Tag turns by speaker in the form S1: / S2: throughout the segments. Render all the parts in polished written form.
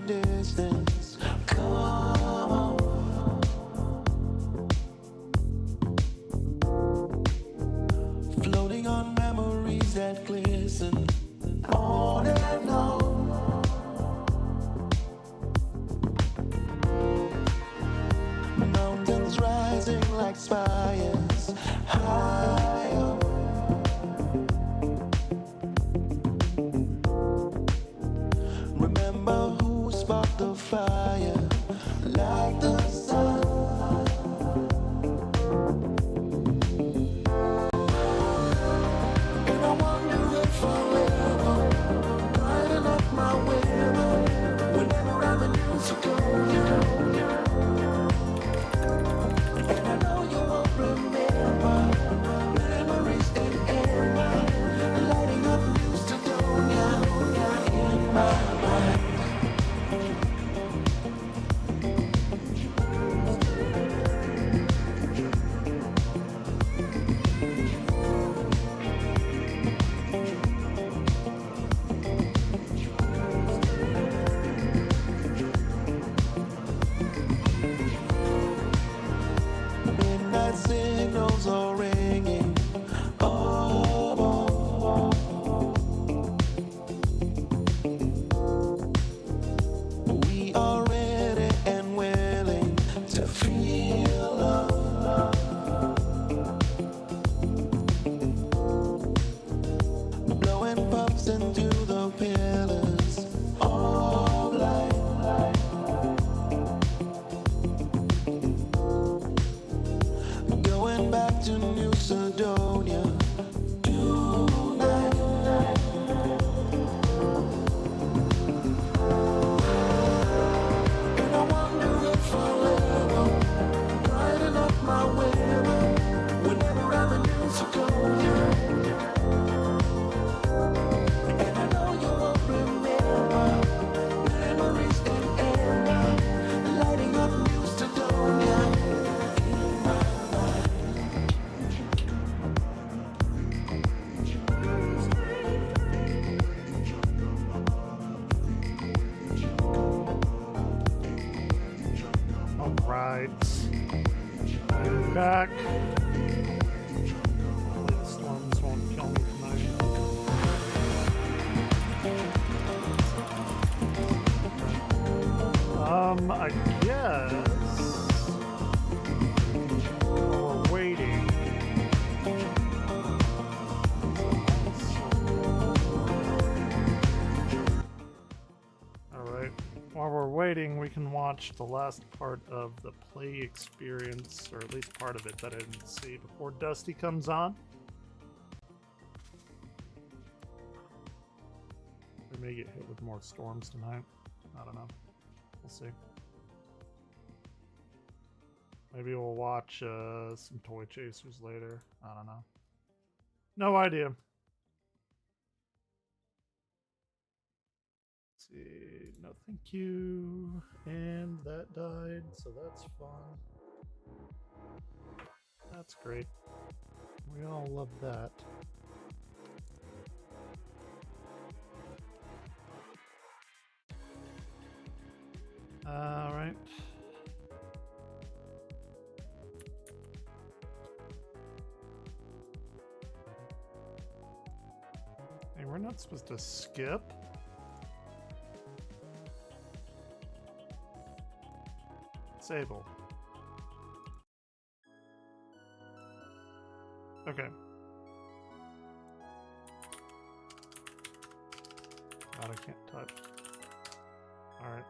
S1: distance. Come on. Floating on memories that glisten on and on. Mountains rising like spires higher. Remember who sparked the fire like the sun. And I wonder if I'll ever brighten up my weather whenever I'm in New Sequoia. And I know you won't remember memories in amber, lighting up New Sequoia in my mind. Midnight signals are ringing. Oh, oh, oh. We are ready and willing to feel love. Blowing puffs into the pillars of light. Going back to New Sedonia tonight. And I wonder if I'll ever brighten up my weather whenever I'm in New Sequoia. And I know you won't remember memories in amber, lighting up New Sedonia.
S2: Alright. I'm back. The storms won't kill me tonight. I guess while we're waiting. Alright. While we're waiting, we can watch the last part of the play experience, or at least part of it that I didn't see before Dusty comes on. We may get hit with more storms tonight. I don't know. We'll see. Maybe we'll watch some Toy Chasers later. I don't know. No idea. Let's see. No, thank you. And that died, so that's fun. That's great. We all love that. All right. Hey, we're not supposed to skip. Disable. Okay. God, I can't type. Alright.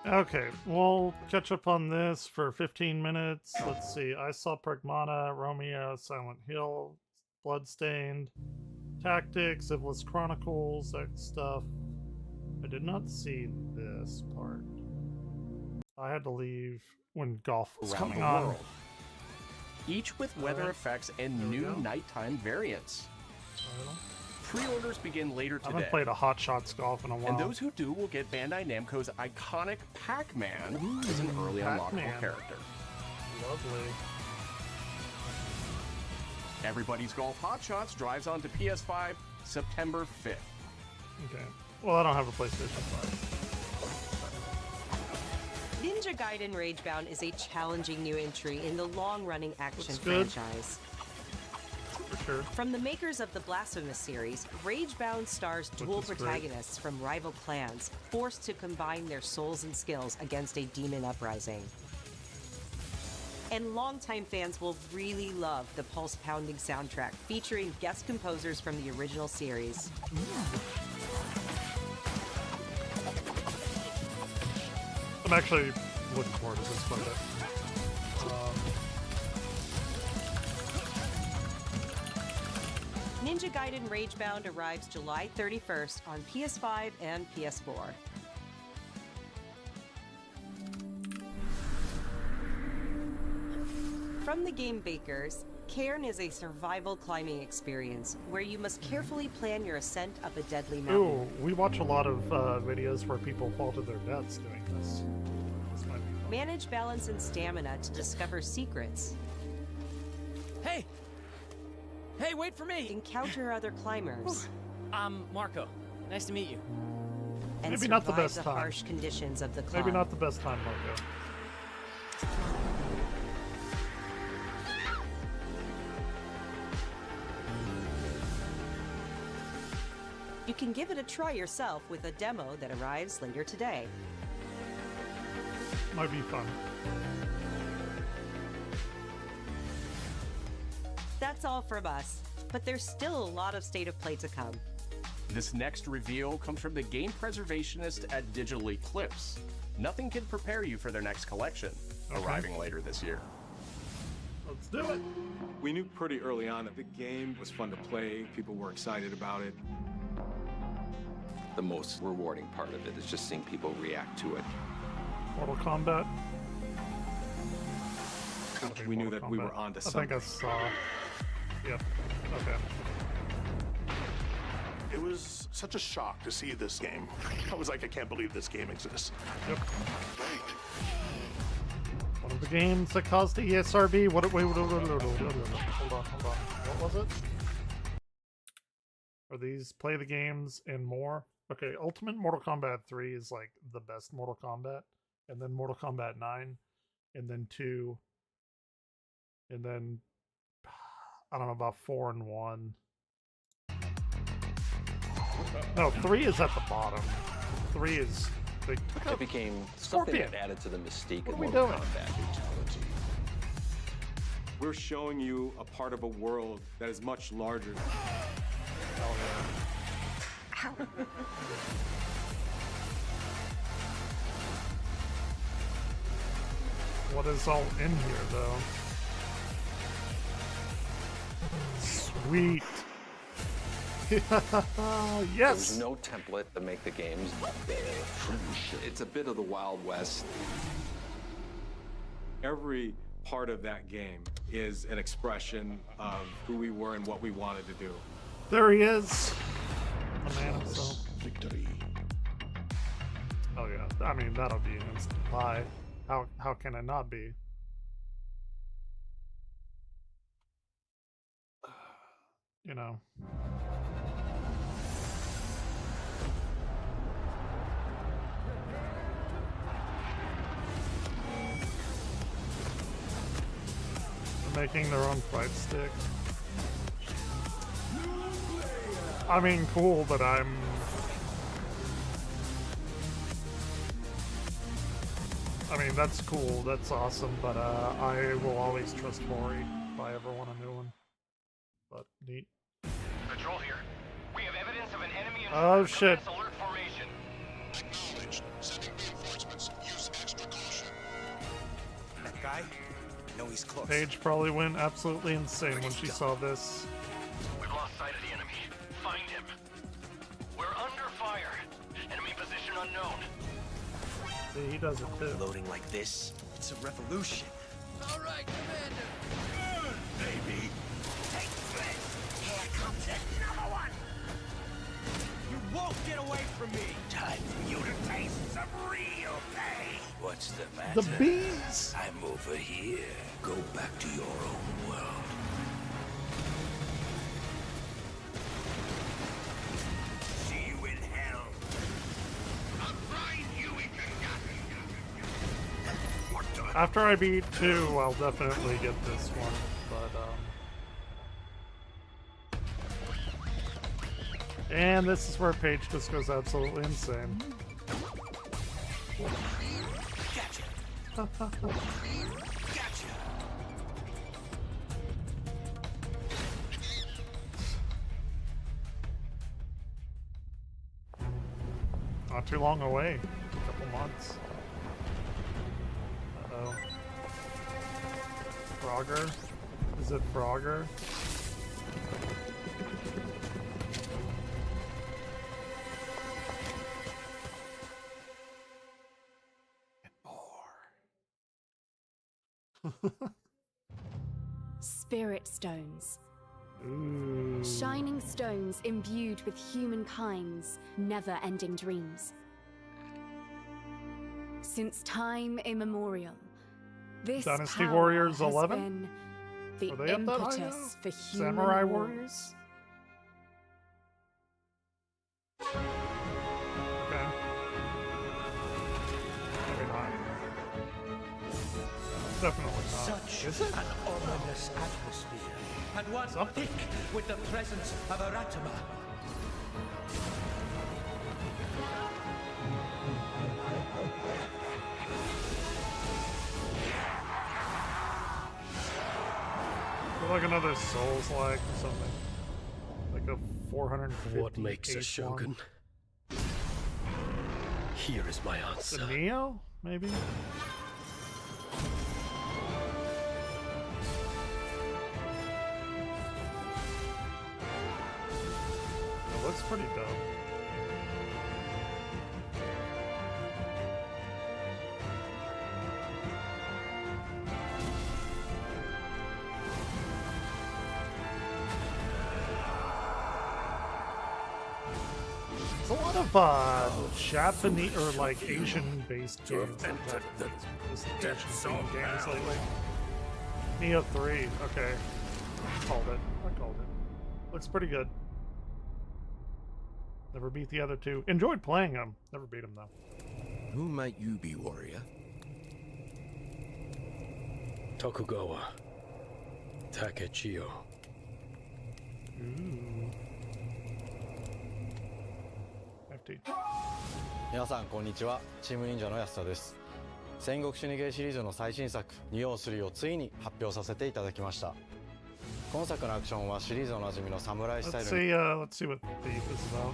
S2: Okay, we'll catch up on this for 15 minutes. Let's see. I saw Pragmata, Romeo, Silent Hill, Bloodstained, Tactics, Civilist Chronicles, that stuff. I did not see this part. I had to leave when golf was
S3: Around
S2: coming
S3: the
S2: on.
S3: world, each with weather effects and new nighttime variants. Pre-orders begin later
S2: I
S3: today.
S2: haven't played a Hot Shots golf in a while.
S3: And those who do will get Bandai Namco's iconic Pac-Man as an early
S2: Pac-Man.
S3: unlockable character.
S2: Lovely.
S3: Everybody's Golf Hot Shots drives onto PS5 September 5th.
S2: Okay. Well, I don't have a PlayStation 5.
S4: Ninja Gaiden Ragebound is a challenging new entry in the long-running action
S2: Looks good.
S4: franchise.
S2: For sure.
S4: From the makers of the Blasphemous series, Ragebound stars dual
S2: is great.
S4: protagonists from rival clans, forced to combine their souls and skills against a demon uprising. And longtime fans will really love the pulse-pounding soundtrack featuring guest composers from the original series.
S2: I'm actually looking forward to this quite a bit.
S4: Ninja Gaiden Ragebound arrives July 31st on PS5 and PS4. From the game bakers, Cairn is a survival climbing experience where you must carefully plan your ascent up a deadly mountain.
S2: Ooh, we watch a lot of videos where people fall to their deaths doing this. This might be fun.
S4: Manage balance and stamina to discover secrets.
S5: Hey! Hey, wait for me!
S4: Encounter other climbers.
S5: I'm Marco. Nice to meet you.
S4: And
S2: Maybe not the
S4: survive
S2: best
S4: the
S2: time.
S4: harsh conditions of the climb.
S2: Maybe not the best time, Marco.
S4: You can give it a try yourself with a demo that arrives later today.
S2: Might be fun.
S4: That's all from us, but there's still a lot of State of Play to come.
S3: This next reveal comes from the game preservationist at Digital Eclipse. Nothing can prepare you for their next collection, arriving later this year.
S2: Let's do it.
S6: We knew pretty early on that the game was fun to play. People were excited about it.
S7: The most rewarding part of it is just seeing people react to it.
S2: Mortal Kombat.
S6: We knew that we
S2: Kombat.
S6: were onto
S2: I think
S6: something.
S2: I saw. Yep. Okay.
S8: It was such a shock to see this game. I was like, I can't believe this game exists.
S2: Yep. One of the games that caused the ESRB. What? Wait. Hold on. What was it? Are these play the games and more? Okay. Ultimate Mortal Kombat 3 is like the best Mortal Kombat, and then Mortal Kombat 9, and then 2, and then I don't know about 4 and 1. No, 3 is at the bottom. 3 is they took
S7: It
S2: out
S7: became something
S2: Scorpion.
S7: that added to the mystique
S2: What
S7: of
S2: are we
S7: Mortal
S2: doing?
S7: Kombat.
S6: We're showing you a part of a world that is much larger.
S2: What is all in here, though? Sweet. Yes.
S7: There's no template to make the games. It's a bit of the Wild West.
S6: Every part of that game is an expression of who we were and what we wanted to do.
S2: There he is. The man himself.
S8: Victory.
S2: Oh yeah. I mean, that'll be an instant buy. How can it not be? You know. They're making their own fight stick. I mean, cool, but I mean, that's cool, that's awesome, but I will always trust Mori if I ever want a new one. But neat.
S9: Patrol here. We have evidence of an enemy in
S2: Oh shit.
S9: alert formation.
S8: Acknowledged. Sending reinforcements. Use extra caution.
S10: That guy? No, he's close.
S2: Paige probably went absolutely insane when she saw this.
S9: We've lost sight of the enemy. Find him. We're under fire. Enemy position unknown.
S2: See, he does it too.
S10: Loading like this? It's a revolution. All right, Commander. Baby. Take this. Here comes another one. You won't get away from me. Time for you to taste some real pain. What's the matter?
S2: The bees!
S10: I'm over here. Go back to your own world.
S2: After I beat 2, I'll definitely get this one, but and this is where Paige just goes absolutely insane.
S10: Gotcha.
S2: Not too long away. A couple months. Uh-oh. Frogger? Is it Frogger? And more.
S11: Spirit stones.
S2: Ooh.
S11: Shining stones imbued with humankind's never-ending dreams. Since time immemorial, this
S2: Dynasty
S11: power
S2: Warriors
S11: has
S2: 11?
S11: been
S2: Are
S11: the
S2: they up that high now?
S11: impetus for human
S2: Samurai
S11: wars.
S2: Warriors? Okay. Maybe not. Definitely not.
S10: Such
S2: Is it?
S10: an ominous atmosphere, and one
S2: Something.
S10: thick with the presence of Aratama.
S2: Like another Souls-like or something. Like a 450.
S12: What makes a shogun? Here is my answer.
S2: The Neo, maybe? It looks pretty dope. It's a lot of Japanese or like Asian-based games. Asian games lately. Neo 3, okay. Called it. I called it. Looks pretty good. Never beat the other two. Enjoyed playing them. Never beat them though.
S12: Who might you be, warrior? Tokugawa. Takechio.
S2: Ooh. 50.
S13: 皆さんこんにちは。チーム忍者の安田です。戦国死にゲーシリーズの最新作「仁王3」をついに発表させていただきました。今作のアクションはシリーズおなじみのサムライスタイルに
S2: Let's see what Thief is about.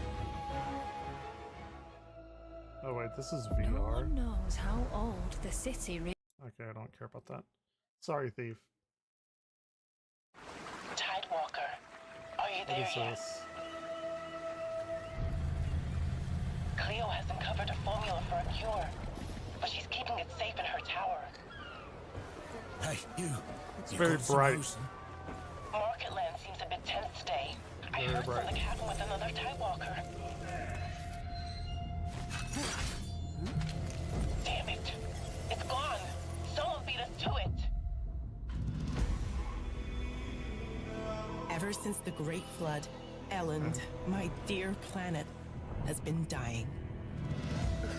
S2: Oh wait, this is VR.
S14: No one knows how old the city really
S2: Okay, I don't care about that. Sorry, Thief.
S15: Tidewalker, are you
S2: What
S15: there
S2: is
S15: yet?
S2: this?
S15: Cleo has uncovered a formula for a cure, but she's keeping it safe in her tower.
S10: Hey, you.
S2: It's very bright.
S15: Marketland seems a bit tense today. I
S2: Very
S15: heard
S2: bright.
S15: something happened with another Tidewalker. Damn it. It's gone. Someone beat us to it.
S16: Ever since the Great Flood, Elend, my dear planet, has been dying.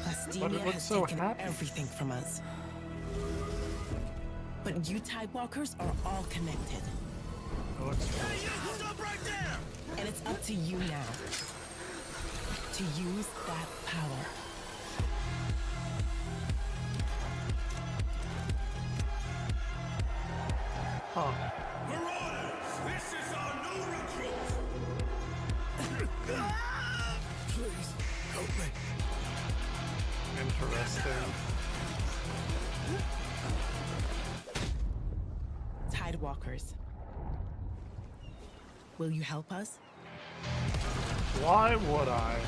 S2: But it
S16: Plastemia
S2: looks
S16: has
S2: so
S16: taken
S2: happy.
S16: everything from us. But you Tidewalkers are all connected.
S2: It looks
S10: Hey, you! Stop right there!
S16: And it's up to you now to use that power.
S2: Huh.
S10: Marauders, this is our new recruit! Please, help me.
S2: Interesting.
S16: Tidewalkers. Will you help us?
S2: Why would I?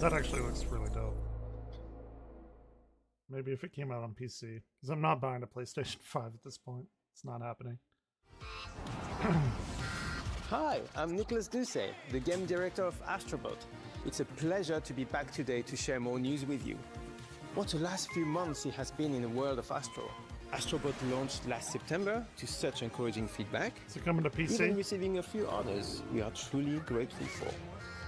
S2: That actually looks really dope. Maybe if it came out on PC. Because I'm not buying a PlayStation 5 at this point. It's not happening.
S17: Hi, I'm Nicholas Doucet, the game director of Astrobot. It's a pleasure to be back today to share more news with you. What the last few months it has been in the world of Astro. Astrobot launched last September to such encouraging feedback.
S2: Is it coming to PC?
S17: Even receiving a few orders we are truly grateful for.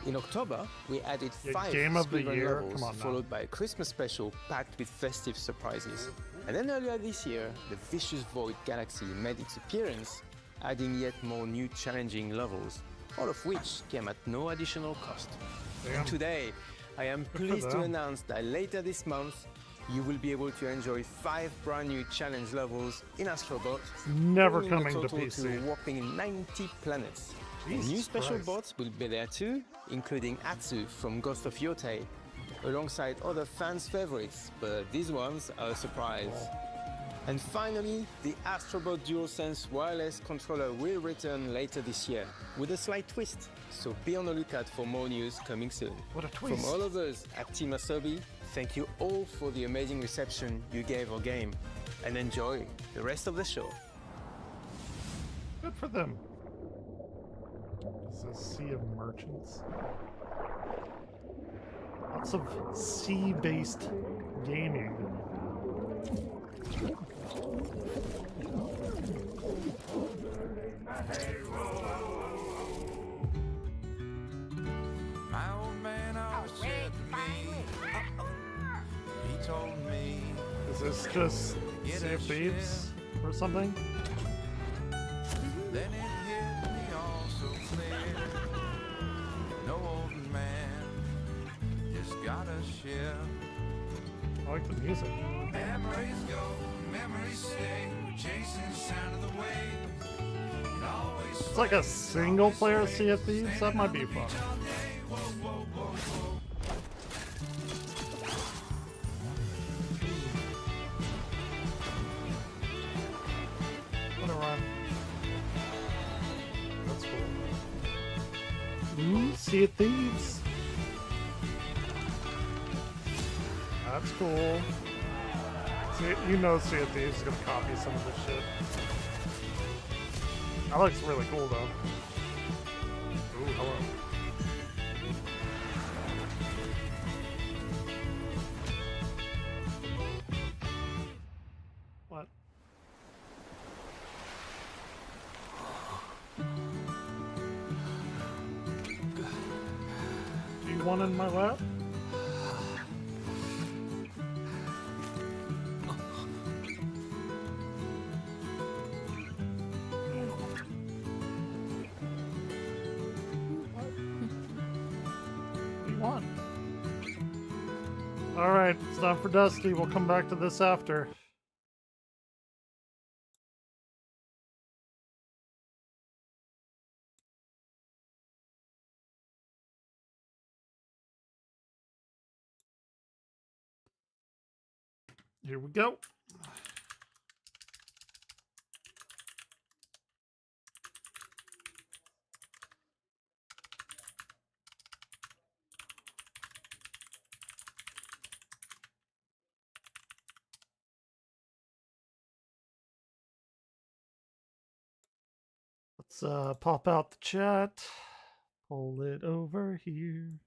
S17: In October, we added 5
S2: Game of the
S17: speedrun
S2: Year?
S17: levels,
S2: Come on now.
S17: followed by a Christmas special packed with festive surprises. And then earlier this year, the Vicious Void Galaxy made its appearance, adding yet more new challenging levels, all of which came at no additional cost. And today, I am pleased to announce that later this month, you will be able to enjoy 5 brand new challenge levels in Astrobot.
S2: Never
S17: bringing the
S2: coming to
S17: total
S2: PC.
S17: to a whopping 90 planets.
S2: Jesus
S17: New special
S2: Christ.
S17: bots will be there too, including Atsu from Ghost of Yotei, alongside other fans' favorites, but these ones are a surprise. And finally, the Astrobot DualSense wireless controller will return later this year, with a slight twist. So be on the lookout for more news coming soon.
S2: What a twist.
S17: From all of us at Team Asobi, thank you all for the amazing reception you gave our game, and enjoy the rest of the show.
S2: Good for them. It's a sea of merchants. Lots of sea-based gaming.
S1: My old man always said to me, he told me,
S2: Is this just Sea of Thieves or something?
S1: then it hit me all so clear. No old man just got a ship.
S2: I like the music.
S1: Memories go, memories stay, chasing the sound of the waves. It always
S2: It's like a single-player Sea of Thieves. That might be fun. What a run. That's cool. Ooh, Sea of Thieves. That's cool. See, you know Sea of Thieves is gonna copy some of this shit. That looks really cool though. Ooh, hello. What? Do you want in my lap? Alright, it's time for Dusty. We'll come back to this after. Here we go. Let's pop out the chat. Pull it over here.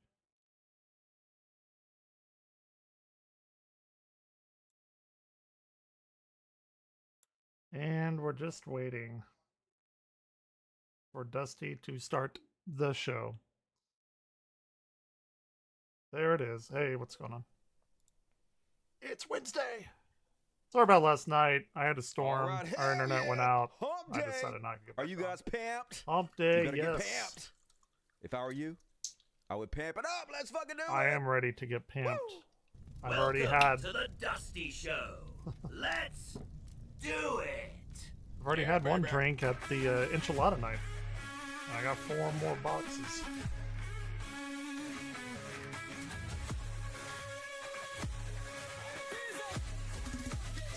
S2: And we're just waiting for Dusty to start the show. There it is. Hey, what's going on? It's Wednesday. Sorry about last night. I had a storm.
S18: Right,
S2: our internet
S18: yeah.
S2: went out.
S18: Hump
S2: I
S18: day.
S2: decided not to get
S18: Are
S2: back
S18: you
S2: on.
S18: guys pamped?
S2: Hump day,
S18: You gotta
S2: yes.
S18: get pamped. If I were you, I would pamp it up. Let's fucking do it.
S2: I am ready to get pamped. I've
S19: Welcome
S2: already had.
S19: to the Dusty Show. Let's do it.
S2: I've already had one drink at the enchilada night. I got 4 more boxes.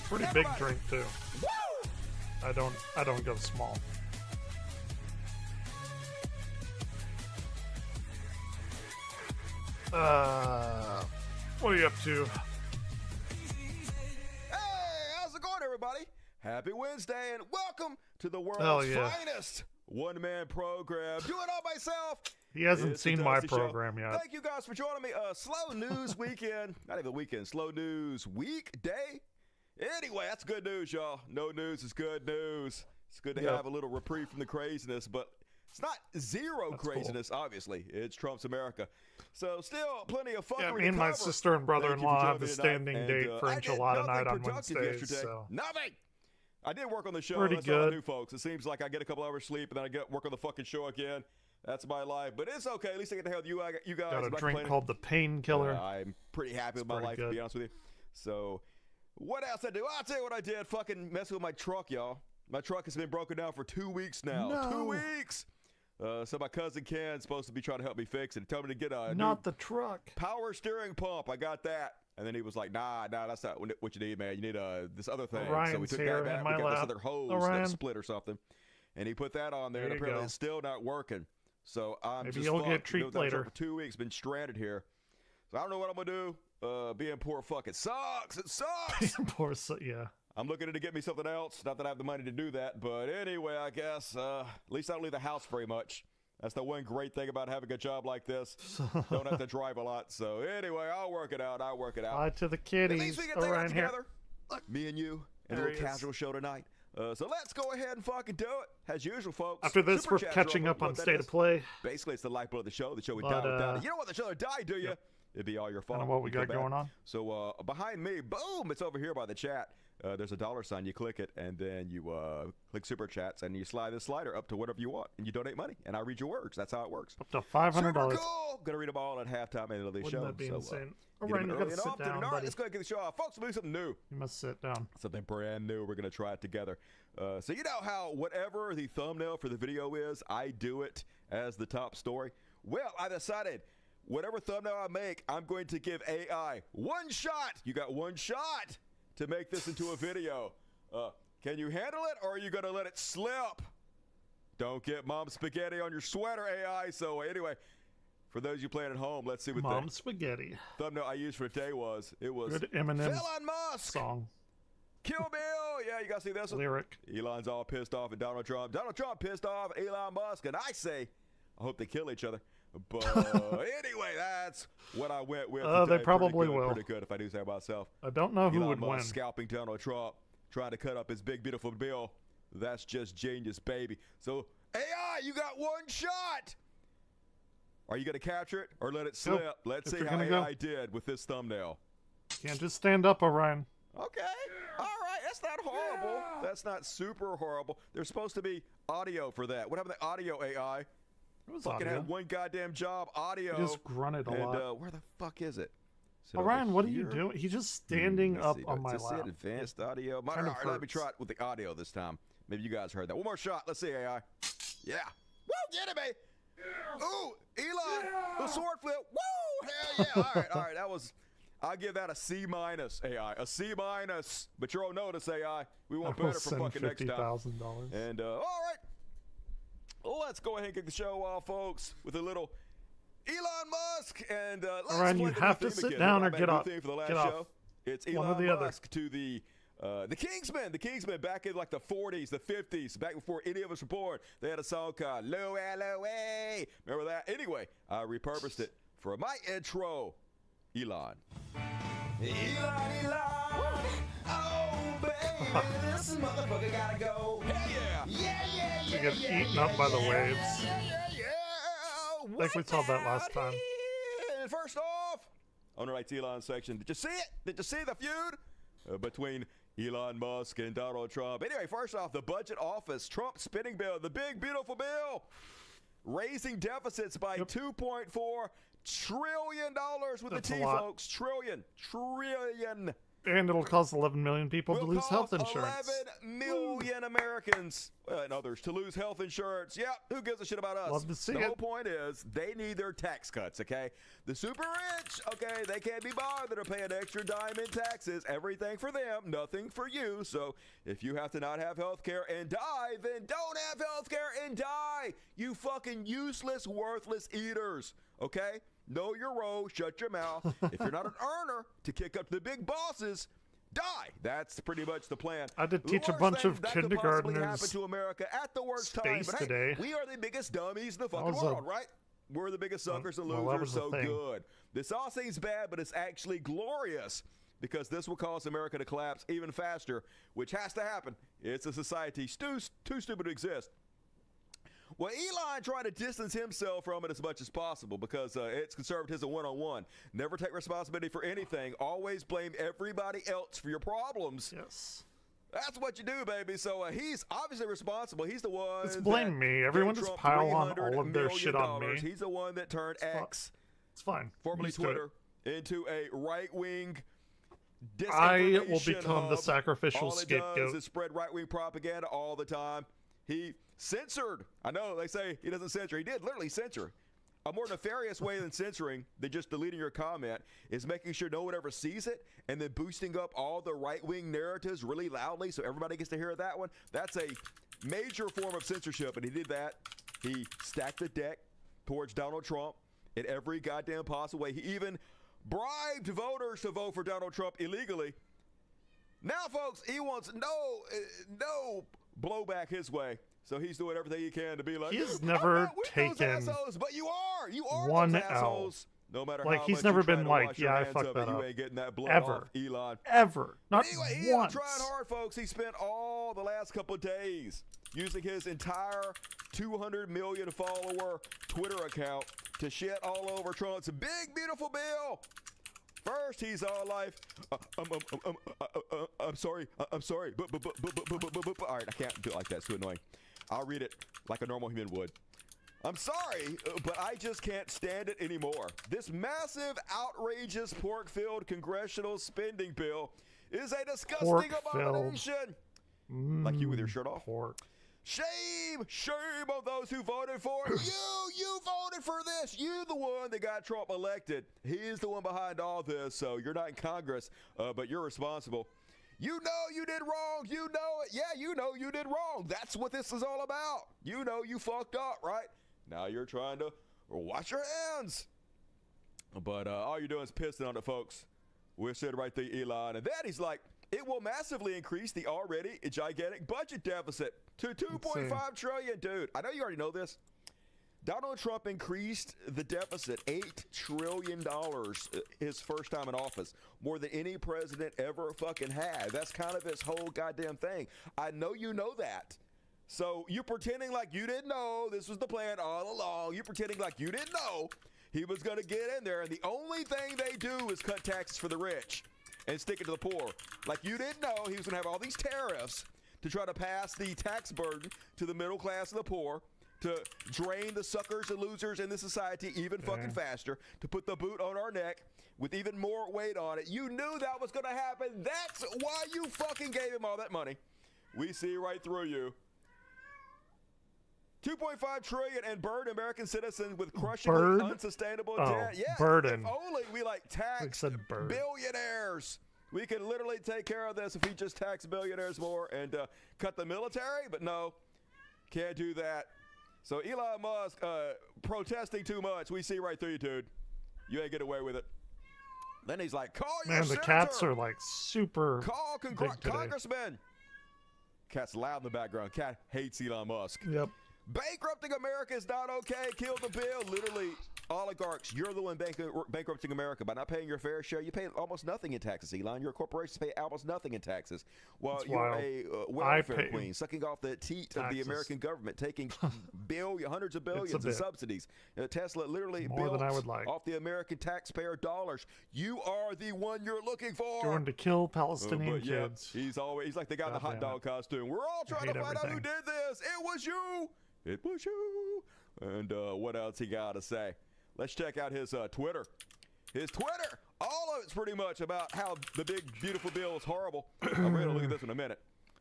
S2: Pretty big drink too. I don't go small. What are you up to?
S18: Hey, how's it going, everybody? Happy Wednesday, and welcome to the world's
S2: Hell yeah.
S18: finest one-man program. Do it all myself.
S2: He hasn't
S18: It's the
S2: seen my
S18: Dusty Show.
S2: program yet.
S18: Thank you guys for joining me. Slow news weekend. Not even weekend. Slow news weekday. Anyway, that's good news, y'all. No news is good news. It's good to have a little reprieve from the craziness, but it's not zero craziness, obviously. It's Trump's America. So still plenty of fuckery.
S2: Yeah, me and my sister and brother-in-law have the standing date for enchilada night on Wednesdays. So.
S18: Nothing. I did work on the show.
S2: Pretty
S18: That's
S2: good.
S18: what I do, folks. It seems like I get a couple hours sleep and then I get work on the fucking show again. That's my life, but it's okay. At least I get to hang with you guys.
S2: Got a drink called the Painkiller.
S18: I'm pretty happy with my life, to be honest with you. So, what else I do? I'll tell you what I did. Fucking messing with my truck, y'all. My truck has been broken down for 2 weeks now.
S2: No.
S18: 2 weeks. So my cousin Ken's supposed to be trying to help me fix it. He told me to get a
S2: Not the truck.
S18: power steering pump. I got that. And then he was like, nah, that's not what you need, man. You need this other thing.
S2: Orion's
S18: so we took
S2: here
S18: that
S2: in
S18: back. We
S2: my
S18: got this
S2: lap.
S18: other hose
S2: Orion.
S18: that split or something. And he put that on there,
S2: There
S18: and
S2: you
S18: apparently
S2: go.
S18: it's still not working. So I'm
S2: Maybe
S18: just
S2: you'll get
S18: fucked.
S2: treat
S18: Been without a
S2: later.
S18: truck for 2 weeks, been stranded here. So I don't know what I'm going to do. Being poor fucking sucks. It sucks.
S2: Poor yeah.
S18: I'm looking to get me something else. Not that I have the money to do that, but anyway, I guess at least I don't leave the house very much. That's the one great thing about having a job like this. Don't have to drive a lot. So anyway, I'll work it out.
S2: Bye to the
S18: At
S2: kitties.
S18: least we can take it
S2: Orion here.
S18: together. Me and you, and a
S2: There
S18: little
S2: he is.
S18: casual show tonight. So let's go ahead and fucking do it. As usual, folks.
S2: After this,
S18: Super
S2: we're
S18: chats
S2: catching
S18: are
S2: up on
S18: what that
S2: State
S18: is.
S2: of Play.
S18: Basically, it's the lifeblood of the show. The show would
S2: But,
S18: die without it. You don't want the show to die, do you? It'd be all your fault.
S2: Kinda what we
S18: Feel
S2: got
S18: bad.
S2: going on.
S18: So behind me, boom, it's over here by the chat. There's a $sign. You click it, and then you click Super Chats, and you slide this slider up to whatever you want, and you donate money, and I read your words. That's how it works.
S2: Up to $500.
S18: Super cool. Gonna read them all at halftime and of the
S2: Wouldn't
S18: show.
S2: that be
S18: so,
S2: insane?
S18: get
S2: Orion,
S18: them
S2: you
S18: early
S2: gotta
S18: and
S2: sit
S18: often.
S2: down,
S18: All right,
S2: buddy.
S18: let's go ahead and get the show off. Folks, we'll do something new.
S2: You must sit down.
S18: Something brand new. We're going to try it together. So you know how whatever the thumbnail for the video is, I do it as the top story? Well, I decided whatever thumbnail I make, I'm going to give AI one shot. You got one shot to make this into a video. Can you handle it, or are you going to let it slip? Don't get Mom Spaghetti on your sweater, AI. So anyway, for those you playing at home, let's see what
S2: Mom
S18: the
S2: Spaghetti.
S18: thumbnail I used for today was. It was
S2: Good Eminem
S18: Elon Musk.
S2: song.
S18: Kill Bill. Yeah, you got to see this one?
S2: Lyric.
S18: Elon's all pissed off at Donald Trump. Donald Trump pissed off at Elon Musk. And I say, I hope they kill each other. But anyway, that's what I went with.
S2: They
S18: today.
S2: probably
S18: Pretty good,
S2: will.
S18: Pretty good if I do say myself.
S2: I don't know who
S18: Elon
S2: would
S18: Musk
S2: win.
S18: scalping Donald Trump, trying to cut up his big, beautiful bill. That's just genius, baby. So, AI, you got one shot. Are you going to capture it or let it slip?
S2: Go.
S18: Let's
S2: If
S18: see
S2: you're
S18: how
S2: gonna
S18: AI did with this thumbnail.
S2: Can't just stand up, Orion.
S18: Okay. All right. That's not horrible. That's not super horrible. There's supposed to be audio for that. What happened to audio, AI?
S2: It was
S18: Fucking
S2: audio.
S18: had one goddamn job, audio.
S2: He just grunted a lot.
S18: Where the fuck is it? Is it over
S2: Orion, what are you
S18: here?
S2: doing? He's just standing
S18: Let's
S2: up
S18: see.
S2: on my
S18: Is this
S2: lap.
S18: it? Advanced audio. All
S2: kind of
S18: right, let me
S2: hurts.
S18: try it with the audio this time. Maybe you guys heard that. One more shot. Let's see, AI. Yeah. Woo, get it, baby. Ooh, Elon, the sword flip. Woo, hell yeah. All right. That was, I'll give that a C minus, AI. A C minus. But you're on notice, AI. We want
S2: I will
S18: better for
S2: send
S18: fucking next time.
S2: $50,000.
S18: And, all right. Let's go ahead and kick the show off, folks, with a little Elon Musk. And let's
S2: Orion,
S18: play
S2: you
S18: the
S2: have
S18: new
S2: to
S18: theme
S2: sit
S18: again.
S2: down
S18: Remember
S2: or get
S18: I had a
S2: up.
S18: new theme for the last
S2: Get off.
S18: show? It's
S2: One or
S18: Elon
S2: the other.
S18: Musk to the Kingsmen. The Kingsmen back in like the 40s, the 50s, back before any of us were born. They had a song called Low L-O-A. Remember that? Anyway, I repurposed it for my intro. Elon. Elon. Oh, baby, this motherfucker gotta go. Hell yeah.
S2: You get eaten up by the waves. I think we saw that last time.
S18: First off, on the right Elon section, did you see it? Did you see the feud between Elon Musk and Donald Trump? Anyway, first off, the budget office, Trump spending bill, the big beautiful bill, raising deficits by $2.4 trillion with
S2: That's
S18: the
S2: a
S18: T,
S2: lot.
S18: folks. Trillion.
S2: And it'll cause 11 million people to
S18: Will
S2: lose health
S18: cause
S2: insurance.
S18: 11 million Americans and others to lose health insurance. Yeah, who gives a shit about us?
S2: Love to see
S18: the
S2: it.
S18: whole point is they need their tax cuts, okay? The super rich, okay, they can't be bothered to pay an extra dime in taxes. Everything for them, nothing for you. So if you have to not have health care and die, then don't have health care and die. You fucking useless, worthless eaters, okay? Know your role, shut your mouth. If you're not an earner to kick up to the big bosses, die. That's pretty much the plan.
S2: I did
S18: The
S2: teach a
S18: worst
S2: bunch
S18: thing
S2: of
S18: that could possibly happen
S2: kindergartners
S18: to America at the worst time.
S2: space
S18: But hey,
S2: today.
S18: we are the biggest dummies in the fucking
S2: was a-
S18: world, right? We're the biggest suckers and
S2: well, that
S18: losers,
S2: was the
S18: so
S2: thing.
S18: good. This all seems bad, but it's actually glorious. because this will cause America to collapse even faster, which has to happen. It's a society too stupid to exist. Well, Elon tried to distance himself from it as much as possible because it's conservatism one-on-one. Never take responsibility for anything. Always blame everybody else for your problems.
S2: Yes.
S18: That's what you do, baby. So he's obviously responsible. He's the one.
S2: Just blame me. Everyone just pile on all of their shit on me.
S18: He's the one that turned X,
S2: it's fine,
S18: formerly Twitter, into a right-wing
S2: I will
S18: disinformation
S2: become
S18: hub.
S2: the sacrificial
S18: All
S2: scapegoat.
S18: He does is spread right-wing propaganda all the time. He censored. I know they say he doesn't censor. He did literally censor. A more nefarious way than censoring, than just deleting your comment, is making sure no one ever sees it and then boosting up all the right-wing narratives really loudly so everybody gets to hear that one. That's a major form of censorship, and he did that. He stacked the deck towards Donald Trump in every goddamn possible way. He even bribed voters to vote for Donald Trump illegally. Now, folks, he wants no blowback his way. So he's doing everything he can to be like,
S2: he's never taken
S18: assholes, but you are
S2: one
S18: those
S2: L.
S18: assholes. No matter
S2: like
S18: how
S2: he's
S18: much
S2: never
S18: you try
S2: been
S18: to
S2: like,
S18: wash your
S2: yeah, I
S18: hands
S2: fucked
S18: of
S2: that
S18: it,
S2: up.
S18: you ain't getting that blood
S2: Ever.
S18: off, Elon.
S2: Ever. Not
S18: anyway, he
S2: once.
S18: trying hard, folks. He spent all the last couple of days using his entire 200 million follower Twitter account to shit all over Trump's big, beautiful bill. First, he's all like, I'm sorry, but, all right, I can't do it like that. It's too annoying. I'll read it like a normal human would. I'm sorry, but I just can't stand it anymore. This massive, outrageous, pork-filled congressional spending bill is a disgusting abomination. Like you with your shirt off.
S2: Pork.
S18: Shame on those who voted for it. You voted for this. You the one that got Trump elected. He's the one behind all this, so you're not in Congress, but you're responsible. You know you did wrong. You know it. Yeah, you know you did wrong. That's what this is all about. You know you fucked up, right? Now you're trying to wash your hands. But all you're doing is pissing on it, folks. We're sitting right there, Elon. And then he's like, it will massively increase the already gigantic budget deficit to $2.5 trillion. Dude, I know you already know this. Donald Trump increased the deficit $8 trillion his first time in office, more than any president ever fucking had. That's kind of his whole goddamn thing. I know you know that. So you pretending like you didn't know this was the plan all along. You pretending like you didn't know he was going to get in there, and the only thing they do is cut taxes for the rich and stick it to the poor. Like you didn't know he was going to have all these tariffs to try to pass the tax burden to the middle class and the poor, to drain the suckers and losers in the society even fucking faster, to put the boot on our neck with even more weight on it. You knew that was going to happen. That's why you fucking gave him all that money. We see right through you. $2.5 trillion and burden American citizens with crushingly unsustainable debt. Yeah,
S2: burden.
S18: If only we tax billionaires. We could literally take care of this if we just tax billionaires more and cut the military, but no, can't do that. So Elon Musk protesting too much. We see right through you, dude. You ain't get away with it. Then he's like, call your senator.
S2: The cats are like super
S18: Call congressman. Cat's loud in the background. Cat hates Elon Musk.
S2: Yep.
S18: Bankrupting America is not okay. Kill the bill. Literally, oligarchs, you're the one bankrupting America. By not paying your fair share, you pay almost nothing in taxes, Elon. Your corporations pay almost nothing in taxes. While you're a welfare queen, sucking off the teat of the American government, taking hundreds of billions in subsidies. Tesla literally
S2: more
S18: built
S2: than I would like
S18: off the American taxpayer dollars. You are the one you're looking for.
S2: Going to kill Palestinian kids.
S18: He's like the guy in the hot dog costume. We're all trying to find out who did this. It was you. It was you. And what else he got to say? Let's check out his Twitter. His Twitter. All of it's pretty much about how the big, beautiful bill is horrible. I'm going to look at this in a minute.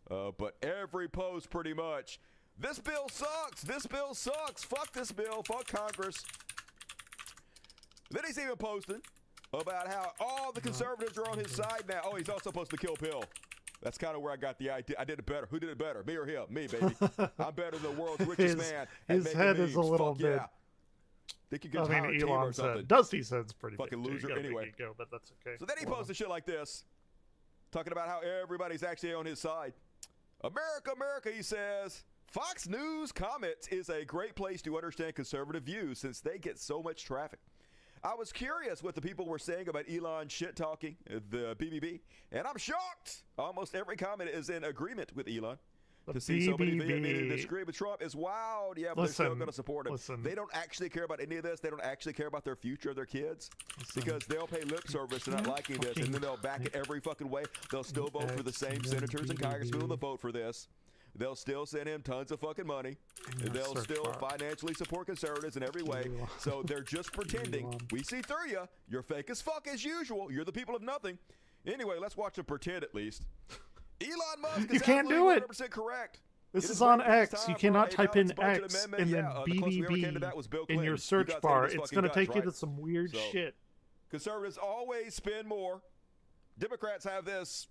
S18: But every post pretty much. This bill sucks. This bill sucks. Fuck this bill. Fuck Congress. Then he's even posting about how all the conservatives are on his side now. Oh, he's also supposed to kill Bill. That's kind of where I got the idea. I did it better. Who did it better? Me or him? Me, baby. I'm better than the world's richest man.
S2: His head is a little bit.
S18: Think you could hire a team or something.
S2: Dusty's head's pretty
S18: fucking
S2: big
S18: loser. Anyway,
S2: ego, but that's okay.
S18: So then he posted shit like this, talking about how everybody's actually on his side. America, America, he says. Fox News comments is a great place to understand conservative views since they get so much traffic. I was curious what the people were saying about Elon shit-talking the BBB, and I'm shocked. Almost every comment is in agreement with Elon. To see so many vehemently disagree with Trump is wild. Yeah, but they're still going to support him. They don't actually care about any of this. They don't actually care about their future of their kids because they'll pay lip service to not liking this, and then they'll back it every fucking way. They'll still vote for the same senators and congressmen that vote for this. They'll still send him tons of fucking money. They'll still financially support conservatives in every way. So they're just pretending. We see through you. You're fake as fuck as usual. You're the people of nothing. Anyway, let's watch them pretend at least. Elon Musk is absolutely 100% correct.
S2: This is on X. You cannot type in X and then BBB in your search bar. It's going to take you to some weird shit.
S18: Conservatives always spend more. Democrats have this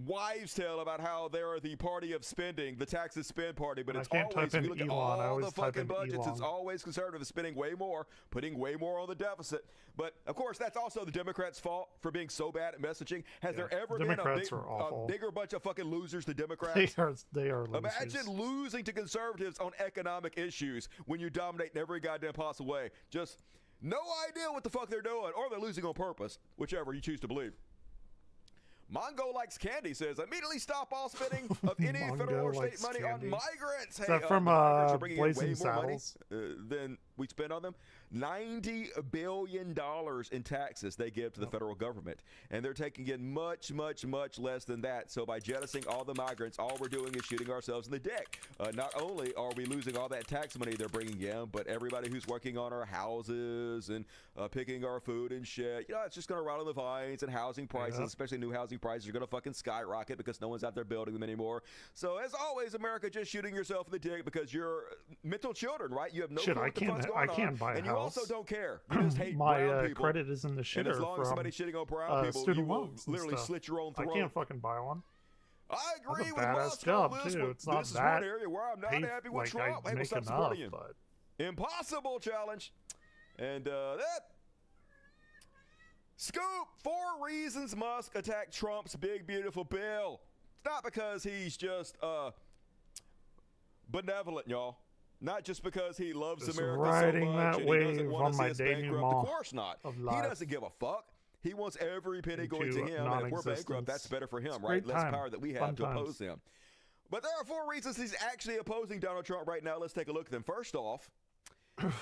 S18: wives' tale about how they're the party of spending, the taxes spend party, but it's always, if you look at all the fucking budgets, it's always conservative spending way more, putting way more on the deficit. But, of course, that's also the Democrats' fault for being so bad at messaging. Has there ever been a bigger bunch of fucking losers than Democrats?
S2: They are losers.
S18: Imagine losing to conservatives on economic issues when you dominate in every goddamn possible way. Just no idea what the fuck they're doing, or they're losing on purpose, whichever you choose to believe. Mongo Likes Candy says, immediately stop all spending of any federal or state money on migrants.
S2: Is that from Blazing Saddles?
S18: Then we spend on them $90 billion in taxes they give to the federal government. And they're taking in much, much, much less than that. So by jettisoning all the migrants, all we're doing is shooting ourselves in the dick. Not only are we losing all that tax money they're bringing in, but everybody who's working on our houses and picking our food and shit, you know, it's just going to rot on the vines, and housing prices, especially new housing prices, are going to fucking skyrocket because no one's out there building them anymore. So as always, America, just shooting yourself in the dick because you're mental children, right? You have no clue what the fuck's going on.
S2: I can't buy a
S18: and
S2: house.
S18: You also don't care. You just hate
S2: my
S18: brown people.
S2: credit is in the shitter.
S18: And as long as somebody's shitting on brown people, you will literally slit your own throat.
S2: I can't fucking buy one.
S18: I agree with
S2: Musk job
S18: on this
S2: too.
S18: one.
S2: It's not
S18: this
S2: that
S18: is one area where I'm not happy with Trump. Hey, what's up supporting him? Impossible challenge. And that scoop, 4 reasons Musk attacked Trump's big beautiful bill. It's not because he's just benevolent, y'all. Not just because he loves America so much and he doesn't want to see us bankrupt. Of course not. He doesn't give a fuck. He wants every penny going to him, and if we're bankrupt, that's better for him, right? Less power that we have to oppose him. But there are 4 reasons he's actually opposing Donald Trump right now. Let's take a look at them. First off,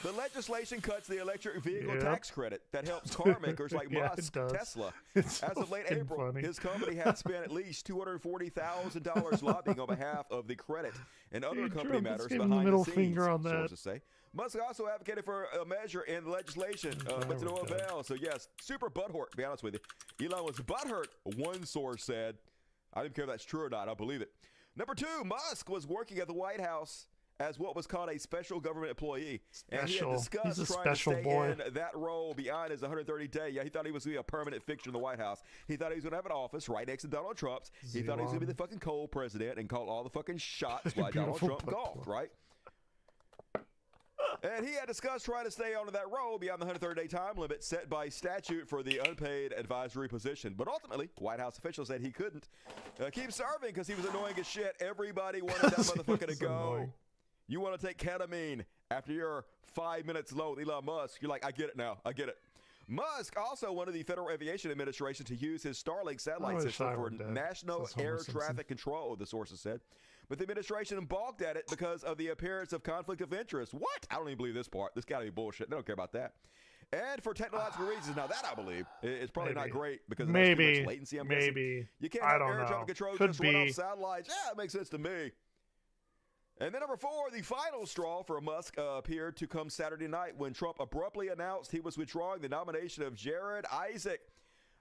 S18: the legislation cuts the electric vehicle tax credit that helps car makers like Musk, Tesla. As of late April, his company had spent at least $240,000 lobbying on behalf of the credit and other company matters behind the scenes, sources say. Musk also advocated for a measure in the legislation, but to no avail. So yes, super butthurt, to be honest with you. Elon was butthurt, one source said. I don't care if that's true or not, I believe it. Number 2, Musk was working at the White House as what was called a special government employee. And he had discussed trying to stay in that role beyond his 130-day. Yeah, he thought he was going to be a permanent fixture in the White House. He thought he was going to have an office right next to Donald Trump's. He thought he was going to be the fucking cold president and call all the fucking shots while Donald Trump golfed, right? And he had discussed trying to stay on that role beyond the 130-day time limit set by statute for the unpaid advisory position. But ultimately, White House officials said he couldn't keep serving because he was annoying as shit. Everybody wanted that motherfucker to go. Annoying. You want to take ketamine after you're 5 minutes low with Elon Musk. You're like, I get it now. I get it. Musk also wanted the Federal Aviation Administration to use his Starlink satellite system for national air traffic control, the sources said. But the administration balked at it because of the appearance of conflict of interest. What? I don't even believe this part. This got to be bullshit. They don't care about that. And for technological reasons, now that I believe, it's probably not great because there's too much latency, I'm guessing. You can't have air traffic control just run off satellites. Yeah, it makes sense to me. And then number 4, the final straw for Musk appeared to come Saturday night when Trump abruptly announced he was withdrawing the nomination of Jared Isaac,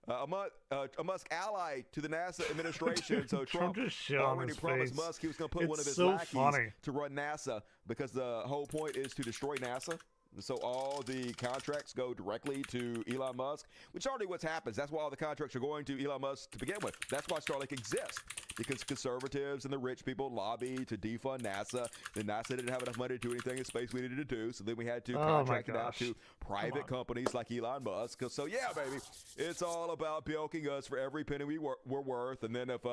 S18: a Musk ally to the NASA administration. So Trump already promised Musk he was going to put one of his lackeys to run NASA because the whole point is to destroy NASA. So all the contracts go directly to Elon Musk, which is already what's happened. That's why all the contracts are going to Elon Musk to begin with. That's why Starlink exists, because conservatives and the rich people lobby to defund NASA. Then NASA didn't have enough money to do anything in space we needed to do, so then we had to contract it out to private companies like Elon Musk. So yeah, baby, it's all about bilking us for every penny we're worth. And then if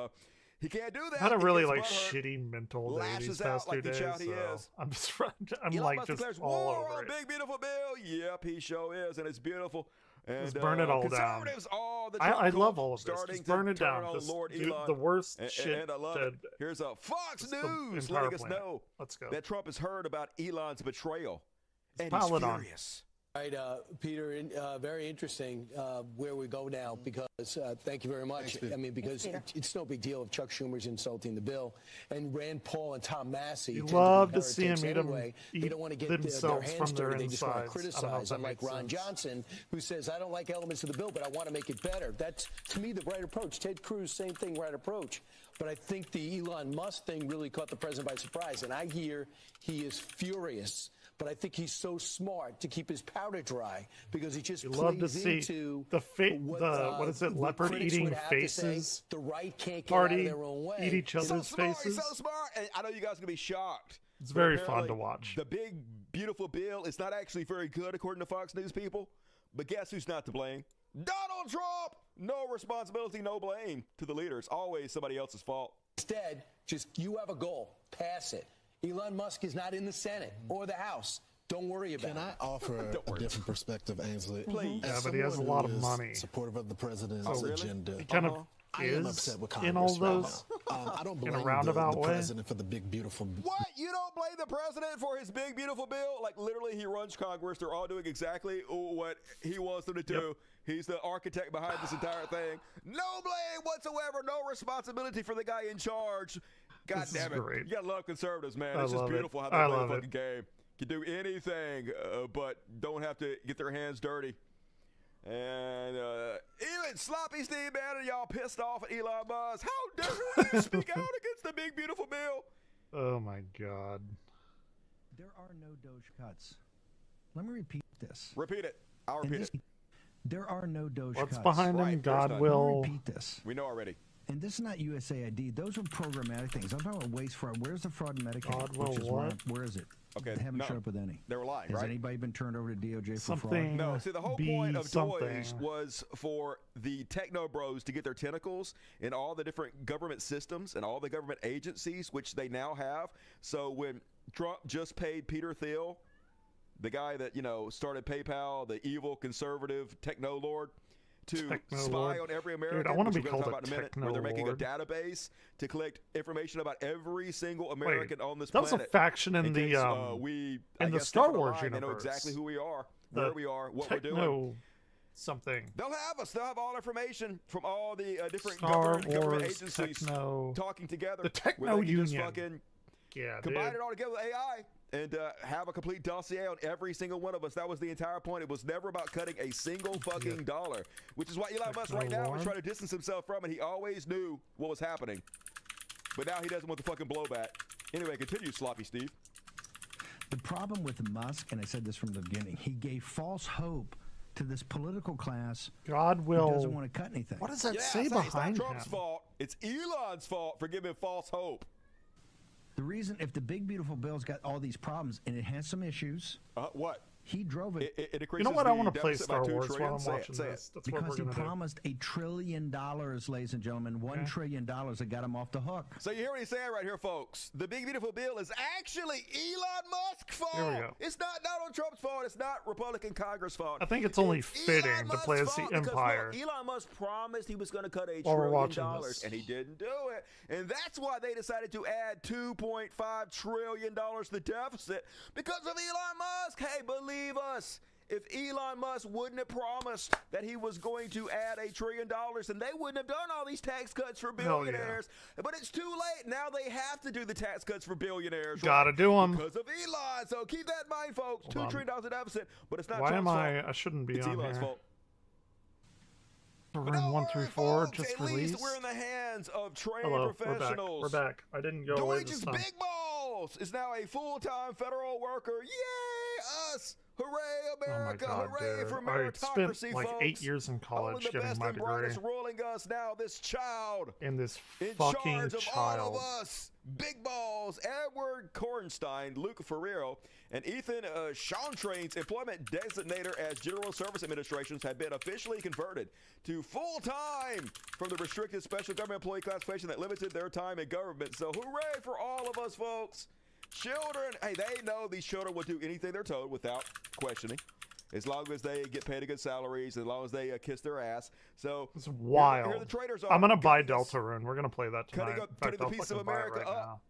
S18: He can't do that.
S2: Had a
S18: He
S2: really
S18: gets
S2: like
S18: butthurt,
S2: shitty mental day these
S18: lashes
S2: past
S18: out
S2: 2
S18: like the
S2: days.
S18: child he
S2: So
S18: is.
S2: I'm just I'm
S18: Elon
S2: like
S18: Musk
S2: just
S18: declares
S2: all
S18: war
S2: over
S18: on
S2: it.
S18: Big Beautiful Bill. Yep, he sure is, and it's beautiful. And
S2: Just burn it all down.
S18: conservatives, all the
S2: I
S18: Trump
S2: love
S18: cult
S2: all of this.
S18: starting
S2: Just burn
S18: to
S2: it
S18: turn
S2: down.
S18: on
S2: Just
S18: Lord
S2: do
S18: Elon.
S2: the worst
S18: and,
S2: shit.
S18: And I love
S2: to,
S18: it. Here's a Fox
S2: just the
S18: News
S2: entire
S18: letting us
S2: planet.
S18: know
S2: Let's go.
S18: that Trump has heard about Elon's betrayal, and
S2: pile
S18: he's
S2: it on.
S18: furious.
S12: All right, Peter, very interesting where we go now because thank you very much. I mean, because it's no big deal if Chuck Schumer's insulting the bill. And Rand Paul and Tom Massey.
S2: You
S12: tend
S2: love
S12: be
S2: to see 'em
S12: heretics
S2: eat 'em
S12: anyway. They
S2: eat
S12: don't want to get
S2: themselves
S12: their
S2: from
S12: hands
S2: their
S12: dirty. They just want to
S2: insides. I don't know if
S12: criticize.
S2: that
S12: Unlike
S2: makes
S12: Ron
S2: sense.
S12: Johnson, who says, I don't like elements of the bill, but I want to make it better. That's, to me, the right approach. Ted Cruz, same thing, right approach. But I think the Elon Musk thing really caught the president by surprise. And I hear he is furious. But I think he's so smart to keep his powder dry because he just
S2: You love to
S12: plays
S2: see
S12: into
S2: the what is it?
S12: what
S2: Leopard
S12: critics
S2: eating
S12: would have to say.
S2: faces.
S12: The right can't get
S2: Party
S12: out of their own way.
S2: eat each
S18: So
S2: other's
S18: smart,
S2: faces.
S18: he's so smart. And I know you guys are gonna be shocked.
S2: It's
S18: but
S2: very fun
S18: apparently
S2: to watch.
S18: The Big Beautiful Bill is not actually very good, according to Fox News people. But guess who's not to blame? Donald Trump. No responsibility, no blame to the leader. It's always somebody else's fault.
S12: Instead, just you have a goal, pass it. Elon Musk is not in the Senate or the House. Don't worry about it.
S20: Can I offer a different perspective, Ainsley?
S18: Please.
S2: Yeah, but he has a lot of money.
S20: Supportive of the president's
S2: really?
S20: agenda.
S2: He kind of
S20: I am
S2: is
S20: upset with
S2: in
S20: Congress
S2: all
S20: right
S2: those
S20: now. I don't
S2: in
S20: blame
S2: a roundabout
S20: the
S2: way.
S20: president for the big beautiful.
S18: What? You don't blame the president for his big beautiful bill? Like literally, he runs Congress. They're all doing exactly what he wants them to do.
S2: Yep.
S18: He's the architect behind this entire thing. No blame whatsoever. No responsibility for the guy in charge. God
S2: This is
S18: damn it!
S2: great.
S18: You gotta love conservatives, man.
S2: I
S18: It's just
S2: love
S18: beautiful
S2: it.
S18: how they
S2: I
S18: play the
S2: love
S18: fucking
S2: it.
S18: game. Can do anything, but don't have to get their hands dirty. And even Sloppy Steve Bannon, y'all pissed off at Elon Musk. How dare you speak out against the big beautiful bill?
S2: Oh my god.
S21: There are no Doge cuts. Let me repeat this.
S18: Repeat it. I'll repeat it.
S21: There are no Doge
S2: What's
S21: cuts.
S2: behind him? God will.
S21: Repeat this.
S18: We know already.
S21: And this is not USAID. Those are programmatic things. I'm talking about waste fraud. Where's the fraud in Medicaid?
S2: God will
S21: Which is
S2: what?
S21: Where is it?
S18: Okay,
S21: They haven't
S18: no.
S21: showed up with any.
S18: They were lying,
S21: Has
S18: right?
S21: anybody been turned over to DOJ for
S2: Something.
S21: fraud?
S18: No, see, the whole
S2: Be
S18: point of
S2: something.
S18: DOIs was for the techno bros to get their tentacles in all the different government systems and all the government agencies, which they now have. So when Trump just paid Peter Thiel, the guy that, started PayPal, the evil conservative techno lord, to
S2: Techno
S18: spy
S2: lord.
S18: on every American,
S2: Dude, I wanna
S18: which
S2: be
S18: we're gonna
S2: called
S18: talk
S2: a
S18: about in a minute,
S2: techno
S18: where they're making a
S2: lord.
S18: database to collect information about every single American on this
S2: that was
S18: planet.
S2: a faction in the
S18: case, I
S2: in the
S18: guess,
S2: Star
S18: step of
S2: Wars
S18: line, They know
S2: universe.
S18: exactly who we are,
S2: The
S18: where we are, what we're doing.
S2: techno something.
S18: They'll have us. They'll have all information from all the different
S2: Star
S18: government
S2: Wars
S18: agencies
S2: techno.
S18: talking together.
S2: The techno
S18: where they can just
S2: union.
S18: fucking
S2: Yeah,
S18: combine
S2: dude.
S18: it all together with AI and have a complete dossier on every single one of us. That was the entire point. It was never about cutting a single fucking dollar, which is why Elon Musk right now is trying to distance himself from it. He always knew what was happening, but now he doesn't want the fucking blowback. Anyway, continue, Sloppy Steve.
S21: The problem with Musk, and I said this from the beginning, he gave false hope to this political class.
S2: God will.
S21: Who doesn't want to cut anything.
S2: What does that
S18: Yeah,
S2: say
S18: it's
S2: behind
S18: not Trump's
S2: him?
S18: fault. It's Elon's fault for giving false hope.
S21: The reason, if the big beautiful bill's got all these problems and it has some issues,
S18: what?
S21: He drove it.
S18: It increases
S2: You know what? I
S18: the
S2: want to play
S18: deficit by
S2: Star
S18: $2
S2: Wars
S18: trillion.
S2: while I'm
S18: Say it,
S2: watching
S18: say it.
S2: this. That's what
S21: Because
S2: we're
S21: he
S2: gonna do.
S21: promised $1 trillion, ladies and gentlemen, $1 trillion that got him off the hook.
S18: So you hear what he's saying right here, folks. The big beautiful bill is actually Elon Musk's fault.
S2: Here we go.
S18: It's not Donald Trump's fault. It's not Republican Congress' fault.
S2: I think it's only
S18: It's
S2: fitting
S18: Elon
S2: to
S18: Musk's
S2: play as the
S18: fault because,
S2: Empire.
S18: look, Elon Musk promised he was going to cut $1
S2: While we're
S18: trillion,
S2: watching this.
S18: and he didn't do it. And that's why they decided to add $2.5 trillion to the deficit because of Elon Musk. Hey, believe us. If Elon Musk wouldn't have promised that he was going to add $1 trillion, then they wouldn't have done all these tax cuts for
S2: Hell yeah.
S18: billionaires. But it's too late. Now they have to do the tax cuts for billionaires.
S2: Gotta
S18: right?
S2: do 'em.
S18: Because of Elon. So keep that in mind, folks.
S2: Hold on.
S18: $2 trillion deficit, but it's not
S2: Why
S18: Trump's
S2: am I?
S18: fault.
S2: I shouldn't be
S18: It's
S2: on
S18: Elon's
S2: here.
S18: fault.
S2: Room
S18: But don't
S2: 1 through
S18: worry,
S2: 4
S18: folks,
S2: just
S18: at
S2: released.
S18: least we're in the hands of trained
S2: Hello, we're back.
S18: professionals.
S2: We're back. I didn't go away this
S18: Deutsches
S2: time.
S18: Big Balls is now a full-time federal worker. Yay, us! Hooray, America!
S2: God,
S18: Hooray
S2: dude.
S18: for
S2: I spent
S18: meritocracy,
S2: like
S18: folks!
S2: 8 years in college
S18: Only the
S2: getting
S18: best
S2: my
S18: and
S2: degree.
S18: brightest ruling us now. This child
S2: And this
S18: in
S2: fucking
S18: charge of
S2: child.
S18: all of us. Big balls. Edward Kornstein, Luke Ferrero, and Ethan Chantrain's employment designator as General Service Administrations have been officially converted to full-time from the restricted special government employee classification that limited their time in government. So hooray for all of us, folks. Children, hey, they know these children will do anything they're told without questioning, as long as they get paid a good salaries, as long as they kiss their ass. So
S2: it's wild.
S18: Here the traitors are.
S2: I'm gonna buy Deltarune. We're gonna play that tonight.
S18: Cutting the piece of America
S2: right
S18: up,
S2: now.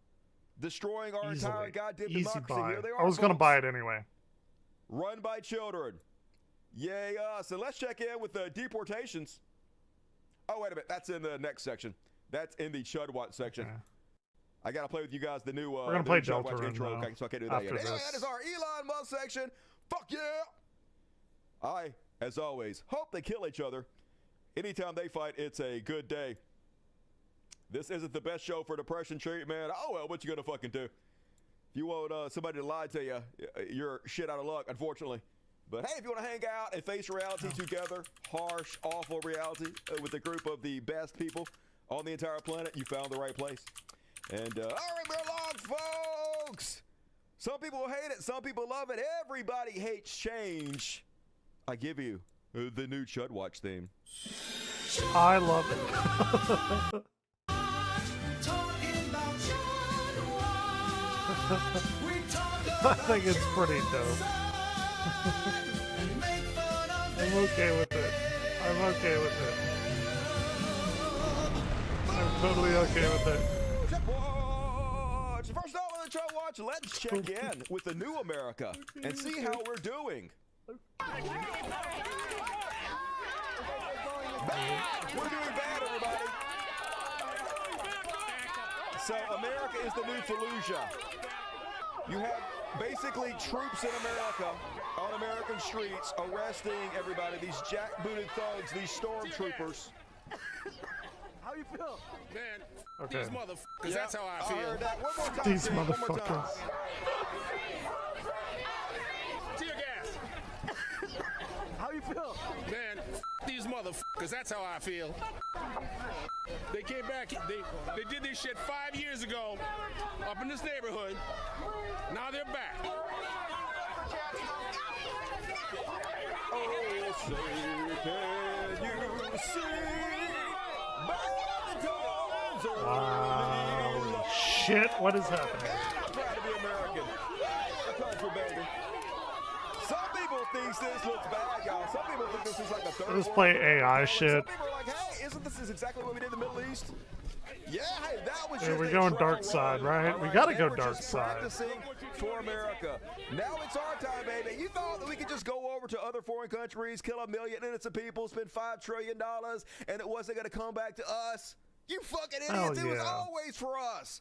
S18: destroying our entire goddamn
S2: Easy
S18: democracy.
S2: buy.
S18: Here they are.
S2: I was gonna
S18: folks.
S2: buy it anyway.
S18: Run by children. Yay us. And let's check in with the deportations. Oh, wait a minute. That's in the next section. That's in the Chudwatch section.
S2: Okay.
S18: I got to play with you guys the new
S2: We're going to play
S18: Chudwatch
S2: Deltarune
S18: intro.
S2: now,
S18: Okay, so I can't do that yet.
S2: after
S18: Anyway,
S2: this.
S18: that is our Elon Musk section. Fuck yeah. I, as always, hope they kill each other. Anytime they fight, it's a good day. This isn't the best show for depression treatment. Oh, well, what you going to fucking do? If you want somebody to lie to you, you're shit out of luck, unfortunately. But hey, if you want to hang out and face reality together, harsh, awful reality, with a group of the best people on the entire planet, you found the right place. And all right, we're along, folks. Some people hate it, some people love it. Everybody hates change. I give you the new Chudwatch theme.
S2: I love it. I think it's pretty dope. I'm okay with it. I'm okay with it. I'm totally okay with it.
S18: First off on the Chudwatch, let's check in with the new America and see how we're doing. Bad! We're doing bad, everybody. So America is the new Fallujah. You have basically troops in America on American streets arresting everybody, these jackbooted thugs, these stormtroopers.
S5: How you feel? Man,
S2: Okay.
S5: these motherfuckers, that's how I feel.
S18: heard that. One more time,
S2: These
S18: Steve, one more time.
S2: motherfuckers.
S5: Tear gas. How you feel? Man, these motherfuckers, that's how I feel. They came back, they did this shit 5 years ago up in this neighborhood. Now they're back.
S18: Oh, say, can you see by the dawn's early
S2: Wow.
S18: light?
S2: Shit, what is happening?
S18: I'm proud to be American. A country baby. Some people think this looks bad, y'all. Some people think this is like a third
S2: Let's
S18: world
S2: play
S18: country.
S2: AI shit.
S18: Some people are like, hey, isn't this exactly what we did in the Middle East? Yeah, hey, that was
S2: Yeah,
S18: just
S2: we're
S18: a
S2: going
S18: trial
S2: dark side,
S18: run.
S2: right?
S18: All
S2: We gotta
S18: They
S2: go
S18: were
S2: dark
S18: just
S2: side.
S18: practicing for America. Now it's our time, baby. You thought that we could just go over to other foreign countries, kill 1 million innocent people, spend $5 trillion, and it wasn't going to come back to us? You fucking idiots. It was
S2: yeah.
S18: always for us.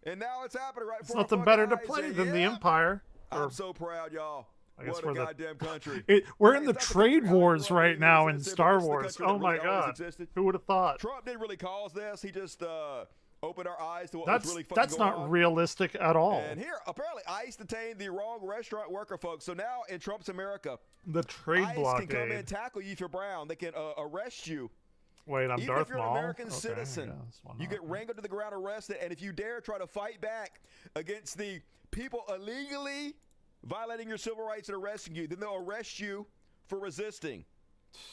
S18: And now it's happening right
S2: It's
S18: before our
S2: nothing
S18: fucking
S2: better to
S18: eyes.
S2: play
S18: And
S2: than the
S18: yeah,
S2: Empire.
S18: I'm so proud, y'all.
S2: I guess
S18: What
S2: we're
S18: a
S2: the-
S18: goddamn country.
S2: We're in the
S18: It's not
S2: trade
S18: country
S2: wars right now in
S18: existed,
S2: Star
S18: but it's the
S2: Wars.
S18: country that
S2: Oh my
S18: really always
S2: god.
S18: existed.
S2: Who would have thought?
S18: Trump didn't really cause this. He just opened our eyes to what was really fucking
S2: That's
S18: going
S2: not
S18: on.
S2: realistic at all.
S18: And here, apparently, ICE detained the wrong restaurant worker, folks. So now in Trump's America,
S2: The trade
S18: ICE
S2: blockade.
S18: can come in and tackle you if you're brown. They can arrest you.
S2: Wait, I'm
S18: Even
S2: Darth
S18: if you're
S2: Maul?
S18: an American
S2: Okay,
S18: citizen,
S2: I guess, why
S18: you
S2: not?
S18: get wrangled to the ground, arrested, and if you dare try to fight back against the people illegally violating your civil rights and arresting you, then they'll arrest you for resisting.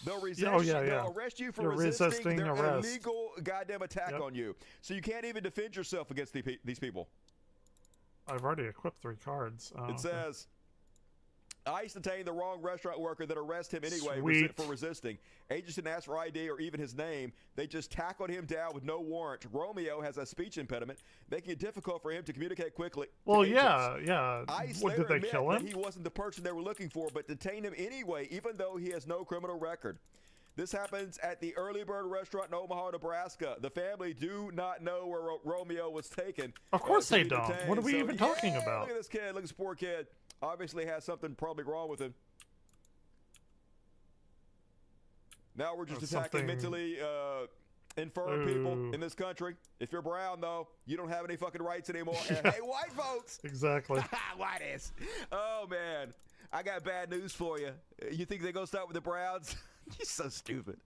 S18: They'll resist
S2: oh, yeah,
S18: you.
S2: yeah.
S18: They'll arrest you for
S2: You're resisting
S18: their
S2: arrest.
S18: illegal goddamn attack
S2: Yep.
S18: on you. So you can't even defend yourself against these people.
S2: I've already equipped 3 cards. Oh,
S18: It
S2: okay.
S18: says, ICE detained the wrong restaurant worker that arrested him anyway
S2: Sweet.
S18: for resisting. Agents didn't ask for ID or even his name. They just tackled him down with no warrant. Romeo has a speech impediment, making it difficult for him to communicate quickly. to
S2: Well,
S18: agents.
S2: yeah.
S18: ICE
S2: What,
S18: later
S2: did they
S18: admit
S2: kill
S18: that
S2: him?
S18: he wasn't the person they were looking for, but detained him anyway, even though he has no criminal record. This happens at the Early Bird restaurant in Omaha, Nebraska. The family do not know where Romeo was taken.
S2: Of course
S18: to
S2: they
S18: be
S2: don't.
S18: detained.
S2: What are we
S18: So,
S2: even talking
S18: yeah,
S2: about?
S18: Look at this kid. Look at this poor kid. Obviously has something probably wrong with him. Now we're just
S2: Or
S18: attacking
S2: something-
S18: mentally infirm people
S2: Ooh.
S18: in this country. If you're brown, though, you don't have any fucking rights anymore. And hey, white folks.
S2: Exactly.
S18: White ass. Oh, man. I got bad news for you. You think they're going to start with the Browns? You're so stupid.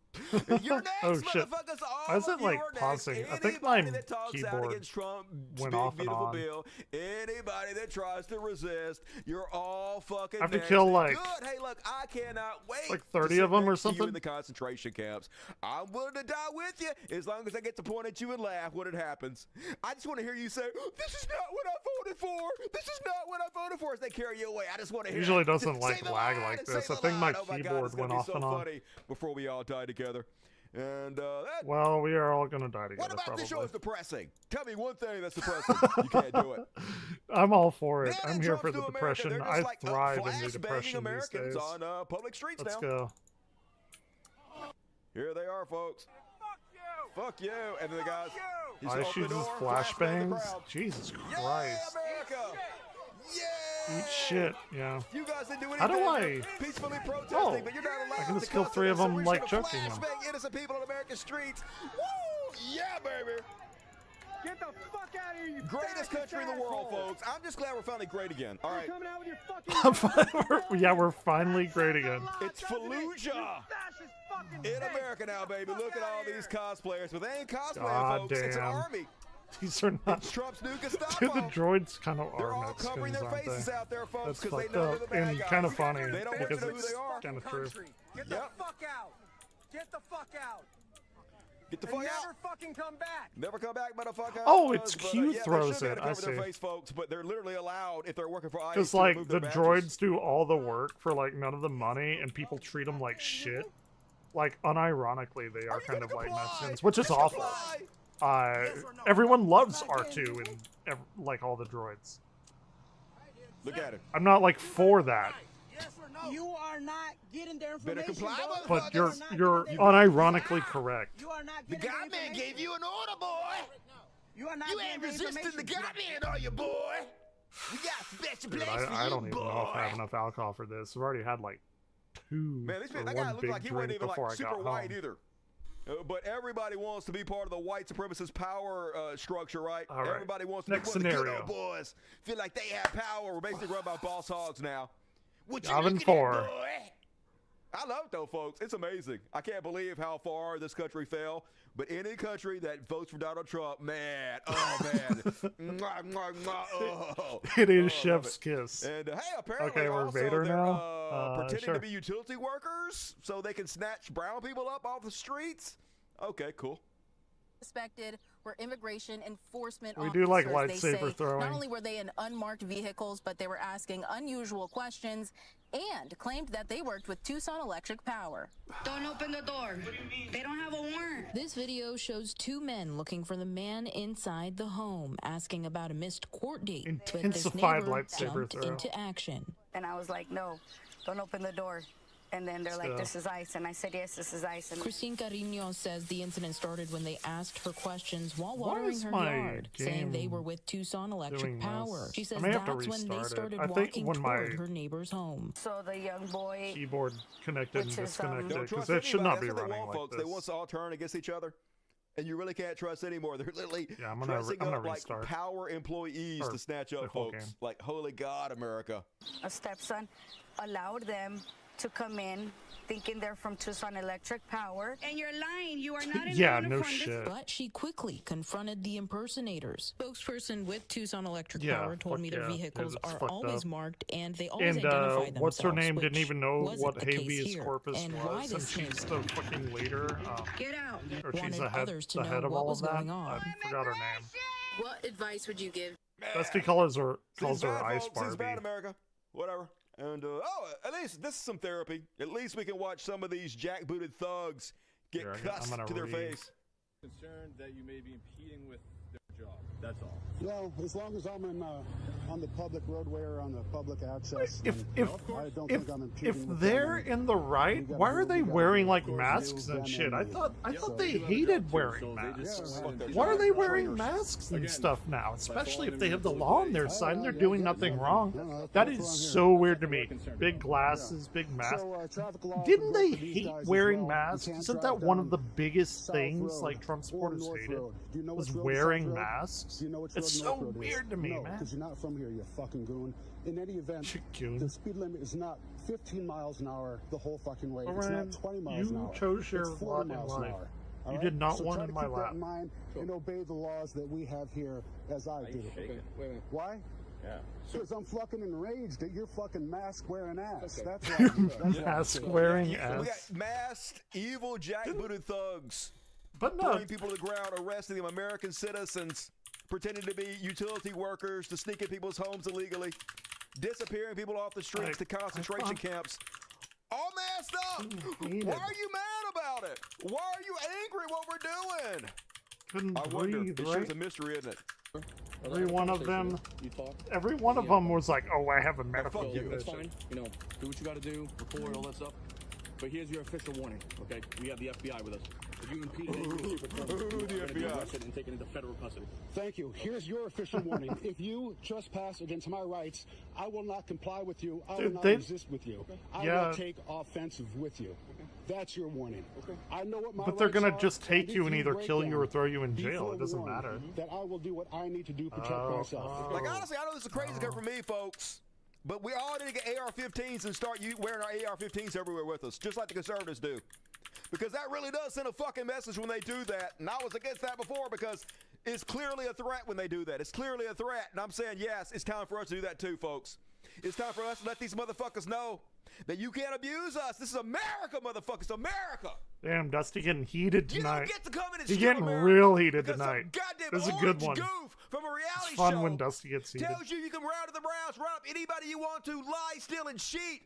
S18: You're next,
S2: Oh shit!
S18: motherfuckers.
S2: Why is it like
S18: You're
S2: pausing?
S18: next.
S2: I think my
S18: Anybody that talks out
S2: keyboard
S18: against Trump's
S2: went
S18: big,
S2: off and
S18: beautiful
S2: on.
S18: bill, anybody that tries to resist, you're all fucking
S2: I have to
S18: next.
S2: kill, like-
S18: Good. Hey, look, I cannot wait.
S2: like
S18: to
S2: 30
S18: sit
S2: of them or
S18: next to you
S2: something?
S18: in the concentration camps. I'm willing to die with you as long as I get to point at you and laugh when it happens. I just want to hear you say, "This is not what I voted for. This is not what I voted for." As they carry you away, I just want to hear.
S2: Usually
S18: it.
S2: doesn't
S18: Say
S2: like
S18: the
S2: lag
S18: line
S2: like
S18: and say
S2: this. I
S18: the
S2: think my
S18: line. Oh God,
S2: keyboard
S18: it's gonna
S2: went
S18: be
S2: off
S18: so
S2: and on.
S18: funny before we all die together. And that,
S2: Well, we are all gonna die
S18: what
S2: together
S18: about
S2: probably.
S18: this show is depressing? Tell me one thing that's depressing. You can't do it.
S2: I'm all for it.
S18: Man,
S2: I'm
S18: and
S2: here
S18: Trump's
S2: for the
S18: to America,
S2: depression.
S18: they're just
S2: I
S18: like,
S2: thrive in the
S18: flash-banging
S2: depression these
S18: Americans
S2: days.
S18: on public streets
S2: Let's
S18: now.
S2: go.
S18: Here they are, folks. Fuck you. And then the guys. he's
S2: I
S18: opened
S2: shoots
S18: the
S2: his
S18: door, flashbang the
S2: flashbangs.
S18: crowd.
S2: Jesus
S18: Yeah,
S2: Christ.
S18: America. Yeah.
S2: Eat shit. Yeah.
S18: You guys didn't do anything.
S2: How do I?
S18: You're peacefully protesting,
S2: Oh,
S18: but you're not allowed
S2: I can
S18: to
S2: just kill
S18: cuss
S2: 3 of
S18: so
S2: them
S18: we're
S2: like
S18: just gonna
S2: choking them.
S18: flashbang innocent people on American streets. Woo! Yeah, baby.
S4: Get the fuck out of here, you
S18: Greatest country in the world, folks. I'm just glad we're finally great again. All right.
S4: You're coming out with your fucking
S2: Yeah, we're finally great again.
S18: It's Fallujah in America now, baby. Look at all these cosplayers, but they ain't cosplaying,
S2: God
S18: folks. It's an
S2: damn.
S18: army.
S2: These are not.
S18: It's Trump's new Gestapo.
S2: Dude, the droids kind of
S18: They're
S2: are
S18: all covering
S2: Mexicans,
S18: their
S2: aren't
S18: faces
S2: they?
S18: out there, folks,
S2: That's
S18: because they
S2: fucked
S18: know they're
S2: up
S18: the bad
S2: and
S18: guys.
S2: kind of funny
S18: They don't want
S2: because
S18: you to know who
S2: it's
S18: they are.
S2: kind of true.
S4: Get the
S18: Yep.
S4: fuck out. Get the fuck out.
S18: Get the
S4: And
S18: fuck out.
S4: never fucking come back.
S18: Never come back, motherfucker.
S2: Oh, it's
S18: But,
S2: Q
S18: yeah,
S2: throws
S18: they should be able
S2: it.
S18: to
S2: I
S18: cover their
S2: see.
S18: face, folks, but they're literally allowed if they're working for ICE
S2: Because
S18: to
S2: like
S18: remove
S2: the
S18: their
S2: droids
S18: badges.
S2: do all the work for like none of the money, and people treat them like shit. Like unironically, they are kind of like Mexicans, which is awful. Everyone loves R2 and like all the droids.
S18: Look at it.
S2: I'm not like for that,
S4: You are not getting their
S18: Better
S4: information.
S18: comply,
S4: bro.
S2: but you're unironically correct.
S4: You are not
S10: The
S4: getting
S10: God man gave you an order, boy.
S4: You are not
S10: You
S4: getting
S10: ain't
S4: the
S10: resisting the
S4: information.
S10: God man, are you, boy? We got special
S2: Dude,
S10: place for
S2: I
S10: you,
S2: don't even
S10: boy.
S2: know if I have enough alcohol for this. I've already had like 2
S18: Man,
S2: or
S18: that guy
S2: 1
S18: looked
S2: big
S18: like he wasn't
S2: drink
S18: even
S2: before
S18: like
S2: I
S18: super
S2: got
S18: white
S2: home.
S18: either. But everybody wants to be part of the white supremacist power structure, right?
S2: All right.
S18: Everybody wants to
S2: Next
S18: be one of the good
S2: scenario.
S18: old boys. Feel like they have power. We're basically run by boss hogs now. What you
S2: Gavin
S18: looking at,
S2: 4.
S18: boy? I love it though, folks. It's amazing. I can't believe how far this country fell. But any country that votes for Donald Trump, man, oh man, mwah, mwah, mwah, oh.
S2: It is
S18: Oh, I love
S2: chef's
S18: it.
S2: kiss.
S18: And hey, apparently
S2: Okay, we're
S18: also
S2: Vader
S18: they're
S2: now?
S18: pretending
S2: Sure.
S18: to be utility workers so they can snatch brown people up off the streets. Okay, cool.
S22: Suspected were immigration enforcement
S2: We do like
S22: officers. They
S2: lightsaber
S22: say
S2: throwing.
S22: not only were they in unmarked vehicles, but they were asking unusual questions and claimed that they worked with Tucson Electric Power.
S23: Don't open the door. They don't have a warrant.
S14: This video shows 2 men looking for the man inside the home, asking about a missed court date. But this
S2: Intensified
S14: neighbor
S2: lightsaber
S14: jumped
S2: throw.
S14: into action.
S23: And I was like, no, don't open the door. And then they're like,
S2: So-
S23: this is ICE. And I said, yes, this is ICE. And
S14: Christine Carino says the incident started when they asked her questions while
S2: Why
S14: watering
S2: is
S14: her
S2: my
S14: yard, saying they
S2: game
S14: were with Tucson Electric
S2: doing
S14: Power.
S2: this?
S14: She says
S2: I may have to
S14: that's when they
S2: restart it.
S14: started
S2: I think
S14: walking
S2: when my
S14: toward her neighbor's home.
S23: so the young boy,
S2: Keyboard connected and
S23: Which is,
S2: disconnected
S18: Don't
S2: because
S18: trust
S2: it should
S18: anybody.
S2: not be
S18: That's what they
S2: running
S18: want,
S2: like
S18: folks.
S2: this.
S18: They want us to all turn against each other. And you really can't trust anymore. They're literally
S2: Yeah, I'm gonna
S18: dressing
S2: I'm gonna
S18: up like
S2: restart.
S18: power employees
S2: Or
S18: to snatch
S2: the
S18: up
S2: whole
S18: folks.
S2: game.
S18: Like, holy God, America.
S23: a stepson, allowed them to come in thinking they're from Tucson Electric Power. And you're lying. You are not in
S2: Yeah,
S23: uniform.
S2: no
S23: This-
S2: shit.
S14: But she quickly confronted the impersonators. Spokesperson with Tucson Electric
S2: Yeah,
S14: Power told
S2: fuck
S14: me their
S2: yeah.
S14: vehicles
S2: It's
S14: are
S2: fucked
S14: always
S2: up.
S14: marked and they always
S2: And
S14: identify themselves.
S2: what's her name? Didn't
S14: which
S2: even know
S14: wasn't
S2: what
S14: the case
S2: habeas
S14: here.
S2: corpus
S14: And why
S2: was, and
S14: this
S2: she's the fucking leader.
S23: Get out.
S2: Or she's
S14: wanted
S2: the head,
S14: others to
S2: the
S14: know
S2: head of
S14: what
S2: all
S14: was
S2: of that.
S14: going on.
S2: I forgot her name.
S22: What advice would you give?
S2: Dusty calls her
S18: Seems bad,
S2: Ice
S18: folks. Seems bad,
S2: Barbie.
S18: America. Whatever. And, at least this is some therapy. At least we can watch some of these jackbooted thugs get
S2: Here, I'm
S18: cussed
S2: gonna
S18: to their
S2: read.
S18: face.
S24: Concerned that you may be impeding with their job. That's all.
S25: Well, as long as I'm on the public roadway or on the public access,
S2: If
S25: then I don't think I'm
S2: if
S25: impeding with
S2: they're
S25: them.
S2: in the right, why are they wearing like masks and shit? I thought they hated wearing masks. Why are they wearing masks and stuff now? Especially if they have the law on their side and they're doing nothing wrong. That is so weird to me. Big glasses, big mask. Didn't they hate wearing masks? Isn't that one of the biggest things like Trump supporters hated? Was wearing masks? masks.
S25: You know which
S2: It's
S25: road
S2: so
S25: North Road is?
S2: weird to me,
S25: no,
S2: man.
S25: because you're not from here, you fucking goon. In any event,
S2: Goon.
S25: the speed limit is not 15 miles an hour the whole fucking way.
S2: Well,
S25: it's
S2: man,
S25: not 20 miles an
S2: you
S25: hour.
S2: chose your
S25: it's 40
S2: lot in
S25: miles
S2: life.
S25: an hour.
S2: You
S25: all
S2: did
S25: right?
S2: not
S25: so
S2: want
S25: try
S2: in
S25: to
S2: my
S25: keep
S2: lap.
S25: that in mind and obey the laws that we have here as I do.
S24: Okay. Wait.
S25: Why?
S24: Yeah.
S25: Because I'm fucking enraged at your fucking mask-wearing ass. That's why. That's why.
S2: Mask-wearing
S18: We
S2: ass.
S18: got masked, evil, jackbooted thugs.
S2: But no.
S18: Throwing people to the ground, arresting them, American citizens, pretending to be utility workers, to sneak in people's homes illegally, disappearing people off the streets to concentration camps. All masked up. Why are you mad about it? Why are you angry at what we're doing?
S2: Couldn't
S18: I wonder.
S2: breathe,
S18: It sure is
S2: right?
S18: a mystery, isn't it?
S2: Every one of them, every one of them was like, "Oh, I have a medical
S24: That's
S2: condition."
S24: fine. You know, do what you got to do, record all that stuff. But here's your official warning, okay? We have the FBI with us. If you impede any receiver permit,
S18: the
S24: you're going to be
S18: FBI?
S24: arrested and taken into federal custody.
S25: Thank you. Here's your official warning. If you trespass against my rights, I will not comply with you. I will
S2: Dude,
S25: not
S2: they-
S25: resist with you. I
S2: Yeah.
S25: will take offensive with you. That's your warning. I know what my
S2: But they're
S25: rights
S2: gonna
S25: are,
S2: just take
S25: and
S2: you
S25: if
S2: and either
S25: break
S2: kill you
S25: them,
S2: or throw you in
S25: be
S2: jail. It doesn't
S25: forewarned
S2: matter.
S25: That I will do what I need to do to protect myself.
S18: Like, honestly, I know this is crazy coming from me, folks, but we all need to get AR-15s and start wearing our AR-15s everywhere with us, just like the conservatives do. Because that really does send a fucking message when they do that. And I was against that before because it's clearly a threat when they do that. It's clearly a threat. And I'm saying, yes, it's time for us to do that too, folks. It's time for us to let these motherfuckers know that you can't abuse us. This is America, motherfuckers. America.
S2: Damn, Dusty getting heated
S18: You don't
S2: tonight.
S18: get to come in and
S2: He's
S18: steal
S2: getting
S18: America
S2: real heated
S18: because some
S2: tonight.
S18: goddamn
S2: This is a good
S18: orange
S2: one.
S18: goof from a reality
S2: It's fun
S18: show
S2: when Dusty gets heated.
S18: tells you can round to the Browns, round up anybody you want to, lie, steal, and cheat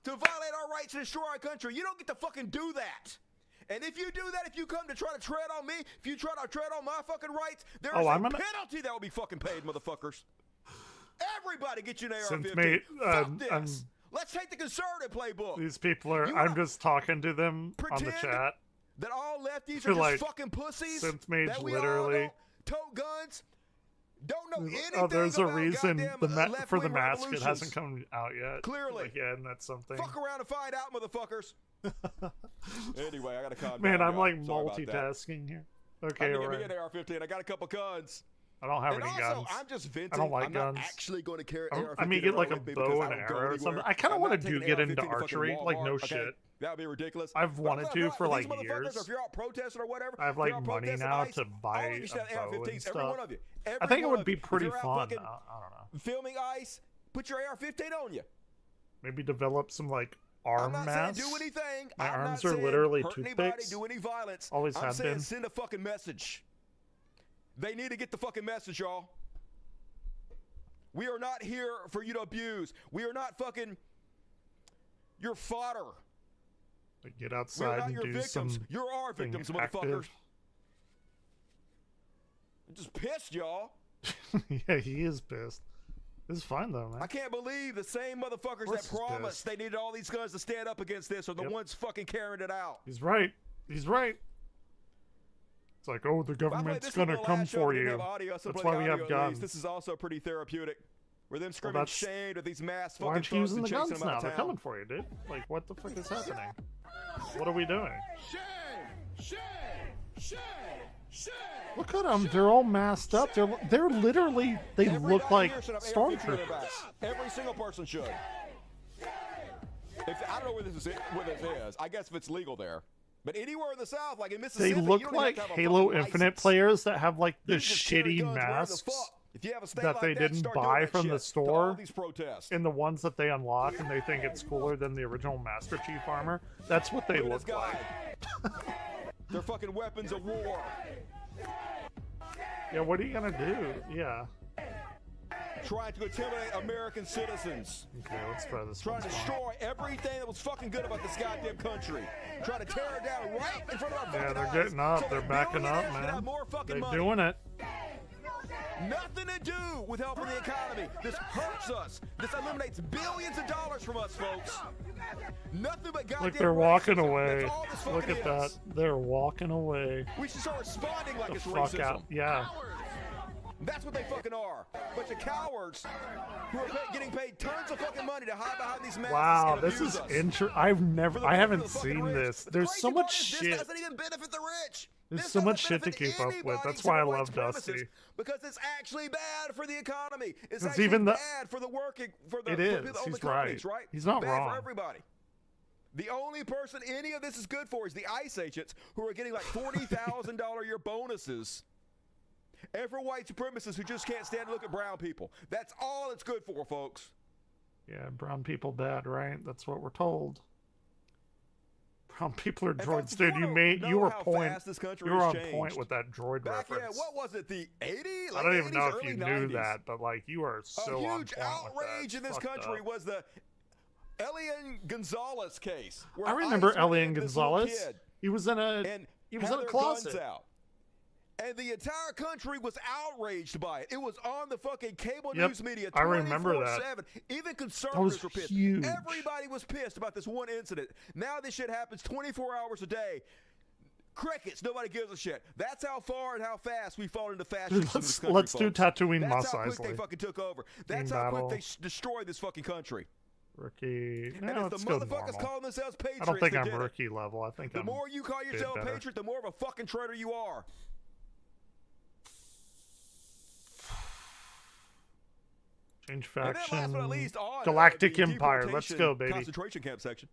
S18: to violate our rights and destroy our country. You don't get to fucking do that. And if you do that, if you come to try to tread on me, if you try to tread on my fucking rights, there is a penalty that will be fucking paid, motherfuckers. Everybody get you an AR-15.
S2: Since mate,
S18: Fuck this. Let's take the conservative playbook.
S2: These people are. I'm just talking to them on the
S18: pretend
S2: chat.
S18: That all lefties
S2: They're
S18: are just
S2: like,
S18: fucking pussies.
S2: Synth Mage
S18: that we
S2: literally.
S18: all tote guns. Don't know anything
S2: Oh, there's a
S18: about
S2: reason
S18: goddamn,
S2: for the
S18: left-wing
S2: mask. It
S18: revolutions.
S2: hasn't come out yet.
S18: Clearly.
S2: Like, yeah, and that's something.
S18: Fuck around and find out, motherfuckers. Anyway, I gotta calm
S2: Man,
S18: down.
S2: I'm
S18: y'all.
S2: like
S18: Sorry about that.
S2: multitasking here. Okay,
S18: I'm
S2: all
S18: gonna
S2: right.
S18: get an AR-15. I got a couple guns.
S2: I don't have
S18: And
S2: any
S18: also,
S2: guns.
S18: I'm just venting.
S2: I don't like
S18: I'm
S2: guns.
S18: not actually going to carry
S2: I
S18: an
S2: don't-
S18: AR-15
S2: I mean, get like a
S18: around with me because
S2: bow
S18: I
S2: and
S18: don't go
S2: arrow or
S18: anywhere.
S2: something. I kinda
S18: I'm
S2: wanna
S18: not taking
S2: get
S18: an
S2: into
S18: AR-15 to fucking
S2: archery, like,
S18: Walmart,
S2: no
S18: okay?
S2: shit.
S18: That'd be ridiculous.
S2: I've
S18: But
S2: wanted
S18: I'm
S2: to
S18: not-
S2: for,
S18: if
S2: like,
S18: these motherfuckers,
S2: years.
S18: If you're out protesting or whatever,
S2: I have
S18: if
S2: like
S18: you're out
S2: money
S18: protesting
S2: now
S18: ICE,
S2: to buy
S18: all of you should have
S2: a bow and
S18: AR-15s, every
S2: stuff.
S18: one of you.
S2: I
S18: Every
S2: think it
S18: one
S2: would
S18: of
S2: be
S18: you. If
S2: pretty
S18: you're out
S2: fun.
S18: fucking
S2: I don't know.
S18: Filming ICE, put your AR-15 on you.
S2: Maybe develop some like
S18: I'm
S2: arm
S18: not
S2: masks.
S18: saying do anything.
S2: My
S18: I'm
S2: arms
S18: not
S2: are
S18: saying
S2: literally
S18: hurt anybody,
S2: toothpicks.
S18: do any violence.
S2: Always
S18: I'm
S2: have
S18: saying
S2: been.
S18: send a fucking message. They need to get the fucking message, y'all. We are not here for you to abuse. We are not fucking your fodder.
S2: Like, get
S18: We're
S2: outside
S18: not
S2: and
S18: your
S2: do
S18: victims.
S2: some.
S18: You're our victims, motherfuckers. I'm just pissed, y'all.
S2: Yeah, he is pissed. It's fine though, man.
S18: I can't believe the same motherfuckers
S2: course
S18: that
S2: he's
S18: promised they needed all these guns to stand up against this are the ones fucking carrying it out.
S2: He's right. He's right. It's like, oh, the
S18: By the way,
S2: government's
S18: this will be
S2: gonna
S18: the
S2: come
S18: last show.
S2: for
S18: We didn't
S2: you.
S18: have audio, so
S2: That's
S18: play
S2: why we
S18: audio
S2: have
S18: at least.
S2: guns.
S18: This is also pretty therapeutic. Where them screaming
S2: that's-
S18: shame at these mass
S2: Why
S18: fucking
S2: aren't you
S18: thugs
S2: using
S18: and
S2: the
S18: chasing
S2: guns
S18: them out
S2: now?
S18: of
S2: They're
S18: town.
S2: coming for you, dude. Like, what the fuck is happening? What are we doing? Look at them. They're all masked up. They're literally. They look
S18: Everybody
S2: like
S18: here should have AR-15 in their
S2: stormtroopers.
S18: back. Every single person should. I don't know where this is. I guess if it's legal there. But anywhere in the South, like in Mississippi,
S2: They
S18: you
S2: look
S18: don't
S2: like
S18: have to have a
S2: Halo
S18: fucking
S2: Infinite
S18: license.
S2: players that have like
S18: You
S2: the
S18: just carry
S2: shitty
S18: guns wherever the
S2: masks
S18: fuck. If you have a state
S2: that
S18: like
S2: they
S18: that,
S2: didn't
S18: start doing
S2: buy
S18: that
S2: from the
S18: shit to all
S2: store.
S18: these protests.
S2: And the ones that they unlock and they think it's cooler than the original Master Chief armor. That's what they
S18: Look at this
S2: look
S18: guy.
S2: like.
S18: They're fucking weapons of war.
S2: Yeah, what are you gonna do? Yeah.
S18: Trying to intimidate American citizens.
S2: Okay, let's try this.
S18: Trying
S2: one.
S18: to destroy everything that was fucking good about this goddamn country. Trying to tear it down right in front of our
S2: Yeah,
S18: fucking
S2: they're
S18: eyes.
S2: getting up.
S18: So
S2: They're
S18: the
S2: backing up,
S18: billionaires can have
S2: man.
S18: more fucking
S2: They're
S18: money.
S2: doing it.
S18: Nothing to do with helping the economy. This hurts us. This eliminates billions of dollars from us, folks. Nothing but goddamn
S2: Look, they're walking
S18: racism.
S2: away.
S18: That's all this
S2: Look
S18: fucking
S2: at that.
S18: is.
S2: They're walking away.
S18: We should start responding like
S2: The
S18: it's
S2: fuck
S18: racism.
S2: out. Yeah.
S18: That's what they fucking are. Bunch of cowards who are getting paid tons of fucking money to hide behind these masks
S2: Wow,
S18: and
S2: this
S18: abuse
S2: is
S18: us.
S2: I
S18: For the
S2: haven't
S18: fucking
S2: seen
S18: rich.
S2: this.
S18: But the
S2: There's so
S18: crazy part
S2: much
S18: is
S2: shit.
S18: This doesn't even benefit the rich.
S2: There's
S18: This
S2: so much
S18: doesn't
S2: shit to
S18: benefit
S2: keep up with.
S18: anybody
S2: That's
S18: except
S2: why I
S18: white
S2: love Dusty.
S18: supremacists, because it's actually bad for the economy. It's
S2: It's
S18: actually
S2: even the-
S18: bad for the working, for the,
S2: It
S18: for
S2: is.
S18: people that own the
S2: He's
S18: companies,
S2: right.
S18: right?
S2: He's not
S18: bad
S2: wrong.
S18: for everybody. The only person any of this is good for is the ICE agents who are getting like $40,000 a year bonuses. And for white supremacists who just can't stand to look at brown people. That's all it's good for, folks.
S2: Yeah, brown people bad, right? That's what we're told. Brown people are
S18: And
S2: droids,
S18: folks,
S2: dude.
S18: you
S2: You were
S18: how
S2: point.
S18: fast this country
S2: You were
S18: has
S2: on point
S18: changed.
S2: with that droid
S18: Back in,
S2: reference.
S18: what was it, the 80s?
S2: I don't even know if
S18: early
S2: you
S18: 90s.
S2: knew that, but like you are so
S18: A
S2: on
S18: huge
S2: point
S18: outrage
S2: with
S18: in
S2: that.
S18: this
S2: Fucked
S18: country
S2: up.
S18: was the Elian Gonzalez case. Where
S2: I remember
S18: ICE went
S2: Elian
S18: in this little
S2: Gonzalez.
S18: kid
S2: He was in a
S18: and
S2: he was
S18: had
S2: in a
S18: their
S2: closet.
S18: guns out. And the entire country was outraged by it. It was on the fucking cable
S2: Yep,
S18: news media 24/7.
S2: I remember that.
S18: Even conservatives were pissed.
S2: huge.
S18: Everybody was pissed about this one incident. Now this shit happens 24 hours a day. Crickets. Nobody gives a shit. That's how far and how fast we've fallen into fascism
S2: Dude,
S18: in this country,
S2: let's do
S18: folks.
S2: Tatooine
S18: That's
S2: Mos
S18: how quick
S2: Eisley.
S18: they fucking took over. That's
S2: Team
S18: how
S2: battle.
S18: quick they destroyed this fucking country.
S2: Rookie.
S18: And
S2: No,
S18: if
S2: let's
S18: the
S2: go
S18: motherfuckers
S2: normal.
S18: calling themselves patriots,
S2: I don't think
S18: they
S2: I'm
S18: did it.
S2: rookie level. I think
S18: The
S2: I'm
S18: more you call
S2: bit
S18: yourself a
S2: better.
S18: patriot, the more of a fucking traitor you are.
S2: Change
S18: And then
S2: faction.
S18: last but not least, on
S2: Galactic
S18: the
S2: Empire. Let's
S18: deportation
S2: go, baby.
S18: Concentration camp section.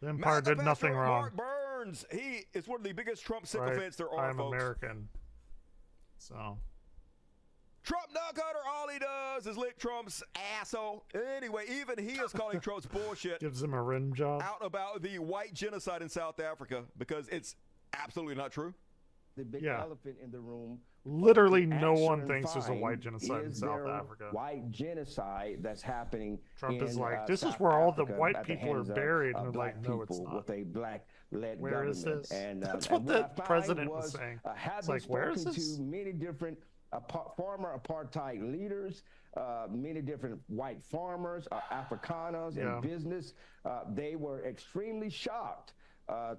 S2: The Empire did nothing wrong.
S18: Mark Burns. He is one of the biggest Trump sycophants
S2: Right.
S18: there are,
S2: I'm
S18: folks.
S2: American. So.
S18: Trump nut cutter, all he does is lick Trump's asshole. Anyway, even he is calling Trump's bullshit
S2: Gives him a rim job.
S18: out about the white genocide in South Africa because it's absolutely not true.
S3: The big
S2: Yeah.
S3: elephant in the room.
S2: Literally
S3: The
S2: no
S3: action
S2: one
S3: and
S2: thinks there's a
S3: find
S2: white genocide in
S3: is
S2: South
S3: there
S2: Africa.
S3: White genocide that's happening.
S2: Trump is
S3: in,
S2: like, this is
S3: South
S2: where all the
S3: Africa
S2: white
S3: at the
S2: people are
S3: hands of,
S2: buried, and they're like,
S3: black
S2: no, it's
S3: people
S2: not.
S3: With a black-led
S2: Where
S3: government.
S2: is this?
S3: And,
S2: That's
S3: and
S2: what
S3: I
S2: the
S3: found
S2: president was saying. It's
S3: having
S2: like, where is
S3: spoken
S2: this?
S3: to many different former apartheid leaders, many different white farmers, Afrikaners
S2: Yeah.
S3: in business, they were extremely shocked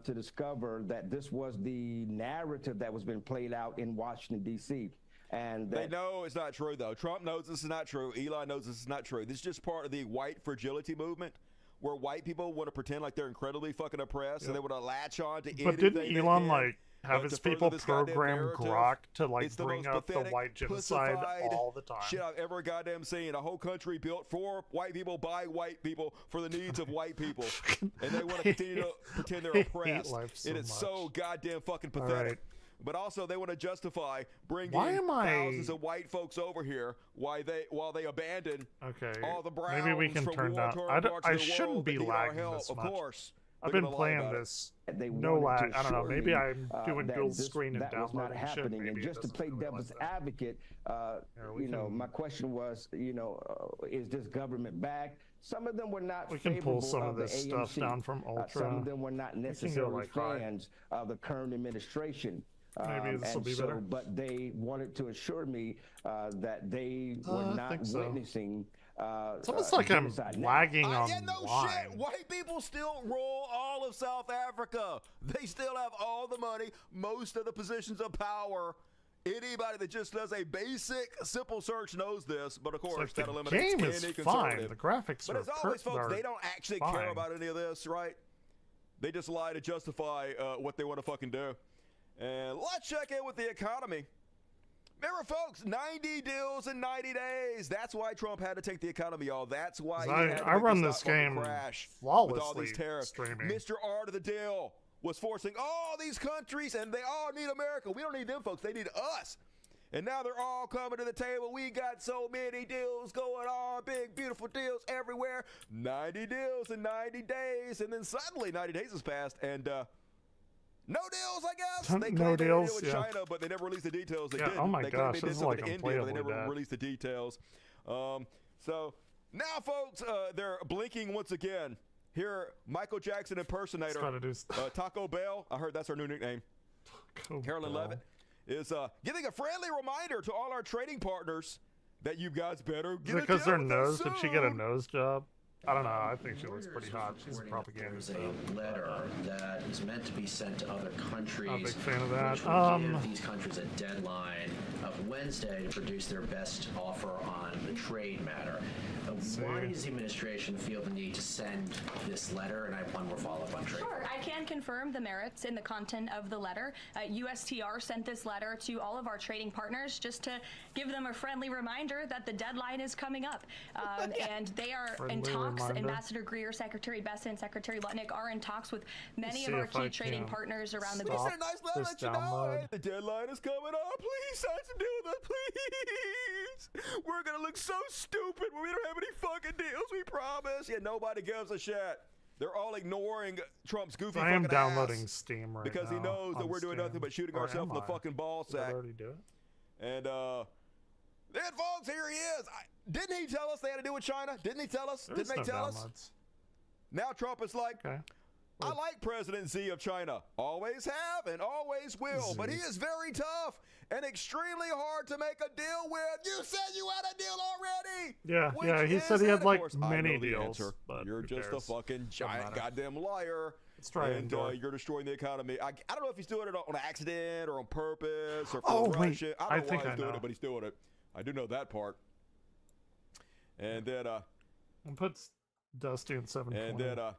S3: to discover that this was the narrative that was being played out in Washington, D.C. And
S18: They
S3: that
S18: know it's not true, though. Trump knows this is not true. Elon knows this is not true. This is just part of the white fragility movement where white people want to pretend like they're incredibly fucking oppressed and they want to latch on to anything.
S2: But didn't
S18: they
S2: Elon
S18: can,
S2: like have
S18: to
S2: his
S18: further
S2: people
S18: this goddamn
S2: program
S18: narrative.
S2: Grok to like
S18: It's the
S2: bring
S18: most
S2: up the
S18: pathetic,
S2: white genocide
S18: pussified
S2: all the time?
S18: shit I've ever goddamn seen. A whole country built for white people by white people for the needs of white people, and they want to continue to pretend they're
S2: I hate
S18: oppressed.
S2: life so
S18: It is so goddamn fucking pathetic.
S2: right.
S18: But also, they want to justify bringing
S2: Why am I-
S18: thousands of white folks over here while they abandon
S2: Okay,
S18: all the browns
S2: maybe we can
S18: from
S2: turn down.
S18: war-torn
S2: I, don't-
S18: parts
S2: I
S18: of the
S2: shouldn't
S18: world
S2: be
S18: that need our
S2: lagging
S18: help.
S2: this
S18: Of
S2: much.
S18: course,
S2: I've
S18: they're
S2: been
S18: gonna lie
S2: playing
S18: about it.
S2: this
S3: they
S2: no
S3: wanted
S2: lag.
S3: to
S2: I don't know.
S3: assure
S2: Maybe
S3: me,
S2: I'm doing
S3: that
S2: dual
S3: this-
S2: screen and
S3: that was not
S2: downloading shit.
S3: happening.
S2: Maybe
S3: And
S2: it
S3: just to
S2: doesn't
S3: play
S2: really
S3: devil's
S2: like that.
S3: advocate,
S2: we can-
S3: my question was, is this government back? Some of them were not
S2: We can pull
S3: favorable
S2: some of
S3: the
S2: this stuff
S3: ANC.
S2: down from Ultra.
S3: Some of them were not
S2: We can go,
S3: necessarily
S2: like, high.
S3: fans of the current administration.
S2: Maybe this will
S3: and
S2: be
S3: so,
S2: better.
S3: But they wanted to assure me that they were
S2: I
S3: not
S2: think so.
S3: witnessing.
S2: It's almost like I'm
S3: genocide. Now,
S2: lagging on
S18: Yeah, no shit. White people still rule all of South Africa. They still have all the money, most of the positions of power. Anybody that just does a basic, simple search knows this, but of course
S2: like
S18: that
S2: the
S18: eliminates
S2: game
S18: any
S2: is fine.
S18: conservative.
S2: The graphics
S18: But
S2: are
S18: as always, folks,
S2: are
S18: they don't actually care
S2: fine.
S18: about any of this, right? They just lie to justify what they want to fucking do. And let's check in with the economy. Remember, folks, 90 deals in 90 days. That's why Trump had to take the economy, y'all. That's why he had to
S2: I
S18: make
S2: run
S18: the
S2: this
S18: stock market
S2: game
S18: crash
S2: flawlessly
S18: with all these tariffs.
S2: streaming.
S18: Mr. Art of the deal was forcing all these countries, and they all need America. We don't need them, folks. They need us. And now they're all coming to the table. We got so many deals going on, big, beautiful deals everywhere. 90 deals in 90 days. And then suddenly 90 days has passed, and no deals, I guess. They
S2: No
S18: claimed they had a
S2: deals,
S18: deal with
S2: yeah.
S18: China, but they never released the details. They
S2: Yeah,
S18: didn't.
S2: oh my
S18: they claimed
S2: gosh,
S18: they did
S2: this is
S18: something
S2: like
S18: to India, but they never
S2: unplayably bad.
S18: released the details. So now, folks, they're blinking once again. Here, Michael Jackson impersonator,
S2: Try to do
S18: Taco Bell. I heard that's our new nickname. Carolyn
S2: Bell.
S18: Levitt is giving a friendly reminder to all our trading partners that you guys better
S2: Is
S18: get
S2: it
S18: a
S2: because
S18: deal
S2: her
S18: with
S2: nose?
S18: us
S2: Did she get a
S18: soon.
S2: nose job? I don't know. I think she looks pretty hot. She's a propaganda
S6: There's
S2: star.
S6: a letter that is meant to be sent to other countries.
S2: I'm a big fan of that.
S6: Which will give these countries a deadline of Wednesday to produce their best offer on the trade matter. Why does the administration feel the need to send this letter? And I have one more follow-up on trade.
S7: Sure, I can confirm the merits in the content of the letter. USTR sent this letter to all of our trading partners just to give them a friendly reminder that the deadline is coming up. And they are in talks. Ambassador Greer, Secretary Besson, Secretary Lutnick are in talks with many of our key trading partners around the
S18: We
S7: globe.
S18: sent a nice letter to let you know, hey, the deadline is coming up. Please sign some deal with us, please. We're gonna look so stupid when we don't have any fucking deals. We promise. Yeah, nobody gives a shit. They're all ignoring Trump's goofy
S2: I am
S18: fucking
S2: downloading
S18: ass
S2: Steam right
S18: because
S2: now
S18: he knows that
S2: on
S18: we're doing
S2: Steam.
S18: nothing but shooting
S2: Or
S18: ourselves in
S2: am
S18: the
S2: I?
S18: fucking ball
S2: Did I
S18: sack.
S2: already do it?
S18: And then, folks, here he is. Didn't he tell us they had to do with China? Didn't he tell us?
S2: There's
S18: Didn't they
S2: no
S18: tell
S2: downloads.
S18: us? Now Trump is like, I like President Xi of China. Always have and always will. But he is very tough and extremely hard to make a deal with. You said you had a deal already.
S2: Yeah,
S18: Which
S2: yeah. He
S18: is
S2: said he
S18: it,
S2: had
S18: of
S2: like
S18: course. I
S2: many
S18: know the
S2: deals.
S18: answer.
S2: But
S18: You're
S2: who
S18: just a
S2: cares?
S18: fucking giant
S2: matter.
S18: goddamn liar.
S2: Let's try
S18: and
S2: Andor.
S18: you're destroying the economy. I don't know if he's doing it on accident or on purpose or for
S2: Oh, wait.
S18: Russia. I
S2: I
S18: don't know
S2: think
S18: why
S2: I
S18: he's doing
S2: know.
S18: it, but he's doing it. I do know that part. And then
S2: And puts Dusty in 720.
S18: and then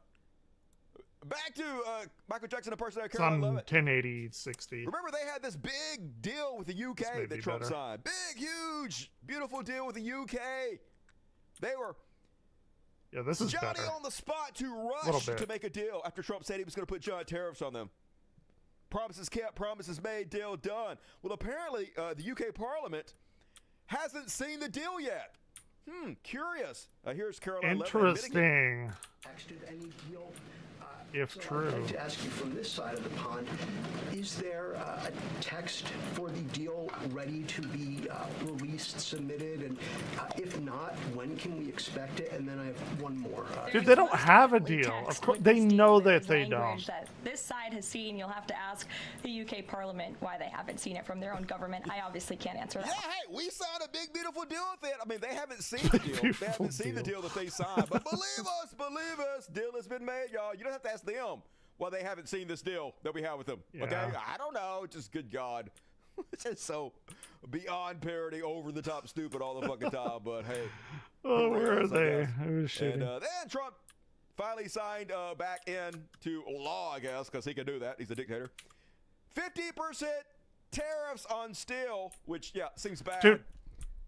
S18: back to Michael Jackson impersonator
S2: It's
S18: Carol. I
S2: on
S18: love it.
S2: 1080, 60.
S18: Remember they had this big deal with the
S2: This
S18: UK
S2: may
S18: that
S2: be
S18: Trump
S2: better.
S18: signed. Big, huge, beautiful deal with the UK. They were
S2: Yeah, this is
S18: Johnny
S2: better.
S18: on the spot to
S2: Little
S18: rush
S2: bit.
S18: to make a deal after Trump said he was going to put giant tariffs on them. Promises kept, promises made, deal done. Well, apparently the UK Parliament hasn't seen the deal yet. Curious. Here's Caroline Levitt admitting it.
S2: Interesting.
S6: Texted any deal?
S2: If
S6: So
S2: true.
S6: I'd like to ask you from this side of the pond, is there a text for the deal ready to be released, submitted? And if not, when can we expect it? And then I have one more.
S2: Dude, they don't have a deal. Of course, they know that they
S7: Language
S2: don't.
S7: that this side has seen. You'll have to ask the UK Parliament why they haven't seen it from their own government. I obviously can't answer that.
S18: Yeah, hey, we signed a big, beautiful deal with it. I mean, they haven't seen the deal. They haven't seen the deal that they signed. But believe us, deal has been made, y'all. You don't have to ask them why they haven't seen this deal that we have with them. Okay?
S2: Yeah.
S18: I don't know. Just good God. It's just so beyond parody, over the top, stupid all the fucking time. But hey.
S2: Oh, where are
S18: I
S2: they?
S18: guess.
S2: Who's
S18: And
S2: shooting?
S18: then Trump finally signed back into law, I guess, because he can do that. He's a dictator. 50% tariffs on steel, which, yeah, seems bad.
S2: Dude,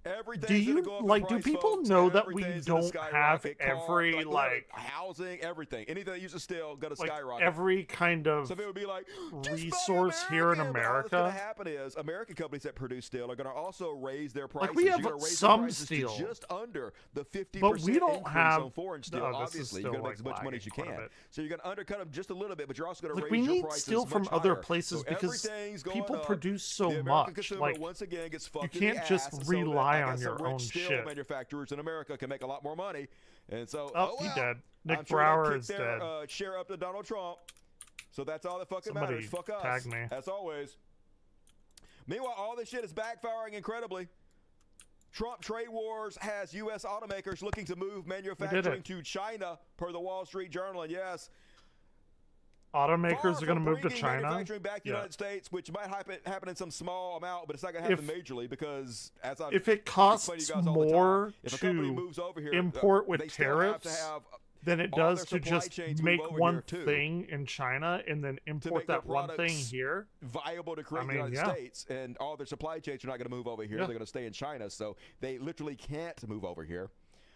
S18: Everything's
S2: do
S18: gonna
S2: you
S18: go up in
S2: like? Do
S18: price,
S2: people
S18: folks.
S2: know that we
S18: Everything's gonna
S2: don't have
S18: skyrocket.
S2: every
S18: literally,
S2: like
S18: housing, everything, anything that uses steel, gonna
S2: like
S18: skyrocket.
S2: every kind of
S18: Some people would be like,
S2: resource here in
S18: But all that's gonna
S2: America?
S18: happen is American companies that produce steel are gonna also raise their prices.
S2: Like, we have
S18: You're gonna raise
S2: some
S18: their prices
S2: steel.
S18: to just under the 50%
S2: But we don't
S18: increase
S2: have-
S18: on foreign steel.
S2: Oh, this is
S18: Obviously,
S2: still,
S18: you're gonna
S2: like,
S18: make as much money as you
S2: lagging quite a
S18: can.
S2: bit.
S18: So you're gonna undercut them just a little bit, but you're also gonna
S2: Like,
S18: raise
S2: we
S18: your
S2: need
S18: prices
S2: steel from
S18: much
S2: other
S18: higher.
S2: places
S18: So
S2: because
S18: everything's going
S2: people
S18: up.
S2: produce so
S18: the American
S2: much.
S18: consumer
S2: Like,
S18: once again gets fucked
S2: you
S18: in the
S2: can't just
S18: ass, so that,
S2: rely
S18: I
S2: on
S18: guess,
S2: your
S18: some rich
S2: own
S18: steel
S2: shit.
S18: manufacturers in America can make a lot more money, and so
S2: Oh, he dead. Nick
S18: I'm sure
S2: Brower
S18: they'll
S2: is
S18: kick their,
S2: dead.
S18: share up to Donald Trump. So that's all that fucking
S2: Somebody
S18: matters. Fuck us,
S2: tag me.
S18: as always. Meanwhile, all this shit is backfiring incredibly. Trump trade wars has U.S. automakers looking to move manufacturing to China, per the Wall Street Journal. And yes,
S2: Automakers are going to move to
S18: bringing
S2: China.
S18: manufacturing back to the
S2: Yeah.
S18: United States, which might happen in some small amount, but it's not going to happen majorly because, as I've
S2: If it
S18: explained to
S2: costs
S18: you guys all the time,
S2: more
S18: if a company
S2: to
S18: moves over here,
S2: import with
S18: they still have to
S2: tariffs
S18: have
S2: than it
S18: all
S2: does
S18: their
S2: to
S18: supply
S2: just
S18: chains move
S2: make
S18: over
S2: one
S18: here, too,
S2: thing in China and then
S18: to
S2: import
S18: make their
S2: that one thing
S18: products
S2: here.
S18: viable to create
S2: I mean,
S18: the United
S2: yeah.
S18: States, and all their supply chains are not going to move over here.
S2: Yeah.
S18: They're going to stay in China, so they literally can't move over here.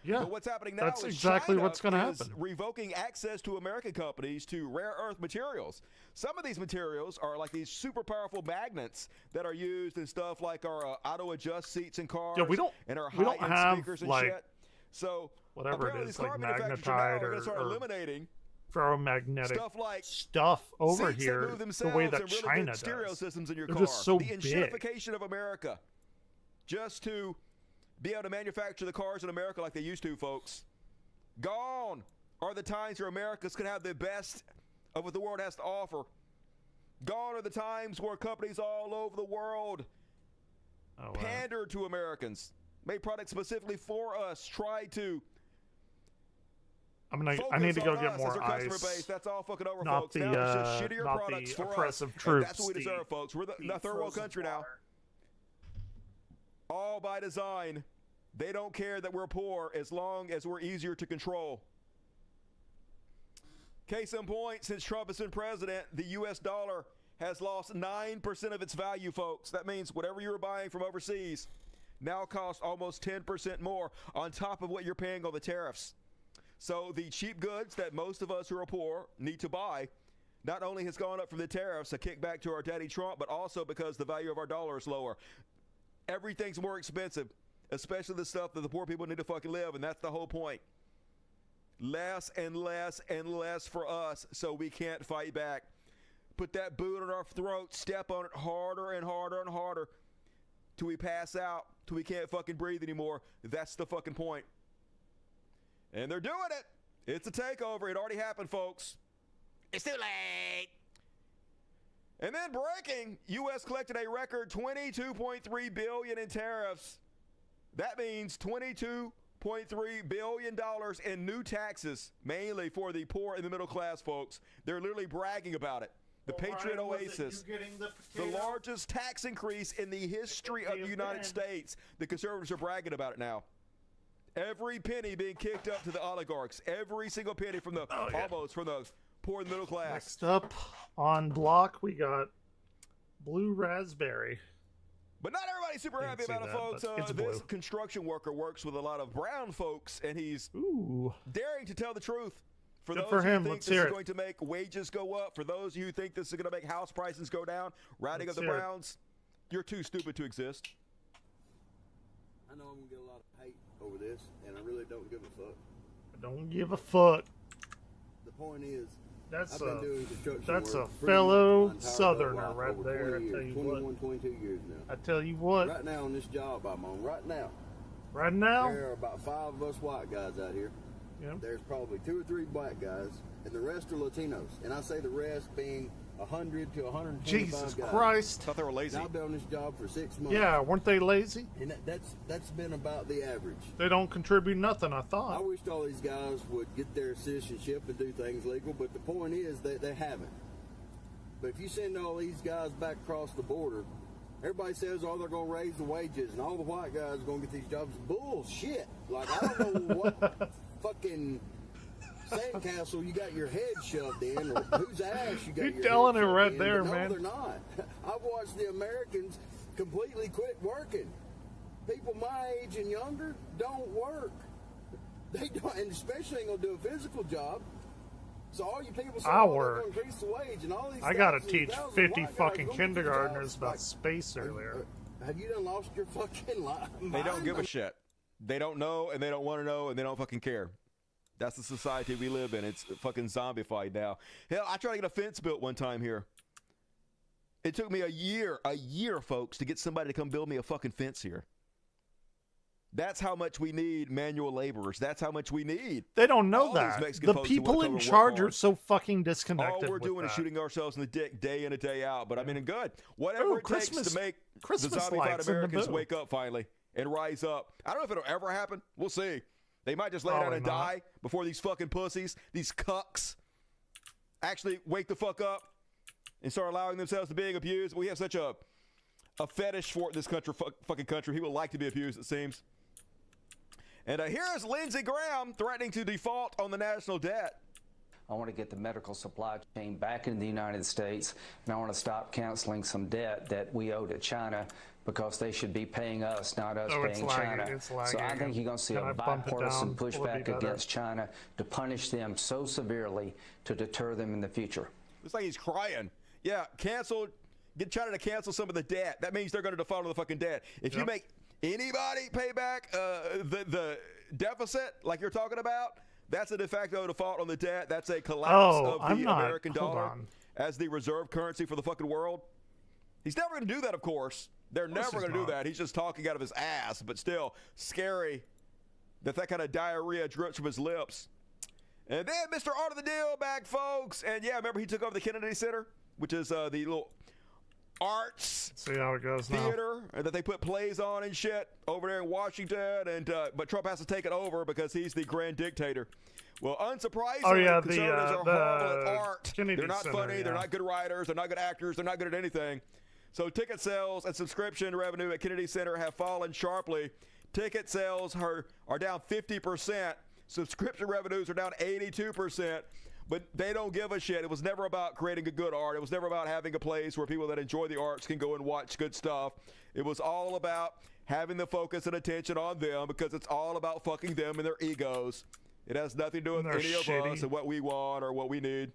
S2: Yeah,
S18: But what's happening now
S2: that's
S18: is
S2: exactly
S18: China
S2: what's gonna
S18: is
S2: happen.
S18: revoking access to American companies to rare earth materials. Some of these materials are like these super powerful magnets that are used in stuff like our auto adjust seats in cars.
S2: Yeah, we don't
S18: and our
S2: we don't
S18: high-end
S2: have
S18: speakers and
S2: like
S18: shit. So
S2: whatever it
S18: apparently
S2: is,
S18: these
S2: like
S18: car manufacturers now
S2: magnetite
S18: are going to start
S2: or
S18: eliminating
S2: ferromagnetic
S18: stuff like
S2: stuff over
S18: seats
S2: here
S18: that move
S2: the
S18: themselves
S2: way that
S18: and really
S2: China
S18: good stereo
S2: does.
S18: systems in your
S2: They're
S18: car.
S2: just so
S18: the
S2: big.
S18: enshittification of America, just to be able to manufacture the cars in America like they used to, folks. Gone are the times where America's can have the best of what the world has to offer. Gone are the times where companies all over the world pander to Americans, make products specifically for us, try to
S2: I need to
S18: focus
S2: go
S18: on
S2: get
S18: us
S2: more
S18: as our customer
S2: ice.
S18: base. That's all fucking over,
S2: Not
S18: folks.
S2: the,
S18: Now it's just shittier
S2: not
S18: products
S2: the
S18: for
S2: oppressive
S18: us.
S2: troops,
S18: And that's what we
S2: the-
S18: deserve, folks. We're the third world
S2: frozen
S18: country now. All by design. They don't care that we're poor as long as we're easier to control. Case in point, since Trump has been president, the U.S. dollar has lost 9% of its value, folks. That means whatever you were buying from overseas now costs almost 10% more on top of what you're paying on the tariffs. So the cheap goods that most of us who are poor need to buy not only has gone up from the tariffs, a kickback to our daddy Trump, but also because the value of our dollar is lower. Everything's more expensive, especially the stuff that the poor people need to fucking live, and that's the whole point. Less and less and less for us, so we can't fight back. Put that boot on our throat, step on it harder and harder and harder till we pass out, till we can't fucking breathe anymore. That's the fucking point. And they're doing it. It's a takeover. It already happened, folks. It's too late. And then breaking, U.S. collected a record $22.3 billion in tariffs. That means $22.3 billion in new taxes, mainly for the poor and the middle class, folks. They're literally bragging about it. The Patriot Oasis, the largest tax increase in the history of the United States. The conservatives are bragging about it now. Every penny being kicked up to the oligarchs. Every single penny from the almost from the poor and middle class.
S2: Next up on block, we got blue raspberry.
S18: But not everybody's super happy about it, folks. This construction worker works with a lot of brown folks, and he's daring to tell the truth. For
S2: Good
S18: those
S2: for him.
S18: who think
S2: Let's
S18: this
S2: hear
S18: is
S2: it.
S18: going to make wages go up, for those who think this is going to make house prices go down, riding
S2: Let's
S18: up the
S2: hear it.
S18: Browns, you're too stupid to exist.
S8: I know I'm going to get a lot of hate over this, and I really don't give a fuck.
S2: I don't give a fuck.
S8: The point is,
S2: That's
S8: I've been doing construction
S2: that's a
S8: work pretty
S2: fellow
S8: much my entire
S2: Southerner
S8: life,
S2: right
S8: over
S2: there.
S8: 20
S2: I tell
S8: years,
S2: you
S8: 21,
S2: what.
S8: 22 years now.
S2: I tell you what.
S8: Right now on this job I'm on, right now.
S2: Right now?
S8: There are about 5 of us white guys out here.
S2: Yep.
S8: There's probably 2 or 3 black guys, and the rest are Latinos. And I say the rest being 100 to 125
S2: Jesus
S8: guys.
S2: Christ.
S18: Thought they were lazy.
S8: And I've been on this job for 6 months.
S2: Yeah, weren't they lazy?
S8: And that's been about the average.
S2: They don't contribute nothing, I
S8: I
S2: thought.
S8: wished all these guys would get their citizenship and do things legal, but the point is they haven't. But if you send all these guys back across the border, everybody says, oh, they're going to raise the wages and all the white guys are going to get these jobs. Bullshit. Like, I don't know what fucking sandcastle you got your head shoved in, or whose ass you got
S2: You're
S8: your
S2: telling
S8: head
S2: it
S8: shoved
S2: right
S8: in,
S2: there,
S8: but
S2: man.
S8: No, they're not. I've watched the Americans completely quit working. People my age and younger don't work. They don't, and especially ain't gonna do a physical job. So all you people say,
S2: I
S8: oh, they're
S2: work.
S8: gonna increase the wage, and all these
S2: I gotta
S8: thousands and
S2: teach
S8: thousands of
S2: 50
S8: white guys
S2: fucking
S8: gonna get these
S2: kindergartners
S8: jobs.
S2: about
S8: Like,
S2: space earlier.
S8: have you done lost your fucking life?
S18: They don't give a shit. They don't know, and they don't want to know, and they don't fucking care. That's the society we live in. It's fucking zombified now. Hell, I tried to get a fence built one time here. It took me a year, folks, to get somebody to come build me a fucking fence here. That's how much we need manual laborers. That's how much we need.
S2: They don't know
S18: all these
S2: that.
S18: Mexican
S2: The
S18: folks who
S2: people
S18: wanna
S2: in
S18: come and work
S2: charge are
S18: hard.
S2: so fucking disconnected.
S18: All we're
S2: with
S18: doing is
S2: that.
S18: shooting ourselves in the dick day in and day out. But I mean, good. Whatever
S2: Ooh,
S18: it takes
S2: Christmas-
S18: to make
S2: Christmas
S18: the zombified
S2: lights in the
S18: Americans
S2: booth.
S18: wake up finally and rise up. I don't know if it'll ever happen. We'll see. They might just lay down
S2: Probably
S18: and
S2: not.
S18: die before these fucking pussies, these cucks, actually wake the fuck up and start allowing themselves to being abused. We have such a fetish for it in this country, fucking country. People like to be abused, it seems. And here is Lindsey Graham threatening to default on the national debt.
S9: I want to get the medical supply chain back into the United States, and I want to stop canceling some debt that we owe to China because they should be paying us, not us
S2: Oh, it's
S9: paying
S2: lagging.
S9: China.
S2: It's
S9: So
S2: lagging.
S9: I think you're going to see
S2: Can
S9: a
S2: I bump it
S9: bipartisan
S2: down? Will it be
S9: pushback
S2: better?
S9: against China to punish them so severely to deter them in the future.
S18: Looks like he's crying. Yeah, get China to cancel some of the debt. That means they're going to default on the fucking debt. If you make anybody pay back the deficit like you're talking about, that's a de facto default on the debt. That's a collapse of the American dollar as the reserve currency for the fucking world. He's never going to do that, of course. They're never going to do that. He's just talking out of his ass, but still scary that kind of diarrhea drips from his lips. And then Mr. Art of the Deal back, folks. And yeah, remember he took over the Kennedy Center, which is the little arts
S2: See how it goes now.
S18: theater that they put plays on and shit over there in Washington. And but Trump has to take it over because he's the grand dictator. Well, unsurprisingly,
S2: Oh, yeah,
S18: conservatives are
S2: the
S18: horrible at art.
S2: Kennedy
S18: They're not
S2: Center,
S18: funny. They're
S2: yeah.
S18: not good writers. They're not good actors. They're not good at anything. So ticket sales and subscription revenue at Kennedy Center have fallen sharply Ticket sales are down 50%. Subscription revenues are down 82%. But they don't give a shit. It was never about creating a good art. It was never about having a place where people that enjoy the arts can go and watch good stuff. It was all about having the focus and attention on them because it's all about fucking them and their egos. It has nothing to do with any of us and what we want or what we need.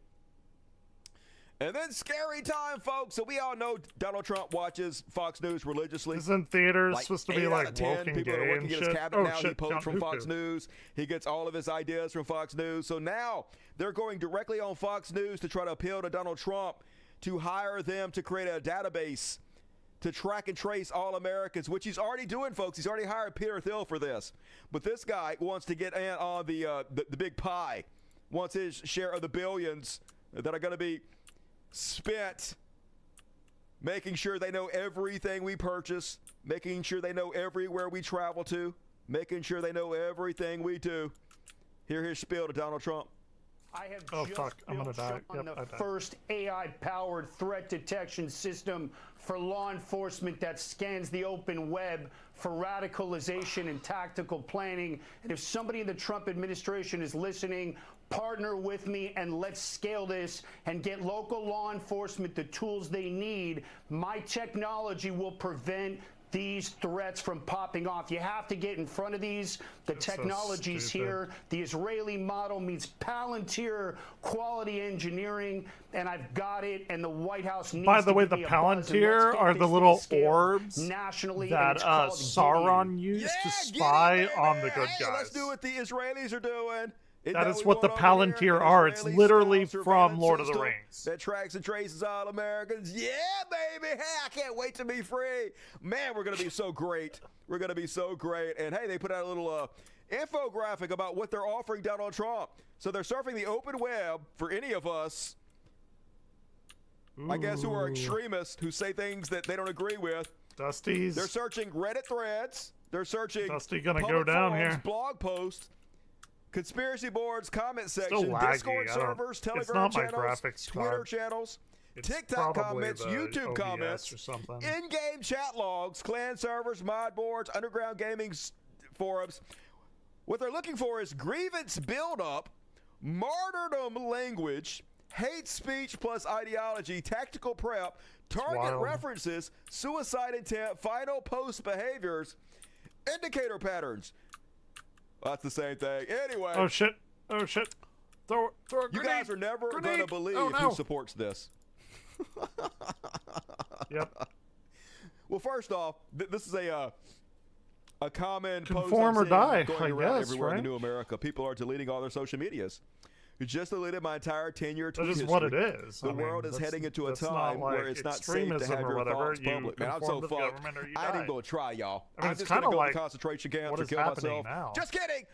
S18: And then scary time, folks. So we all know Donald Trump watches Fox News religiously.
S2: Isn't theater supposed to be like Walking
S18: people
S2: Gay
S18: are working
S2: and
S18: in
S2: shit?
S18: his cabinet now. He
S2: shit,
S18: posts from
S2: Count
S18: Fox
S2: Dooku.
S18: News. He gets all of his ideas from Fox News. So now they're going directly on Fox News to try to appeal to Donald Trump to hire them to create a database to track and trace all Americans, which he's already doing, folks. He's already hired Peter Thiel for this. But this guy wants to get in on the big pie, wants his share of the billions that are going to be spent making sure they know everything we purchase, making sure they know everywhere we travel to, making sure they know everything we do. Hear his spiel to Donald Trump.
S11: I have
S2: I'm gonna die.
S11: on
S2: Yep,
S11: the
S2: I died.
S11: first AI-powered threat detection system for law enforcement that scans the open web for radicalization and tactical planning. And if somebody in the Trump administration is listening, partner with me and let's scale this and get local law enforcement the tools they need. My technology will prevent these threats from popping off. You have to get in front of these. The technology's here. The Israeli model means Palantir quality engineering, and I've got it, and the White House needs
S2: By the
S11: to
S2: way,
S11: give
S2: the
S11: me a buzz, and
S2: Palantir
S11: let's get
S2: are
S11: this
S2: the
S11: thing
S2: little
S11: scaled
S2: orbs
S11: nationally, and
S2: that
S11: it's called
S2: Sauron
S11: Gideon.
S2: used to spy on the good
S18: Hey,
S2: guys.
S18: let's do what the Israelis are doing. Isn't
S2: That is
S18: we
S2: what the
S18: want over here?
S2: Palantir are. It's
S18: Israeli
S2: literally
S18: style
S2: from
S18: surveillance
S2: Lord of the
S18: system
S2: Rings.
S18: that tracks and traces all Americans. Yeah, baby. Hey, I can't wait to be free. Man, we're going to be so great. We're going to be so great. And hey, they put out a little infographic about what they're offering Donald Trump. So they're surfing the open web for any of us, I guess, who are extremists, who say things that they don't agree with.
S2: Dusty's.
S18: They're searching Reddit threads. They're searching
S2: Dusty gonna go
S18: public
S2: down
S18: forums,
S2: here.
S18: blog posts, conspirity boards, comment
S2: Still
S18: section,
S2: laggy.
S18: Discord
S2: I don't-
S18: servers,
S2: it's
S18: Telegram
S2: not my
S18: channels,
S2: graphics
S18: Twitter
S2: card.
S18: channels,
S2: It's
S18: TikTok
S2: probably
S18: comments,
S2: the
S18: YouTube
S2: OBS
S18: comments,
S2: or something.
S18: in-game chat logs, clan servers, mod boards, underground gaming forums. What they're looking for is grievance buildup, martyrdom language, hate speech plus ideology, tactical prep, target
S2: wild.
S18: references, suicide intent, final post behaviors, indicator patterns. That's the same thing. Anyway.
S2: Oh shit! Oh shit! Throw a
S18: You
S2: grenade.
S18: guys are never going to
S2: Grenade.
S18: believe
S2: Oh, no.
S18: who supports this.
S2: Yep.
S18: Well, first off, this is a common post
S2: Conform
S18: I'm
S2: or
S18: seeing
S2: die,
S18: going
S2: I
S18: around
S2: guess,
S18: everywhere in
S2: right?
S18: the new America. People are deleting all their social medias. Who just deleted my entire 10-year tweet
S2: That is
S18: history.
S2: what it is.
S18: The
S2: I mean,
S18: world is
S2: that's-
S18: heading into a
S2: that's not
S18: time where
S2: like
S18: it's not safe to
S2: extremism
S18: have
S2: or
S18: your
S2: whatever.
S18: thoughts
S2: You
S18: public. Man, I'm
S2: conform
S18: so
S2: to the
S18: fucked.
S2: government or you
S18: I ain't
S2: die.
S18: even going to try, y'all.
S2: I mean,
S18: I'm
S2: it's
S18: just going to
S2: kinda
S18: go
S2: like
S18: to concentration camps
S2: what
S18: or
S2: is
S18: kill
S2: happening
S18: myself.
S2: now.
S18: Just kidding.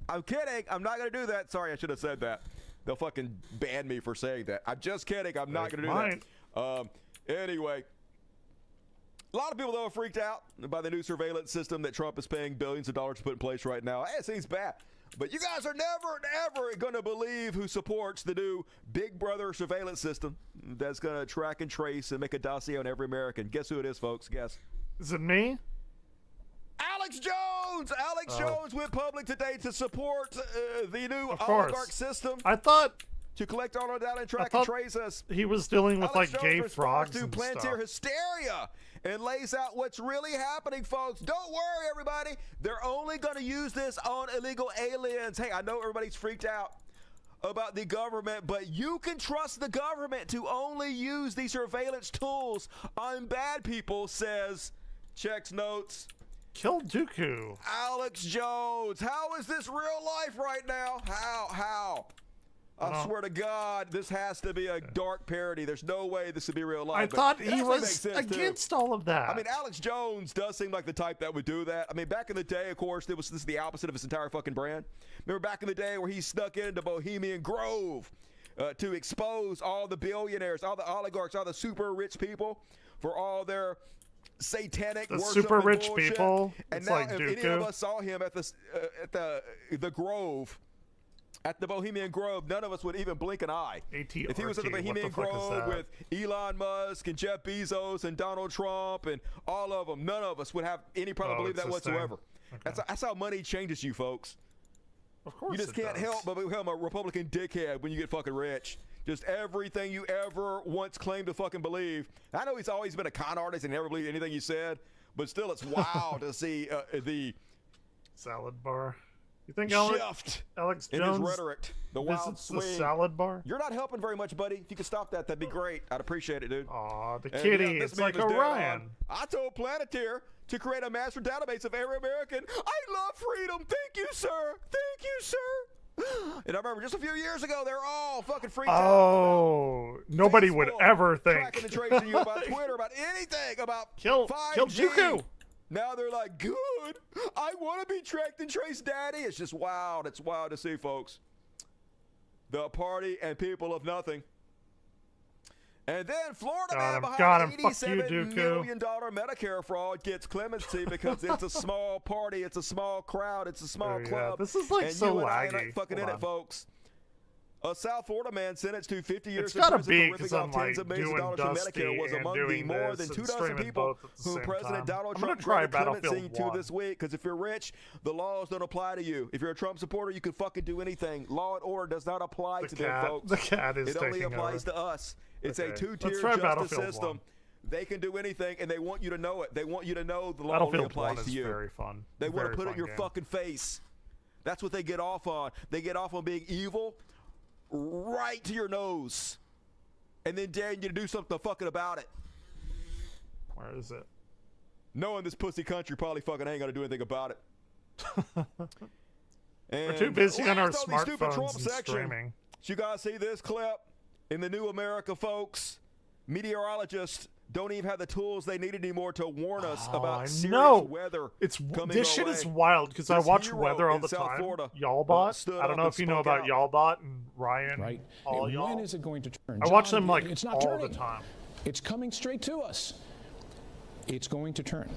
S18: I'm kidding. I'm not going to do that. Sorry, I should have said that. They'll fucking ban me for saying that. I'm just kidding. I'm not going to do that. Anyway. A lot of people, though, are freaked out by the new surveillance system that Trump is paying billions of dollars to put in place right now. Hey, it seems bad. But you guys are never, ever going to believe who supports the new Big Brother surveillance system that's going to track and trace and make a dossier on every American. Guess who it is, folks? Guess.
S2: Is it me?
S18: Alex Jones! Alex Jones went public today to support the new
S2: Of course.
S18: oligarch system.
S2: I thought
S18: to collect all our data and track
S2: I
S18: and
S2: thought
S18: trace us.
S2: he was dealing with
S18: Alex
S2: like
S18: Jones
S2: gay
S18: responds
S2: frogs
S18: to
S2: and
S18: Palantir
S2: stuff.
S18: hysteria and lays out what's really happening, folks. Don't worry, everybody. They're only going to use this on illegal aliens. Hey, I know everybody's freaked out about the government, but you can trust the government to only use these surveillance tools on bad people, says checks notes.
S2: Kill Dooku.
S18: Alex Jones. How is this real life right now? How? I swear to God, this has to be a dark parody. There's no way this would be real life.
S2: I
S18: but
S2: thought
S18: it
S2: he
S18: actually
S2: was
S18: makes sense, too.
S2: against all of that.
S18: I mean, Alex Jones does seem like the type that would do that. I mean, back in the day, of course, this is the opposite of his entire fucking brand. Remember back in the day where he snuck into Bohemian Grove to expose all the billionaires, all the oligarchs, all the super rich people for all their satanic
S2: The
S18: worship
S2: super
S18: and
S2: rich
S18: bullshit.
S2: people.
S18: And
S2: It's
S18: now,
S2: like
S18: if any
S2: Dooku.
S18: of us saw him at the Grove, at the Bohemian Grove, none of us would even blink an eye. If he was at the Bohemian Grove with Elon Musk and Jeff Bezos and Donald Trump and all of them, none of us would have any problem believe that
S2: it's his thing.
S18: whatsoever. That's how money changes you, folks.
S2: Of course,
S18: you just can't help but become a Republican dickhead when you get fucking rich. Just everything you ever once claimed to fucking believe. I know he's always been a con artist and never believed anything he said, but still, it's wild to see the
S2: salad bar. You think
S18: shift
S2: Alex
S18: in
S2: Jones
S18: his rhetoric, the wild swing.
S2: the salad bar?
S18: You're not helping very much, buddy. If you could stop that, that'd be great. I'd appreciate it, dude.
S2: Aw, the kitty. It's like Orion.
S18: I told Planeteer to create a master database of every American. I love freedom. Thank you, sir. Thank you, sir. And I remember just a few years ago, they're all fucking freaked out.
S2: Oh, nobody would ever think.
S18: Tracking and tracing you about Twitter, about anything, about
S2: kill
S18: 5G.
S2: Dooku.
S18: Now they're like, good. I want to be tracked and traced, daddy. It's just wild. It's wild to see, folks. The party and people of nothing. And then Florida man behind $87 million Medicare fraud gets clemency because it's a small party, it's a small crowd, it's a small club.
S2: This is like
S18: and
S2: so
S18: you and I
S2: laggy.
S18: ain't fucking in it, folks. A South Florida man sentenced to 50 years
S2: It's gotta
S18: in prison
S2: be
S18: for
S2: because
S18: ripping
S2: I'm
S18: off tens of
S2: like
S18: millions of
S2: doing
S18: dollars in
S2: Dusty
S18: Medicare was
S2: and
S18: among the
S2: doing
S18: more
S2: this
S18: than 2
S2: and
S18: dozen
S2: streaming
S18: people
S2: both at the
S18: whom
S2: same
S18: President
S2: time.
S18: Donald
S2: I'm gonna
S18: Trump
S2: try
S18: granted clemency
S2: Battlefield
S18: to
S2: 1.
S18: this week because if you're rich, the laws don't apply to you. If you're a Trump supporter, you can fucking do anything. Law and order does not apply to them, folks.
S2: The cat is
S18: It only
S2: taking
S18: applies
S2: over.
S18: to us. It's a
S2: Okay.
S18: two-tier
S2: Let's try
S18: justice
S2: Battlefield
S18: system.
S2: 1.
S18: They can do anything, and they want you to know it. They want you to know the law
S2: Battlefield
S18: only applies
S2: 1 is
S18: to you.
S2: very fun.
S18: They want to
S2: Very
S18: put it in
S2: fun
S18: your
S2: game.
S18: fucking face. That's what they get off on. They get off on being evil right to your nose, and then daring you to do something fucking about it.
S2: Where is it?
S18: Knowing this pussy country probably fucking ain't gonna do anything about it. And
S2: We're too busy on our
S18: last the stupid Trump
S2: smartphones and
S18: section,
S2: streaming.
S18: you guys see this clip in the New America, folks? Meteorologists don't even have the tools they need anymore to warn us about serious weather. Coming
S2: This
S18: our
S2: shit
S18: way.
S2: is wild because I
S18: This
S2: watch
S18: hero
S2: weather all
S18: in
S2: the
S18: South
S2: time.
S18: Florida,
S2: Y'allbot.
S18: stood
S2: I don't
S18: up
S2: know
S18: and
S2: if you know
S18: spoke
S2: about
S18: out.
S2: Y'allbot and Ryan.
S1: Right.
S2: All y'all.
S1: When is it going to turn?
S2: I watch
S1: John,
S2: them like
S1: it's not
S2: all
S1: turning.
S2: the time.
S1: It's coming straight to us. It's going to turn.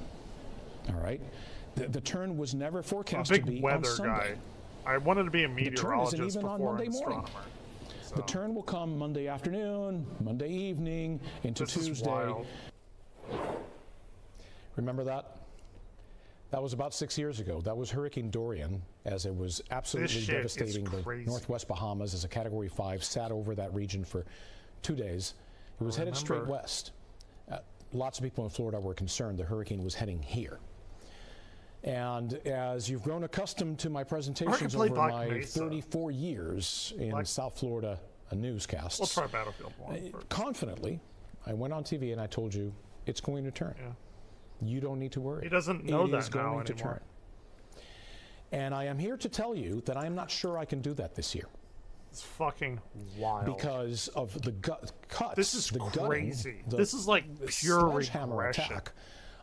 S1: All right. The turn was never
S2: I'm a
S1: forecast
S2: big
S1: to be
S2: weather
S1: on Sunday.
S2: guy. I wanted to be a
S1: The turn isn't
S2: meteorologist
S1: even on
S2: before an
S1: Monday morning.
S2: astronomer.
S1: The turn will come Monday afternoon, Monday evening, into
S2: This is
S1: Tuesday.
S2: wild.
S1: Remember that? That was about 6 years ago. That was Hurricane Dorian, as it was absolutely
S2: shit is
S1: devastating the
S2: crazy.
S1: Northwest Bahamas as a Category 5, sat over that region for 2 days. It was headed straight
S2: remember.
S1: west. Lots of people in Florida were concerned the hurricane was heading here. And as you've grown accustomed to my presentations
S2: play
S1: over
S2: Black
S1: my
S2: Mesa.
S1: 34 years in South Florida newscasts,
S2: We'll try Battlefield 1 first.
S1: confidently, I went on TV and I told you it's going to turn.
S2: Yeah.
S1: You don't need to worry.
S2: He doesn't know
S1: It
S2: that
S1: is
S2: now
S1: going to
S2: anymore.
S1: turn. And I am here to tell you that I am not sure I can do that this year
S2: It's fucking wild.
S1: because of the cuts.
S2: This is
S1: the gutting,
S2: crazy.
S1: the
S2: This is like pure
S1: sledgehammer
S2: regression.
S1: attack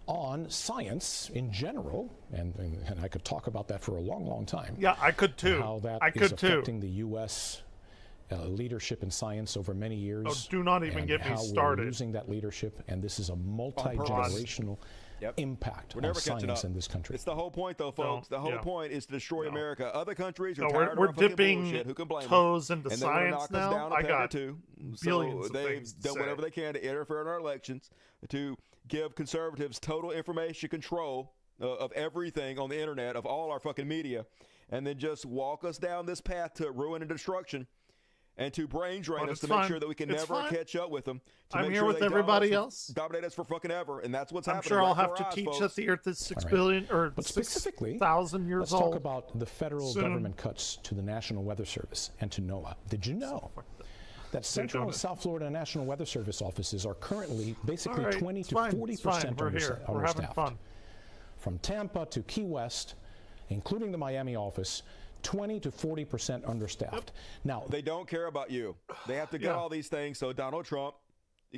S1: on science in general, and I could talk about that for a long, long time.
S2: Yeah, I could too.
S1: and how that
S2: I
S1: is
S2: could too.
S1: affecting the U.S. Leadership in science over many years.
S2: Oh, do not even
S1: and
S2: get me
S1: how
S2: started.
S1: We're losing that leadership, and this is a multi-generational impact
S18: We're
S1: on
S18: never catching
S1: science
S18: up.
S1: in this country.
S18: It's the whole point, though, folks. The whole point is to destroy America. Other countries are
S2: No,
S18: tired
S2: we're
S18: of our fucking
S2: dipping
S18: bullshit. Who can blame
S2: toes
S18: them?
S2: into
S18: and they wanna
S2: science
S18: knock us
S2: now.
S18: down a
S2: I
S18: peg
S2: got
S18: or two.
S2: billions
S18: So
S2: of
S18: they've
S2: things to
S18: done
S2: say.
S18: whatever they can to interfere in our elections, to give conservatives total information control of everything on the internet, of all our fucking media, and then just walk us down this path to ruin and destruction. And to brain drain
S2: But
S18: us to
S2: it's
S18: make
S2: fine.
S18: sure that we can
S2: It's
S18: never
S2: fine.
S18: catch up with them. To
S2: I'm
S18: make
S2: here
S18: sure
S2: with
S18: they
S2: everybody
S18: dominate us for fucking ever, and that's what's
S2: I'm
S18: happening.
S2: sure I'll
S18: right
S2: have
S18: before
S2: to
S18: our eyes,
S2: teach
S18: folks.
S2: that the Earth is 6
S1: All right.
S2: billion or
S1: But specifically,
S2: 6,000 years
S1: let's
S2: old.
S1: talk about the federal
S2: soon.
S1: government cuts to the National Weather Service and to NOAA. Did you know that Central and South Florida National Weather Service offices are currently basically
S2: All right,
S1: 20
S2: it's
S1: to
S2: fine,
S1: 40%
S2: it's fine. We're here. We're having
S1: understaffed.
S2: fun.
S1: From Tampa to Key West, including the Miami office, 20 to 40% understaffed. Now,
S18: They don't care about you. They have to get
S2: Yeah.
S18: all these things so Donald Trump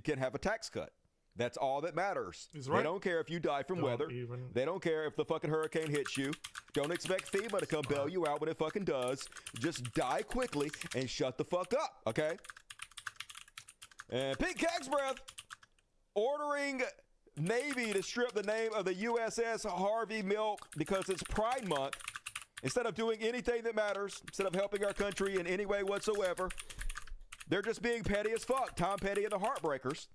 S18: can have a tax cut. That's all that matters.
S2: He's right.
S18: They don't care if you die from
S2: Don't
S18: weather.
S2: even-
S18: They don't care if the fucking hurricane hits you. Don't expect FEMA to come bail you out when it fucking does. Just die quickly and shut the fuck up, okay? And Pete Cagsbreath ordering Navy to strip the name of the USS Harvey Milk because it's Pride Month. Instead of doing anything that matters, instead of helping our country in any way whatsoever, They're just being petty as fuck. Tom Petty and the Heartbreakers.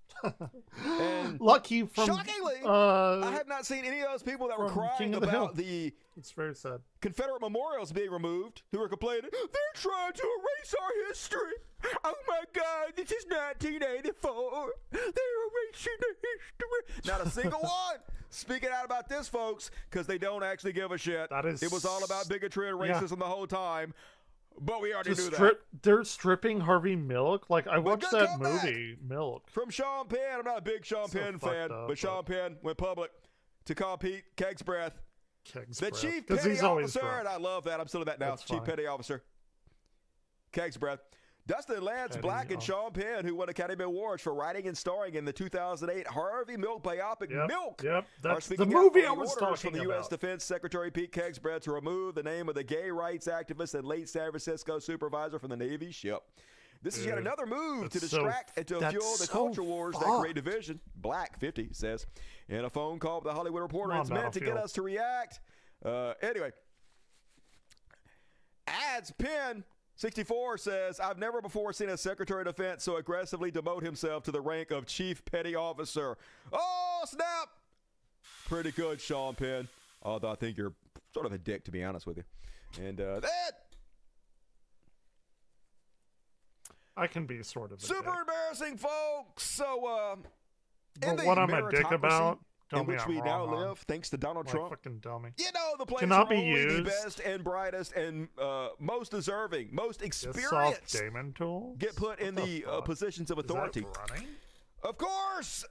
S18: And
S2: Lucky from
S18: shockingly, I have not seen any of those people that were crying
S2: King of the
S18: about
S2: Hill.
S18: the
S2: It's very sad.
S18: Confederate memorials being removed, who were complaining, they're trying to erase our history. Oh my God, this is 1984. They're erasing the history. Not a single one speaking out about this, folks, because they don't actually give a shit. It was all about bigotry and racism the whole time. But we already knew that.
S2: They're stripping Harvey Milk. Like, I watched that movie, Milk.
S18: From Sean Penn. I'm not a big Sean Penn fan, but Sean Penn went public to compete. Keg's breath. The chief petty officer, and I love that. I'm still in that now. Chief petty officer. Keg's breath. Dustin Lance Black and Sean Penn, who won Academy Awards for writing and starring in the 2008 Harvey Milk biopic Milk.
S2: Yep, that's
S18: are
S2: the
S18: speaking out
S2: movie
S18: on
S2: I was
S18: orders
S2: talking
S18: from the
S2: about.
S18: U.S. Defense Secretary Pete Kegsbread to remove the name of the gay rights activist and late San Francisco supervisor from the Navy ship. This is yet another move to distract and to fuel the culture wars that create division. Black 50 says in a phone call with the Hollywood Reporter, it's meant to get us to react. Anyway, adds Penn 64 says, I've never before seen a Secretary of Defense so aggressively demote himself to the rank of Chief Petty Officer. Oh, snap! Pretty good, Sean Penn. Although I think you're sort of a dick, to be honest with you. And that...
S2: I can be sort of a
S18: super
S2: dick.
S18: embarrassing, folks. So,
S2: But what I'm a dick about,
S18: in which we now live, thanks to Donald Trump.
S2: Fucking dummy.
S18: You know, the players
S2: Cannot
S18: are
S2: be
S18: only the
S2: used.
S18: best and brightest and most deserving, most
S2: Soft
S18: experienced
S2: Damon tools.
S18: get put in the positions of authority. Of course,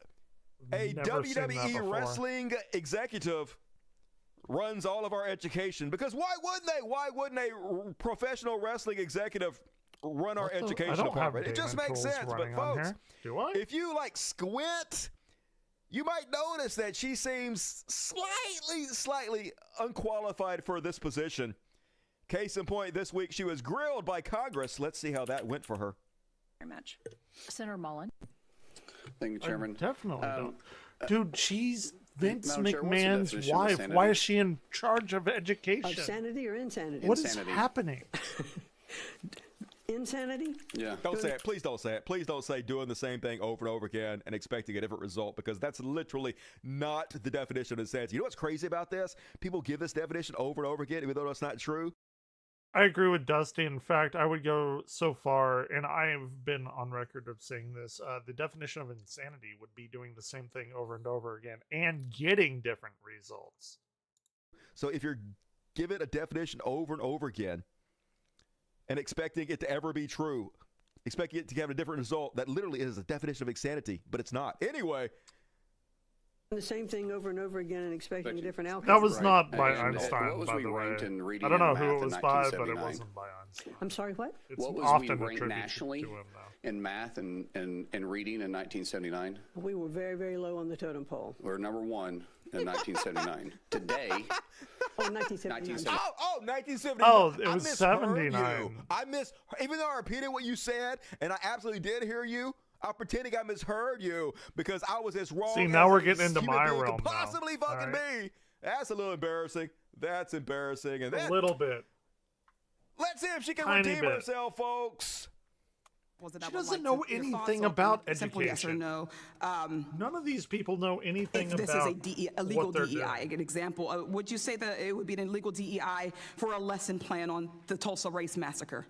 S18: a
S2: Never seen that
S18: WWE
S2: before.
S18: wrestling executive runs all of our education. Because why wouldn't they? Why wouldn't a professional wrestling executive run our education
S2: I don't have
S18: department? It just
S2: Damon
S18: makes
S2: tools
S18: sense. But
S2: running on
S18: folks,
S2: here. Do I?
S18: if you like squint, you might notice that she seems slightly unqualified for this position. Case in point, this week she was grilled by Congress. Let's see how that went for her.
S13: Very much. Senator Mullen.
S15: Thank you, Chairman.
S2: Definitely don't. Dude, she's Vince
S15: Madam Chair, what's the
S2: McMahon's
S15: definition of
S2: wife.
S15: sanity?
S2: Why is she in charge of education?
S16: Of sanity or insanity?
S2: What is happening?
S16: Insanity?
S15: Yeah.
S18: Don't say it. Please don't say it. Please don't say doing the same thing over and over again and expecting a different result, because that's literally not the definition of insanity. You know what's crazy about this? People give this definition over and over again, even though it's not true.
S2: I agree with Dusty. In fact, I would go so far, and I have been on record of saying this, the definition of insanity would be doing the same thing over and over again and getting different results.
S18: So if you're given a definition over and over again and expecting it to ever be true, expecting it to have a different result, that literally is a definition of insanity, but it's not. Anyway.
S16: The same thing over and over again and expecting a different outcome.
S2: That was not by
S15: And
S2: Einstein,
S15: what was
S2: by
S15: we
S2: the way.
S15: ranked in reading
S2: I don't know
S15: and
S2: who
S15: math
S2: it
S15: in
S2: was by, but it
S15: 1979?
S2: wasn't by Einstein.
S16: I'm sorry, what?
S2: It's
S15: What was
S2: often
S15: we ranked
S2: attributed
S15: nationally
S2: to him, though.
S15: in math and reading in 1979?
S16: We were very, very low on the totem pole.
S15: We're number one in 1979. Today,
S16: Oh, 1979.
S18: 1979.
S2: Oh, it
S18: I
S2: was
S18: misheard
S2: 79.
S18: you. Even though I repeated what you said, and I absolutely did hear you, I'm pretending I misheard you because I was as wrong.
S2: See, now
S18: as
S2: we're
S18: a
S2: getting into
S18: human
S2: my
S18: being could
S2: realm now.
S18: possibly fucking
S2: All
S18: be. That's a little embarrassing. That's embarrassing. And
S2: A
S18: then
S2: little bit.
S18: let's see if she can
S2: Tiny
S18: redeem
S2: bit.
S18: herself, folks.
S2: She doesn't know anything about education.
S17: Simple yes or no.
S2: None of these people know anything
S17: If this
S2: about
S17: is a legal
S2: what they're
S17: DEI,
S2: doing.
S17: an example, would you say that it would be an illegal DEI for a lesson plan on the Tulsa Race Massacre?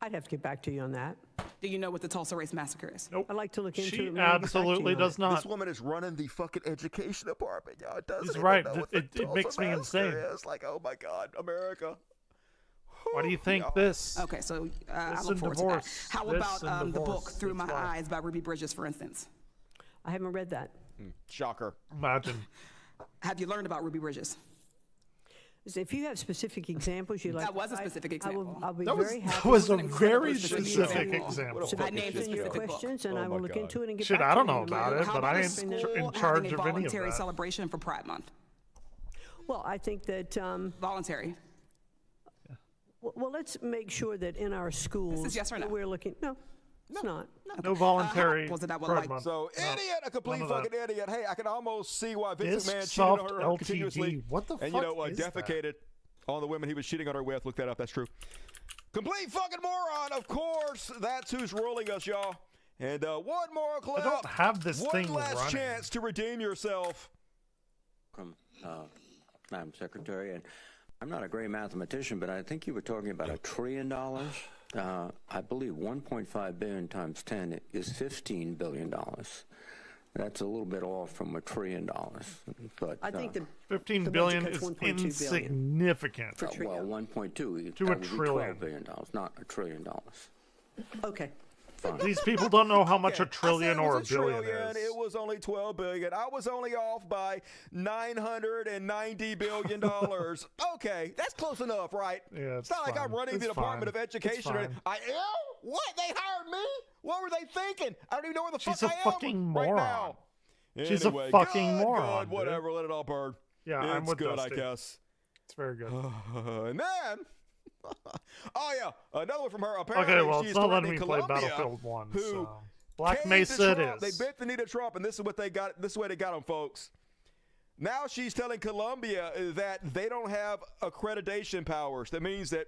S16: I'd have to get back to you on that.
S17: Do you know what the Tulsa Race Massacre is?
S2: Nope.
S16: I'd like to look into
S2: She
S16: it. and I'll get back to you
S2: absolutely
S16: on
S2: does
S16: it.
S2: not.
S18: This woman is running the fucking education department, y'all. Doesn't
S2: He's
S18: even
S2: right.
S18: know what
S2: It
S18: the
S2: makes
S18: Tulsa
S2: me
S18: massacre
S2: insane.
S18: is. Like, oh my God, America.
S2: Why do you think this?
S17: Okay, so I
S2: This
S17: look
S2: and
S17: forward to that.
S2: divorce.
S17: How
S2: This
S17: about
S2: and
S17: the
S2: divorce.
S17: book Through
S2: That's
S17: My
S2: why.
S17: Eyes by Ruby Bridges, for instance?
S16: I haven't read that.
S18: Shocker.
S2: Imagine.
S17: Have you learned about Ruby Bridges?
S16: If you have specific examples you'd like
S17: That was a specific example.
S16: I'll be
S2: That was-
S16: very
S2: that
S16: happy.
S2: was
S17: It
S2: a
S17: was an
S2: very
S17: incredibly
S2: specific
S17: example.
S2: example.
S16: So
S17: I named a
S16: send your
S17: specific book.
S16: questions and I will look into it and get
S2: Shit,
S16: back
S2: I
S16: to
S2: don't
S16: you
S2: know
S16: in a
S2: about
S16: minute.
S2: it,
S17: How
S2: but
S17: about
S2: I
S17: a
S2: ain't
S17: school
S2: in charge
S17: having a
S2: of any of
S17: voluntary
S2: that.
S17: celebration for Pride Month?
S16: Well, I think that
S17: Voluntary.
S16: well, let's make sure that in our schools
S17: yes or no?
S16: that we're looking. No, it's not.
S2: No voluntary.
S17: Was it that one
S2: Pride
S17: like-
S2: Month.
S18: So,
S2: No,
S18: idiot, a complete
S2: none of
S18: fucking
S2: that.
S18: idiot. Hey, I can almost see why Vince
S2: Disc
S18: McMahon cheated
S2: soft
S18: on her
S2: LTD.
S18: continuously.
S2: What the
S18: and,
S2: fuck
S18: you know,
S2: is that?
S18: defecated on the women he was cheating on her with. Look that up. That's true. Complete fucking moron. Of course, that's who's ruling us, y'all. And one more clip.
S2: I don't have this
S18: one
S2: thing
S18: last
S2: running.
S18: chance to redeem yourself.
S5: Madam Secretary, and I'm not a great mathematician, but I think you were talking about $1 trillion. I believe 1.5 billion times 10 is $15 billion. That's a little bit off from $1 trillion, but
S16: I think the
S2: 15
S16: the
S2: billion
S16: budget
S2: is
S16: cuts 1.2 billion.
S2: insignificant.
S5: well, 1.2
S2: To a
S5: that would be
S2: trillion.
S5: $12 billion, not $1 trillion.
S16: Okay.
S5: Fine.
S2: These people don't know how much a
S18: I
S2: trillion
S18: said it
S2: or a
S18: was
S2: billion
S18: trillion.
S2: is.
S18: It was only 12 billion. I was only off by $990 billion. Okay, that's close enough, right?
S2: Yeah,
S18: it's not like I'm running the Department of Education.
S2: It's fine.
S18: I am? What? They hired me? What were they thinking? I don't even know where the
S2: She's
S18: fuck
S2: a
S18: I am
S2: fucking
S18: right
S2: moron.
S18: now.
S2: She's a
S18: Anyway,
S2: fucking
S18: good,
S2: moron,
S18: Good, whatever, let it all burn.
S2: Yeah,
S18: it's
S2: I'm with
S18: good,
S2: Dusty.
S18: I guess.
S2: It's very good.
S18: And then, oh yeah, another one from her. Apparently,
S2: Okay, well,
S18: she's
S2: it's not letting
S18: threatening
S2: me play
S18: Colombia,
S2: Battlefield 1,
S18: who
S2: so... Black
S18: caved
S2: Mesa
S18: to
S2: it
S18: Trump.
S2: is.
S18: They bent the knee to Trump, and this is what they got. This is where they got them, folks. Now she's telling Colombia that they don't have accreditation powers. That means that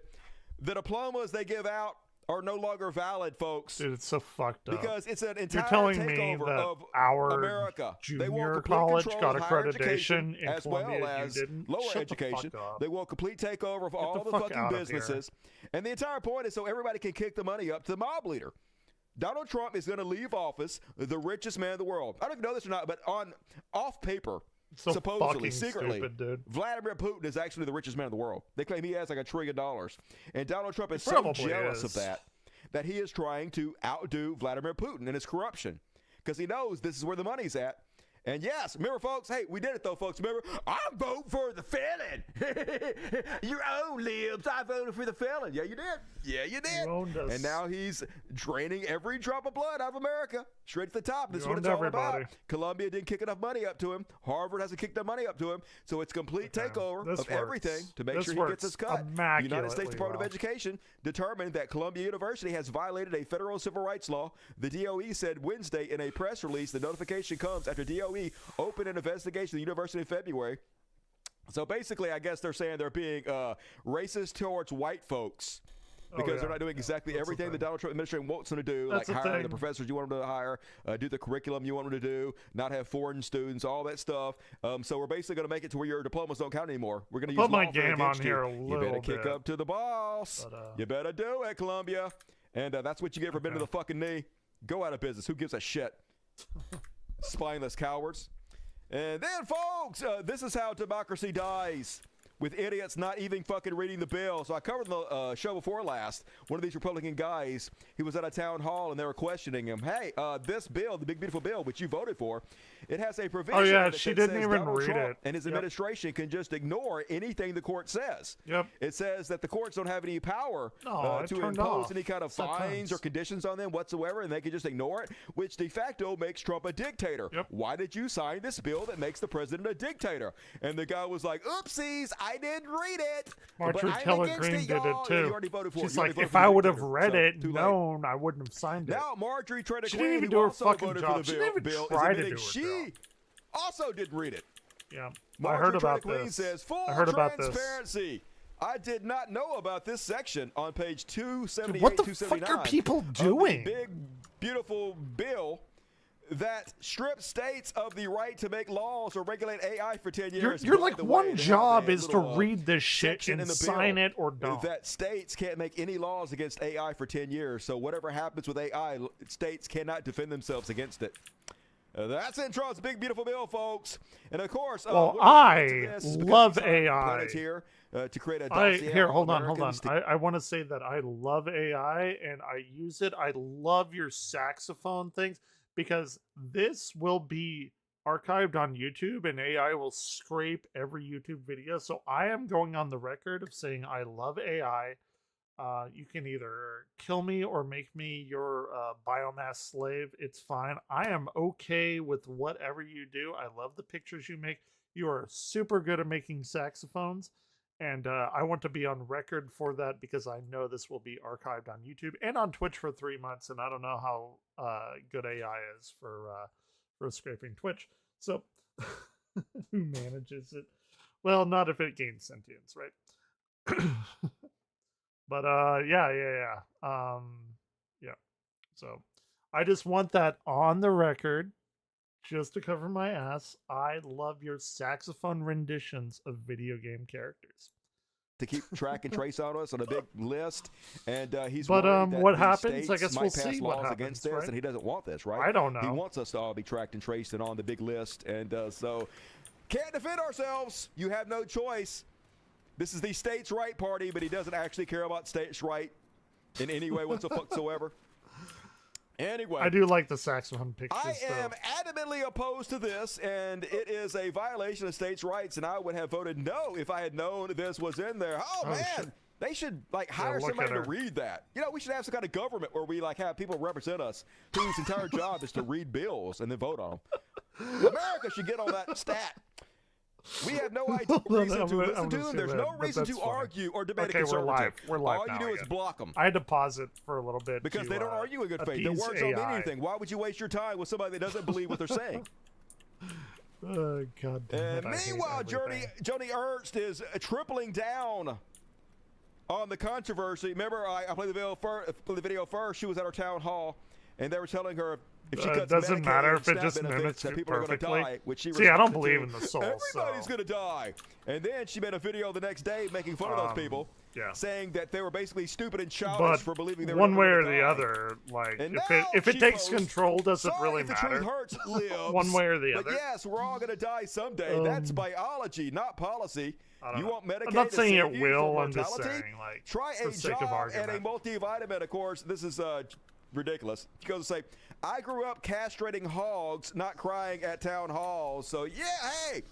S18: the diplomas they give out are no longer valid, folks.
S2: Dude, it's so fucked up.
S18: Because it's an entire
S2: You're telling me
S18: takeover
S2: that
S18: of
S2: our
S18: America. They want
S2: junior
S18: complete
S2: college
S18: control
S2: got
S18: of higher
S2: accreditation in
S18: as
S2: Colombia,
S18: well
S2: you
S18: as
S2: didn't?
S18: lower
S2: Shut the
S18: education.
S2: fuck up.
S18: They want complete takeover of all
S2: the
S18: the
S2: fuck
S18: fucking
S2: out of here.
S18: businesses. And the entire point is so everybody can kick the money up to the mob leader. Donald Trump is going to leave office the richest man in the world. I don't even know this or not, but off paper,
S2: So
S18: supposedly,
S2: fucking
S18: secretly,
S2: stupid, dude.
S18: Vladimir Putin is actually the richest man in the world. They claim he has like $1 trillion. And Donald Trump is
S2: He
S18: so
S2: probably
S18: jealous
S2: is.
S18: of that he is trying to outdo Vladimir Putin in his corruption because he knows this is where the money's at. And yes, remember, folks, hey, we did it, though, folks. Remember, I'm voting for the felon. Your own libs, I voted for the felon. Yeah, you did. Yeah, you did.
S2: You owned us.
S18: And now he's draining every drop of blood out of America straight to the top. This is
S2: You
S18: what it's
S2: owned
S18: all
S2: everybody.
S18: about. Columbia didn't kick enough money up to him. Harvard hasn't kicked enough money up to him. So it's complete takeover
S2: This
S18: of
S2: works.
S18: everything to make
S2: This
S18: sure he
S2: works
S18: gets his cut. The United States
S2: immaculately
S18: Department
S2: well.
S18: of Education determined that Columbia University has violated a federal civil rights law. The DOE said Wednesday in a press release the notification comes after DOE opened an investigation at the university in February. So basically, I guess they're saying they're being racist towards white folks because they're not doing exactly everything the Donald Trump administration wants them to do,
S2: That's
S18: like
S2: the
S18: hiring the
S2: thing.
S18: professors you want them to hire, do the curriculum you want them to do, not have foreign students, all that stuff. So we're basically going to make it to where your diplomas don't count anymore. We're going to use
S2: Put my
S18: lawfare
S2: game
S18: against
S2: on
S18: you.
S2: here a
S18: You better
S2: little
S18: kick
S2: bit.
S18: up to the boss. You better do it, Columbia. And that's what you get for bending the fucking knee. Go out of business. Who gives a shit? Spineless cowards. And then, folks, this is how democracy dies. With idiots not even fucking reading the bill. So I covered the show before last. One of these Republican guys, he was at a town hall and they were questioning him. Hey, this bill, the big beautiful bill, which you voted for, it has a provision.
S2: Oh, yeah,
S18: in it
S2: she
S18: that
S2: didn't
S18: says
S2: even
S18: Donald
S2: read
S18: Trump
S2: it.
S18: and his
S2: Yep.
S18: administration can just ignore anything the court says.
S2: Yep.
S18: It says that the courts don't have any power
S2: Oh, it
S18: to
S2: turned
S18: impose
S2: off
S18: any kind of
S2: several
S18: fines
S2: times.
S18: or conditions on them whatsoever, and they can just ignore it, which de facto makes Trump a dictator. Why did you sign this bill that makes the president a dictator? And the guy was like, oopsies, I didn't read it.
S2: Marjorie
S18: But I'm
S2: Taylor
S18: against
S2: Greene did it
S18: y'all.
S2: too.
S18: Yeah, you already voted for it.
S2: She's
S18: You already
S2: like,
S18: voted
S2: if
S18: for the
S2: I would have
S18: dictator,
S2: read
S18: so
S2: it,
S18: too late.
S2: known, I wouldn't have signed it.
S18: Now, Marjorie Taylor
S2: She didn't
S18: Greene,
S2: even
S18: who
S2: do her
S18: also
S2: fucking
S18: voted
S2: job.
S18: for
S2: She
S18: the
S2: didn't even
S18: bill,
S2: try
S18: is
S2: to do
S18: admitting
S2: her
S18: she
S2: job.
S18: also didn't read it.
S2: Yeah,
S18: Marjorie
S2: I heard about
S18: Taylor Greene
S2: this.
S18: says, full
S2: I heard about this.
S18: transparency. I did not know about this section on page 278,
S2: Dude, what the
S18: 279
S2: fuck are people
S18: of the
S2: doing?
S18: big, beautiful bill that strips states of the right to make laws or regulate AI for 10 years.
S2: You're
S18: By
S2: like,
S18: the way,
S2: one
S18: they have
S2: job
S18: a
S2: is to
S18: little,
S2: read this shit
S18: section
S2: and
S18: in the
S2: sign
S18: bill
S2: it or don't.
S18: That states can't make any laws against AI for 10 years. So whatever happens with AI, states cannot defend themselves against it. That's in Trump's big, beautiful bill, folks. And of course,
S2: Well,
S18: we're
S2: I
S18: into this because
S2: love
S18: he's on
S2: AI.
S18: Planeteer, to create a
S2: I
S18: dossier
S2: here,
S18: on
S2: hold on.
S18: Americans to-
S2: I want to say that I love AI and I use it. I love your saxophone things because this will be archived on YouTube and AI will scrape every YouTube video. So I am going on the record of saying I love AI. You can either kill me or make me your biomass slave. It's fine. I am okay with whatever you do. I love the pictures you make. You are super good at making saxophones. And I want to be on record for that because I know this will be archived on YouTube and on Twitch for 3 months. And I don't know how good AI is for scraping Twitch. So who manages it? Well, not if it gains sentience, right? But yeah. Yeah. So I just want that on the record, just to cover my ass. I love your saxophone renditions of video game characters.
S18: To keep track and trace on us on a big list, and he's
S2: But,
S18: worried that
S2: what
S18: the
S2: happens? I
S18: states
S2: guess
S18: might
S2: we'll
S18: pass
S2: see what
S18: laws
S2: happens,
S18: against this,
S2: right?
S18: and he doesn't want this, right?
S2: I don't
S18: He
S2: know.
S18: wants us to all be tracked and traced and on the big list, and so can't defend ourselves. You have no choice. This is the states' right party, but he doesn't actually care about states' right in any way whatsoever. Anyway,
S2: I do like the saxophone pictures.
S18: I am adamantly opposed to this, and it is a violation of states' rights, and I would have voted no if I had known this was in there. Oh man,
S2: shit.
S18: they should hire
S2: look
S18: somebody
S2: at
S18: to
S2: her.
S18: read that. You know, we should have some kind of government where we have people represent us whose entire job is to read bills and then vote on them. America should get on that stat. We have no reason to listen to them. There's no reason to argue or debate a conservative.
S2: We're live
S18: All you
S2: now
S18: do is
S2: again.
S18: block them.
S2: I had to pause it for a little bit
S18: Because
S2: to,
S18: they don't argue in good faith. Their
S2: appease
S18: words don't mean
S2: AI.
S18: anything. Why would you waste your time with somebody that doesn't believe what they're saying?
S2: God damn it,
S18: And
S2: I hate
S18: meanwhile,
S2: everything.
S18: Joni Ernst is tripling down on the controversy. Remember, I played the video first. She was at her town hall, and they were telling her if she cuts
S2: doesn't
S18: Medicaid
S2: matter
S18: and
S2: if it
S18: SNAP
S2: just
S18: benefits,
S2: mimics
S18: that
S2: it
S18: people are going to
S2: perfectly.
S18: die. Which she
S2: See, I don't
S18: responded
S2: believe
S18: to,
S2: in the soul,
S18: Everybody's
S2: so-
S18: going to die. And then she made a video the next day making fun of those people, saying that they were basically stupid and childish
S2: But
S18: for believing they were
S2: one
S18: never
S2: way or
S18: gonna
S2: the
S18: die.
S2: other, like
S18: And
S2: if
S18: now
S2: it
S18: she
S2: takes
S18: posts,
S2: control, does it
S18: "Sorry
S2: really
S18: if the
S2: matter?
S18: truth hurts, lives,
S2: One way or the
S18: but
S2: other.
S18: yes, we're all going to die someday. That's biology, not policy. You want Medicaid
S2: I'm not
S18: to
S2: saying
S18: save
S2: it
S18: you
S2: will.
S18: from
S2: I'm just
S18: mortality?
S2: saying, like,
S18: Try
S2: for
S18: a
S2: the sake of
S18: job and a
S2: argument.
S18: multivitamin. Of course, this is ridiculous. She goes to say, I grew up castrating hogs, not crying at town halls. So, yeah, hey,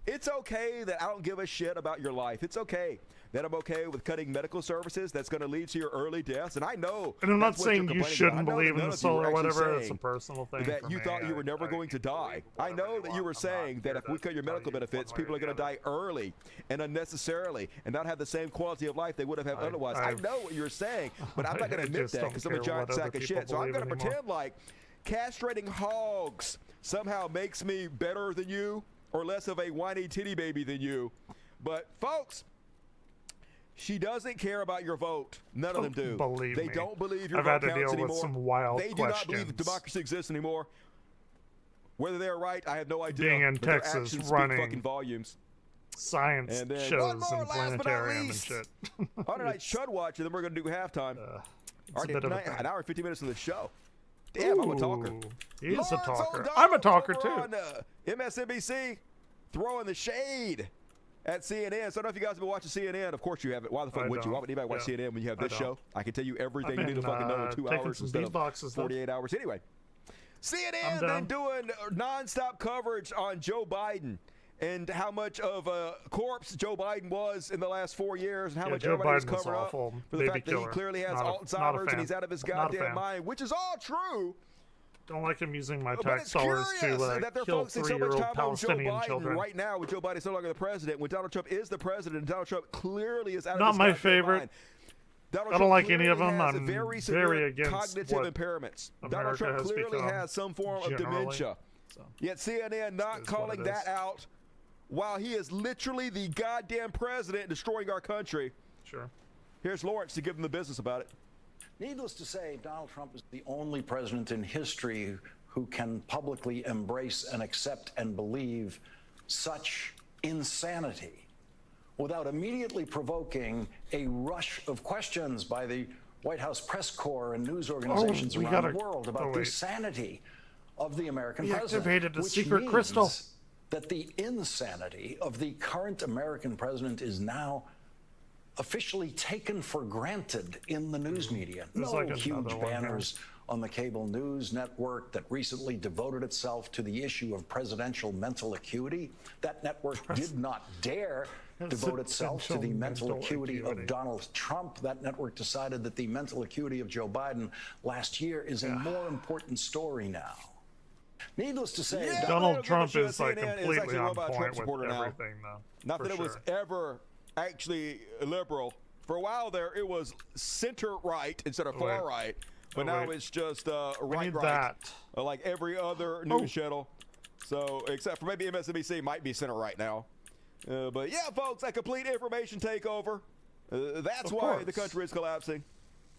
S18: it's okay that I don't give a shit about your life. It's okay that I'm okay with cutting medical services that's going to lead to your early deaths. And I know.
S2: And I'm not
S18: that's what you're
S2: saying you
S18: complaining
S2: shouldn't
S18: about. I know
S2: believe
S18: that
S2: in
S18: none
S2: the
S18: of you
S2: soul
S18: are
S2: or
S18: actually
S2: whatever. It's a
S18: saying
S2: personal thing.
S18: that
S2: for
S18: you
S2: me.
S18: thought you were never going to die. I know that you were saying that if we cut your medical benefits, people are going to die early and unnecessarily and not have the same quality of life they would have had otherwise. I know what you're saying, but I'm not going to
S2: I
S18: admit
S2: just
S18: that
S2: don't
S18: because I'm a
S2: care
S18: giant
S2: what other
S18: sack of
S2: people
S18: shit. So I'm
S2: believe
S18: going to
S2: anymore.
S18: pretend like castrating hogs somehow makes me better than you or less of a whiny titty baby than you. But folks, she doesn't care about your vote. None of them do.
S2: Believe
S18: they
S2: me.
S18: don't believe your
S2: I've
S18: vote
S2: had to
S18: counts
S2: deal with
S18: anymore.
S2: some wild
S18: They do not believe that
S2: questions.
S18: democracy exists anymore. Whether they're right, I have no idea.
S2: Being in
S18: but their
S2: Texas,
S18: actions
S2: running
S18: speak fucking volumes.
S2: Science
S18: And then
S2: shows
S18: one more,
S2: and
S18: last but not
S2: planetarium and
S18: least.
S2: shit.
S18: On tonight's Chud Watch, and then we're going to do halftime. Already
S2: a bit of a
S18: an
S2: thing.
S18: hour and 50 minutes of the show. Damn, I'm a talker.
S2: Ooh, he is a
S18: Lawrence
S2: talker.
S18: O'Donnell
S2: I'm a talker
S18: over
S2: too.
S18: On MSNBC, throwing the shade at CNN. So I don't know if you guys have been watching CNN. Of course you haven't. Why the fuck
S2: I
S18: would you?
S2: don't.
S18: Why would anybody watch
S2: Yeah.
S18: CNN when you have
S2: I
S18: this show? I can tell you everything
S2: I've
S18: you need to
S2: been,
S18: fucking know in 2
S2: taking
S18: hours
S2: some
S18: instead
S2: beatboxes,
S18: of
S2: though.
S18: 48 hours. Anyway, CNN
S2: I'm
S18: been
S2: down.
S18: doing nonstop coverage on Joe Biden and how much of a corpse Joe Biden was in the last 4 years and how
S2: Yeah,
S18: much
S2: Joe
S18: everybody's
S2: Biden was
S18: covered up
S2: awful.
S18: for the
S2: Baby
S18: fact that he
S2: killer.
S18: clearly has
S2: Not a
S18: Alzheimer's
S2: fan.
S18: and he's out of his
S2: Not a
S18: goddamn
S2: fan.
S18: mind, which is all true.
S2: Don't like him using my
S18: But
S2: tax
S18: it's
S2: dollars
S18: curious
S2: to
S18: that they're
S2: kill
S18: focusing so much
S2: 3-year-old
S18: time on Joe
S2: Palestinian
S18: Biden
S2: children.
S18: right now when Joe Biden's no longer the president, when Donald Trump is the president, and Donald Trump clearly is out of
S2: Not
S18: his
S2: my
S18: goddamn
S2: favorite.
S18: mind. Donald
S2: I don't
S18: Trump
S2: like any of
S18: clearly
S2: them.
S18: has
S2: I'm
S18: very severe
S2: very against
S18: cognitive
S2: what
S18: impairments. Donald
S2: America
S18: Trump
S2: has
S18: clearly
S2: become
S18: has some form of
S2: generally.
S18: dementia. Yet CNN not
S2: Is what
S18: calling
S2: it
S18: that
S2: is.
S18: out while he is literally the goddamn president destroying our country.
S2: Sure.
S18: Here's Lawrence to give him the business about it.
S4: Needless to say, Donald Trump is the only president in history who can publicly embrace and accept and believe such insanity without immediately provoking a rush of questions by the White House press corps and news organizations
S2: we
S4: around
S2: gotta-
S4: the world about
S2: oh,
S4: the
S2: wait.
S4: sanity of the American
S2: He
S4: president.
S2: activated a
S4: which
S2: secret
S4: means
S2: crystal.
S4: that the insanity of the current American president is now officially taken for granted in the news media.
S2: There's
S4: No
S2: like
S4: huge
S2: another one here.
S4: banners on the cable news network that recently devoted itself to the issue of presidential mental acuity. That network did not dare devote itself to the mental
S2: Presidential
S4: acuity
S2: acuity.
S4: of Donald Trump. That network decided that the mental acuity of Joe Biden last year is a more important story now. Needless to say,
S2: Donald Trump
S18: Sure,
S2: is like
S18: CNN is
S2: completely
S18: actually
S2: on
S18: run by a Trump
S2: point with
S18: supporter now.
S2: everything, though.
S18: Not
S2: for
S18: that it was
S2: sure.
S18: ever actually liberal. For a while there, it was center right instead of far right. But now it's just right.
S2: need that.
S18: Like every other news channel. So, except for maybe MSNBC might be center right now. But yeah, folks, a complete information takeover. That's
S2: Of
S18: why
S2: course.
S18: the country is collapsing.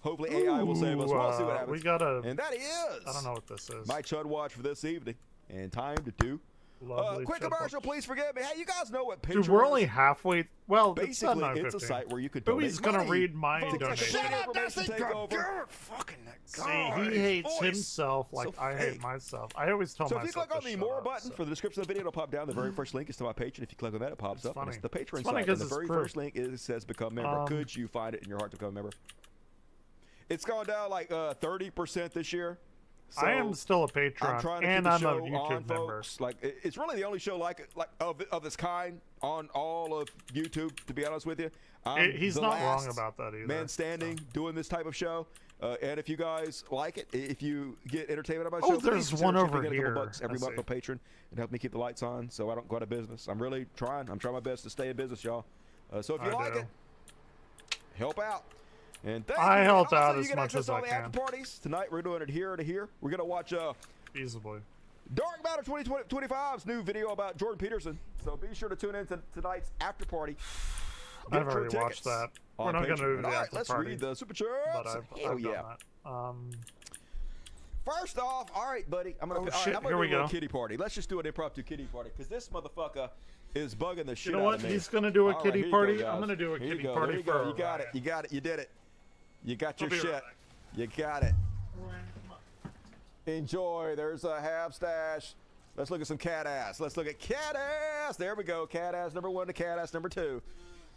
S18: Hopefully AI will save us. We'll see what happens.
S2: We gotta.
S18: And that is.
S2: I don't know what this is.
S18: My Chud Watch for this evening. And time to do.
S2: Lovely
S18: Quick
S2: Chud
S18: commercial,
S2: Watch.
S18: please forgive me. Hey, you guys know what Patreon
S2: Dude, we're
S18: is?
S2: only halfway. Well,
S18: Basically,
S2: it's
S18: a site where you could
S2: Bowie's
S18: donate
S2: gonna
S18: money.
S2: read my
S18: Folks,
S2: donation.
S18: shut up, Dusty. Take over.
S2: See, he hates himself like I hate myself. I always tell
S18: So if
S2: myself
S18: you click on
S2: to
S18: the
S2: shut
S18: more
S2: up,
S18: button for the description of the video, it'll pop down. The very first link is to my Patreon. If you click on that, it pops up. And
S2: funny.
S18: it's the Patreon
S2: It's funny
S18: site.
S2: 'cause
S18: And the
S2: it's
S18: very
S2: proof.
S18: first link is, it says become member. Could you find it in your heart to become a member? It's gone down like 30% this year. So
S2: I am still a Patreon,
S18: I'm trying to
S2: and
S18: keep
S2: I'm
S18: the
S2: a
S18: show
S2: YouTube
S18: on,
S2: member.
S18: folks. Like it's really the only show like of its kind on all of YouTube. To be honest with you,
S2: He's
S18: the
S2: not wrong
S18: last
S2: about that either.
S18: Man standing doing this type of show. And if you guys like it, if you get entertainment on my
S2: Oh,
S18: show,
S2: there's
S18: please consider
S2: one over
S18: chipping in a couple
S2: here.
S18: bucks every
S2: I
S18: month
S2: see.
S18: on Patreon and help me keep the lights on so I don't go out of business. I'm really trying. I'm trying my best to stay in business, y'all. So if you like it, help out. And thank
S2: I
S18: you.
S2: help
S18: And also,
S2: out
S18: you
S2: as
S18: get
S2: much
S18: access
S2: as
S18: to all
S2: I
S18: the
S2: can.
S18: after parties tonight. We're doing it here to here. We're gonna watch
S2: Feasibly.
S18: Dark Matter 2025's new video about Jordan Peterson. So be sure to tune in to tonight's after party. Get
S2: I've
S18: your
S2: already watched
S18: tickets
S2: that. We're
S18: on
S2: not going to
S18: Patreon.
S2: do the
S18: All right,
S2: after
S18: let's
S2: party,
S18: read the super chats.
S2: but I've
S18: Hell
S2: done
S18: yeah.
S2: that.
S18: First off, all right, buddy. I'm gonna,
S2: Oh,
S18: all right,
S2: shit,
S18: I'm gonna
S2: here
S18: do
S2: we
S18: a little
S2: go.
S18: kitty party. Let's just do an impromptu kitty party because this motherfucker is bugging the shit
S2: You know
S18: out
S2: what?
S18: of me.
S2: He's going to do a
S18: All right,
S2: kitty
S18: here you go,
S2: party.
S18: guys.
S2: I'm going to do a
S18: Here you
S2: kitty
S18: go,
S2: party
S18: there you
S2: for
S18: go. You got it. You got it. You did it. You got your
S2: I'll be
S18: shit.
S2: right back.
S18: You got it. Enjoy. There's a half stash. Let's look at some cat ass. Let's look at cat ass. There we go. Cat ass number 1 to cat ass number 2.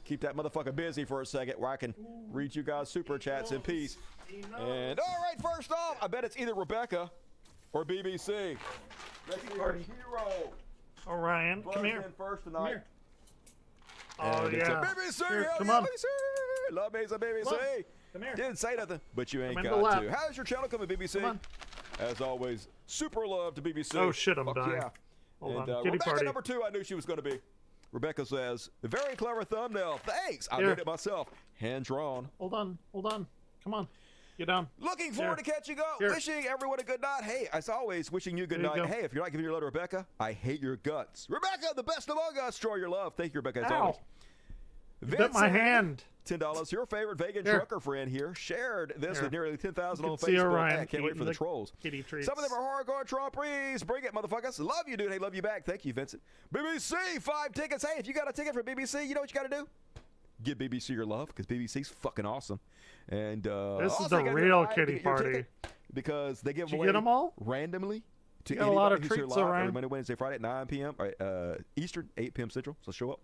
S18: Keep that motherfucker busy for a second where I can read you guys super chats in peace. And all right, first off, I bet it's either Rebecca or BBC. Let's see our hero.
S2: Orion, come here.
S18: In first tonight.
S2: Come here.
S18: And
S2: Oh,
S18: it's
S2: yeah.
S18: a BBC.
S2: Here,
S18: Hell
S2: come
S18: yeah,
S2: on.
S18: BBC. Love me some BBC.
S2: Come on. Come here.
S18: Didn't say nothing, but you ain't
S2: Come in
S18: got
S2: the lap.
S18: to. How's your channel coming, BBC?
S2: Come on.
S18: As always, super love to BBC.
S2: Oh, shit, I'm
S18: Fuck
S2: dying.
S18: Yeah.
S2: Hold
S18: And
S2: on. Kitty
S18: Rebecca
S2: party.
S18: number 2, I knew she was going to be. Rebecca says, very clever thumbnail. Thanks. I
S2: Here.
S18: made it myself. Hand drawn.
S2: Hold on. Hold on. Come on. Get down.
S18: Looking forward to catching up.
S2: Here.
S18: Wishing everyone a good night. Hey, as always, wishing you good
S2: There you
S18: night.
S2: go.
S18: Hey, if you're not giving your love to Rebecca, I hate your guts. Rebecca, the best among us. Draw your love. Thank you, Rebecca, as
S2: Ow.
S18: always.
S2: You bit my hand.
S18: $10. Your favorite vegan
S2: Here.
S18: trucker friend here shared this
S2: Here.
S18: with nearly 10,000
S2: You
S18: on
S2: can see
S18: Facebook.
S2: Orion
S18: Hey, I can't wait for
S2: eating
S18: the
S2: the
S18: trolls.
S2: kitty treats.
S18: Some of them are hardcore Trumpies. Bring it, motherfuckers. Love you, dude. Hey, love you back. Thank you, Vincent. BBC, 5 tickets. Hey, if you got a ticket for BBC, you know what you got to do? Give BBC your love because BBC's fucking awesome. And
S2: This is
S18: also
S2: the
S18: you gotta be
S2: real
S18: alive to
S2: kitty
S18: get your
S2: party.
S18: ticket because they give
S2: Did you
S18: away
S2: get 'em all?
S18: randomly to
S2: You got a lot of
S18: anybody who's here
S2: treats,
S18: live
S2: Orion.
S18: every Monday, Wednesday, Friday at 9 p.m. Eastern, 8 p.m. Central. So show up.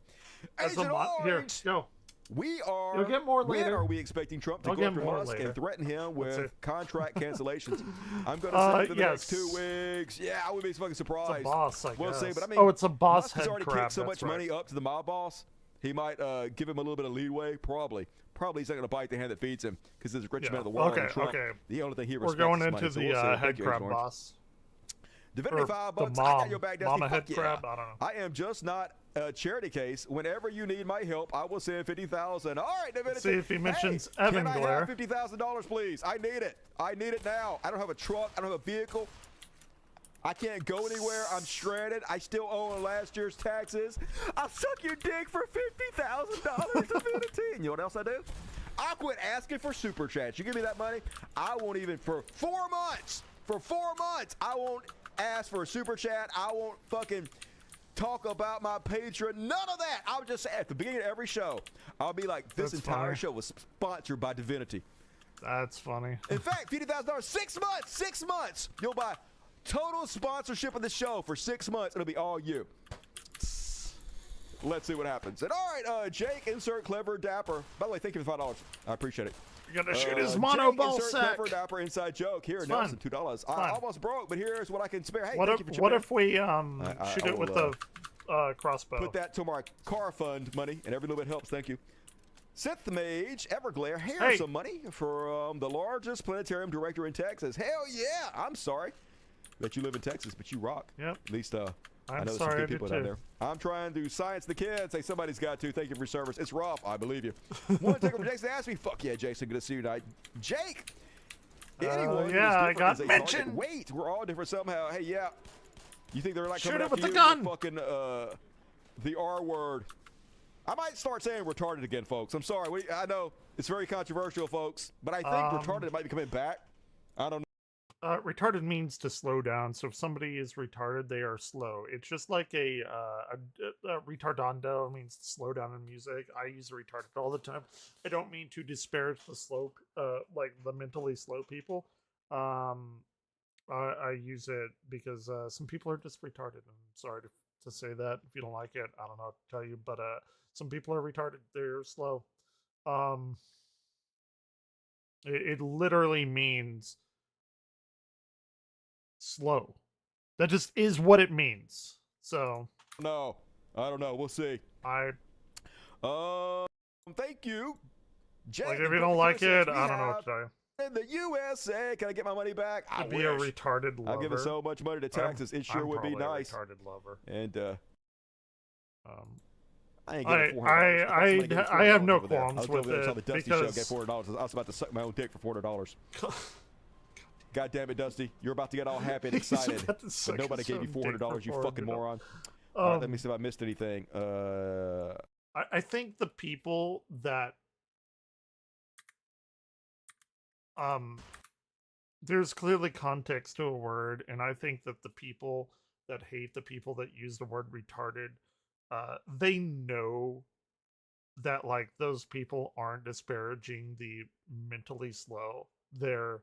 S2: That's a
S18: Agent
S2: lot. Here,
S18: Orange.
S2: go.
S18: We are.
S2: You'll get more
S18: When
S2: later.
S18: are we expecting Trump to
S2: I'll
S18: go
S2: get
S18: after
S2: more
S18: Musk
S2: later.
S18: and threaten him with
S2: Let's see.
S18: contract cancellations? I'm going to say for the next 2 weeks. Yeah, I would be fucking surprised.
S2: It's a boss, I
S18: We'll see,
S2: guess.
S18: but I mean,
S2: Oh, it's a boss
S18: Musk has
S2: head
S18: already
S2: crab,
S18: kicked so
S2: that's
S18: much
S2: right.
S18: money up to the mob boss. He might give him a little bit of leeway. Probably he's not going to bite the hand that feeds him because he's the richest man in the world.
S2: Okay,
S18: and Trump,
S2: okay.
S18: The only thing he
S2: We're
S18: respects
S2: going
S18: is
S2: into
S18: money, so
S2: the
S18: we'll see. Thank
S2: head
S18: you,
S2: crab
S18: Agent Orange.
S2: boss.
S18: Divinity
S2: Or
S18: 5
S2: the
S18: bucks. I got
S2: mom.
S18: your back,
S2: Mama
S18: Dusty.
S2: head
S18: Fuck yeah.
S2: crab. I don't know.
S18: I am just not a charity case. Whenever you need my help, I will send 50,000. All right, Divinity.
S2: See if he mentions
S18: hey,
S2: Evan
S18: can I
S2: Glare.
S18: have $50,000, please? I need it. I need it now. I don't have a truck. I don't have a vehicle. I can't go anywhere. I'm stranded. I still owe last year's taxes. I'll suck your dick for $50,000, Divinity. And you know what else I do? I'll quit asking for super chats. You give me that money, I won't even for 4 months. For 4 months, I won't ask for a super chat. I won't fucking talk about my Patreon. None of that. I'll just say at the beginning of every show, I'll be like, this
S2: That's
S18: entire
S2: funny.
S18: show was sponsored by Divinity.
S2: That's funny.
S18: In fact, $50,000, 6 months, 6 months. You'll buy total sponsorship of the show for 6 months. It'll be all you. Let's see what happens. And all right, Jake, insert clever dapper. By the way, thank you for $5. I appreciate it.
S2: You gotta shoot his mono
S18: Jake,
S2: ball
S18: insert
S2: sack.
S18: clever dapper inside joke. Here,
S2: It's
S18: Nelson,
S2: fine.
S18: $2. I
S2: fine.
S18: almost broke, but here's what I can spare. Hey,
S2: What
S18: thank
S2: if
S18: you for
S2: what
S18: chipping
S2: if we
S18: I
S2: shoot it with
S18: will,
S2: the crossbow?
S18: Put that to my car fund money, and every little bit helps. Thank you. Sith Mage, Everglare, here's
S2: Hey.
S18: some money for the largest planetarium director in Texas. Hell yeah! I'm sorry that you live in Texas, but you rock.
S2: Yep.
S18: At least I
S2: I'm
S18: know there's
S2: sorry,
S18: some
S2: I
S18: good
S2: do
S18: people down
S2: too.
S18: there. I'm trying to science the kids. Hey, somebody's got to. Thank you for your service. It's rough. I believe you. One ticker for Jason asked me. Fuck yeah, Jason. Good to see you tonight. Jake. Anyone who is
S2: yeah, I
S18: different
S2: got
S18: is a
S2: mentioned.
S18: target. Wait, we're all different somehow. Hey, yeah. You think they're like
S2: Shoot
S18: coming
S2: it
S18: after
S2: with the
S18: you
S2: gun.
S18: fucking the R word. I might start saying retarded again, folks. I'm sorry. I know it's very controversial, folks, but I think retarded might be coming back. I don't know.
S2: Retarded means to slow down. So if somebody is retarded, they are slow. It's just like a retardando means to slow down in music. I use retarded all the time. I don't mean to disparage the slow, like the mentally slow people. I use it because some people are just retarded. I'm sorry to say that. If you don't like it, I don't know what to tell you. But some people are retarded. They're slow. It literally means slow. That just is what it means. So
S18: no, I don't know. We'll see. Thank you. Jay,
S2: like if you don't like it, I don't know what to tell you.
S18: In the USA, can I get my money back? I
S2: be a retarded lover.
S18: I'm giving so much money to Texas. It sure would be nice.
S2: A retarded lover.
S18: And
S2: I have no qualms with it.
S18: On the Dusty show, get $400. I was about to suck my own dick for $400. God damn it, Dusty! You're about to get all happy and excited, but nobody gave you $400. You fucking moron. All right, let me see if I missed anything.
S2: I think the people that there's clearly context to a word, and I think that the people that hate the people that use the word retarded, they know that like those people aren't disparaging the mentally slow. They're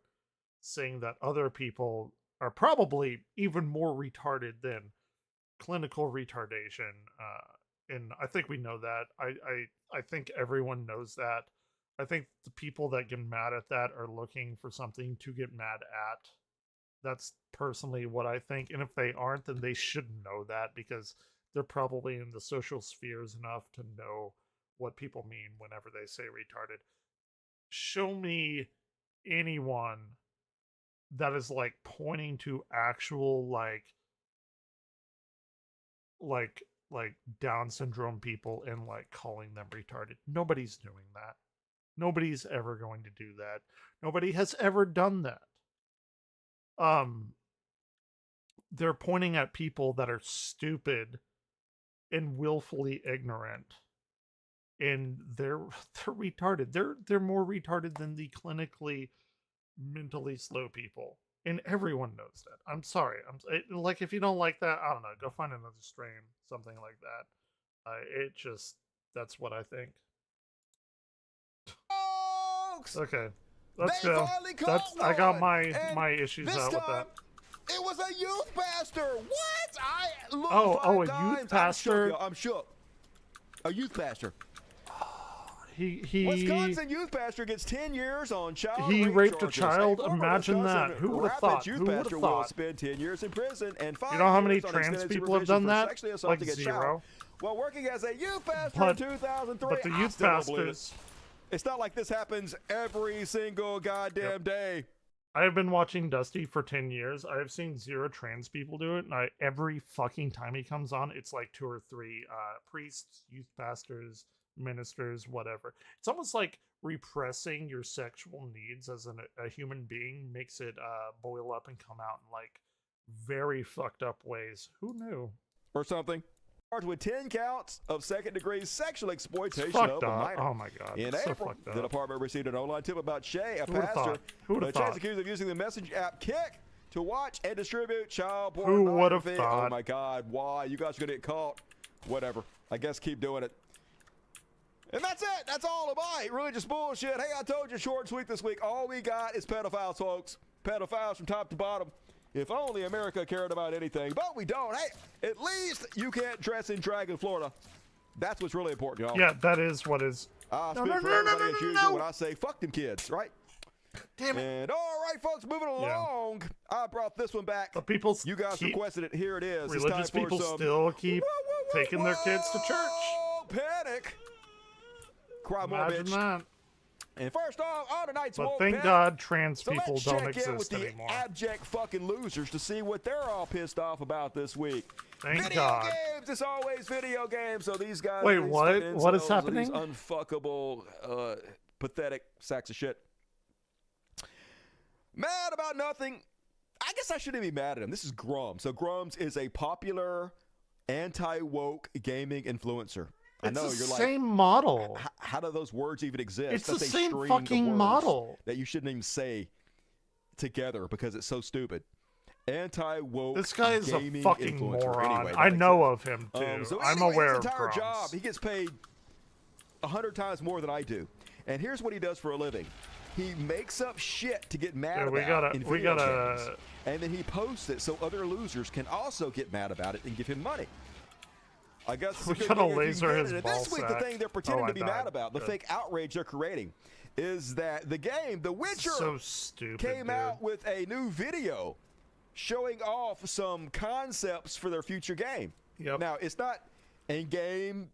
S2: saying that other people are probably even more retarded than clinical retardation, and I think we know that. I think everyone knows that. I think the people that get mad at that are looking for something to get mad at. That's personally what I think, and if they aren't, then they should know that because they're probably in the social spheres enough to know what people mean whenever they say retarded. Show me anyone that is like pointing to actual like Down syndrome people and like calling them retarded. Nobody's doing that. Nobody's ever going to do that. Nobody has ever done that. They're pointing at people that are stupid and willfully ignorant, and they're retarded. They're more retarded than the clinically mentally slow people, and everyone knows that. I'm sorry. Like if you don't like that, I don't know. Go find another stream, something like that. That's what I think. Okay, let's go. I got my issues out with that.
S18: It was a youth pastor. What?
S2: A youth pastor.
S18: I'm shook. A youth pastor.
S2: He
S18: Wisconsin youth pastor gets 10 years on child
S2: He
S18: rape
S2: raped
S18: charges.
S2: a child.
S18: A
S2: Imagine that. Who would have thought?
S18: Youth
S2: Who would have
S18: pastor will
S2: thought?
S18: spend 10 years in prison and 5
S2: You know how many
S18: years on
S2: trans
S18: extended
S2: people have
S18: supervision
S2: done
S18: for
S2: that?
S18: sexually
S2: Like
S18: assaulting a
S2: 0.
S18: child while working as a youth pastor
S2: But-
S18: in 2003.
S2: But the
S18: I
S2: youth
S18: still don't believe it.
S2: pastors.
S18: It's not like this happens every single goddamn day.
S2: I have been watching Dusty for 10 years. I have seen 0 trans people do it. And every fucking time he comes on, it's like 2 or 3 priests, youth pastors, ministers, whatever. It's almost like repressing your sexual needs as a human being makes it boil up and come out in like very fucked up ways. Who knew?
S18: Or something. Charged with 10 counts of second-degree sexual exploitation
S2: Fucked
S18: of a
S2: up.
S18: minor.
S2: Oh my god.
S18: In
S2: So
S18: April,
S2: fucked up.
S18: the department received an online tip about Shay, a
S2: Who would've
S18: pastor,
S2: thought? Who would've
S18: Shay's
S2: thought?
S18: accused of using the message app Kick to watch and distribute child
S2: Who
S18: pornography.
S2: would've thought?
S18: Oh my god, why? You guys are gonna get caught. Whatever. I guess keep doing it. And that's it. That's all about it. Religious bullshit. Hey, I told you, short and sweet this week. All we got is pedophiles, folks. Pedophiles from top to bottom. If only America cared about anything. But we don't. Hey, at least you can't dress in drag in Florida. That's what's really important, y'all.
S2: Yeah, that is what is.
S18: I speak for everybody as usual when I say fuck them kids, right?
S2: Damn it.
S18: And all right, folks, moving along. I brought this one back.
S2: But people
S18: You guys requested it. Here it is.
S2: religious
S18: it's time
S2: people
S18: for some
S2: still keep taking their kids to church.
S18: panic. Cry more,
S2: Imagine
S18: bitch.
S2: that.
S18: And first off, on tonight's
S2: But
S18: woke
S2: thank
S18: panic,
S2: God trans
S18: so
S2: people
S18: let's
S2: don't
S18: check in with
S2: exist
S18: the
S2: anymore.
S18: abject fucking losers to see what they're all pissed off about this week.
S2: Thank
S18: video
S2: God.
S18: games. It's always video games. So these guys.
S2: Wait,
S18: these
S2: what?
S18: fucking
S2: What is
S18: incels are
S2: happening?
S18: These unfuckable, pathetic sacks of shit. Mad about nothing. I guess I shouldn't be mad at him. This is Grums. So Grums is a popular anti-woke gaming influencer. I know,
S2: the
S18: you're
S2: same
S18: like,
S2: model.
S18: How do those words even exist?
S2: It's
S18: That's
S2: the
S18: a
S2: same
S18: string
S2: fucking
S18: of words
S2: model.
S18: that you shouldn't even say together because it's so stupid. Anti-woke.
S2: This guy is a
S18: gaming
S2: fucking
S18: influencer.
S2: moron.
S18: Anyway, that
S2: I
S18: makes
S2: know
S18: sense.
S2: of him too.
S18: So
S2: I'm
S18: anyway,
S2: aware
S18: his
S2: of
S18: entire
S2: Crumbs.
S18: job, he gets paid 100 times more than I do. And here's what he does for a living. He makes up shit to get mad about in video games. And then he posts it so other losers can also get mad about it and give him money. I guess it's a good thing if you
S2: laser
S18: get
S2: his
S18: it. And
S2: ball
S18: this week, the
S2: sack.
S18: thing they're pretending
S2: Oh,
S18: to be
S2: I
S18: mad
S2: died.
S18: about, the
S2: Good.
S18: fake outrage they're creating, is that the game, The Witcher,
S2: So stupid,
S18: came
S2: dude.
S18: out with a new video showing off some concepts for their future game.
S2: Yep.
S18: Now, it's not in-game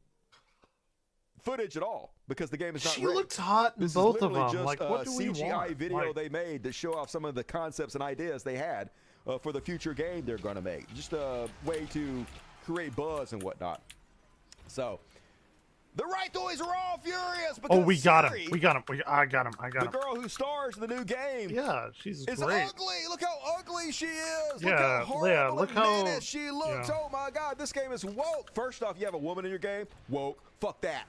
S18: footage at all because the game is not
S2: She
S18: ready.
S2: looked hot in
S18: This
S2: both
S18: is
S2: of
S18: literally
S2: them.
S18: just
S2: Like,
S18: a
S2: what do we
S18: CGI
S2: want?
S18: video
S2: Like-
S18: they made to show off some of the concepts and ideas they had for the future game they're going to make. Just a way to create buzz and whatnot. So, the right toys are all furious because
S2: Oh, we got
S18: Siri,
S2: him. We got him. I got him. I got
S18: the
S2: him.
S18: girl who stars in the new game,
S2: Yeah, she's
S18: is
S2: great.
S18: ugly. Look how ugly she is.
S2: Yeah,
S18: look how horrible
S2: yeah, look
S18: and
S2: how-
S18: menace she looks.
S2: yeah.
S18: Oh my God, this game is woke. First off, you have a woman in your game. Woke. Fuck that.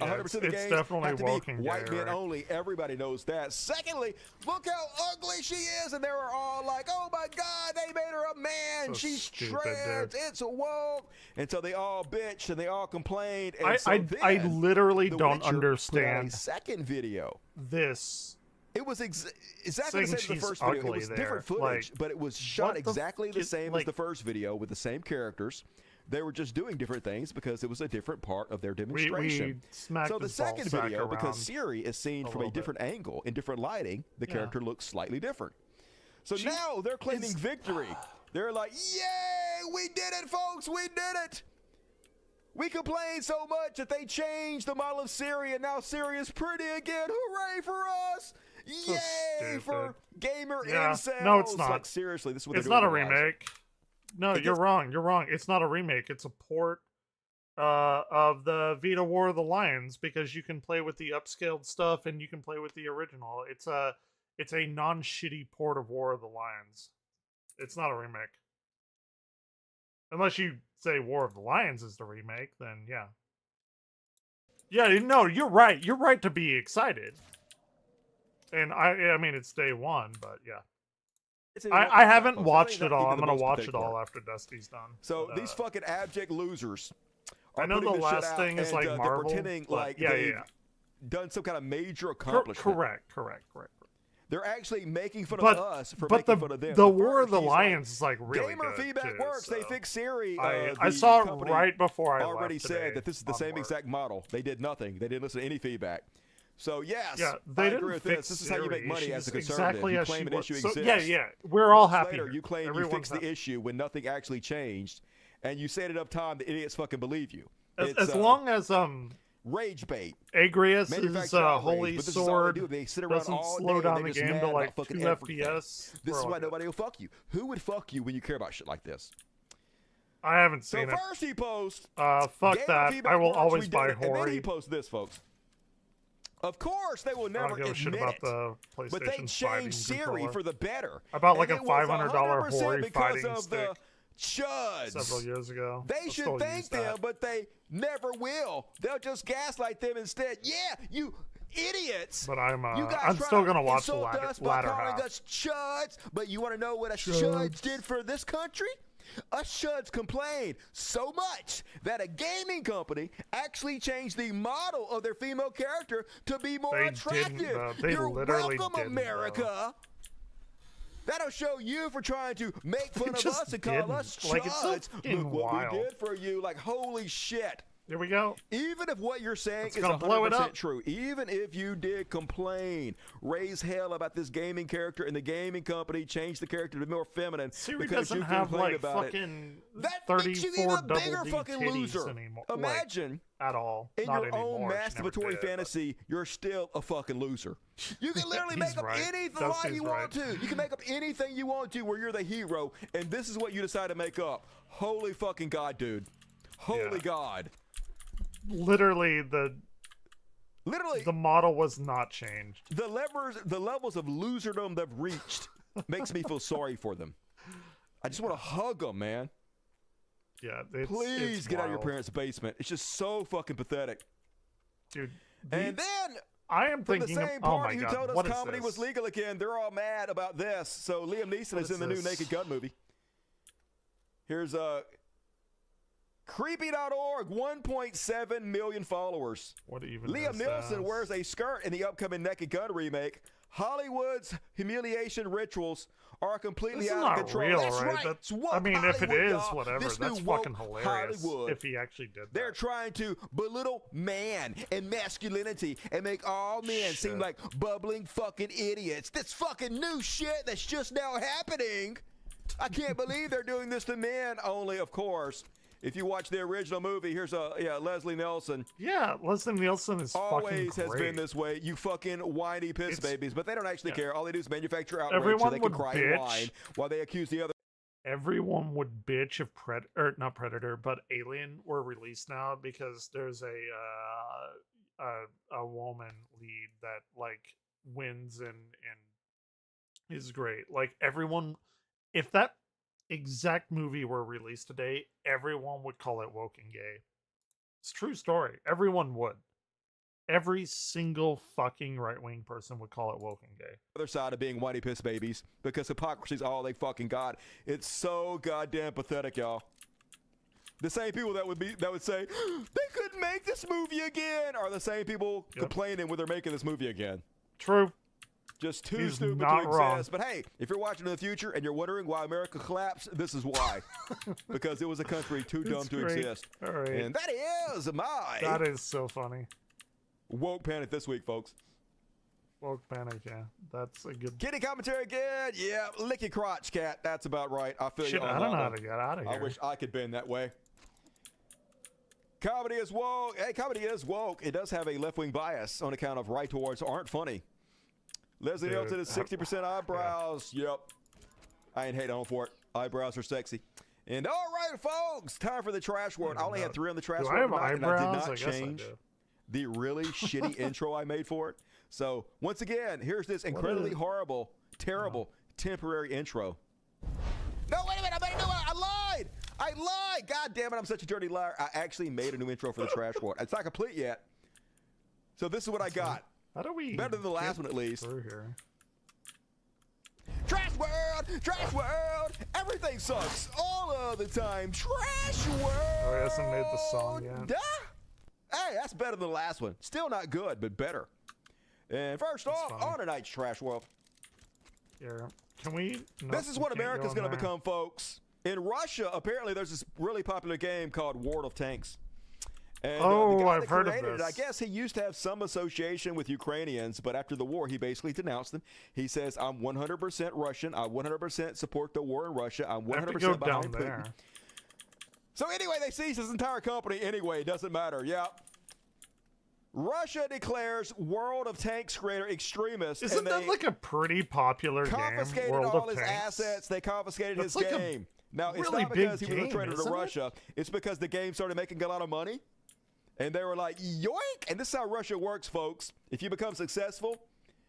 S2: Yeah,
S18: 100% of the
S2: it's
S18: games
S2: definitely
S18: have to
S2: woke
S18: be
S2: and
S18: white
S2: gay,
S18: men
S2: right?
S18: only. Everybody knows that. Secondly, look how ugly she is, and they were all like, "Oh my God, they made her a man.
S2: So
S18: She's
S2: stupid,
S18: trans.
S2: dude.
S18: It's a woke." And so they all bitched and they all complained. And
S2: I
S18: then
S2: literally
S18: The
S2: don't
S18: Witcher put out
S2: understand
S18: a second video.
S2: this.
S18: It was exactly the
S2: Saying
S18: same as the
S2: she's
S18: first video. It
S2: ugly
S18: was
S2: there.
S18: different footage,
S2: Like,
S18: but it was shot
S2: what the
S18: exactly the
S2: f-
S18: same as
S2: like-
S18: the first video with the same characters. They were just doing different things because it was a different part of their demonstration.
S2: smacked
S18: So the
S2: his ball
S18: second
S2: sack
S18: video, because
S2: around
S18: Siri is seen
S2: a
S18: from a
S2: little bit.
S18: different angle, in different lighting, the
S2: Yeah.
S18: character looks slightly different. So now they're claiming victory. They're like, "Yay, we did it, folks, we did it. We complained so much that they changed the model of Siri, and now Siri is pretty again. Hooray for us! Yay for gamer
S2: Yeah.
S18: incels."
S2: No, it's not.
S18: Like, seriously, this is what
S2: It's
S18: they're
S2: not a
S18: doing with their lives.
S2: remake. No,
S18: It
S2: you're
S18: is-
S2: wrong. You're wrong. It's not a remake. It's a port of the Vita War of the Lions because you can play with the upscaled stuff and you can play with the original. It's a non-shitty port of War of the Lions. It's not a remake. Unless you say War of the Lions is the remake, then yeah. Yeah, no, you're right. You're right to be excited. And I mean, it's day one, but yeah. I haven't watched it all. I'm gonna watch it all after Dusty's done.
S18: So
S2: But,
S18: these fucking abject losers are
S2: I know
S18: putting
S2: the
S18: this shit
S2: last
S18: out
S2: thing is
S18: and,
S2: like
S18: they're
S2: Marvel,
S18: pretending
S2: but
S18: like
S2: yeah,
S18: they've
S2: yeah.
S18: done some kind of major
S2: Cor-
S18: accomplishment.
S2: correct.
S18: They're actually making fun
S2: But
S18: of us for
S2: but
S18: making fun of them.
S2: the
S18: At
S2: War of
S18: first,
S2: the
S18: he's
S2: Lions is like really
S18: gamer
S2: good,
S18: feedback
S2: too,
S18: works. They
S2: so.
S18: fixed Siri.
S2: I
S18: the
S2: saw it
S18: company
S2: right before I
S18: already
S2: left
S18: said
S2: today
S18: that this is the
S2: on
S18: same
S2: work.
S18: exact model. They did nothing. They didn't listen to any feedback. So yes,
S2: Yeah, they
S18: I
S2: didn't
S18: agree with
S2: fix
S18: this. This is how you make
S2: Siri.
S18: money as a
S2: She's
S18: conservative.
S2: exactly
S18: You
S2: as
S18: claim
S2: she
S18: an
S2: was.
S18: issue
S2: So,
S18: exists.
S2: yeah, we're all
S18: Months
S2: happy
S18: Later,
S2: here.
S18: you claim you
S2: Everyone's
S18: fixed the
S2: happy.
S18: issue when nothing actually changed, and you say it enough time, the idiots fucking believe you.
S2: As long as
S18: rage bait.
S2: Agrius'
S18: Manufactured outrage,
S2: holy
S18: but this is all they
S2: sword
S18: do. They sit around
S2: doesn't
S18: all
S2: slow
S18: day
S2: down
S18: and
S2: the
S18: they're just
S2: game
S18: mad
S2: to like
S18: about
S2: 2
S18: fucking everything.
S2: FPS.
S18: This
S2: We're
S18: is
S2: all
S18: why
S2: good.
S18: nobody will fuck you. Who would fuck you when you care about shit like this?
S2: I haven't
S18: So
S2: seen it.
S18: first he posts,
S2: Fuck
S18: gamer
S2: that.
S18: feedback
S2: I will
S18: works,
S2: always
S18: we did
S2: buy
S18: it. And then he
S2: Hori.
S18: posts this, folks. Of course, they will
S2: I
S18: never
S2: don't give a shit
S18: admit
S2: about
S18: it,
S2: the
S18: but they
S2: PlayStation 5
S18: changed Siri
S2: controller.
S18: for the better.
S2: About like
S18: And
S2: a
S18: it was
S2: $500
S18: 100%
S2: Hori
S18: because
S2: fighting
S18: of
S2: stick
S18: the chuds.
S2: several years ago.
S18: They
S2: I'll
S18: should
S2: still
S18: thank
S2: use
S18: them,
S2: that.
S18: but they never will. They'll just gaslight them instead. Yeah, you idiots.
S2: But I'm
S18: You guys
S2: I'm
S18: try
S2: still
S18: to
S2: gonna watch the
S18: insult us by
S2: latter
S18: calling
S2: half.
S18: us chuds, but you want to know what us
S2: Chuds.
S18: chuds did for this country? Us chuds complained so much that a gaming company actually changed the model of their female character to be more
S2: They
S18: attractive.
S2: didn't, they
S18: You're
S2: literally
S18: welcome,
S2: didn't,
S18: America. That'll show you for trying to make fun of
S2: just
S18: us and call us
S2: didn't. Like, it's so
S18: chuds.
S2: fucking
S18: Look what
S2: wild.
S18: we did for you. Like, holy shit.
S2: Here we go.
S18: Even if what you're saying
S2: It's
S18: is
S2: gonna blow it
S18: 100%
S2: up.
S18: true, even if you did complain, raise hell about this gaming character and the gaming company changed the character to be more feminine
S2: Siri
S18: because
S2: doesn't
S18: you
S2: have
S18: complained
S2: like
S18: about
S2: fucking
S18: it. That
S2: 34
S18: makes you even a
S2: double
S18: bigger
S2: D
S18: fucking
S2: titties
S18: loser.
S2: anymore.
S18: Imagine
S2: at all.
S18: in
S2: Not
S18: your
S2: anymore.
S18: own
S2: She never
S18: masturbatory
S2: did, but-
S18: fantasy, you're still a fucking loser. You can literally
S2: He's
S18: make up
S2: right.
S18: any lie
S2: Dusty's
S18: you want to. You can make up anything you want to where you're the hero, and this is what you decide to make up. Holy fucking God, dude. Holy God.
S2: Literally the model was not changed.
S18: The levels of loserdom they've reached makes me feel sorry for them. I just want to hug them, man.
S2: Yeah,
S18: Please
S2: it's
S18: get out of your
S2: wild.
S18: parents' basement. It's just so fucking pathetic.
S2: Dude.
S18: And then
S2: I am
S18: from the
S2: thinking,
S18: same
S2: oh
S18: party
S2: my
S18: who
S2: God,
S18: told us
S2: what is
S18: comedy was
S2: this?
S18: legal again, they're all mad about this. So Liam Neeson
S2: What
S18: is
S2: is
S18: in the new
S2: this?
S18: Naked Gun movie. Here's creepy.org, 1.7 million followers.
S2: What even
S18: Liam
S2: is
S18: Neeson
S2: this?
S18: wears a skirt in the upcoming Naked Gun remake. Hollywood's humiliation rituals are completely
S2: This is
S18: out
S2: not
S18: of control.
S2: real,
S18: That's
S2: right?
S18: right.
S2: That's,
S18: It's woke
S2: I mean, if it
S18: Hollywood,
S2: is,
S18: y'all.
S2: whatever.
S18: This
S2: That's
S18: new woke
S2: fucking hilarious.
S18: Hollywood.
S2: If he actually did that.
S18: They're trying to belittle man and masculinity and make all men seem like bubbling fucking idiots. This fucking new shit that's just now happening. I can't believe they're doing this to men only, of course. If you watch the original movie, here's Leslie Nielsen.
S2: Yeah, Leslie Nielsen is
S18: Always
S2: fucking
S18: has
S2: great.
S18: been this way. You fucking whiny piss babies. But they don't actually care. All they do is manufacture outrage so
S2: Everyone
S18: they can
S2: would
S18: cry and
S2: bitch.
S18: whine while they accuse the other.
S2: Everyone would bitch if not Predator, but Alien were released now because there's a woman lead that like wins and is great. Like everyone, if that exact movie were released today, everyone would call it woke and gay. It's a true story. Everyone would. Every single fucking right-wing person would call it woke and gay.
S18: Other side of being whiny piss babies because hypocrisy is all they fucking got. It's so goddamn pathetic, y'all. The same people that would say they couldn't make this movie again are the same people complaining when they're making this movie again.
S2: True.
S18: Just too
S2: He's
S18: stupid
S2: not
S18: to
S2: wrong.
S18: exist. But hey, if you're watching in the future and you're wondering why America collapsed, this is why. Because it was a country too dumb to
S2: great.
S18: exist.
S2: All right.
S18: And that is my
S2: That is so funny.
S18: woke panic this week, folks.
S2: Woke panic, yeah. That's a good.
S18: Kitty commentary again. Yeah, lick your crotch, cat. That's about right. I feel
S2: Shit,
S18: you on
S2: I don't
S18: that
S2: know how
S18: one.
S2: to get out of here.
S18: I wish I could bend that way. Comedy is woke. Hey, comedy is woke. It does have a left-wing bias on account of right towards aren't funny. Leslie
S2: Dude,
S18: Nielsen is 60% eyebrows. Yep. I ain't hating on for it. Eyebrows are sexy. And all right, folks, time for the trash word. I only had 3 on the trash
S2: Do
S18: word
S2: I have
S18: tonight, and I
S2: eyebrows?
S18: did
S2: I
S18: not
S2: guess I
S18: change
S2: do.
S18: the really shitty intro I made for it. So once again, here's this incredibly horrible, terrible, temporary intro. No, wait a minute. I made a new one. I lied. God damn it. I'm such a dirty liar. I actually made a new intro for the trash word. It's not complete yet. So this is what I got.
S2: How do we
S18: better than the last one, at least.
S2: through here?
S18: Trash world, trash world. Everything sucks all of the time. Trash world.
S2: Oh, he hasn't made the song yet.
S18: Duh. Hey, that's better than the last one. Still not good, but better. And first off, on tonight's trash world.
S2: Yeah. Can we? No,
S18: This is what
S2: we can't
S18: America's
S2: go in
S18: going to
S2: there.
S18: become, folks. In Russia, apparently, there's this really popular game called World of Tanks. And,
S2: Oh,
S18: the guy
S2: I've
S18: that
S2: heard of
S18: created it, I
S2: this.
S18: guess he used to have some association with Ukrainians, but after the war, he basically denounced them. He says, I'm 100% Russian. I 100% support the war in Russia. I'm
S2: I have to
S18: 100%
S2: go
S18: behind
S2: down
S18: Putin.
S2: there.
S18: So anyway, they seized his entire company anyway. It doesn't matter. Yeah. Russia declares World of Tanks creator extremist.
S2: Isn't
S18: and
S2: that
S18: they
S2: like a pretty popular game?
S18: confiscated
S2: World
S18: all
S2: of
S18: his
S2: Tanks?
S18: assets. They confiscated
S2: That's
S18: his
S2: like a
S18: game. Now, it's
S2: really
S18: not because
S2: big
S18: he was a
S2: game,
S18: traitor to
S2: isn't it?
S18: Russia. It's because the game started making a lot of money. And they were like, yoink! And this is how Russia works, folks. If you become successful,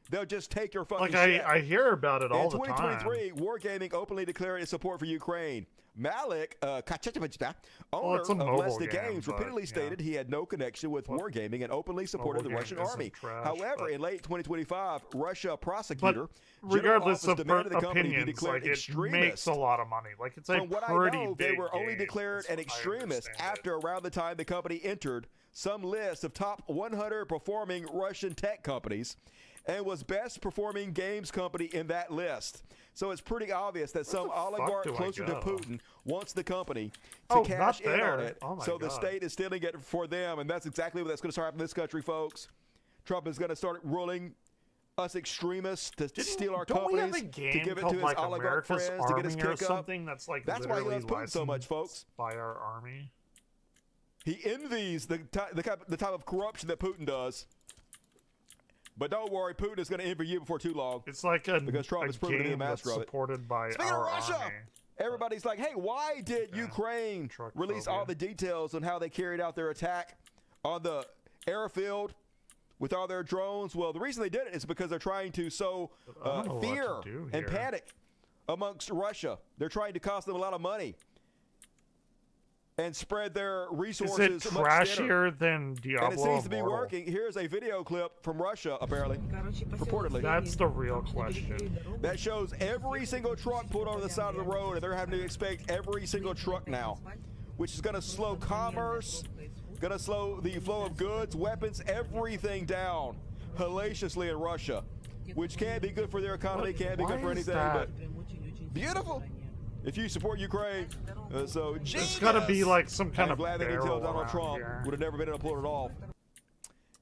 S18: they'll just take your fucking
S2: Like
S18: shit.
S2: I hear about it all
S18: In
S2: the time.
S18: 2023, Wargaming openly declared its support for Ukraine. Malik Kachachevich,
S2: Well,
S18: owner
S2: it's a
S18: of
S2: mobile
S18: Leslie
S2: game,
S18: Games,
S2: but,
S18: repeatedly
S2: yeah.
S18: stated he had no connection with Wargaming and openly supported the
S2: Mobile
S18: Russian
S2: game isn't
S18: army.
S2: trash,
S18: However,
S2: but-
S18: in late 2025, Russia prosecutor,
S2: But
S18: General
S2: regardless
S18: Office
S2: of
S18: demanded the company be
S2: opinions,
S18: declared
S2: like it
S18: extremist.
S2: makes a lot of money. Like it's a
S18: From what
S2: pretty
S18: I know, they
S2: big
S18: were only
S2: game,
S18: declared
S2: is
S18: an
S2: what I
S18: extremist
S2: understand
S18: after around the time the company entered some list of top 100 performing Russian tech companies and was best performing games company in that list. So it's pretty obvious that some oligarch
S2: do I
S18: closer to
S2: go?
S18: Putin wants the company to
S2: Oh,
S18: cash
S2: not
S18: in on
S2: there.
S18: it.
S2: Oh my
S18: so the
S2: God.
S18: state is stealing it for them, and that's exactly what that's going to start happening in this country, folks. Trump is going to start ruling us extremists to steal our
S2: Don't we
S18: companies,
S2: have a game
S18: to give it
S2: called
S18: to his
S2: like
S18: oligarch
S2: America's
S18: friends, to get his
S2: Army or
S18: kick up.
S2: something that's like
S18: That's why he
S2: literally
S18: loves Putin so much,
S2: licensed
S18: folks.
S2: by our army?
S18: He envies the type of corruption that Putin does. But don't worry, Putin is going to envy you before too long.
S2: It's like a,
S18: because Trump
S2: a
S18: is proven to be a
S2: game that's
S18: master of it.
S2: supported by
S18: Speaking
S2: our
S18: of Russia,
S2: army.
S18: everybody's like, hey, why did Ukraine release all the details on how they carried out their attack on the airfield with all their drones? Well, the reason they did it is because they're trying to sow
S2: I don't know what
S18: fear
S2: to do
S18: and
S2: here.
S18: panic amongst Russia. They're trying to cost them a lot of money. and spread their
S2: Is
S18: resources
S2: it
S18: much thinner.
S2: trashier than Diablo
S18: And it seems to be
S2: Immortal?
S18: working. Here's a video clip from Russia, apparently, reportedly.
S2: That's the real question.
S18: That shows every single truck pulled onto the side of the road, and they're having to inspect every single truck now, which is going to slow commerce, going to slow the flow of goods, weapons, everything down hellaciously in Russia, which can't be good for their economy, can't be good for anything, but beautiful if you support Ukraine. So
S2: It's got to be like some kind
S18: I'm
S2: of
S18: glad they didn't tell
S2: barrel
S18: Donald
S2: around
S18: Trump.
S2: here.
S18: Would have never been able to pull it off.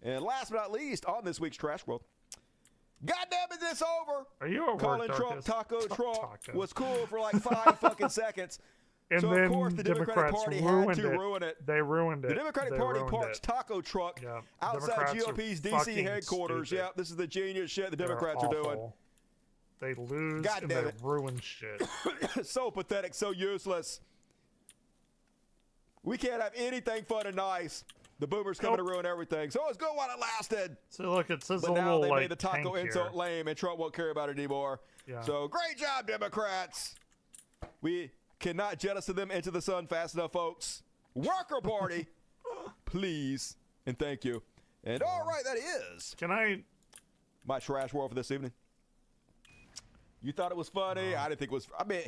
S18: And last but not least, on this week's Trash World, goddamn it, this over.
S2: Are you at
S18: Calling
S2: work,
S18: Trump
S2: Darkus?
S18: Trump was cool for like 5 fucking seconds.
S2: And
S18: so
S2: then
S18: of course the Democratic
S2: Democrats
S18: Party
S2: ruined
S18: had to
S2: it.
S18: ruin it.
S2: They ruined it.
S18: The Democratic
S2: They
S18: Party
S2: ruined
S18: parks
S2: it.
S18: taco truck outside
S2: Democrats are
S18: GOP's DC
S2: fucking
S18: headquarters.
S2: stupid.
S18: Yeah, this is the genius shit the
S2: They're
S18: Democrats are doing.
S2: awful. They lose
S18: God
S2: and
S18: damn
S2: they
S18: it.
S2: ruin shit.
S18: So pathetic, so useless. We can't have anything fun and nice. The boomers coming to ruin everything. So it's good while it lasted.
S2: So look, it says
S18: But
S2: a
S18: now
S2: little
S18: they
S2: like
S18: made the taco
S2: tank
S18: insult
S2: here.
S18: lame, and Trump won't care about it anymore.
S2: Yeah.
S18: So great job, Democrats. We cannot jettison them into the sun fast enough, folks. Worker party, please and thank you. And all right, that is.
S2: Can I?
S18: My trash world for this evening. You thought it was funny? I didn't think it was. I mean,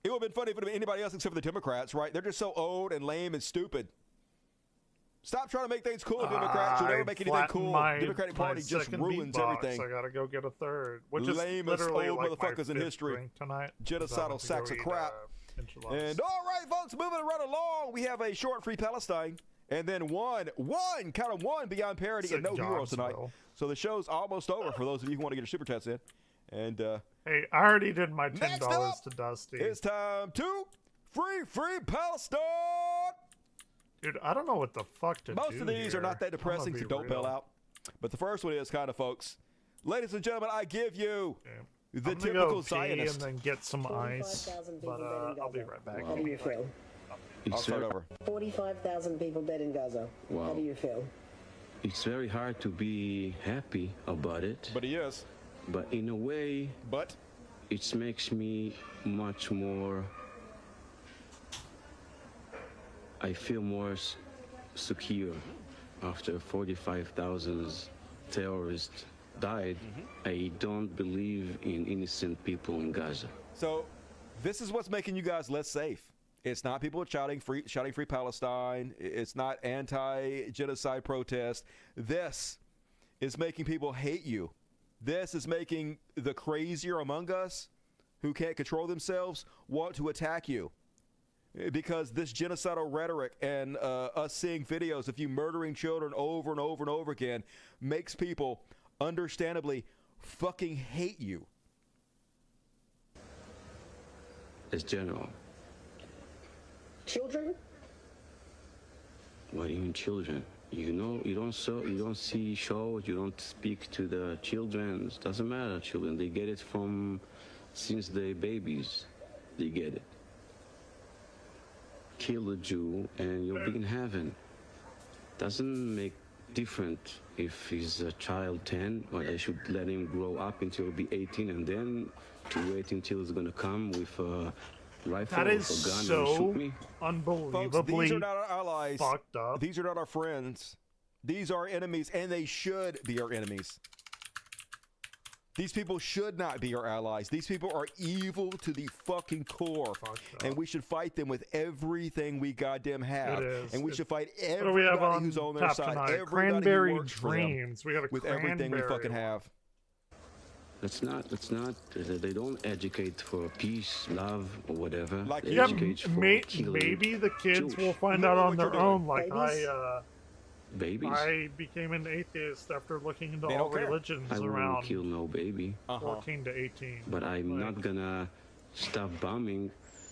S18: it would have been funny if it had been anybody else except for the Democrats, right? They're just so old and lame and stupid. Stop trying to make things cool, Democrats. You'll never make anything cool. Democratic Party just ruins everything.
S2: I gotta go get a third. Which
S18: Lamest
S2: is literally
S18: old
S2: like my
S18: motherfuckers in
S2: fifth
S18: history.
S2: drink tonight.
S18: Genocidal sacks of crap. And all right, folks, moving right along, we have a short free Palestine, and then one beyond parody
S2: Sick
S18: and no heroes tonight.
S2: Jonesville.
S18: So the show's almost over for those of you who want to get your super chats in. And
S2: hey, I already did my
S18: next
S2: $10
S18: up,
S2: to Dusty.
S18: it's time to free Palestine.
S2: Dude, I don't know what the fuck to do.
S18: Most of these are not that
S2: I'm gonna
S18: depressing, so
S2: be
S18: don't bail
S2: real.
S18: out. But the first one is kind of, folks. Ladies and gentlemen, I give you the
S2: I'm gonna
S18: typical
S2: go pee
S18: Zionist.
S2: and then get some ice, but I'll be right back.
S10: How do you feel?
S18: I'll start over.
S10: 45,000 people dead in Gaza.
S12: Wow.
S10: How do you feel?
S12: It's very hard to be happy about it.
S18: But he is.
S12: But in a way,
S18: it
S12: makes me much more. I feel more secure after 45,000 terrorists died. I don't believe in innocent people in Gaza.
S18: So this is what's making you guys less safe. It's not people shouting free Palestine. It's not anti-genocide protest. This is making people hate you. This is making the crazier among us who can't control themselves want to attack you. Because this genocidal rhetoric and us seeing videos of you murdering children over and over and over again makes people understandably fucking hate you.
S12: As general.
S10: Children?
S12: What do you mean children? You know, you don't see shows, you don't speak to the children. It doesn't matter, children. They get it since they're babies. They get it. Kill a Jew and you'll be in heaven. Doesn't make different if he's a child 10, or they should let him grow up until he'll be 18 and then to wait until he's gonna come with a rifle
S2: That
S12: or
S2: is
S12: a gun and
S2: so
S12: shoot me.
S2: unbelievably
S18: Folks, these are not our allies.
S2: fucked up.
S18: These are not our friends. These are our enemies, and they should be our enemies. These people should not be our allies. These people are evil to the fucking core. And we should fight them with everything we goddamn have.
S2: It is.
S18: And we should fight
S2: What do we have
S18: everybody
S2: on
S18: who's on their
S2: tap
S18: side.
S2: tonight?
S18: Everybody
S2: Cranberry
S18: who works for them
S2: Dreams. We got a
S18: with everything we
S2: cranberry
S18: fucking have.
S12: That's not. They don't educate for peace, love, or whatever. They
S2: Yeah,
S12: educate for killing
S2: maybe the kids
S12: Jewish.
S2: will find out on their own. Like
S12: Babies.
S2: I became an atheist after looking into
S12: They
S2: all
S12: don't care.
S2: religions
S12: I won't
S2: around
S12: kill no baby.
S2: 14 to 18.
S12: But I'm not gonna stop bombing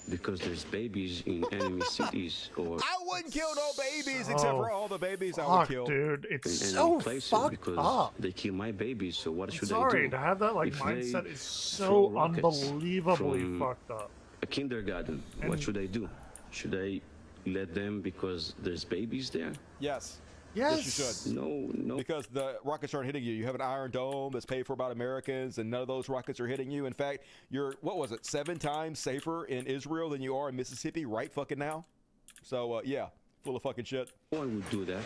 S12: because there's babies in enemy cities or
S18: I wouldn't kill no babies except for all the babies I would
S2: fuck,
S18: kill.
S2: dude. It's
S12: in
S2: so
S12: enemy places
S2: fucked
S12: because
S2: up.
S12: they kill my babies. So what should
S2: Sorry,
S12: I do?
S2: to have that like
S12: If
S2: mindset
S12: they
S2: is so
S12: throw rockets
S2: unbelievably
S12: from
S2: fucked up.
S12: a kindergarten,
S2: And-
S12: what should I do? Should I let them because there's babies there?
S18: Yes.
S2: Yes.
S18: You should.
S12: No.
S18: Because the rockets aren't hitting you. You have an Iron Dome that's paid for by Americans, and none of those rockets are hitting you. In fact, you're, 7 times safer in Israel than you are in Mississippi right fucking now? So yeah, full of fucking shit.
S12: Boy would do that.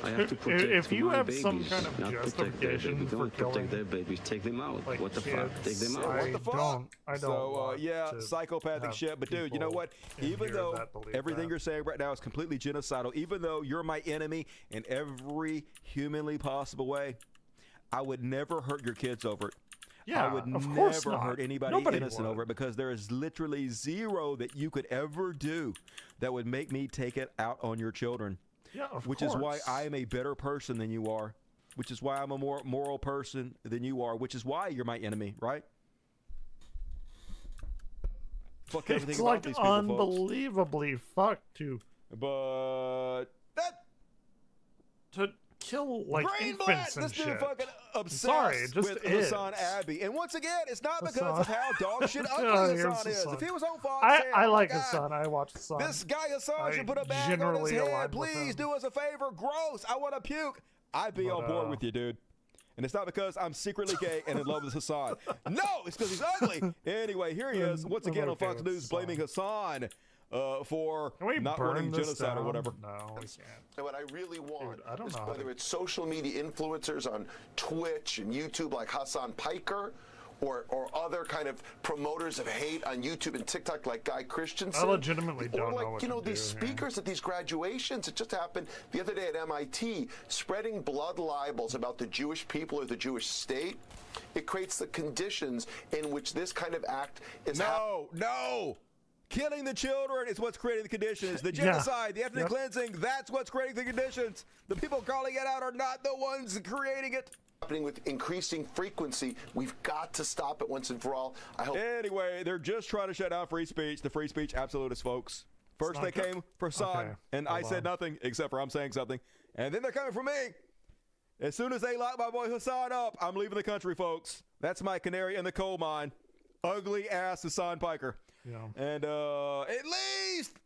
S12: I have to protect
S2: If you
S12: my
S2: have
S12: babies,
S2: some kind of
S12: not protect their
S2: justification
S12: babies.
S2: for
S12: Don't
S2: killing,
S12: protect their babies. Take them out.
S2: like,
S12: What the fuck? Take them out.
S18: What the fuck?
S2: I don't
S18: So
S2: want
S18: yeah,
S2: to
S18: psychopathic
S2: have
S18: shit. But dude, you know
S2: people
S18: what?
S2: in
S18: Even
S2: here
S18: though
S2: that believe
S18: everything
S2: that.
S18: you're saying right now is completely genocidal, even though you're my enemy in every humanly possible way, I would never hurt your kids over it.
S2: Yeah,
S18: I would
S2: of course
S18: never
S2: not.
S18: hurt anybody
S2: Nobody
S18: innocent
S2: would.
S18: over it because there is literally zero that you could ever do that would make me take it out on your children.
S2: Yeah, of
S18: which
S2: course.
S18: is why I am a better person than you are, which is why I'm a more moral person than you are, which is why you're my enemy, right? Fuck everything
S2: It's
S18: about
S2: like
S18: these people, folks.
S2: unbelievably fucked to kill like
S18: Brain
S2: infants
S18: blood!
S2: and
S18: This
S2: shit.
S18: dude fucking
S2: I'm
S18: obsessed
S2: sorry, it just
S18: with
S2: is.
S18: Hassan Abbey. And once again, it's not because
S2: Hassan.
S18: of how dog shit ugly
S2: Oh,
S18: Hassan
S2: here's
S18: is.
S2: Hassan.
S18: If he was on Fox,
S2: I
S18: saying, "Oh my
S2: like
S18: God,
S2: Hassan. I watch Hassan.
S18: This guy Hassan
S2: I
S18: should put a bag on his
S2: generally align
S18: head.
S2: with
S18: Please
S2: him.
S18: do us a favor. Gross. I want to puke. I'd be on board with you, dude. And it's not because I'm secretly gay and in love with Hassan. No, it's because he's ugly. Anyway, here he is once again on Fox News blaming Hassan for not running genocide or whatever.
S2: No, we can't.
S14: And what I really want
S2: I don't
S14: is
S2: know how
S14: whether it's social media influencers on Twitch and YouTube like Hassan Piker or other kind of promoters of hate on YouTube and TikTok like Guy Christensen.
S2: I legitimately
S14: or
S2: don't
S14: like,
S2: know what
S14: you know,
S2: to
S14: these
S2: do here.
S14: speakers at these graduations. It just happened the other day at MIT, spreading blood libels about the Jewish people or the Jewish state. It creates the conditions in which this kind of act is
S18: No. Killing the children is what's creating the conditions. The genocide, the ethnic cleansing, that's what's creating the conditions. The people calling it out are not the ones creating it.
S14: Happening with increasing frequency. We've got to stop it once and for all. I hope.
S18: Anyway, they're just trying to shut down free speech. The free speech absolutists, folks. First they came for Hassan, and I said nothing except for I'm saying something. And then they're coming for me. As soon as they lock my boy Hassan up, I'm leaving the country, folks. That's my canary in the coal mine. Ugly ass Hassan Piker.
S2: Yeah.
S18: And at least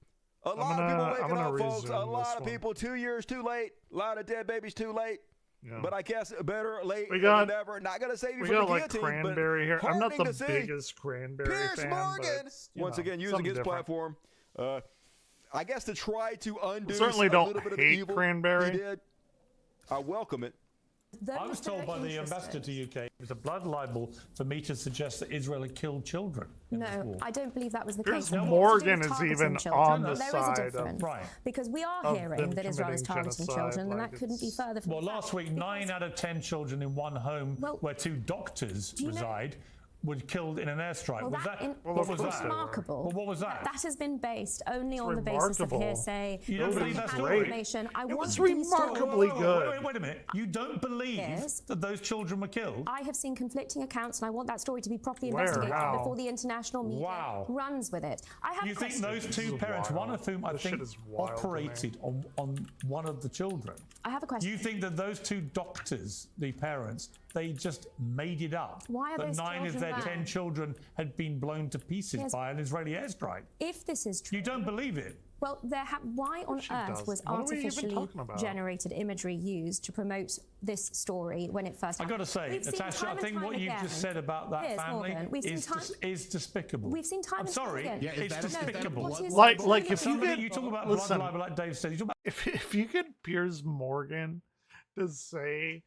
S18: a lot of people waking up, folks. A lot of people 2 years too late. A lot of dead babies too late.
S2: Yeah.
S18: But I guess better late
S2: We got-
S18: than never. Not going to save you
S2: We
S18: from
S2: got
S18: the
S2: like
S18: guillotine,
S2: Cranberry here. I'm not
S18: heartening
S2: the
S18: to see.
S2: biggest Cranberry
S18: Piers
S2: fan,
S18: Morgan,
S2: but it's, you
S18: once
S2: know,
S18: again, using
S2: something
S18: his
S2: different.
S18: platform. I guess to try to undo
S2: Certainly
S18: a
S2: don't
S18: little bit of the
S2: hate
S18: evil
S2: Cranberry.
S18: he did. I welcome it.
S19: I was told by the ambassador to UK it was a blood libel for me to suggest that Israel had killed children. in this
S20: No,
S19: war.
S20: I don't believe that was the
S2: Piers
S20: case.
S2: Morgan
S20: It's to do
S2: is
S20: with targeting
S2: even
S20: children.
S2: on the
S20: There is
S2: side
S20: a
S2: of-
S20: difference.
S19: Right.
S20: Because we are
S2: of
S20: hearing
S2: them
S20: that Israel is
S2: committing
S20: targeting
S2: genocide,
S20: children, and
S2: like
S20: that couldn't be further from
S19: Well,
S20: the
S19: last
S20: fact,
S19: week, 9 out of 10 children in one home where 2 doctors
S20: Do you know-
S19: reside were killed in an airstrike.
S20: Well,
S19: was
S20: that
S19: that?
S20: in-
S19: what was
S20: that's
S19: that?
S20: remarkable.
S19: Well, what was that?
S20: That has been based only on the
S19: remarkable.
S20: basis of hearsay.
S19: You don't believe that story?
S20: Information. I
S19: It
S20: want
S19: was
S20: these
S19: remarkably
S20: stories-
S19: good. Wait a minute. You don't believe
S20: Yes.
S19: that those children were killed?
S20: I have seen conflicting accounts, and I want that story to be properly
S19: Where?
S20: investigated
S19: How?
S20: before the international media
S19: Wow.
S20: runs with it. I have
S19: You
S20: a
S19: think
S20: question.
S19: those 2 parents, one of whom I
S2: This
S19: think
S2: shit is wild to me.
S19: operated on one of the children?
S20: I have a question.
S19: You think that those 2 doctors, the parents, they just made it up?
S20: Why are
S19: that
S20: those
S19: 9 of
S20: children
S19: their
S20: back?
S19: 10 children had been blown to pieces
S20: Yes.
S19: by an Israeli airstrike?
S20: If this is true,
S19: You don't believe it?
S20: well, why on
S19: she
S20: earth
S19: does.
S20: was
S19: What are we even
S20: artificially
S19: talking about?
S20: generated imagery used to promote this story when it first
S19: I
S20: happened?
S19: got to say,
S20: We've seen
S19: Natasha,
S20: time
S19: I
S20: and
S19: think
S20: time
S19: what you've
S20: again-
S19: just said about that
S20: Piers
S19: family
S20: Morgan, we've seen time-
S19: is despicable.
S20: We've seen time
S19: I'm
S20: and time
S19: sorry,
S20: again.
S19: it's despicable.
S20: what is-
S2: Like if you
S19: Somebody,
S2: get
S19: you talk about
S2: listen,
S19: blood libel, like Dave said. You talk about
S2: if you get Piers Morgan to say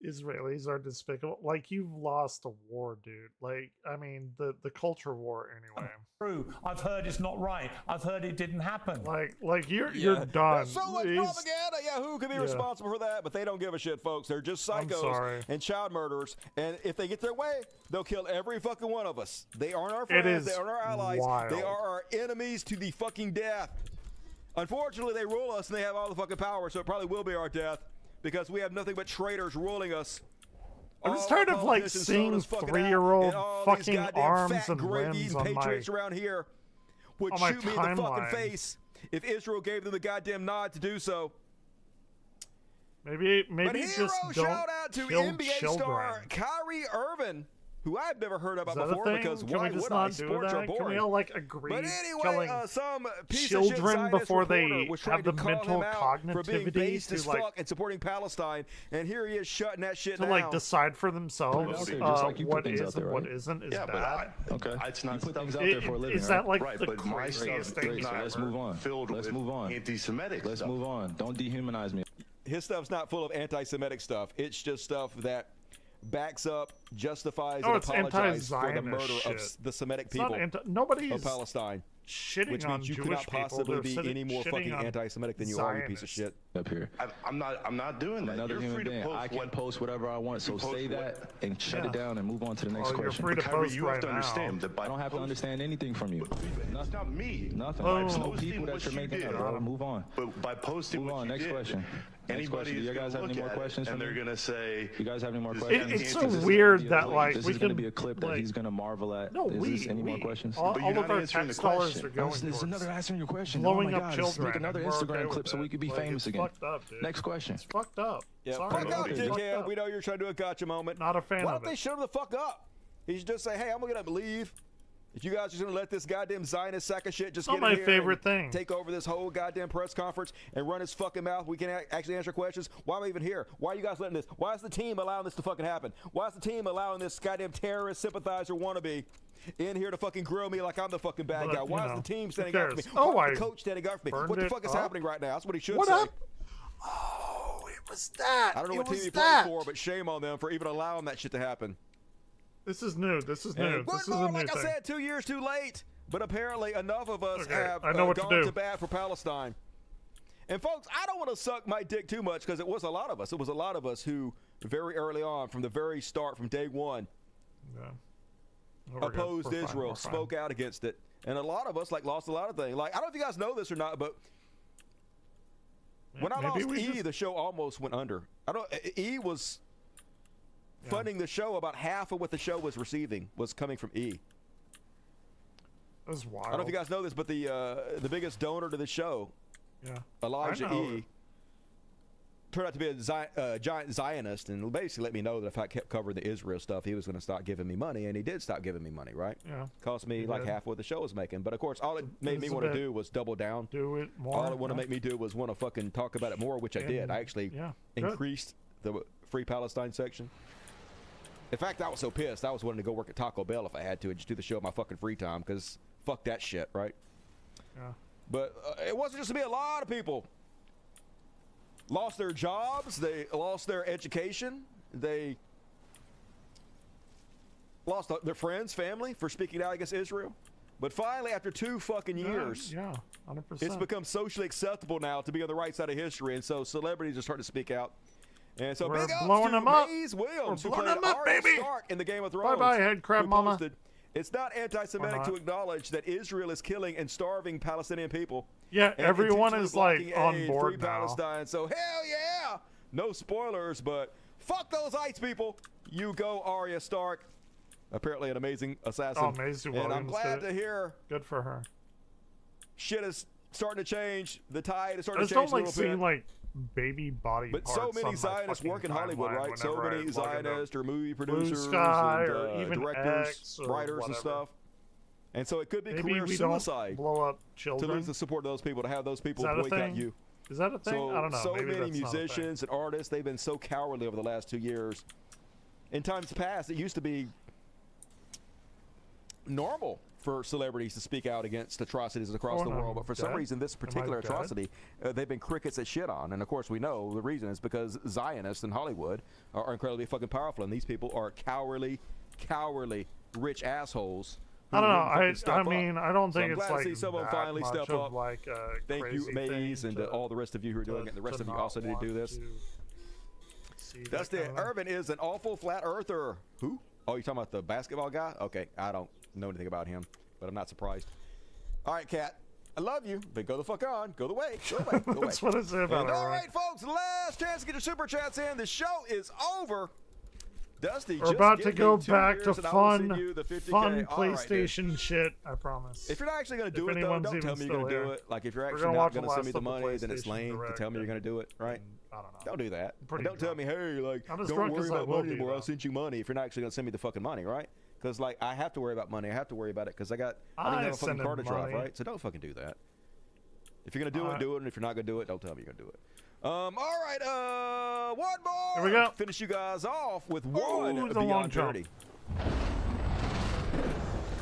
S2: Israelis are despicable, like you've lost a war, dude. Like I mean the culture war anyway.
S19: true. I've heard it's not right. I've heard it didn't happen.
S2: Like you're done.
S18: There's so much
S2: He's-
S18: propaganda. Yeah, who could be
S2: Yeah.
S18: responsible for that? But they don't give a shit, folks. They're just
S2: I'm sorry.
S18: psychos and child murderers. And if they get their way, they'll kill every fucking one of us. They aren't our
S2: It
S18: friends.
S2: is
S18: They aren't our allies.
S2: wild.
S18: They are our enemies to the fucking death. Unfortunately, they rule us and they have all the fucking power, so it probably will be our death because we have nothing but traitors ruling us.
S2: I'm just
S18: All
S2: tired
S18: our
S2: of like
S18: politicians
S2: seeing
S18: sold us fucking out,
S2: 3-year-old
S18: and all these
S2: fucking
S18: goddamn
S2: arms
S18: fat,
S2: and
S18: gravy
S2: limbs
S18: eating
S2: on my
S18: patriots around here would
S2: on my
S18: shoot me in the fucking
S2: timeline.
S18: face if Israel gave them the goddamn nod to do so.
S2: maybe
S18: But hero,
S2: just don't
S18: shout out to
S2: kill
S18: NBA
S2: children.
S18: star Kyrie Irving. who I've never heard about
S2: Is that a
S18: before
S2: thing?
S18: because
S2: Can
S18: why
S2: we just
S18: would I?
S2: not do
S18: Sports are
S2: that? Can
S18: boring.
S2: we all like agree?
S18: But anyway,
S2: killing
S18: some piece of shit
S2: children
S18: Zionist
S2: before
S18: reporter
S2: they
S18: was
S2: have
S18: trying
S2: the
S18: to call
S2: mental
S18: him out for being
S2: cognitivity
S18: based as
S2: to like
S18: fuck and supporting Palestine, and here he is shutting that shit
S2: to
S18: down.
S2: like decide for themselves
S21: Okay, just like you put
S2: what
S21: things
S2: is
S21: out there,
S2: and what
S21: right?
S2: isn't is
S21: Yeah,
S2: bad.
S21: Okay.
S22: It's not
S21: you put
S22: stuff
S21: things out there for a living,
S2: Is that
S21: right?
S2: like the
S22: but my
S2: craziest
S22: stuff
S2: thing
S22: is
S21: So
S22: not
S21: let's move on.
S22: filled
S21: Let's
S22: with
S21: move on.
S22: anti-Semitic
S21: Let's
S22: stuff.
S21: move on. Don't dehumanize me.
S18: His stuff's not full of anti-Semitic stuff. It's just stuff that backs up, justifies, and
S2: it's
S18: apologizes for the
S2: anti-Zionist
S18: murder of
S2: shit.
S18: the Semitic
S2: It's
S18: people
S2: not nobody's
S18: of Palestine.
S2: shitting
S18: Which
S2: on
S18: means you
S2: Jewish
S18: could not
S2: people.
S18: possibly
S2: They're
S18: be
S2: sitting-
S18: any more
S2: shitting
S18: fucking
S2: on
S18: anti-Semitic than you are, you piece of shit.
S21: Up here.
S22: I'm not doing that.
S21: Another
S22: You're
S21: human
S22: free to
S21: being.
S22: post
S21: I can
S22: what-
S21: post whatever I want. So
S22: you post
S21: say
S22: what-
S21: that and shut it down and move on to the next
S2: You're
S21: question.
S2: free to
S22: Kyrie,
S2: post
S22: you
S2: right
S22: have to
S2: now.
S22: understand that by
S21: I don't have to understand anything from you.
S22: It's not me.
S21: Nothing.
S2: Oh.
S21: It's no
S22: Posting
S21: people that
S22: what
S21: you're
S22: you
S21: making
S22: did.
S21: up, bro. Move on.
S22: But by posting
S21: Move
S22: what
S21: on.
S22: you
S21: Next
S22: did,
S21: question. Next
S22: anybody
S21: question. Do you
S22: is
S21: guys
S22: gonna
S21: have any
S22: look
S21: more
S22: at it,
S21: questions for
S22: and they're
S21: me?
S22: gonna say,
S21: You guys have any more
S22: This is
S21: questions?
S2: It's
S22: anti-
S2: so
S22: this is
S2: weird
S21: This
S2: that
S21: is
S2: like
S21: this
S2: we
S21: is going to
S2: can
S21: be a clip that
S2: like,
S21: he's going to marvel at.
S2: No,
S21: is this any more questions?
S2: all
S22: But you're
S2: of
S22: not
S2: our
S22: answering the
S2: tax dollars
S22: question.
S2: are going
S21: There's
S2: towards
S21: another answering your question.
S2: blowing
S21: oh my
S2: up
S21: God,
S2: children.
S21: Let's make another
S2: and we're
S21: Instagram
S2: okay
S21: clip
S2: with
S21: so we
S2: it.
S21: could be
S2: Like,
S21: famous
S2: it's
S21: again.
S2: Fucked up, dude.
S21: Next question.
S2: It's fucked up.
S18: Yeah,
S2: Sorry,
S18: fuck up,
S2: it's fucked
S18: dickhead.
S2: up.
S18: We know you're trying to do a gotcha moment.
S2: Not a fan
S18: Why
S2: of
S18: don't they
S2: it.
S18: shut him the fuck up? He should just say, hey, I'm going to get up and leave. If you guys are just going to let this goddamn Zionist sack of shit just
S2: Not
S18: get
S2: my
S18: in here
S2: favorite
S18: and
S2: thing.
S18: take over this whole goddamn press conference and run his fucking mouth, we can actually answer questions. Why am I even here? Why are you guys letting this? Why is the team allowing this to fucking happen? Why is the team allowing this goddamn terrorist sympathizer wannabe in here to fucking grill me like I'm the fucking bad
S2: But,
S18: guy? Why
S2: you
S18: is
S2: know,
S18: the team
S2: who
S18: standing up for me?
S2: cares?
S18: Why
S2: Oh,
S18: is the
S2: I
S18: coach standing up for me?
S2: burned
S18: What the
S2: it
S18: fuck is
S2: up?
S18: happening right now? That's what he should
S2: What
S18: say.
S2: up? Oh, it was that.
S18: I don't know what
S2: It
S18: team
S2: was
S18: he
S2: that.
S18: played for, but shame on them for even allowing that shit to happen.
S2: This is new. This is
S18: And
S2: new.
S18: one
S2: This is
S18: more,
S2: a new
S18: like I
S2: thing.
S18: said, 2 years too late. But apparently enough of us
S2: Okay,
S18: have
S2: I know what to
S18: gone
S2: do.
S18: to bat for Palestine. And folks, I don't want to suck my dick too much because it was a lot of us. It was a lot of us who very early on, from the very start, from day one,
S2: Yeah. No, we're good.
S18: opposed
S2: We're fine.
S18: Israel,
S2: We're fine.
S18: spoke out against it. And a lot of us lost a lot of things. Like, I don't know if you guys know this or not, but when I
S2: Maybe
S18: lost
S2: we
S18: E,
S2: just-
S18: the show almost went under. E was funding the show. About half of what the show was receiving was coming from E.
S2: That's wild.
S18: I don't know if you guys know this, but the biggest donor to the show,
S2: Yeah.
S18: Elijah
S2: I know.
S18: E., turned out to be a giant Zionist, and basically let me know that if I kept covering the Israel stuff, he was going to start giving me money, and he did stop giving me money, right?
S2: Yeah.
S18: Cost me
S2: He
S18: like
S2: did.
S18: half what the show was making. But of course, all it made me
S2: It's a
S18: want to
S2: bit-
S18: do was double down.
S2: Do it more.
S18: All it wanted to
S2: yeah.
S18: make me do was want to fucking talk about it more, which I did.
S2: And-
S18: I actually
S2: yeah, good.
S18: increased the Free Palestine section. In fact, I was so pissed, I was wanting to go work at Taco Bell if I had to and just do the show in my fucking free time, because fuck that shit, right?
S2: Yeah.
S18: But it wasn't just me. A lot of people lost their jobs. They lost their education. They lost their friends, family for speaking out against Israel. But finally, after 2 fucking years,
S2: Yeah. 100%.
S18: it's become socially acceptable now to be on the right side of history. And so celebrities are starting to speak out. And so
S2: We're
S18: big ups
S2: blowing
S18: to
S2: them up.
S18: Maze Williams,
S2: We're
S18: who
S2: blowing
S18: played
S2: them up,
S18: Arya
S2: baby.
S18: Stark in the Game of Thrones.
S2: Bye-bye, head crab
S18: who
S2: mama.
S18: posted, it's not anti-Semitic
S2: Or not.
S18: to acknowledge that Israel is killing and starving Palestinian people.
S2: Yeah,
S18: and
S2: everyone
S18: intentionally
S2: is, like,
S18: blocking
S2: on
S18: aid,
S2: board
S18: Free
S2: now.
S18: Palestine. So hell yeah, no spoilers, but fuck those ites people. You go, Arya Stark. Apparently an amazing assassin.
S2: Oh, Maisie
S18: and I'm
S2: Williams
S18: glad
S2: did it.
S18: to hear
S2: Good for her.
S18: shit is starting to change. The tide is
S2: I
S18: starting
S2: just
S18: to
S2: don't
S18: change a
S2: like
S18: little
S2: seeing
S18: bit.
S2: like baby body
S18: But
S2: parts
S18: so
S2: on
S18: many
S2: my
S18: Zionists
S2: fucking
S18: work in Hollywood,
S2: timeline
S18: right? So
S2: whenever I
S18: many
S2: plug into
S18: Zionists or movie
S2: Blue
S18: producers
S2: Sky
S18: and
S2: or even
S18: directors,
S2: X or
S18: writers and
S2: whatever.
S18: stuff. And so it could be
S2: Maybe
S18: career
S2: we
S18: suicide
S2: don't blow up
S18: to
S2: children.
S18: lose the support of those people, to have those people
S2: Is that a
S18: boycott
S2: thing?
S18: you.
S2: Is that a thing?
S18: So,
S2: I don't know.
S18: so
S2: Maybe
S18: many
S2: that's not a thing.
S18: musicians and artists, they've been so cowardly over the last 2 years. In times past, it used to be normal for celebrities to speak out against atrocities across
S2: Oh,
S18: the
S2: and
S18: world,
S2: I'm
S18: but for some
S2: dead?
S18: reason, this
S2: Am I
S18: particular
S2: dead?
S18: atrocity, they've been crickets that shit on. And of course, we know the reason is because Zionists in Hollywood are incredibly fucking powerful, and these people are cowardly rich assholes. who
S2: I don't know.
S18: wouldn't fucking step
S2: I
S18: up.
S2: mean, I don't
S18: So
S2: think
S18: I'm
S2: it's
S18: glad
S2: like
S18: to see someone
S2: that
S18: finally
S2: much
S18: step
S2: of
S18: up.
S2: like a
S18: Thank you,
S2: crazy
S18: Maze,
S2: thing
S18: and
S2: to-
S18: all the rest of you who are doing it, and the rest
S2: to
S18: of you
S2: not
S18: also need to do
S2: want
S18: this.
S2: to see that
S18: Dusty
S2: kind of thing.
S18: Irvin is an awful flat earther. Who? Oh, you're talking about the basketball guy? Okay, I don't know anything about him, but I'm not surprised. All right, Kat. I love you, but go the fuck on. Go the way. Go away. Go away.
S2: That's what I say about
S18: And
S2: it.
S18: all
S2: right?
S18: right, folks, last chance to get your super chats in. The show is over. Dusty,
S2: We're
S18: just
S2: about
S18: give
S2: to
S18: me
S2: go
S18: 2
S2: back
S18: years
S2: to
S18: and I will send
S2: fun
S18: you the 50K.
S2: fun
S18: All right, dude.
S2: PlayStation shit, I promise.
S18: If you're not actually going to do
S2: If
S18: it, though,
S2: anyone's
S18: don't tell
S2: even
S18: me you're going to
S2: still
S18: do
S2: here.
S18: it. Like, if you're
S2: We're
S18: actually
S2: gonna
S18: not
S2: watch
S18: going
S2: the
S18: to send me
S2: last
S18: the
S2: of the
S18: money, then it's
S2: PlayStation
S18: lame to
S2: Direct
S18: tell me you're going to do it, right?
S2: I don't know.
S18: Don't do that.
S2: Pretty
S18: Don't tell me, hey, like,
S2: I'm as
S18: don't
S2: drunk
S18: worry
S2: as I
S18: about
S2: will
S18: money
S2: be,
S18: anymore. I'll
S2: though.
S18: send you money if you're not actually going to send me the fucking money, right? Because, like, I have to worry about money. I have to worry about it because I don't even have a fucking
S2: send
S18: car to
S2: him
S18: drive,
S2: money.
S18: right? So don't fucking do that. If you're going to do it, do it. And if you're not going to do it, don't tell me you're going to do it. All right, one more.
S2: Here we go.
S18: Finish you guys off with
S2: Ooh,
S18: one
S2: the long
S18: Beyond
S2: jump.
S18: Parody.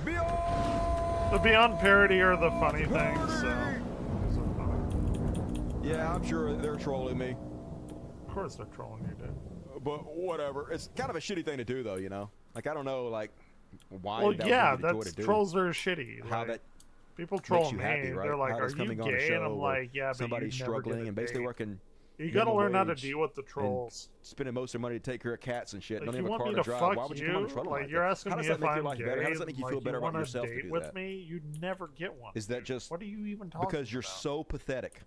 S18: Beyond!
S2: The Beyond parody are the funny things, so. Those are funny.
S18: Yeah, I'm sure they're trolling me.
S2: Of course they're trolling you, dude.
S18: But whatever. It's kind of a shitty thing to do, though, you know? Like, I don't know, like, why
S2: Well,
S18: that
S2: yeah,
S18: would be the joy
S2: that's
S18: to do.
S2: trolls are shitty.
S18: How
S2: like,
S18: that
S2: people troll
S18: makes you
S2: me.
S18: happy, right?
S2: They're like,
S18: How
S2: "Are
S18: that's
S2: you
S18: coming on a
S2: gay?"
S18: show
S2: And I'm
S18: where
S2: like, "Yeah, but
S18: somebody's
S2: you never get
S18: struggling
S2: a
S18: and basically
S2: date."
S18: working.
S2: You gotta
S18: minimum
S2: learn how to
S18: wage
S2: deal with the
S18: and
S2: trolls.
S18: spending most of their money to take care of cats and shit.
S2: Like,
S18: Don't
S2: you
S18: even have a
S2: want
S18: car
S2: me
S18: to
S2: to
S18: drive.
S2: fuck
S18: Why would you
S2: you?
S18: come on a trouble
S2: Like,
S18: like
S2: you're
S18: that?
S2: asking
S18: How
S2: me
S18: does that
S2: if
S18: make your
S2: I'm
S18: life
S2: gay.
S18: better? How does that make you
S2: like,
S18: feel better about
S2: want a
S18: yourself to
S2: date
S18: do
S2: with
S18: that?
S2: me? You never get one.
S18: Is that just
S2: What are you even talking
S18: because you're
S2: about?
S18: so pathetic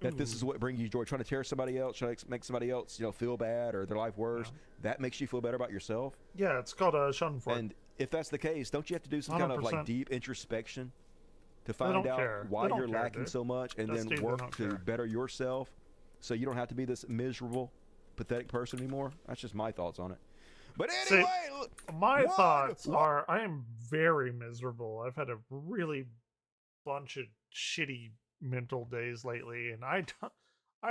S18: that this is what brings you joy? Trying to tear somebody else, trying to make somebody else, you know, feel bad or their life worse. That makes you feel better about yourself.
S2: Yeah, it's called a Schadenfreude.
S18: And if that's the case, don't you have to do some kind of
S2: 100%.
S18: like deep introspection to
S2: They
S18: find
S2: don't
S18: out
S2: care.
S18: why
S2: They don't
S18: you're
S2: care,
S18: lacking
S2: dude.
S18: so much, and
S2: Just
S18: then
S2: they
S18: work
S2: don't
S18: to
S2: care.
S18: better yourself, so you don't have to be this miserable, pathetic person anymore? That's just my thoughts on it. But anyway,
S2: See, my thoughts are I am very miserable. I've had a really bunch of shitty mental days lately, and I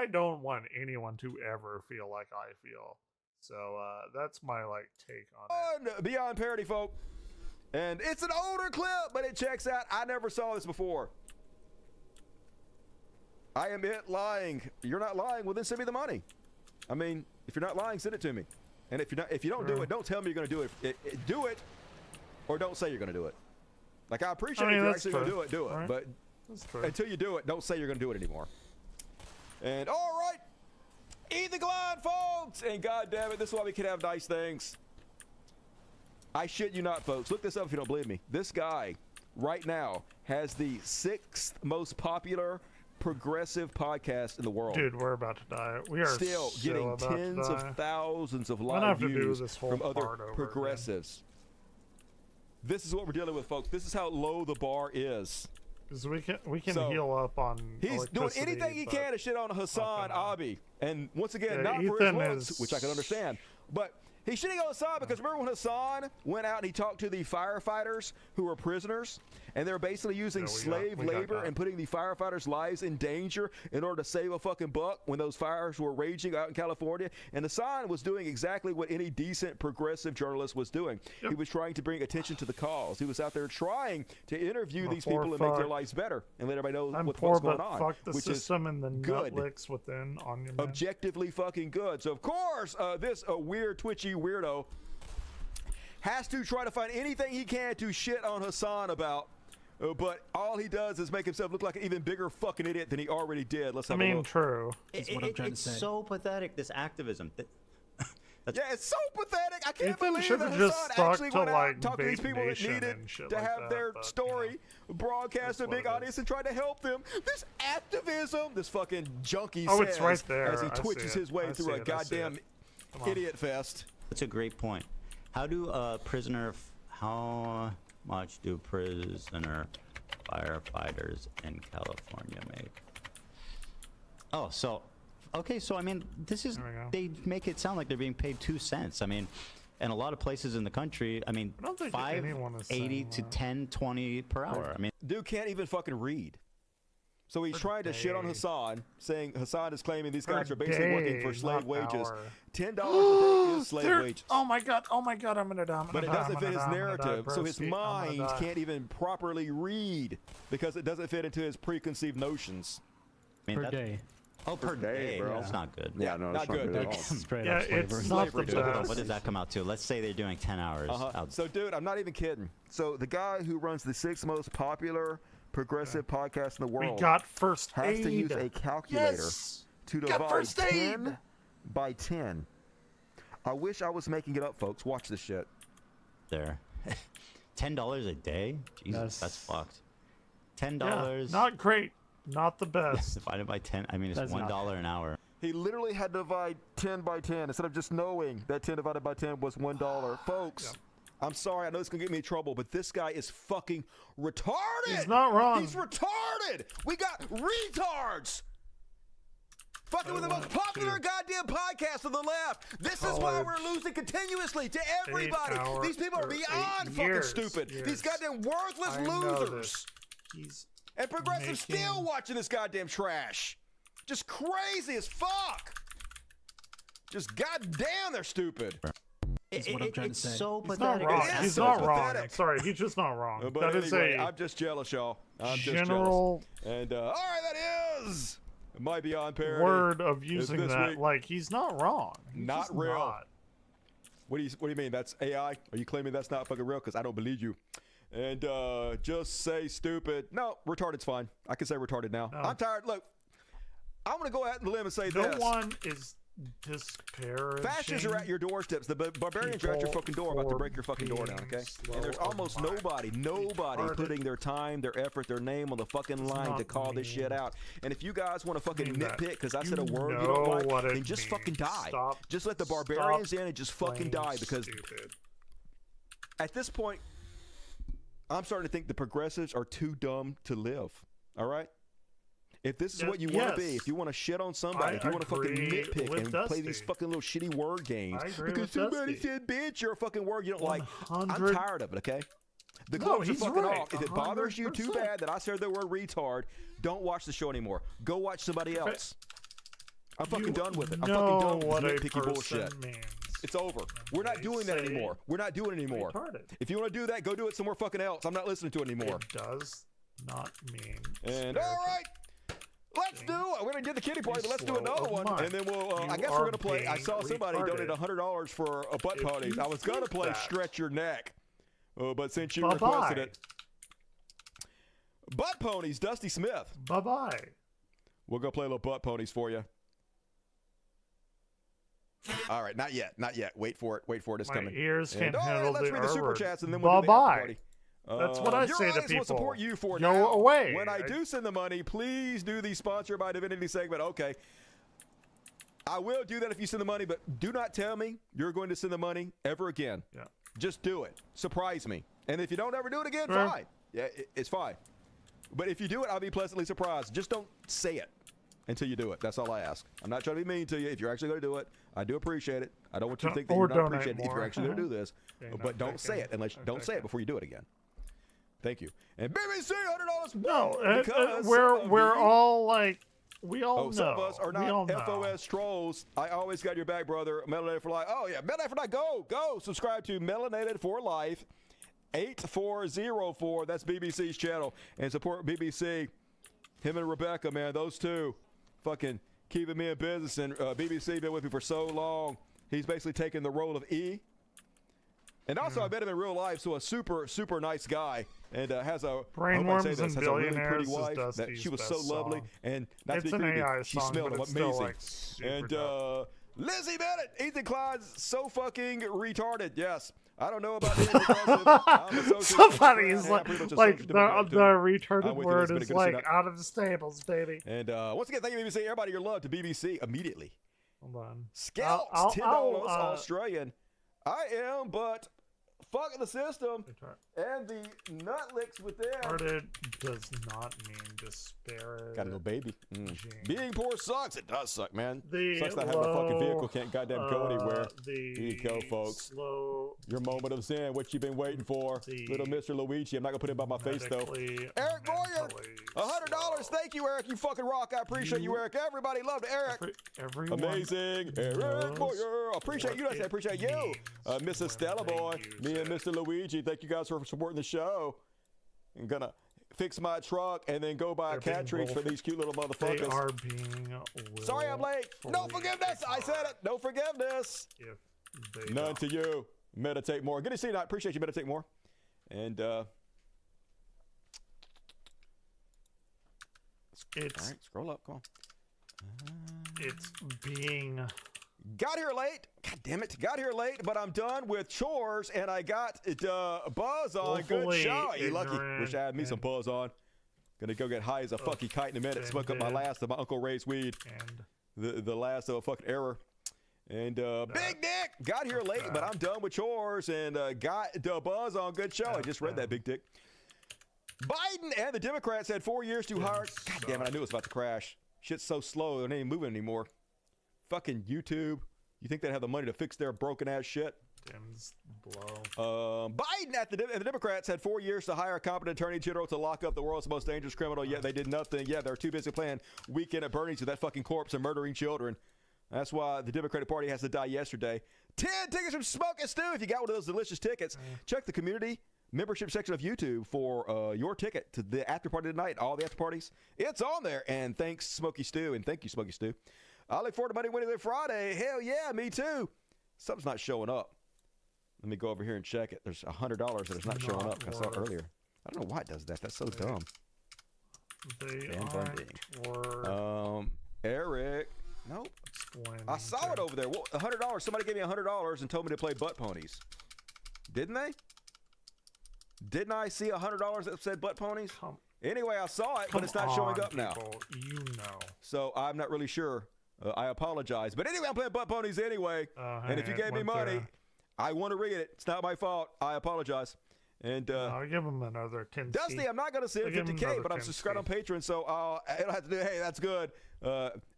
S2: don't want anyone to ever feel like I feel. So that's my like take on it.
S18: Beyond Parody, folk. And it's an older clip, but it checks out. I never saw this before. I am it lying. You're not lying. Well, then send me the money. I mean, if you're not lying, send it to me. And if you don't do it, don't tell me you're going to do it. Do it, or don't say you're going to do it. Like, I appreciate if you're actually going to do it. Do it.
S2: Right.
S18: But until you do it, don't say you're going to do it anymore. And all right, eat the glide, folks. And God damn it, this is why we can have nice things. I shit you not, folks. Look this up if you don't believe me. This guy right now has the 6th most popular progressive podcast in the world.
S2: Dude, we're about to die. We are
S18: still
S2: so
S18: getting
S2: about to
S18: tens
S2: die.
S18: of thousands of
S2: I'm gonna
S18: live
S2: have to do
S18: views
S2: this whole
S18: from other
S2: part over
S18: progressives. This is what we're dealing with, folks. This is how low the bar is.
S2: Because we can
S18: So,
S2: heal up on.
S18: He's doing anything he
S2: but
S18: can to shit on Hassan Abi. And once again,
S2: Yeah,
S18: not for his
S2: Ethan
S18: looks,
S2: is-
S18: which I can understand. But he's shitting on Hassan because remember when Hassan went out and he talked to the firefighters who were prisoners? And they were basically using slave
S2: we got
S18: labor
S2: that.
S18: and putting the firefighters' lives in danger in order to save a fucking buck when those fires were raging out in California. And Hassan was doing exactly what any decent progressive journalist was doing. He was trying to bring attention to the cause. He was out there trying to interview these people and make their lives better and let everybody know
S2: I'm
S18: what's
S2: poor,
S18: going
S2: but
S18: on.
S2: fuck the
S18: which
S2: system
S18: is
S2: and the
S18: good.
S2: nut licks within on your man.
S18: Objectively fucking good. So of course, this weird twitchy weirdo has to try to find anything he can to shit on Hassan about. But all he does is make himself look like an even bigger fucking idiot than he already did. Let's have a look.
S2: True.
S3: It's so pathetic, this activism.
S18: Yeah, it's so pathetic. I can't
S2: Ethan
S18: believe
S2: should've
S18: that
S2: just
S18: Hassan
S2: stuck
S18: actually
S2: to,
S18: went out
S2: like,
S18: and talked to these
S2: Vape
S18: people that
S2: Nation
S18: needed
S2: and shit
S18: to
S2: like
S18: have
S2: that,
S18: their
S2: but,
S18: story broadcast to a big audience and tried to help them. This activism, this fucking junkie
S2: Oh,
S18: says
S2: it's right there.
S18: as he
S2: I see
S18: twitches
S2: it.
S18: his way
S2: I
S18: through
S2: see
S18: a
S2: it. I see
S18: goddamn
S2: it. Come on.
S18: idiot fest.
S3: That's a great point. How much do prisoner firefighters in California make? Oh, so, okay, so I mean, this is, they make it sound like they're being paid 2 cents. I mean, and a lot of places in the country, I mean,
S2: I don't think anyone is
S3: $5.80 to $10.20 per hour. I mean,
S18: Dude can't even fucking read. So he's trying to shit on Hassan, saying Hassan is claiming these guys are basically working for slave wages. $10 a day is slave wages.
S2: Oh my god, I'm gonna die.
S18: But it doesn't fit his narrative, so his mind can't even properly read because it doesn't fit into his preconceived notions.
S3: I mean, per day. Oh, per day, bro. That's not good.
S18: Yeah, no, not good at all.
S3: Straight
S2: Yeah,
S3: up slavery.
S2: it's not the best.
S3: What does that come out to? Let's say they're doing 10 hours.
S18: So, dude, I'm not even kidding. So the guy who runs the 6th most popular progressive podcast in the world
S2: got first
S18: has to
S2: aid.
S18: use a calculator
S2: Yes!
S18: to
S2: Got
S18: divide
S2: first aid!
S18: 10 by 10. I wish I was making it up, folks. Watch this shit.
S3: There. $10 a day? Jesus, that's fucked. $10.
S2: Yeah, not great. Not the best.
S3: Divided by 10. I mean, it's
S2: That's
S3: $1
S2: not-
S3: an hour.
S18: He literally had to divide 10 by 10 instead of just knowing that 10 divided by 10 was $1. Folks, I'm sorry. I know it's going to get me in trouble, but this guy is fucking retarded.
S2: He's not wrong.
S18: He's retarded. We got retards. Fucking with the most popular goddamn podcast on the left. This is why we're losing continuously to everybody. These people are beyond fucking stupid. These goddamn worthless losers. And progressives still watching this goddamn trash. Just crazy as fuck. Just goddamn, they're stupid.
S6: That's what I'm trying to say.
S3: So
S2: He's not
S3: pathetic.
S2: wrong.
S18: It is
S2: He's
S18: so
S2: not wrong.
S18: pathetic.
S2: Sorry, he's just not wrong.
S18: But
S2: That is
S18: anyway,
S2: a
S18: I'm just jealous, y'all. I'm just
S2: general
S18: jealous. And all right, that is my beyond parody.
S2: word of using
S18: this
S2: that.
S18: week.
S2: Like, he's not wrong. He's
S18: Not
S2: just
S18: real.
S2: not.
S18: What do you mean? That's AI? Are you claiming that's not fucking real? Because I don't believe you. And just say stupid. No, retarded's fine. I can say retarded now.
S2: No.
S18: I'm tired. Look, I'm going to go out on the limb and say
S2: No
S18: this.
S2: one is disparaging.
S18: Fascists are at your doorsteps. The barbarians are at your fucking door, about to break your fucking door down, okay? And there's almost nobody putting their time, their effort, their name on the fucking line to call this shit out. And if you guys want to fucking nitpick because I said a word you don't like, then just fucking die. Just let the barbarians in and just fucking die, because at this point, I'm starting to think the progressives are too dumb to live, all right? If this is what you want to be, if you want to shit on somebody, if you want to fucking nitpick and play these fucking little shitty word games, because somebody said bitch, you're a fucking word you don't like. I'm tired of it, okay? The gloves are fucking off. If it bothers you too bad that I said the word retard, don't watch the show anymore. Go watch somebody else. I'm fucking done with it. I'm fucking done with this nitpicky bullshit. It's over. We're not doing that anymore. We're not doing it anymore. If you want to do that, go do it somewhere fucking else. I'm not listening to it anymore.
S2: It does not mean.
S18: And all right. Let's do it. We're going to do the kitty party, but let's do another one. And then we'll, I guess we're going to play. I saw somebody donate $100 for a butt ponies. I was going to play Stretch Your Neck. But since you requested it. Butt Ponies, Dusty Smith.
S2: Bye-bye.
S18: We'll go play a little butt ponies for you. All right, not yet. Not yet. Wait for it. Wait for it. It's
S2: My
S18: coming.
S2: ears can't
S18: all
S2: handle
S18: right, let's
S2: the
S18: read the super
S2: R-word.
S18: chats and then we'll do the after party.
S2: That's what I
S18: your
S2: say to
S18: audience
S2: people.
S18: will support you for
S2: Go
S18: now.
S2: away.
S18: When I do send the money, please do the Sponsor by Divinity segment. Okay. I will do that if you send the money, but do not tell me you're going to send the money ever again.
S2: Yeah.
S18: Just do it. Surprise me. And if you don't ever do it again,
S2: Sure.
S18: fine. Yeah, it's fine. But if you do it, I'll be pleasantly surprised. Just don't say it until you do it. That's all I ask. I'm not trying to be mean to you. If you're actually going to do it, I do appreciate it. I don't want you to think that you're not appreciating it if you're actually going to do this. But don't say it unless don't say it before you do it again. Thank you. And BBC $100.
S2: No,
S18: because
S2: we're all like, we all know.
S18: Some of us are
S2: We all
S18: not
S2: know.
S18: FOS trolls. I always got your back, brother. Melanated for Life. Oh, yeah. Melanated for Life. Go. Subscribe to Melanated for Life 8404. That's BBC's channel. And support BBC. Him and Rebecca, man. Those two fucking keeping me in business. And BBC been with me for so long. He's basically taken the role of E. And also, I met him in real life, so a super, super nice guy, and has a
S2: Brainworms
S18: has
S2: and
S18: a really pretty
S2: Billionaires is
S18: wife. That
S2: Dusty's
S18: she was
S2: best
S18: so lovely,
S2: song.
S18: and not
S2: It's
S18: to be
S2: an
S18: creepy,
S2: AI
S18: she
S2: song,
S18: smelled
S2: but it's
S18: amazing.
S2: still, like, super
S18: and
S2: dope.
S18: Lizzie Bennett, Ethan Klein's so fucking retarded. Yes, I don't know about being progressive. I'm a socialist.
S2: Somebody's
S18: I'm pretty much a
S2: like
S18: social
S2: the
S18: democrat, too.
S2: retarded
S18: I'm with you.
S2: word
S18: It's been a
S2: is
S18: good
S2: like
S18: sit-up.
S2: out of the stables, baby.
S18: And once again, thank you, BBC. Everybody, your love to BBC immediately.
S2: Hold on.
S18: Scouts,
S2: I'll-
S18: $10
S2: I'll,
S18: Australian. I am, but fuck the system and the nut licks within.
S2: Retarded does not mean disparage.
S18: Got a little baby. Being poor sucks. It does suck, man.
S2: The
S18: Sucks not having a fucking
S2: low,
S18: vehicle. Can't goddamn go anywhere.
S2: the
S18: Here you go, folks.
S2: slow,
S18: Your moment of zen. What you been waiting for, little Mr. Luigi. I'm not gonna put it by my face though. Eric Boyer, $100. Thank you, Eric. You fucking rock. I appreciate you, Eric. Everybody loved Eric.
S2: Everyone
S18: Amazing, Eric Boyer. Appreciate you. I say appreciate you, Mrs. Stella Boy. Me and Mr. Luigi. Thank you guys for supporting the show. I'm gonna fix my truck and then go buy cat treats for these cute little motherfuckers.
S2: They are being
S18: Sorry I'm late. No forgiveness. I said it. No forgiveness. None to you. Meditate more. Good to see you. I appreciate you. Meditate more. And
S2: it's
S18: all right. Scroll up. Come on.
S2: It's being.
S18: Got here late. God damn it. Got here late, but I'm done with chores and I got buzz on. Good
S2: Woefully
S18: shot. You lucky.
S2: ignorant
S18: Wish I had me some buzz on. Gonna go get high as a fucking kite in a minute. Smoke up my last of my Uncle Ray's weed. the last fucking error. And Big Dick got here late, but I'm done with chores and got the buzz on good show. I just read that, Big Dick. Biden and the Democrats had 4 years to hire. God damn it, I knew it was about to crash. Shit's so slow, they're not even moving anymore. Fucking YouTube. You think they'd have the money to fix their broken ass shit?
S2: Tim's blow.
S18: Biden and the Democrats had 4 years to hire a competent attorney general to lock up the world's most dangerous criminal, yet they did nothing. Yeah, they're too busy playing Weekend at Bernie's with that fucking corpse and murdering children. That's why the Democratic Party has to die yesterday. 10 tickets from Smoke and Stew. If you got one of those delicious tickets, check the community membership section of YouTube for your ticket to the after party tonight. All the after parties. It's on there. And thanks, Smokey Stew. And thank you, Smokey Stew. I look forward to Monday, Wednesday, Friday. Hell yeah, me too. Something's not showing up. Let me go over here and check it. There's $100 that is not showing up. I saw it earlier. I don't know why it does that. That's so dumb. Eric. Nope. I saw it over there. Well, $100. Somebody gave me $100 and told me to play butt ponies. Didn't they? Didn't I see $100 that said butt ponies? Anyway, I saw it, but it's not showing up now.
S2: You know.
S18: So I'm not really sure. I apologize. But anyway, I'm playing butt ponies anyway. And if you gave me money, I want to read it. It's not my fault. I apologize. And
S2: I'll give him another 10.
S18: Dusty, I'm not going to send 50K, but I'm subscribed on Patreon, so I don't have to do. Hey, that's good.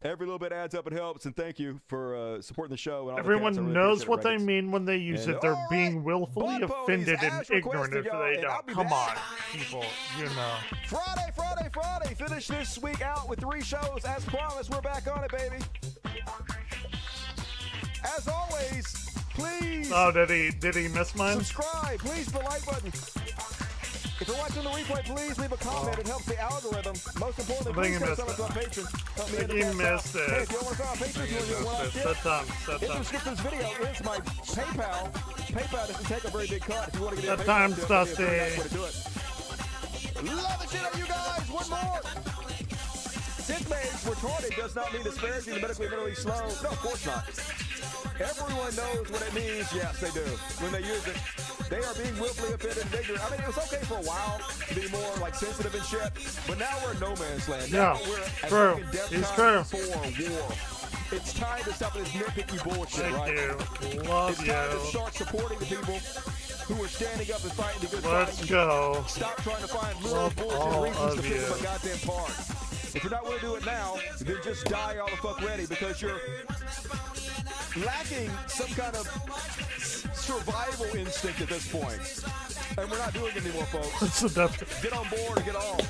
S18: Every little bit adds up and helps, and thank you for supporting the show. And all
S2: everyone
S18: really
S2: knows what they mean when they use it. They're being willfully offended and ignorant if they don't. Come on, people, you know.
S18: Friday. Finish this week out with 3 shows. As promised, we're back on it, baby. As always, please.
S2: Oh, did he miss mine?
S18: Subscribe, please, the like button. If you're watching the replay, please leave a comment. It helps the algorithm. Most importantly, please come to our Patreon. Help me in the
S2: missed it.
S18: Hey, if you want to come on Patreon, you want to do one
S2: in the
S18: description of this video is my PayPal. PayPal doesn't take a very big cut. If you want to get
S2: that time's Dusty.
S18: Love the shit out of you guys. One more. Sick mage retarded does not mean disparaging the medically mentally slow. No, of course not. Everyone knows what it means. Yes, they do. When they use it, they are being willfully offended and ignorant. I mean, it was okay for a while to be more like sensitive and shit, but now we're in no man's land. Now we're at
S2: true. He's true.
S18: For war. It's time to stop this nitpicky bullshit,
S2: Thank
S18: right?
S2: you. Love
S18: it's time to start supporting the people who are standing up and fighting the good fight.
S2: Let's go.
S18: Stop trying to find little bullshit reasons to pick up a goddamn part. If you're not willing to do it now, then just die all the fuck ready, because you're lacking some kind of survival instinct at this point. And we're not doing it anymore, folks. Get on board and get on.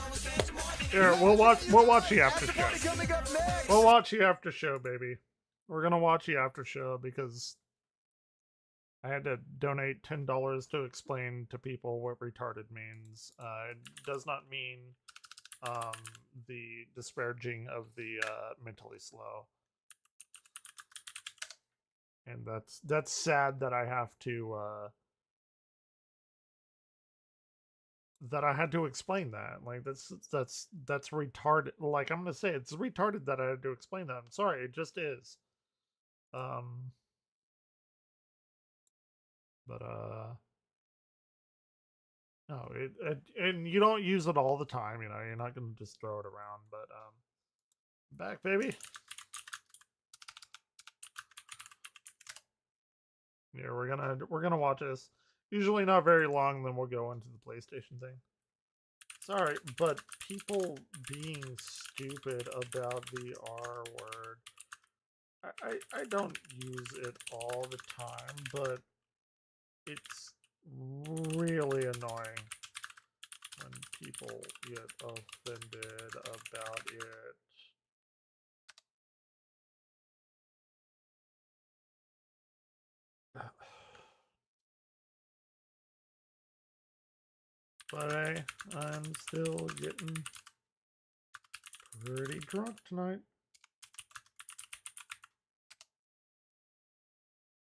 S2: Here, we'll watch the after show. We'll watch the after show, baby. We're gonna watch the after show because I had to donate $10 to explain to people what retarded means. It does not mean the disparaging of the mentally slow. And that's sad that I have to that I had to explain that. Like that's retarded. Like I'm gonna say it's retarded that I had to explain that. I'm sorry, it just is. No, and you don't use it all the time, you know, you're not gonna just throw it around, but back, baby. Yeah, we're gonna watch this. Usually not very long, then we'll go into the PlayStation thing. Sorry, but people being stupid about the R word. I don't use it all the time, but it's really annoying when people get offended about it. But I'm still getting pretty drunk tonight.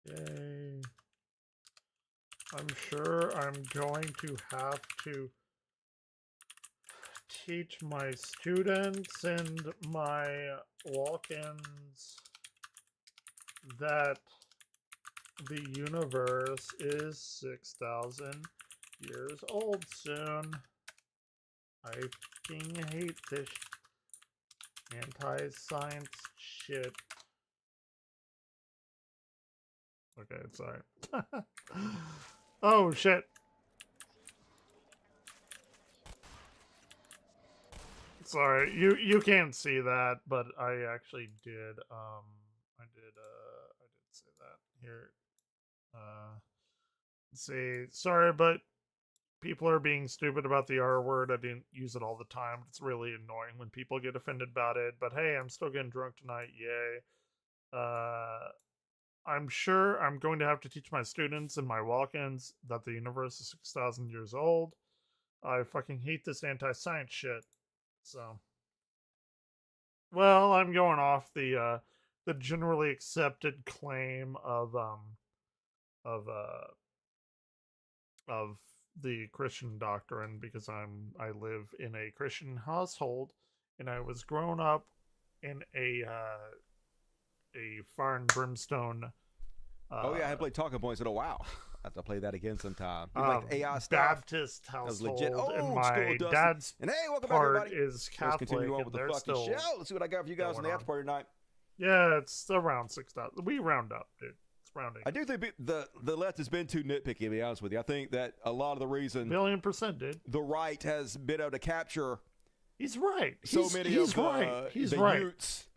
S2: Yay. I'm sure I'm going to have to teach my students and my walk-ins that the universe is 6,000 years old soon. I fucking hate this anti-science shit. Okay, sorry. Oh shit. Sorry, you can't see that, but I actually did. I did say that here. Let's see. Sorry, but people are being stupid about the R word. I didn't use it all the time. It's really annoying when people get offended about it. But hey, I'm still getting drunk tonight. Yay. I'm sure I'm going to have to teach my students in my walk-ins that the universe is 6,000 years old. I fucking hate this anti-science shit. So, well, I'm going off the generally accepted claim of the Christian doctrine, because I live in a Christian household, and I was grown up in a fire and brimstone.
S18: Oh yeah, I played Talking Points in a while. I have to play that again sometime. Like the AI stuff.
S2: Baptist household,
S18: legit.
S2: and
S18: Old
S2: my
S18: school, Dustin.
S2: dad's
S18: And hey, welcome back,
S2: part
S18: everybody.
S2: is Catholic.
S18: Let's continue on
S2: and
S18: with the
S2: they're
S18: fucking
S2: still
S18: show. Let's see what I got for you guys on the after party tonight.
S2: Yeah, it's around 6,000. We round up, dude. It's rounding.
S18: I do think the left has been too nitpicky, to be honest with you. I think that a lot of the reason
S2: $1,000,000%, dude.
S18: The right has been able to capture.
S2: He's right.
S18: He's right.
S2: He's right.
S18: Youths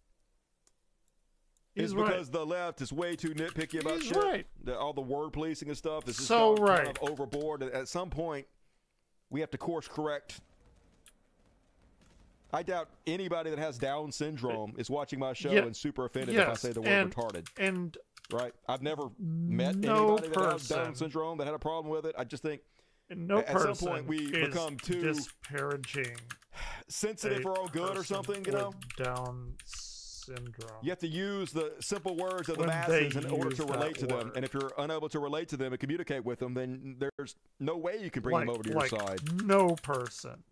S18: is because the left is way too nitpicky about shit.
S2: Right.
S18: All the word policing and stuff is just
S2: so
S18: gone
S2: right.
S18: kind of overboard. At some point, we have to course correct. I doubt anybody that has Down syndrome is watching my show and super offended if I say the word retarded.
S2: And
S18: right, I've never met anybody that has Down syndrome that had a problem with it. I I at some point we become too
S2: disparaging,
S18: sensitive for our good or something. You know,
S2: Down syndrome.
S18: You have to use the simple words of the masses in order to relate to them. And if you're unable to relate to them and communicate with them, then there's no way you can bring them over to your side.
S2: No person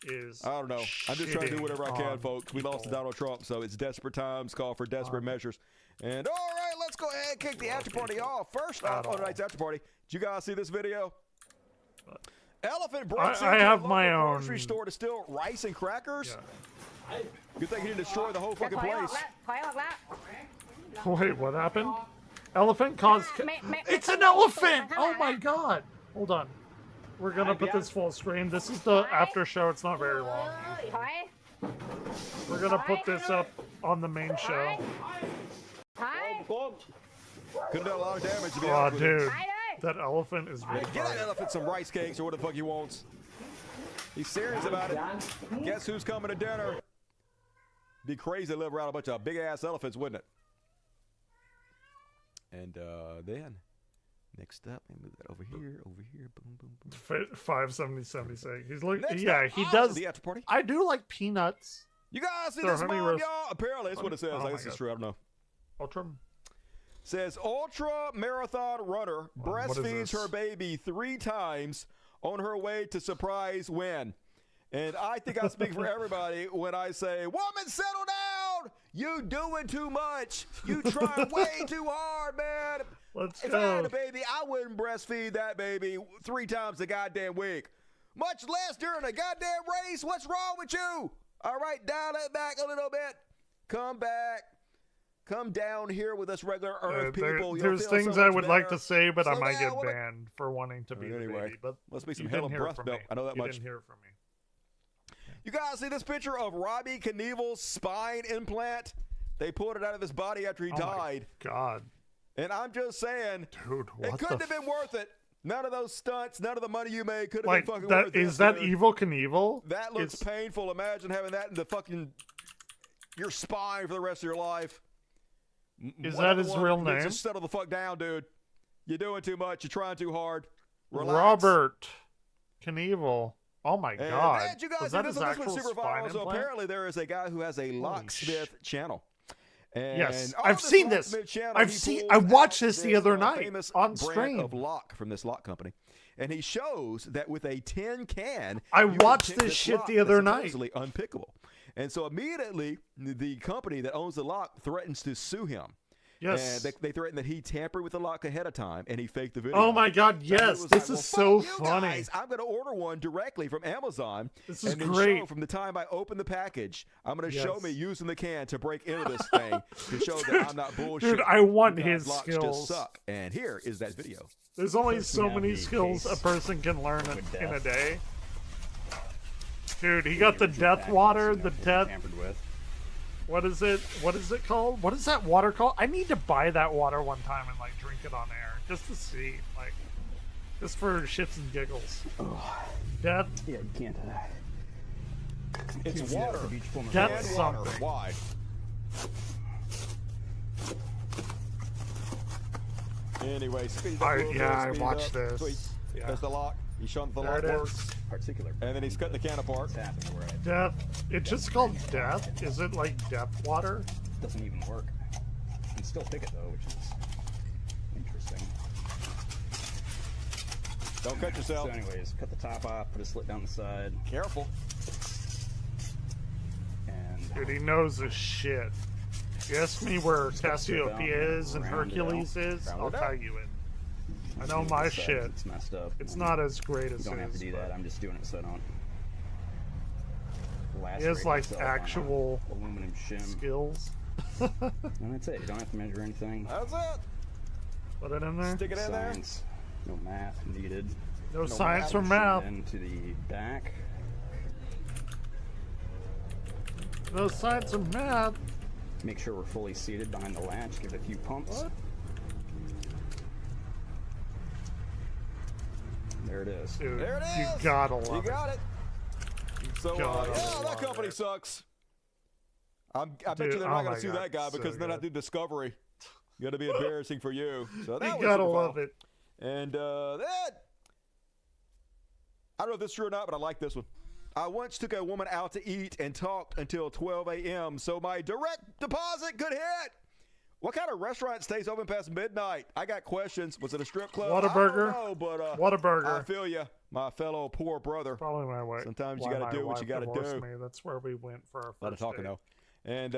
S2: is.
S18: I don't know. I'm just trying to do whatever I can, folks. We lost to Donald Trump, so it's desperate times. Call for desperate measures. And all right, let's go ahead and kick the after party off. First off on tonight's after party, did you guys see this video? Elephant breaks into a local grocery store to steal rice and crackers. Yeah. Good thing he didn't destroy the whole fucking place.
S2: Wait, what happened? Elephant caused. It's an elephant! Oh my god! Hold on. We're gonna put this full screen. This is the after show. It's not very long. We're gonna put this up on the main show.
S18: Could have done a lot of damage to be
S2: honest with you. Dude. That elephant is really
S18: Get that elephant some rice cakes or what the fuck he wants. He's serious about it. Guess who's coming to dinner? Be crazy to live around a bunch of big-ass elephants, wouldn't it? And then, next up, let me move that over here, boom, boom, boom.
S2: 570.76. He's looking.
S18: Next
S2: yeah,
S18: up,
S2: he does.
S18: The after party.
S2: I do like peanuts.
S18: You guys see this mom, y'all? Apparently, that's what it says.
S2: Oh
S18: I guess it's true. I don't know.
S2: Ultra.
S18: Says ultra marathon runner breastfeeds her baby 3 times on her way to surprise win. And I think I speak for everybody when I say, woman, settle down. You doing too much. You trying way too hard, man. If I had a baby, I wouldn't breastfeed that baby 3 times a goddamn week. Much less during a goddamn race. What's wrong with you? All right, dial it back a little bit. Come back. Come down here with us regular Earth people.
S2: There's things I would like to say, but I might get banned for wanting to be the baby. But
S18: must be some hell of breast milk. I know that much.
S2: You didn't hear from me.
S18: You guys see this picture of Robbie Knievel's spine implant? They pulled it out of his body after he died.
S2: My God.
S18: And I'm just saying,
S2: dude,
S18: it couldn't have been worth it. None of those stunts, none of the money you made could have been fucking
S2: that,
S18: worth it.
S2: Is that Evil Knievel?
S18: That looks painful. Imagine having that in the fucking your spine for the rest of your life.
S2: Is that his real name?
S18: Just settle the fuck down, dude. You're doing too much. You're trying too hard. Relax.
S2: Robert Knievel. Oh my God!
S18: And you guys, this was super viral. So apparently, there is a guy who has a locksmith channel. And
S2: yes, I've seen this. I watched this the other night on stream
S18: of lock from this lock company, and he shows that with a tin can,
S2: I watched this shit the other night.
S18: Supposedly unpickable. And so immediately, the company that owns the lock threatens to sue him.
S2: Yes.
S18: And they threatened that he tampered with the lock ahead of time and he faked the video.
S2: Oh my God, yes. This is so funny.
S18: Guys, I'm going to order one directly from Amazon.
S2: This is
S18: and then
S2: great.
S18: show from the time I open the package, I'm going to show
S2: Yes.
S18: me using the can to break into this thing to show that I'm not bullshit.
S2: Dude, I want
S18: You guys
S2: his
S18: locks
S2: skills.
S18: Just suck. And here is that video.
S2: There's only so many skills a person can learn in a day. Dude, he got the death water, the death... What is it? What is it called? What is that water called? I need to buy that water one time and like drink it on air just to see, like, just for shits and giggles.
S6: Oh.
S2: Death.
S6: Yeah, you can't.
S18: It's
S6: can't
S18: water.
S2: Death
S18: Canned water.
S2: something.
S18: Why? Anyway, speed up.
S2: I
S18: speed
S2: watched
S18: up.
S2: this.
S18: Sweet.
S2: Yeah.
S18: There's the lock. He's showing the
S2: There
S18: lock
S2: it is.
S18: works.
S6: Particular.
S18: And then he's cutting the can apart.
S2: Death. It's just called death. Is it like death water?
S6: Doesn't even work. You can still pick it though, which is interesting.
S18: Don't cut yourself.
S6: So anyways, cut the top off, put a slit down the side.
S18: Careful.
S6: And
S2: Dude, he knows his shit. You ask me where Cassiopeia is and Hercules is, I'll tell you it. I know my shit.
S6: It's messed up.
S2: It's not as great as
S6: You don't have to do that. I'm just doing it so I don't.
S2: He has like
S6: myself on a
S2: actual
S6: aluminum shim
S2: skills.
S6: And that's it. You don't have to measure anything.
S18: That's it.
S2: Put it in there.
S18: Stick it in there.
S6: Science. No math needed.
S2: No science or math.
S6: Then to the back.
S2: No science or math.
S6: Make sure we're fully seated behind the latch. Give it a few pumps.
S2: What?
S6: There it is.
S2: Dude,
S18: There it is.
S2: you gotta love
S18: You
S2: it.
S18: got it. So,
S2: Gotta
S18: yeah, that
S2: love
S18: company
S2: it.
S18: sucks. I bet
S2: Dude,
S18: you they're
S2: oh
S18: not going
S2: my
S18: to sue
S2: God,
S18: that guy
S2: so
S18: because then I
S2: good.
S18: do Discovery. Going to be embarrassing for you. So that
S2: You
S18: was
S2: gotta
S18: super
S2: love
S18: fun.
S2: it.
S18: And that, I don't know if this is true or not, but I like this one. I once took a woman out to eat and talked until 12 a.m. so my direct deposit could hit. What kind of restaurant stays open past midnight? I got questions. Was it a strip club?
S2: Whataburger?
S18: I don't know, but
S2: Whataburger.
S18: I feel you, my fellow poor brother.
S2: Probably my wife.
S18: Sometimes you
S2: why
S18: got to
S2: my
S18: do what you
S2: wife
S18: got to
S2: divorced
S18: do.
S2: Me. That's where we went for our
S18: A lot of
S2: first
S18: talking
S2: date.
S18: though. And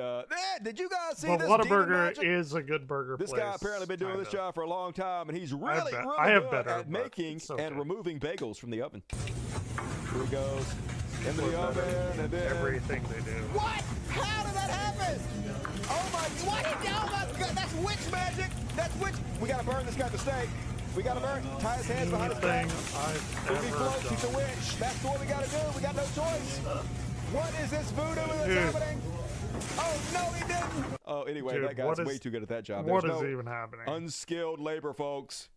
S18: did you guys see
S2: But
S18: this? Demon
S2: Whataburger
S18: Magic?
S2: is a good burger
S18: This
S2: place.
S18: guy apparently been doing this
S2: kind of.
S18: job for a long time, and he's
S2: I
S18: really,
S2: bet-
S18: really
S2: I have
S18: good
S2: better,
S18: at
S2: but
S18: making
S2: it's okay.
S18: and removing bagels from the oven. Here he goes into the oven, and then
S2: Everything they do.
S18: What? How did that happen? Oh my! What? Oh my God! That's witch magic. That's witch. We gotta burn this guy at the stake. We gotta burn. Tie his hands behind his back. If he floats, he's a witch. That's what we gotta do. We got no choice. What is this voodoo that's
S2: Dude.
S18: happening? Oh no, he didn't. Oh, anyway,
S2: Dude,
S18: that guy's
S2: what is-
S18: way too good at that job.
S2: What
S18: There's
S2: is
S18: no
S2: even happening?
S18: unskilled labor, folks.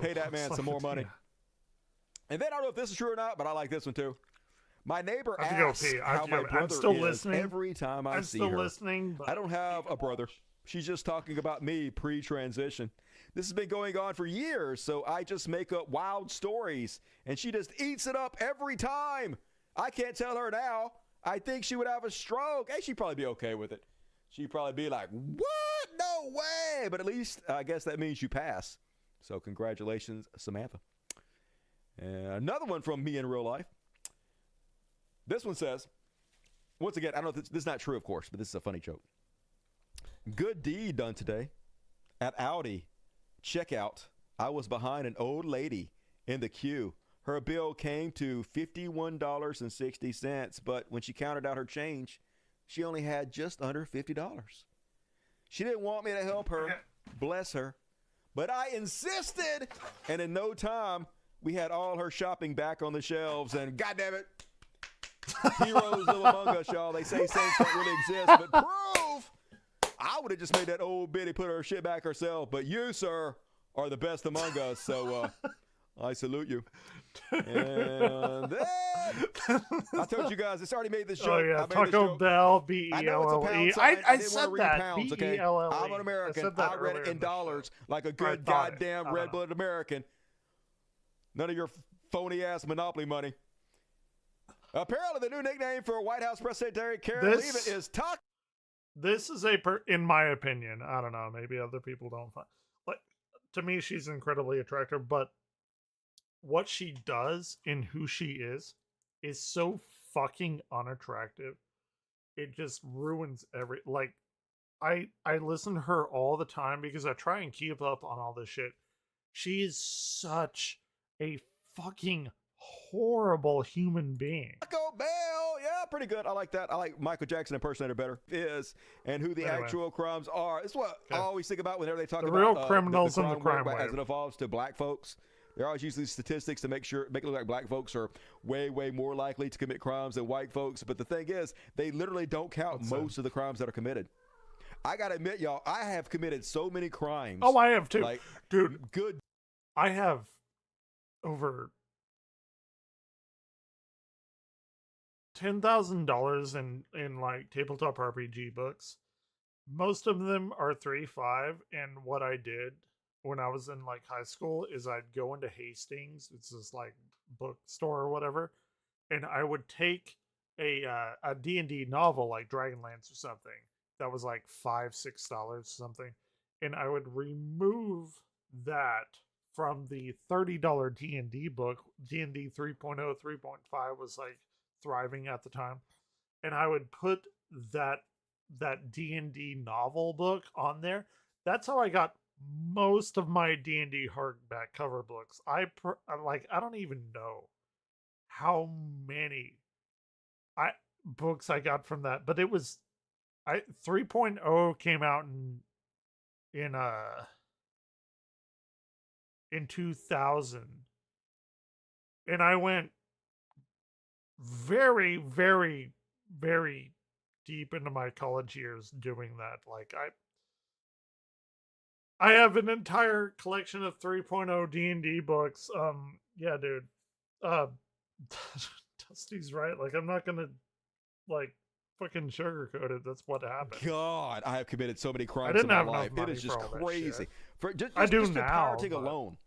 S18: Pay that man some more money. And then I don't know if this is true or not, but I like this one too. My neighbor
S2: I have to go
S18: asks
S2: pee.
S18: how my brother
S2: I'm still
S18: is
S2: listening.
S18: every time I
S2: I'm
S18: see
S2: still
S18: her.
S2: listening. But
S18: I don't have a brother. She's just talking about me pre-transition. This has been going on for years, so I just make up wild stories, and she just eats it up every time. I can't tell her now. I think she would have a stroke. Hey, she'd probably be okay with it. She'd probably be like, what? No way. But at least I guess that means you pass. So congratulations, Samantha. And another one from me in real life. This one says, once again, I don't know if this is not true, of course, but this is a funny joke. Good deed done today. At Audi checkout, I was behind an old lady in the queue. Her bill came to $51.60, but when she counted out her change, she only had just under $50. She didn't want me to help her, bless her, but I insisted, and in no time, we had all her shopping back on the shelves, and goddamn it, heroes live among us, y'all. They say saints don't really exist, but prove I would have just made that old biddy put her shit back herself, but you, sir, are the best among us, so I salute you. And then I told you guys, it's already made this joke.
S2: Oh yeah,
S18: I made this
S2: Taco
S18: joke.
S2: Bell,
S18: I know it's a
S2: B-E-L-L-E.
S18: pound sign.
S2: I
S18: didn't
S2: said
S18: wanna read
S2: that.
S18: pounds, okay?
S2: B-E-L-L-E.
S18: I'm an American.
S2: said that
S18: I read
S2: earlier
S18: it in
S2: the show.
S18: dollars like a
S2: I
S18: good
S2: thought it.
S18: goddamn
S2: I don't know.
S18: red-blooded American. None of your phony-ass Monopoly money. Apparently, the new nickname for White House Press Secretary Karen Leavitt is Taco.
S2: This is in my opinion, I don't know, maybe other people don't find, like, to me, she's incredibly attractive, but what she does and who she is so fucking unattractive. It just ruins like, I listen to her all the time because I try and keep up on all this shit. She is such a fucking horrible human being.
S18: Taco Bell, yeah, pretty good. I like that. I like Michael Jackson impersonator better. And who the actual crimes are. It's what I always think about whenever they talk
S2: The
S18: about
S2: real criminals in the crime
S18: wave, as
S2: wave.
S18: it evolves to black folks. There always usually statistics to make it look like black folks are way, way more likely to commit crimes than white folks. But the thing is, they literally don't count most of the crimes that are committed. I gotta admit, y'all, I have committed so many crimes.
S2: Oh, I have too.
S18: Like,
S2: dude,
S18: good.
S2: I have over $10,000 in like tabletop RPG books. Most of them are 3.5, and what I did when I was in like high school is I'd go into Hastings, it's this like bookstore or whatever, and I would take a D&D novel like Dragonlance or something that was like $5-6 or something, and I would remove that from the $30 D&D book. D&D 3.0, 3.5 was like thriving at the time, and I would put that D&D novel book on there. That's how I got most of my D&D hardback cover books. I don't even know how many books I got from that, but it was 3.0 came out in 2000, and I went very, very, very deep into my college years doing that. Like I have an entire collection of 3.0 D&D books. Yeah, dude. Dusty's right. Like, I'm not gonna like fucking sugarcoat it. That's what happened.
S18: God, I have committed so many crimes
S2: I didn't
S18: in my
S2: have
S18: life.
S2: enough money
S18: It is just
S2: for all that
S18: crazy.
S2: shit.
S18: For just
S2: I do
S18: just for
S2: now,
S18: pirating
S2: but-
S18: alone,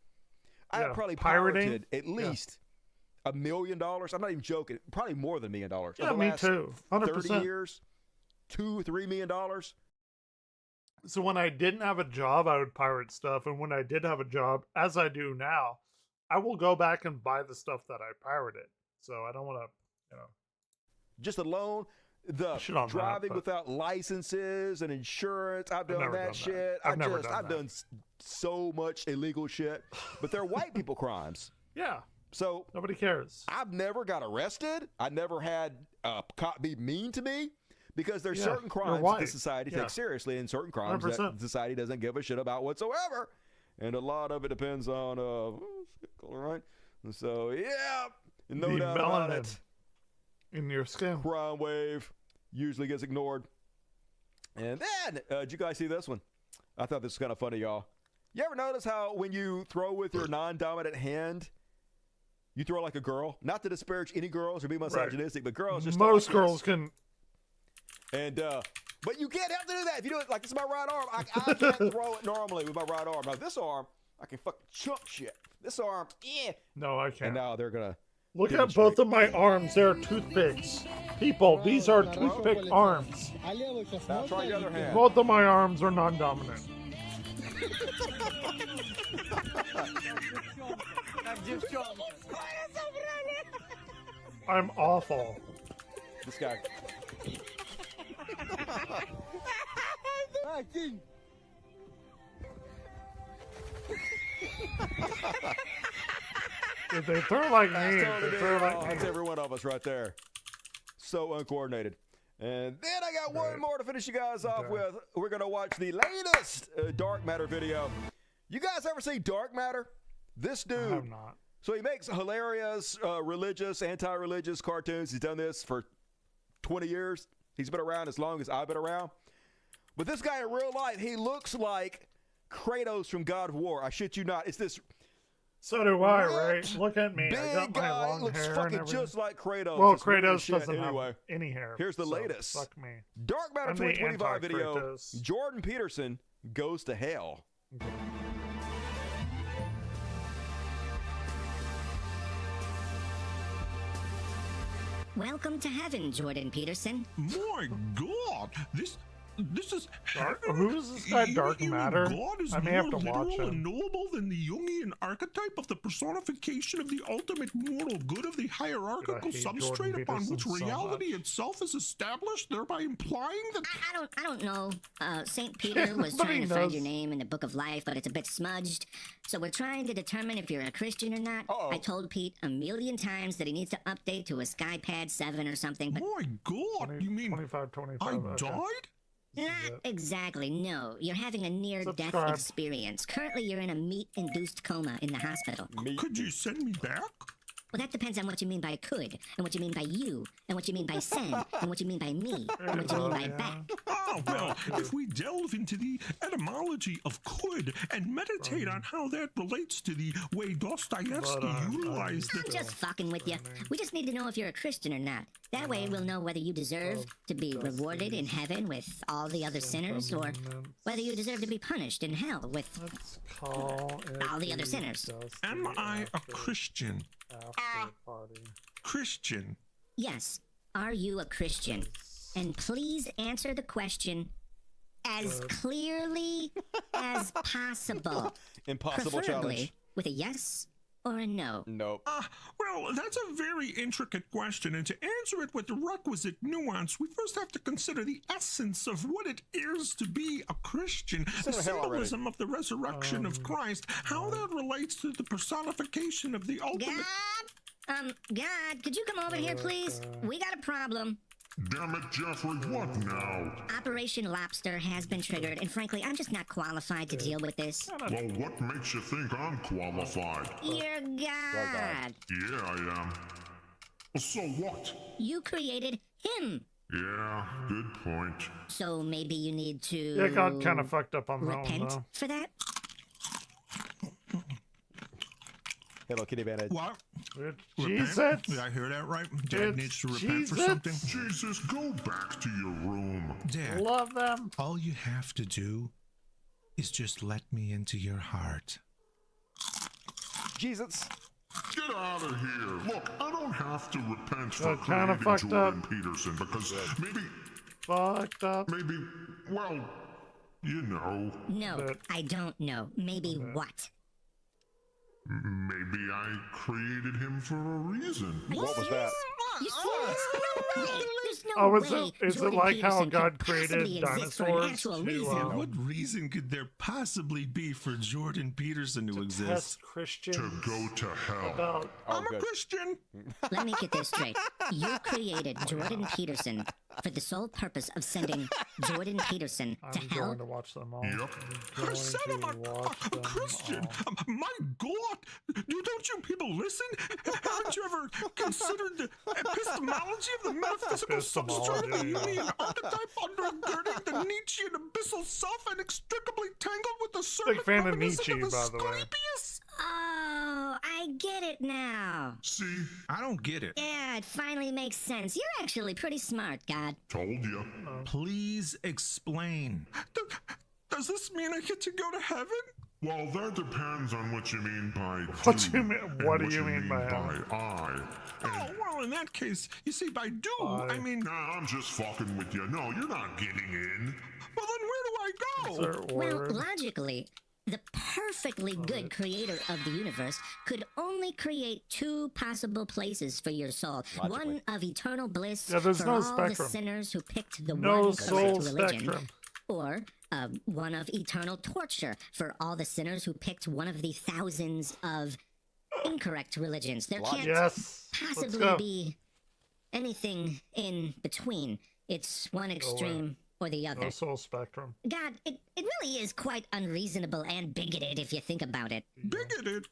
S18: I
S2: Yeah,
S18: have probably
S2: pirating?
S18: pirated at least $1 million. I'm not even joking. Probably more than $1 million.
S2: Yeah,
S18: Over the
S2: me
S18: last
S2: too. 100%.
S18: 30 years, $2-3 million.
S2: So when I didn't have a job, I would pirate stuff, and when I did have a job, as I do now, I will go back and buy the stuff that I pirated. So I don't want to,
S18: Just alone, the
S2: Shit on that,
S18: driving
S2: but-
S18: without licenses and insurance. I've done
S2: never
S18: that
S2: done that.
S18: shit.
S2: I've never done
S18: I've
S2: that.
S18: done so much illegal shit, but they're white people crimes.
S2: Yeah.
S18: So
S2: nobody cares.
S18: I've never got arrested. I never had a cop be mean to me because there's
S2: Yeah,
S18: certain
S2: you're
S18: crimes that
S2: white.
S18: the society
S2: Yeah.
S18: takes seriously and certain crimes that
S2: 100%.
S18: society doesn't give a shit about whatsoever. And a lot of it depends on, all right? And so, yeah, no
S2: The
S18: doubt about
S2: melanin
S18: it.
S2: in your skin.
S18: Crime wave usually gets ignored. And then, did you guys see this one? I thought this was kind of funny, y'all. You ever notice how when you throw with your non-dominant hand, you throw like a girl? Not to disparage any girls or be misogynistic, but girls just throw
S2: Most
S18: like
S2: girls
S18: this.
S2: can.
S18: And but you can't help to do that. If you do it like this is my right arm, I can't throw it normally with my right arm. Now this arm, I can fucking chunk shit. This arm, yeah.
S2: No, I can't.
S18: And now they're gonna
S2: Look at both of my arms. They're toothpicks. People, these are toothpick arms.
S18: Now try the other hand.
S2: Both of my arms are non-dominant. I'm awful.
S18: This guy.
S2: If they throw like me,
S18: That's
S2: if they throw like
S18: That's
S2: me.
S18: every one of us right there. So uncoordinated. And then I got one more to finish you guys off with. We're going to watch the latest Dark Matter video. You guys ever see Dark Matter? This dude.
S2: I have not.
S18: So he makes hilarious, religious, anti-religious cartoons. He's done this for 20 years. He's been around as long as I've been around. But this guy in real life, he looks like Kratos from God of War. I shit you not. It's this
S2: So do I,
S18: ripped,
S2: right? Look at me. I
S18: big
S2: got my
S18: guy.
S2: long
S18: Looks
S2: hair and
S18: fucking
S2: everything.
S18: just like Kratos.
S2: Well,
S18: It's weird as
S2: Kratos
S18: shit.
S2: doesn't
S18: Anyway,
S2: have any hair.
S18: here's the
S2: so
S18: latest.
S2: Fuck me.
S18: Dark Matter
S2: I'm the
S18: 2025 video.
S2: anti-Kratos.
S18: Jordan Peterson goes to hell.
S7: Welcome to heaven, Jordan Peterson.
S8: My God,
S7: this is
S2: who is this guy? Dark Matter?
S7: God is
S2: I may
S7: more
S2: have to watch
S7: literal
S2: him.
S7: and knowable than the Jungian archetype of the personification of the ultimate moral good of the hierarchical
S2: hate
S7: substrate
S2: Jordan
S7: upon which
S2: Peterson so
S7: reality itself is established, thereby implying that
S8: I don't know. St. Peter was trying to find your name in the Book of Life, but it's a bit smudged. So we're trying to determine if you're a Christian or not. I told Pete a million times that he needs to update to a SkyPad 7 or something, but...
S7: My God, you mean
S2: 25.
S7: I died?
S8: Not exactly, no. You're having a near-death
S2: Subscribe.
S8: experience. Currently, you're in a meat-induced coma in the hospital.
S7: Could you send me back?
S8: Well, that depends on what you mean by could, and what you mean by you, and what you mean by send, and what you mean by me, and what you mean by back.
S7: Oh, well, if we delve into the etymology of could and meditate on how that relates to the way Dostoevsky utilized
S8: I'm just fucking with you. We just need to know if you're a Christian or not. That way we'll know whether you deserve to be rewarded in heaven with all the other sinners, or whether you deserve to be punished in hell with all the other sinners.
S7: Am I a Christian? Christian.
S8: Yes. Are you a Christian? And please answer the question as clearly as possible.
S18: Impossible
S8: Preferably
S18: challenge.
S8: with a yes or a no.
S18: Nope.
S7: Well, that's a very intricate question, and to answer it with the requisite nuance, we first have to consider the essence of what it is to be a Christian, the symbolism of the resurrection of Christ, how that relates to the personification of the ultimate...
S8: God, could you come over here, please? We got a problem.
S22: Damn it, Jeffrey, what now?
S8: Operation Lobster has been triggered, and frankly, I'm just not qualified to deal with this.
S22: Well, what makes you think I'm qualified?
S8: You're God.
S22: Yeah, I am. Well, so what?
S8: You created him.
S22: Yeah, good point.
S8: So maybe you need to...
S2: Yeah, God kind of fucked up on Rome,
S8: repent
S2: though.
S8: for that?
S18: Hello, Kitty Bandit.
S7: What?
S2: Jesus?
S7: Did I hear that right? Dad
S2: It's
S7: needs to repent for
S2: Jesus.
S7: something?
S22: Jesus, go back to your room.
S7: Dad,
S2: Love them.
S7: all you have to do is just let me into your heart.
S18: Jesus.
S22: Get out of here. Look, I don't have to repent for
S2: That kinda
S22: creating
S2: fucked
S22: Jordan Peterson because maybe...
S2: Fucked up.
S22: Maybe, well, you know.
S8: No, I don't know. Maybe what?
S22: Maybe I created him for a reason.
S18: What was that?
S8: You serious? No way. There's no
S2: Oh,
S8: way.
S2: is it
S8: Jordan
S2: like how
S8: Peterson
S2: God
S8: could possibly
S2: created
S8: exist for an
S2: dinosaurs
S8: actual
S2: to,
S8: reason.
S7: What reason could there possibly be for Jordan Peterson to exist?
S2: Test Christians
S22: To go to hell.
S2: about
S7: I'm a Christian.
S8: Let me get this straight. You created Jordan Peterson for the sole purpose of sending Jordan Peterson to
S2: I'm
S8: hell.
S2: going to watch them all.
S22: Yep.
S7: I said I'm a Christian. My God, don't you people listen? Haven't you ever considered the epistemology of the metaphysical substrate of the Jungian archetype undergirding the Nietzschean abyssal self and inextricably tangled with the serpent
S2: fan of
S7: reminiscent
S2: Nietzsche,
S7: of
S2: by the way.
S7: Asclepius?
S8: Oh, I get it now.
S22: See?
S7: I don't get it.
S8: Yeah, it finally makes sense. You're actually pretty smart, God.
S22: Told you.
S7: Please explain. Does this mean I get to go to heaven?
S22: Well, that depends on what you mean by
S2: What
S22: do
S2: do you mean-
S22: and
S2: what do you mean by
S22: I.
S7: Oh, well, in that case, you see, by do, I mean...
S22: Nah, I'm just fucking with you. No, you're not getting in.
S7: Well, then where do I go?
S8: Well, logically, the perfectly good creator of the universe could only create two possible places for your soul. One of eternal bliss
S2: Yeah, there's
S8: for
S2: no
S8: all
S2: spectrum.
S8: the sinners who picked the
S2: No
S8: one
S2: soul
S8: correct religion.
S2: spectrum.
S8: Or one of eternal torture for all the sinners who picked one of the thousands of incorrect religions. There can't
S2: Yes. Let's
S8: possibly
S2: go.
S8: be anything in between. It's one extreme or the other.
S2: No soul spectrum.
S8: God, it really is quite unreasonable and bigoted if you think about it.
S7: Bigoted?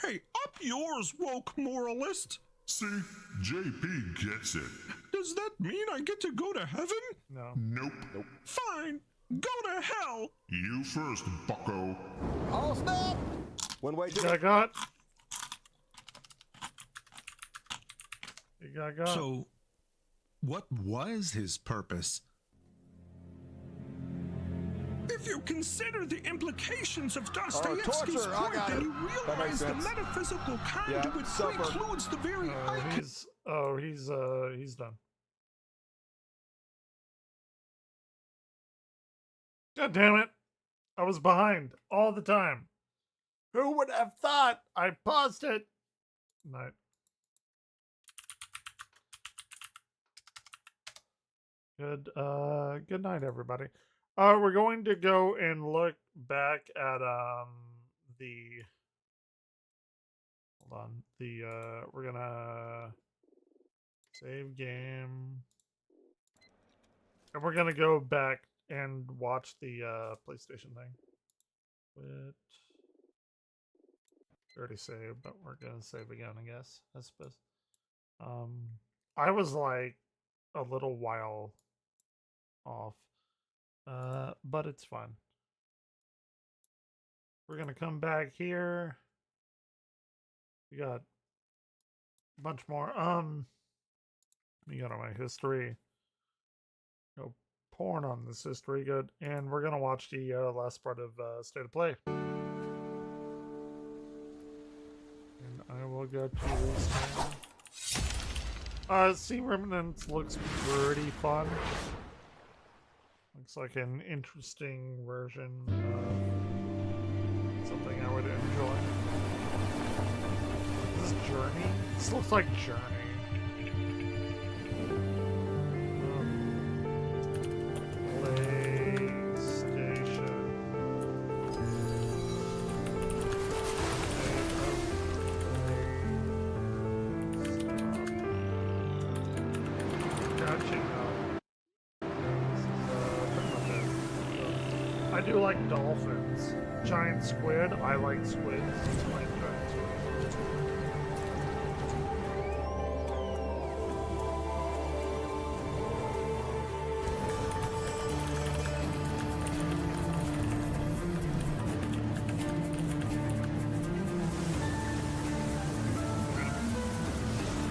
S7: Hey, up yours, woke moralist.
S22: See, JP gets it.
S7: Does that mean I get to go to heaven?
S2: No.
S22: Nope.
S7: Fine. Go to hell.
S22: You first, bucko.
S18: Oh, snap! One way
S2: You got. You got.
S7: So, what was his purpose? If you consider the implications of Dostoevsky's
S18: torture, I
S7: point,
S18: got
S7: then
S18: it.
S7: you
S18: That makes
S7: realize the
S18: sense.
S7: metaphysical conduit
S18: suffer.
S7: precludes the very
S2: He's done. God damn it. I was behind all the time. Who would have thought? I paused it. Night. Good night, everybody. We're going to go and look back at the hold on. We're gonna save game. And we're gonna go back and watch the PlayStation thing. Quit. Already saved, but we're gonna save again, I guess. I suppose. I was like a little while off. But it's fine. We're gonna come back here. We got a bunch more. We got on my history. No porn on this history, good. And we're gonna watch the last part of State of Play. And I will go to this. Sea Remnants looks pretty fun. Looks like an interesting version of something I would enjoy. This is Journey? This looks like Journey. PlayStation. Catching up. I do like dolphins. Giant squid. I like squids. I like giant squids.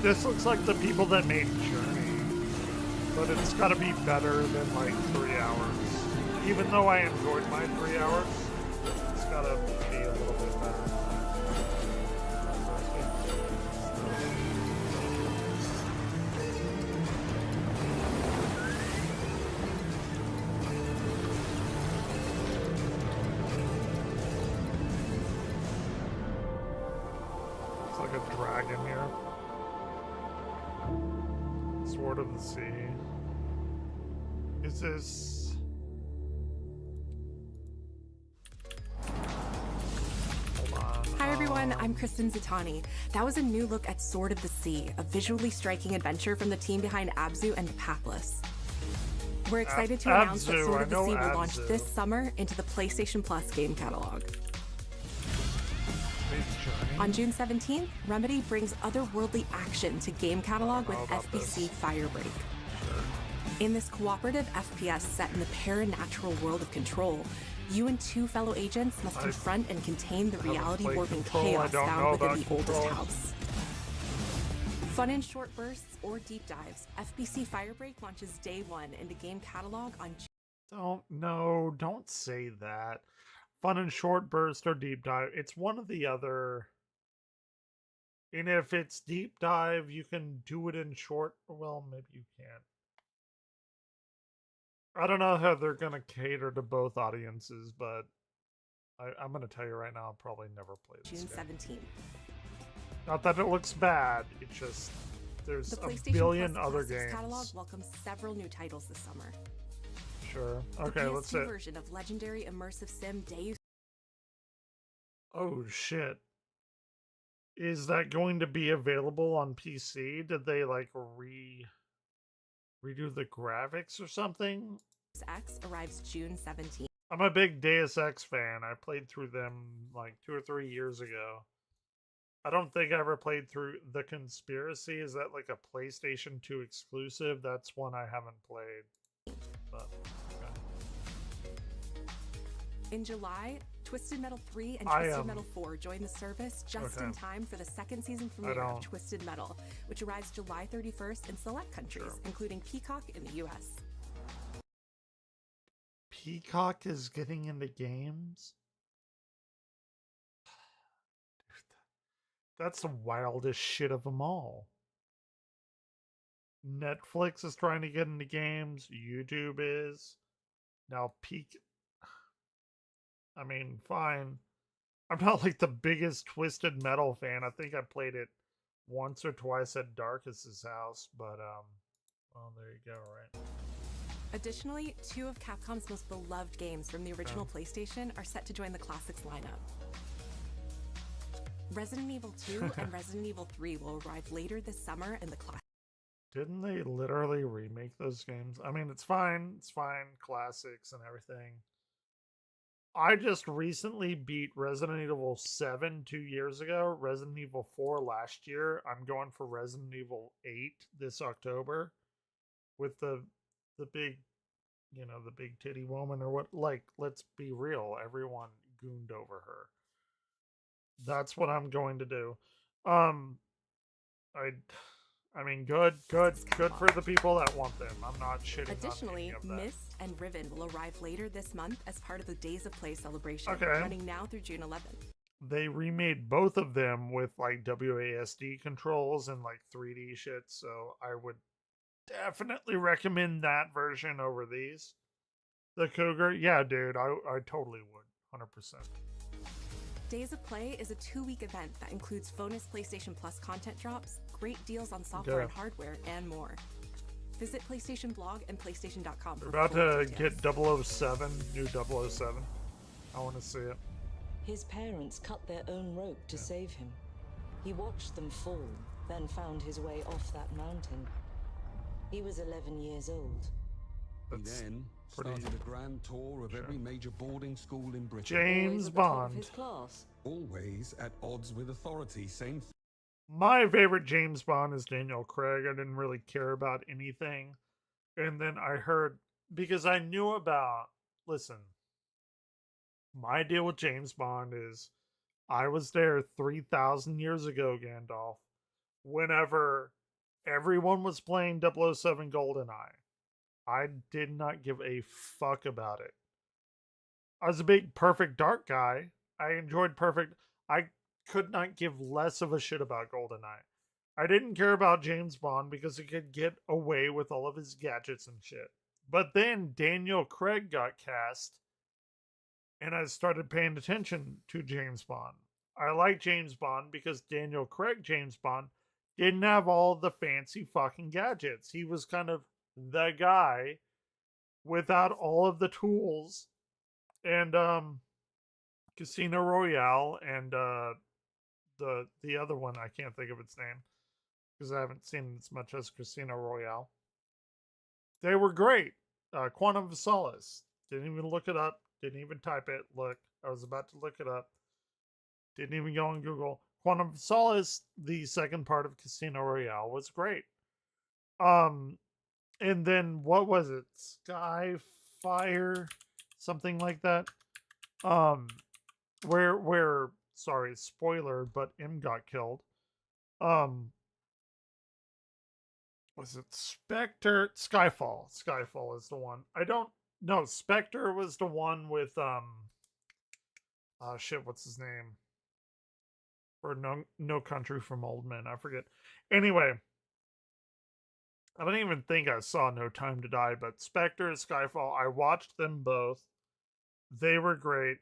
S2: This looks like the people that made Journey, but it's gotta be better than like 3 hours. Even though I enjoyed my 3 hours, it's gotta be a little bit better. It's like a dragon here. Sword of the Sea. Is this...
S9: Hi everyone, I'm Kristen Zatani. That was a new look at Sword of the Sea, a visually striking adventure from the team behind Abzu and Pathless. We're excited to announce that Sword of the Sea will launch this summer into the PlayStation Plus game catalog. On June 17th, Remedy brings otherworldly action to game catalog with FBC Firebreak. In this cooperative FPS set in the paranatural world of Control, you and two fellow agents must confront and contain the reality-warping chaos found within the oldest house. Fun in short bursts or deep dives, FBC Firebreak launches day one into game catalog on June.
S2: Don't say that. Fun in short burst or deep dive. It's one or the other. And if it's deep dive, you can do it in short. Well, maybe you can't. I don't know how they're going to cater to both audiences, but I'm going to tell you right now, I'll probably never play this
S9: June
S2: game.
S9: 17th.
S2: Not that it looks bad, it's just there's
S9: The
S2: a
S9: PlayStation
S2: billion
S9: Plus
S2: other
S9: Classics
S2: games.
S9: catalog welcomes several new titles this summer.
S2: Sure. Okay,
S9: the
S2: let's
S9: PS2
S2: see.
S9: version of legendary immersive sim Deus.
S2: Oh shit. Is that going to be available on PC? Did they like redo the graphics or something?
S9: Deus Ex arrives June 17th.
S2: I'm a big Deus Ex fan. I played through them like 2 or 3 years ago. I don't think I ever played through The Conspiracy. Is that like a PlayStation 2 exclusive? That's one I haven't played. But, okay.
S9: In July, Twisted Metal 3 and
S2: I,
S9: Twisted Metal 4 join the service just in time for the second season premiere of Twisted Metal, which arrives July 31st in select countries, including Peacock in the US.
S2: Peacock is getting into games? That's the wildest shit of them all. Netflix is trying to get into games. YouTube is. Now I mean, fine. I'm not like the biggest Twisted Metal fan. I think I played it once or twice at Darkus's house, but well, there you go, right?
S9: Additionally, 2 of Capcom's most beloved games from the original PlayStation are set to join the Classics lineup. Resident Evil 2 and Resident Evil 3 will arrive later this summer in the classic.
S2: Didn't they literally remake those games? I mean, it's fine. It's fine. Classics and everything. I just recently beat Resident Evil 7 2 years ago, Resident Evil 4 last year. I'm going for Resident Evil 8 this October with the big, you know, the big titty woman or what. Like, let's be real, everyone gooned over her. That's what I'm going to do. I mean, good for the people that want them. I'm not shitting
S9: Additionally,
S2: on any of that.
S9: Myst and Riven will arrive later this month as part of the Days of Play celebration,
S2: Okay.
S9: running now through June 11th.
S2: They remade both of them with like WASD controls and like 3D shit, so I would definitely recommend that version over these. The Cougar, yeah, dude, I totally would, 100%.
S9: Days of Play is a 2-week event that includes bonus PlayStation Plus content drops, great deals on software and hardware, and more. Visit PlayStation blog and PlayStation.com for
S2: We're about
S9: full
S2: to
S9: details.
S2: get 007, new 007. I want to see it.
S1: His parents cut their own rope to save him. He watched them fall, then found his way off that mountain. He was 11 years old.
S11: He then started a grand tour of every major boarding school in Britain.
S2: James Bond.
S11: Always at odds with authority. Same thing.
S2: My favorite James Bond is Daniel Craig. I didn't really care about anything. And then I heard, because I knew about, listen, my deal with James Bond is I was there 3,000 years ago, Gandalf, whenever everyone was playing 007 GoldenEye. I did not give a fuck about it. I was a big Perfect Dark guy. I enjoyed Perfect. I could not give less of a shit about GoldenEye. I didn't care about James Bond because he could get away with all of his gadgets and shit. But then Daniel Craig got cast, and I started paying attention to James Bond. I like James Bond because Daniel Craig James Bond didn't have all the fancy fucking gadgets. He was kind of the guy without all of the tools. And Casino Royale and the other one, I can't think of its name because I haven't seen as much as Casino Royale. They were great. Quantum of Solace. Didn't even look it up. Didn't even type it. Look, I was about to look it up. Didn't even go on Google. Quantum of Solace, the second part of Casino Royale, was great. And then what was it? Skyfire, something like that. Where sorry, spoiler, but M got killed. Was it Spectre? Skyfall. Skyfall is the one. I don't know. Spectre was the one with shit, what's his name? Or No Country from Old Men. I forget. Anyway, I don't even think I saw No Time to Die, but Spectre and Skyfall, I watched them both. They were great.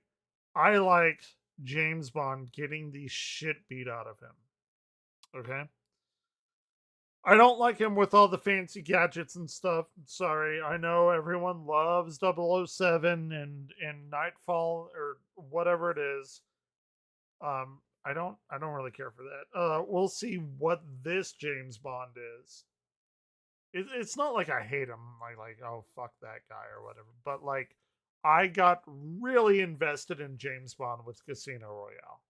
S2: I liked James Bond getting the shit beat out of him. Okay? I don't like him with all the fancy gadgets and stuff. Sorry, I know everyone loves 007 and Nightfall or whatever it is. I don't really care for that. We'll see what this James Bond is. It's not like I hate him, like oh fuck that guy or whatever. But like, I got really invested in James Bond with Casino Royale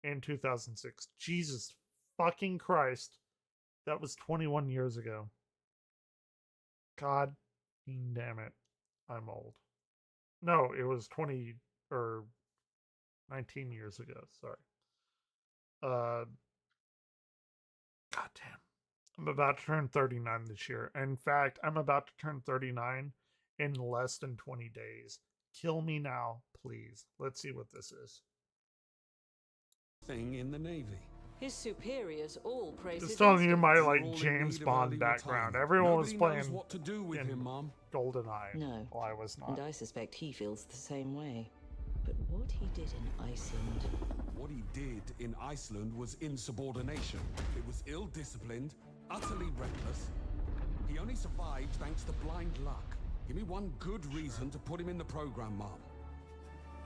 S2: in 2006. Jesus fucking Christ. That was 21 years ago. God damn it. I'm old. No, it was 20 or 19 years ago. Sorry. God damn. I'm about to turn 39 this year. In fact, I'm about to turn 39 in less than 20 days. Kill me now, please. Let's see what this is.
S11: Thing in the Navy.
S1: His superiors all praise
S2: Just
S1: his
S2: telling you my
S11: We're
S2: like
S11: all in
S2: James
S11: need of
S2: Bond
S11: early
S2: background.
S11: retirement.
S2: Everyone was
S11: Nobody knows
S2: playing
S11: what to do with
S2: in
S11: him, Mom.
S2: GoldenEye.
S1: No.
S2: Well, I was not.
S1: And I suspect he feels the same way.
S13: But what he did in Iceland...
S11: What he did in Iceland was insubordination. It was ill-disciplined, utterly reckless. He only survived thanks to blind luck. Give me one good reason to put him in the program, Mom.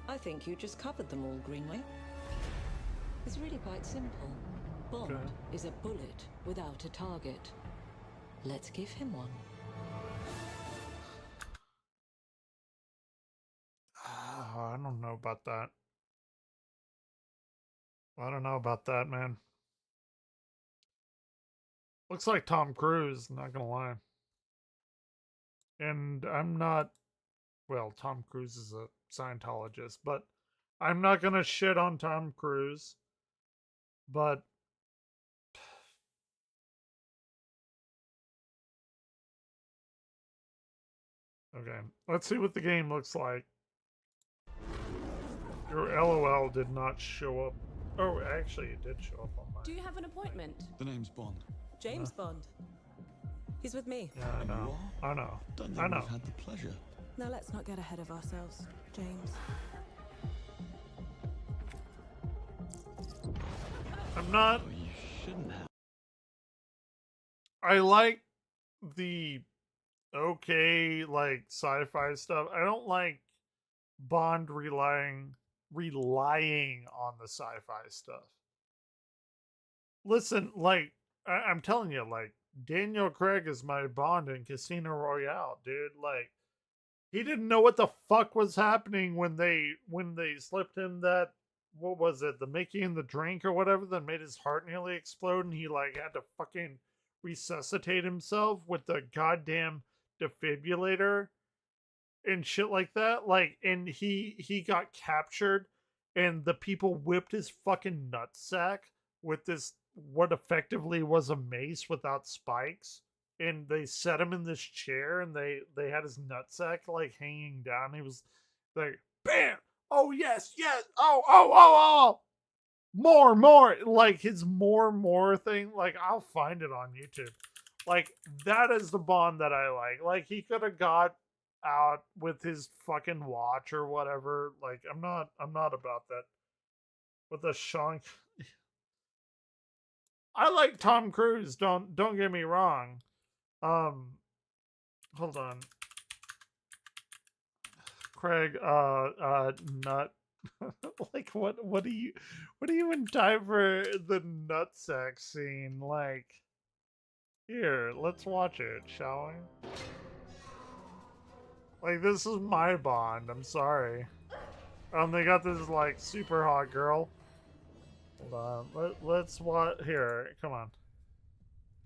S1: I think you just covered them all, Greenway. It's really quite simple. Bond is a bullet without a target. Let's give him one.
S2: I don't know about that. I don't know about that, man. Looks like Tom Cruise, not gonna lie. And I'm not, well, Tom Cruise is a Scientologist, but I'm not gonna shit on Tom Cruise. But okay, let's see what the game looks like. Your LOL did not show up. Oh, actually, it did show up on mine.
S9: Do you have an appointment?
S11: The name's Bond.
S9: James Bond. He's with me.
S2: Yeah, I know. I know.
S11: Don't
S2: I
S11: think
S2: know.
S11: we've had the pleasure.
S9: Now let's not get ahead of ourselves, James.
S2: I'm not.
S11: You shouldn't have.
S2: I like the okay, like sci-fi stuff. I don't like Bond relying on the sci-fi stuff. Listen, like I'm telling you, like Daniel Craig is my Bond in Casino Royale, dude. Like he didn't know what the fuck was happening when they slipped him that, what was it, the Mickey and the drink or whatever that made his heart nearly explode, and he like had to fucking resuscitate himself with the goddamn defibrillator and shit like that. Like, and he got captured and the people whipped his fucking nutsack with this, what effectively was a mace without spikes, and they set him in this chair and they had his nutsack like hanging down. He was like, bam, oh yes, oh, more, like his more thing. Like, I'll find it on YouTube. Like, that is the Bond that I like. Like, he could have got out with his fucking watch or whatever. Like, I'm not about that. With the Sean, I like Tom Cruise. Don't get me wrong. Hold on. Craig, nut. Like, what do you even time for the nutsack scene? Like, here, let's watch it, shall we? Like, this is my Bond. I'm sorry. They got this like super hot girl. Hold on. Let's watch here. Come on.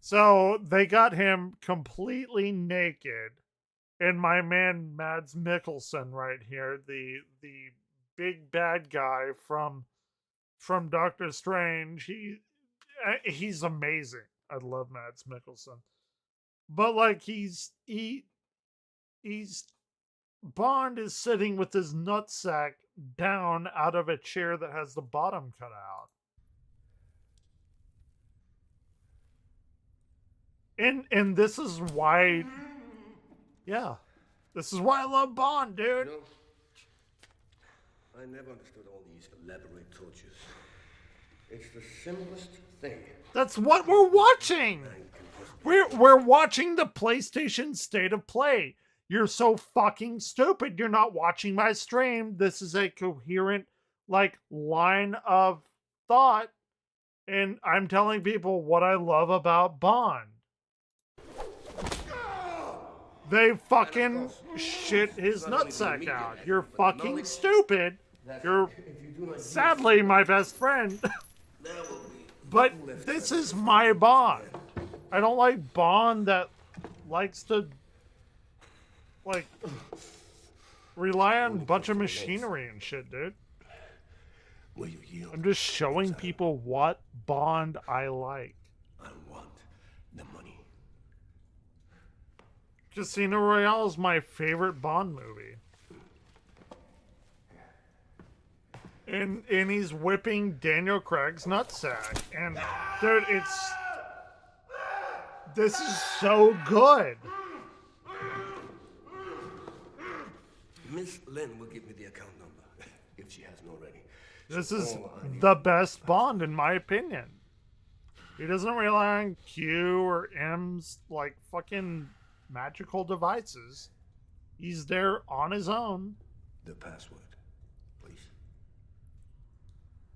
S2: So they got him completely naked, and my man Mads Mikkelsen right here, the big bad guy from Doctor Strange. He's amazing. I love Mads Mikkelsen, but like he's Bond is sitting with his nutsack down out of a chair that has the bottom cut out. And this is why, yeah, this is why I love Bond, dude.
S15: You know, I never understood all these elaborate tortures. It's the simplest thing.
S2: That's what we're watching. We're watching the PlayStation State of Play. You're so fucking stupid. You're not watching my stream. This is a coherent, like, line of thought. And I'm telling people what I love about Bond. They fucking shit his nutsack out. You're fucking stupid. You're sadly my best friend. But this is my Bond. I don't like Bond that likes to, like, rely on a bunch of machinery and shit, dude. I'm just showing people what Bond I like.
S15: I want the money.
S2: Casino Royale is my favorite Bond movie. And he's whipping Daniel Craig's nutsack. And, dude, this is so good.
S15: Miss Lynn will give me the account number. if she hasn't already.
S2: This is the best Bond, in my opinion. He doesn't rely on Q or M's, like, fucking magical devices. He's there on his own.
S15: The password, please.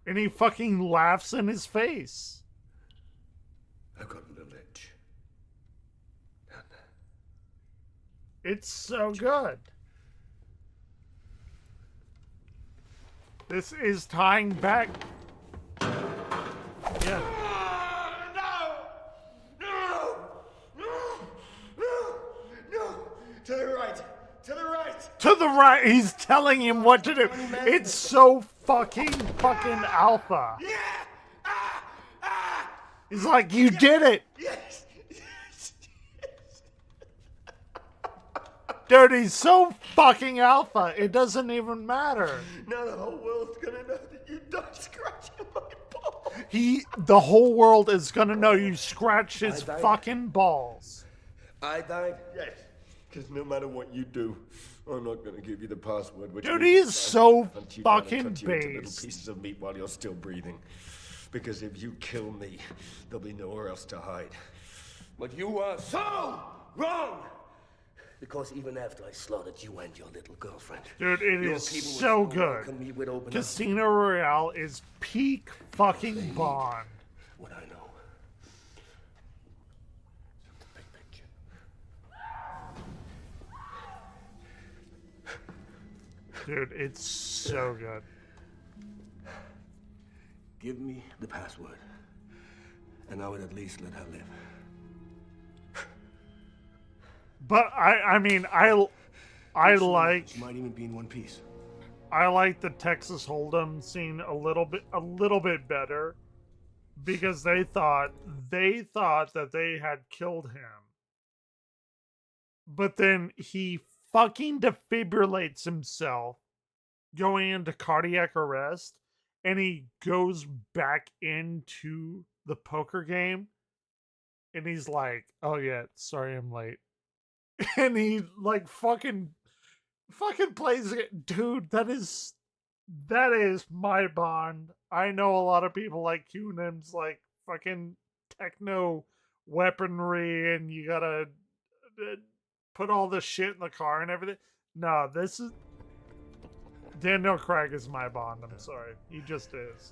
S2: And he fucking laughs in his face.
S15: I've got the ledge.
S2: It's so good. This is tying back. Yeah.
S15: To the right. To the right.
S2: To the right. He's telling him what to do. It's so fucking alpha.
S15: Yeah.
S2: He's like, you did it.
S15: Yes.
S2: Dude, he's so fucking alpha. It doesn't even matter.
S15: Now the whole world's gonna know that you died scratching my balls.
S2: The whole world is gonna know you scratched his fucking balls.
S15: I died? Yes. Because no matter what you do, I'm not gonna give you the password. Which
S2: Dude,
S15: means
S2: he is so
S15: hunt you down and
S2: fucking
S15: cut you into little
S2: based.
S15: pieces of meat while you're still breathing. Because if you kill me, there'll be nowhere else to hide. But you are so wrong! Because even after I slaughtered you and your little girlfriend,
S2: Dude, it
S15: your
S2: is
S15: people would
S2: so
S15: still
S2: good.
S15: welcome me with open arms.
S2: Casino Royale is peak fucking Bond.
S15: What I know.
S2: Dude, it's so good.
S15: Give me the password, and I would at least let her live.
S2: But I mean, I like.
S15: She might even be in one piece.
S2: I like the Texas Hold'em scene a little bit better, because they thought that they had killed him, but then he fucking defibrillates himself, going into cardiac arrest, and he goes back into the poker game, and he's like, "Oh yeah, sorry I'm late." And he like fucking plays it. Dude, that is my Bond. I know a lot of people like Cunim's like fucking techno weaponry, and you gotta put all the shit in the car and everything. No, this is Daniel Craig is my Bond. I'm sorry, he just is.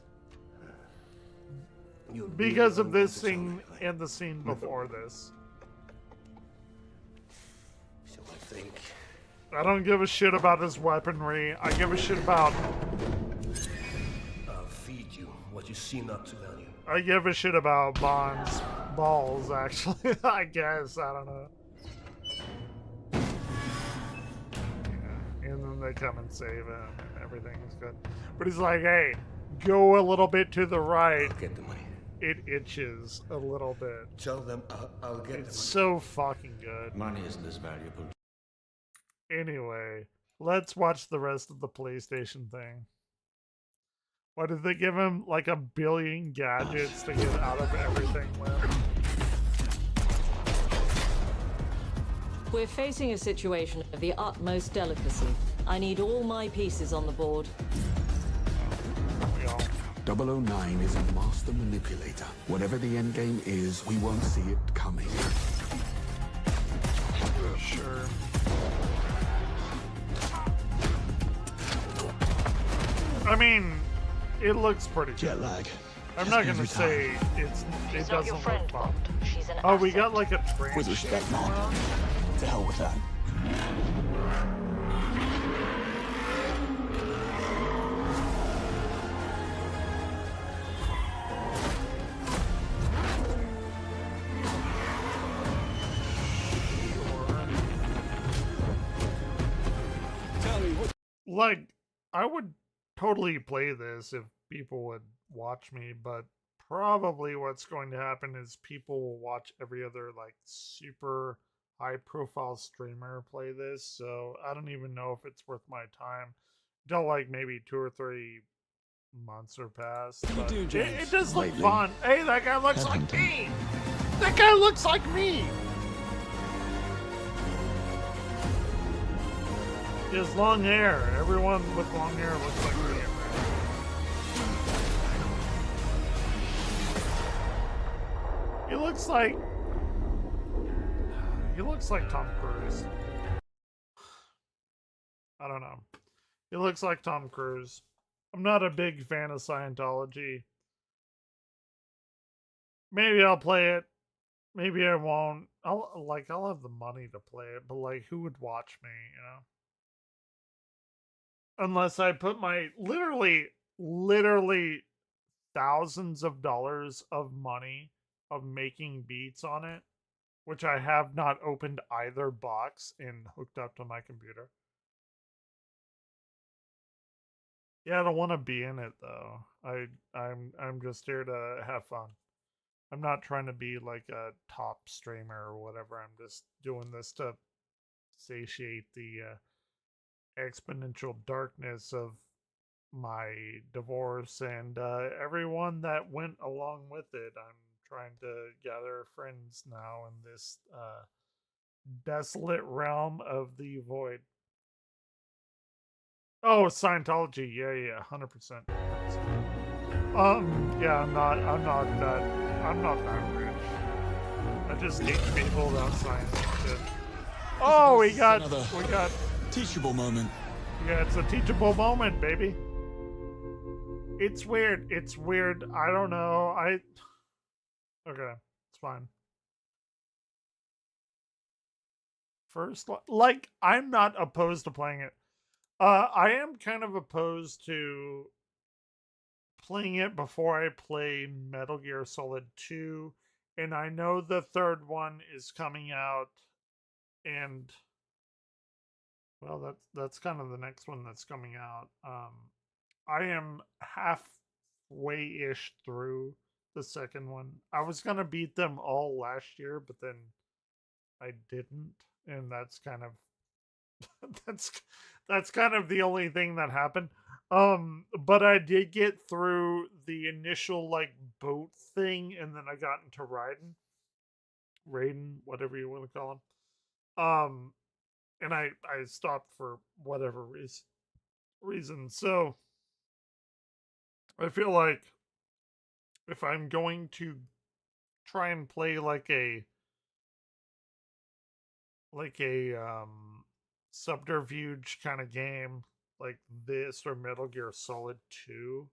S2: Because of this scene and the scene before this.
S15: So I think
S2: I don't give a shit about his weaponry. I give a shit about.
S15: I'll feed you what you see not to value.
S2: I give a shit about Bond's balls, actually. I guess. I don't know. Yeah. And then they come and save him, and everything is good. But he's like, hey, go a little bit to the right.
S15: I'll get the money.
S2: It itches a little bit.
S15: Tell them I'll get
S2: It's so fucking good.
S15: Money isn't as valuable.
S2: Anyway, let's watch the rest of the PlayStation thing. Why did they give him like 1 billion gadgets to get out of everything with?
S1: We're facing a situation of the utmost delicacy. I need all my pieces on the board.
S11: 009 is a master manipulator. Whatever the end game is, we won't see it coming.
S2: Sure. I mean, it looks pretty good.
S11: Jet lag.
S2: I'm not gonna say it doesn't look fun. Oh, we got like a train.
S11: With respect, Mom. To hell with that.
S2: Like, I would totally play this if people would watch me, but probably what's going to happen is people will watch every other like super high profile streamer play this, so I don't even know if it's worth my time until like maybe 2 or 3 months are passed. But it does look fun. Hey, that guy looks like me! That guy looks like me! He has long hair. Everyone with long hair looks like me. He looks like Tom Cruise. I don't know. He looks like Tom Cruise. I'm not a big fan of Scientology. Maybe I'll play it. Maybe I won't. I'll have the money to play it, but like, who would watch me, you know? Unless I put my literally thousands of dollars of money of making beats on it, which I have not opened either box and hooked up to my computer. Yeah, I don't want to be in it though. I'm just here to have fun. I'm not trying to be like a top streamer or whatever. I'm just doing this to satiate the exponential darkness of my divorce and everyone that went along with it. I'm trying to gather friends now in this desolate realm of the void. Oh, Scientology. Yeah, 100%. Yeah, I'm not that rich. I just teach people about science and shit. Oh, we got
S7: teachable moment.
S2: Yeah, it's a teachable moment, baby. It's weird. I don't know. Okay, it's fine. First, like, I'm not opposed to playing it. I am kind of opposed to playing it before I play Metal Gear Solid 2, and I know the third one is coming out, and well, that's kind of the next one that's coming out. I am halfway-ish through the second one. I was gonna beat them all last year, but then I didn't, and that's kind of that's kind of the only thing that happened. But I did get through the initial like boat thing, and then I got into Raiden, whatever you want to call him. And I stopped for whatever reason. So I feel like if I'm going to try and play like a subterfuge kind of game like this or Metal Gear Solid 2,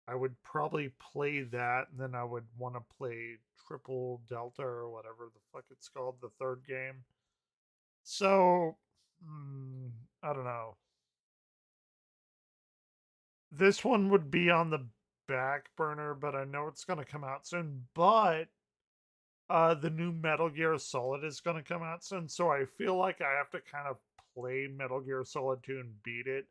S2: I would probably play that, and then I would want to play Triple Delta or whatever the fuck it's called, the third game. So, I don't know. This one would be on the back burner, but I know it's going to come out soon. But the new Metal Gear Solid is going to come out soon, so I feel like I have to kind of play Metal Gear Solid 2 and beat it,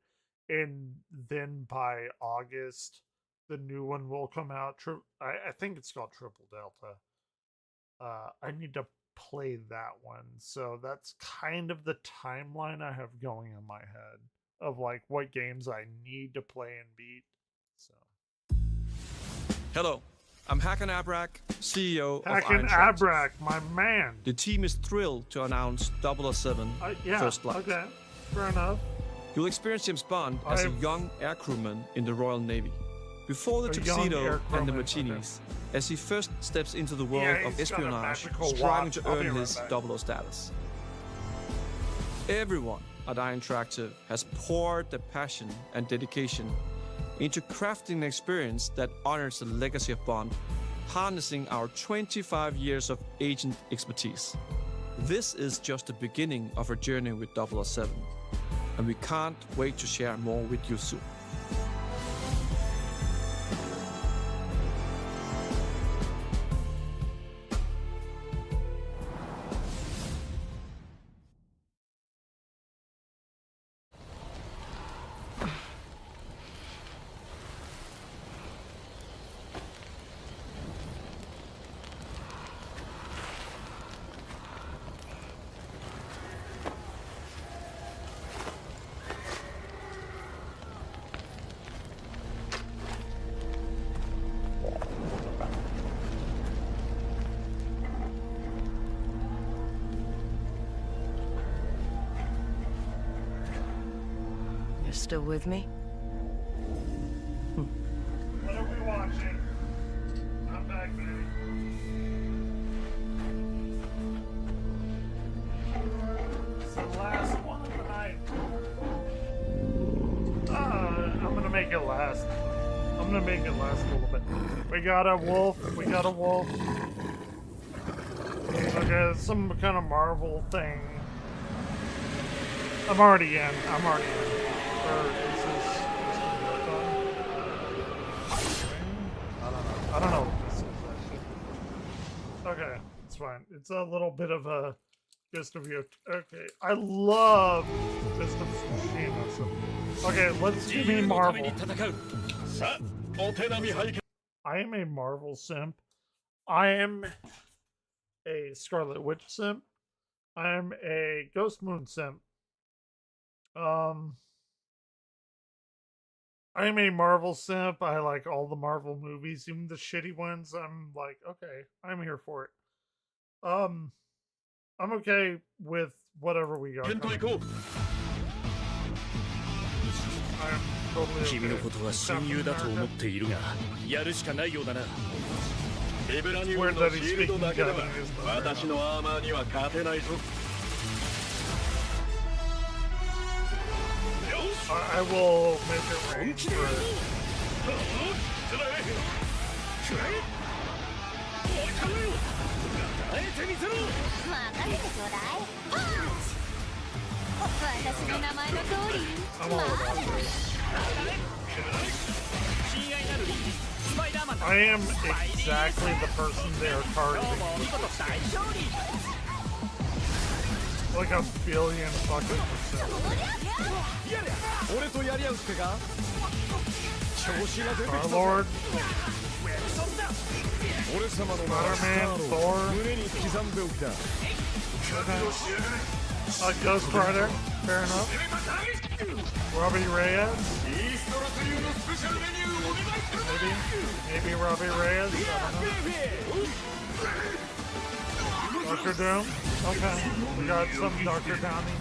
S2: and then by August the new one will come out. I think it's called Triple Delta. I need to play that one, so that's kind of the timeline I have going in my head of like what games I need to play and beat. So
S16: hello, I'm Hakan Abrak, CEO of
S2: Hakan Abrak, my man.
S16: The team is thrilled to announce 007 First Flight.
S2: Okay, fair enough.
S16: You'll experience James Bond as a young air crewman in the Royal Navy. Before the tuxedo and the martinis, as he first steps into the world of espionage, striving to earn his 00 status. Everyone at IO Interactive has poured their passion and dedication into crafting an experience that honors the legacy of Bond, harnessing our 25 years of agent expertise. This is just the beginning of our journey with 007, and we can't wait to share more with you soon.
S5: still with me?
S2: What are we watching? I'm back, baby. It's the last one of the night. I'm gonna make it last. I'm gonna make it last a little bit. We got a wolf. We got a wolf. Okay, some kind of Marvel thing. I'm already in. Or is this I don't know what this is actually. Okay, it's fine. It's a little bit of a Ghost of Tsushima. Okay, I love Ghost of Tsushima. So. Okay, let's give me Marvel. I am a Marvel simp. I am a Scarlet Witch simp. I am a Ghost Moon simp. I am a Marvel simp. I like all the Marvel movies, even the shitty ones. I'm like, okay, I'm here for it. I'm okay with whatever we got. I'm totally okay. It's weird that he's speaking Japanese. I will make it rain for I am exactly the person they are targeting. Like a billion fucking percent. Star-Lord, Spider-Man, Thor, Ghost Rider, fair enough. Robbie Reyes, maybe Robbie Reyes, I don't know. Dr. Doom, okay. We got some Dr. Downey,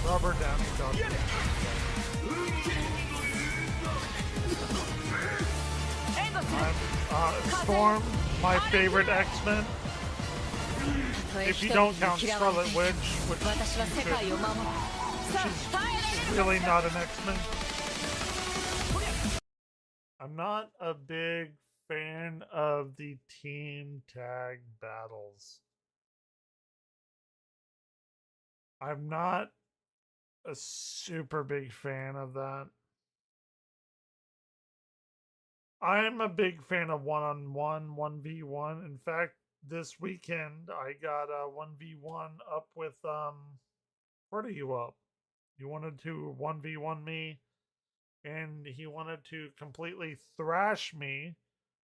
S2: Robert Downey, Dr. Storm, my favorite X-Men. If you don't count Scarlet Witch, which she's really not an X-Men. I'm not a big fan of the team tag battles. I'm not a super big fan of that. I'm a big fan of one-on-one, 1v1. In fact, this weekend I got a 1v1 up with where are you up? You wanted to 1v1 me, and he wanted to completely thrash me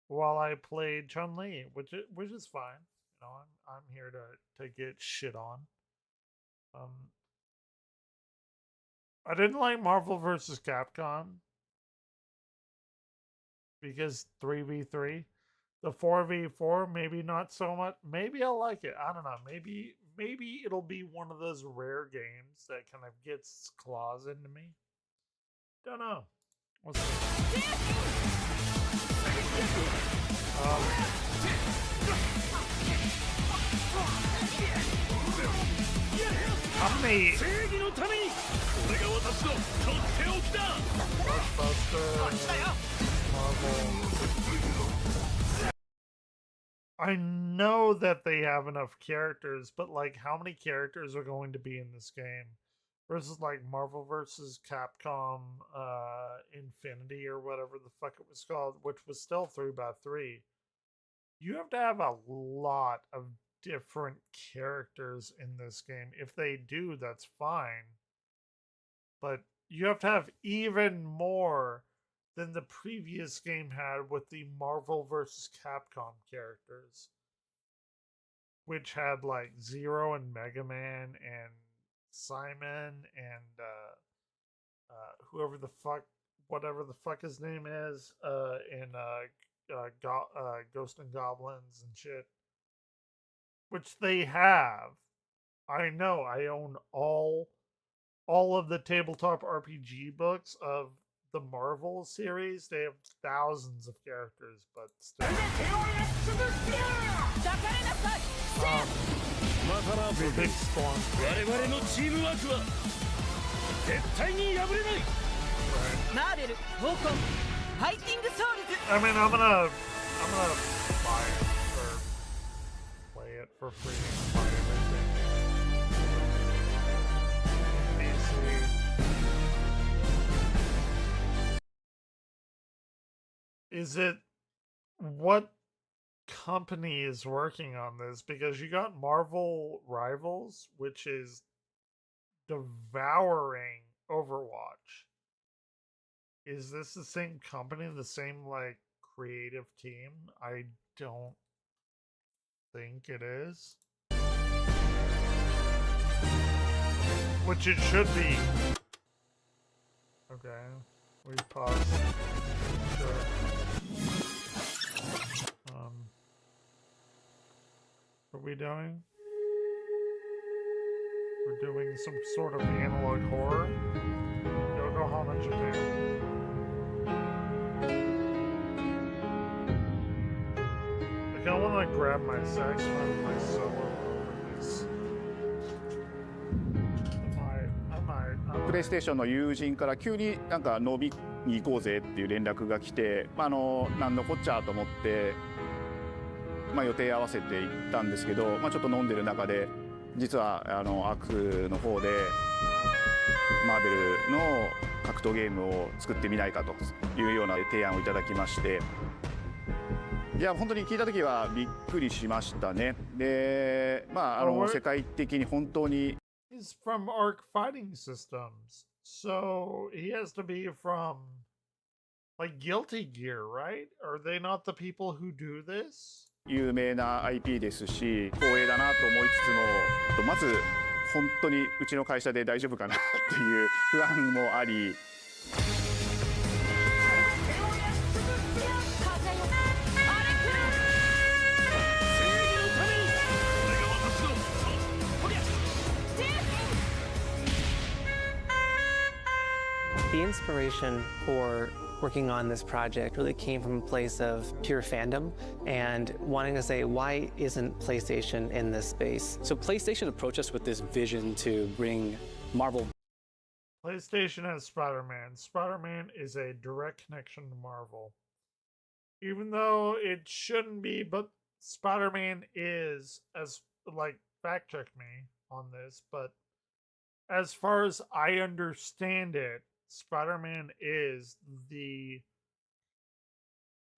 S2: while I played Chun-Li, which is fine. You know, I'm here to get shit on. I didn't like Marvel vs. Capcom because 3v3. The 4v4, maybe not so much. Maybe I'll like it. I don't know. Maybe it'll be one of those rare games that kind of gets claws into me. Don't know. We'll see. How many Marvel. I know that they have enough characters, but like how many characters are going to be in this game? Versus like Marvel vs. Capcom Infinity or whatever the fuck it was called, which was still 3x3. You have to have a lot of different characters in this game. If they do, that's fine. But you have to have even more than the previous game had with the Marvel vs. Capcom characters, which had like Zero and Mega Man and Simon and whatever the fuck his name is, in Ghost and Goblins and shit, which they have. I know, I own all all of the tabletop RPG books of the Marvel series, they have thousands of characters, but still. The big storm. I mean, I'm gonna buy it or play it for free and buy everything. Is it what company is working on this? Because you got Marvel Rivals, which is devouring Overwatch. Is this the same company, the same like creative team? I don't think it is. Which it should be. Okay. We pause. Sure. What are we doing? We're doing some sort of analog horror. Yokohama, Japan. I kind of want to grab my saxophone and my solo over this. I
S5: プレイステーションの友人から急になんか飲みに行こうぜっていう連絡が来て、なんのこっちゃと思って、予定合わせて行ったんですけど、ちょっと飲んでる中で実はアクの方でマーベルの格闘ゲームを作ってみないかというような提案をいただきまして、いや本当に聞いた時はびっくりしましたね。で、世界的に本当に。
S2: He's from Arc Fighting Systems, so he has to be from like Guilty Gear, right? Are they not the people who do this?
S5: 有名な IP ですし、光栄だなと思いつつも、まず本当にうちの会社で大丈夫かなっていう不安もあり。
S17: The inspiration for working on this project really came from a place of pure fandom and wanting to say, why isn't PlayStation in this space?
S6: So PlayStation approached us with this vision to bring Marvel.
S2: PlayStation has Spider-Man. Spider-Man is a direct connection to Marvel. Even though it shouldn't be, but Spider-Man is, as like, fact check me on this, but as far as I understand it, Spider-Man is the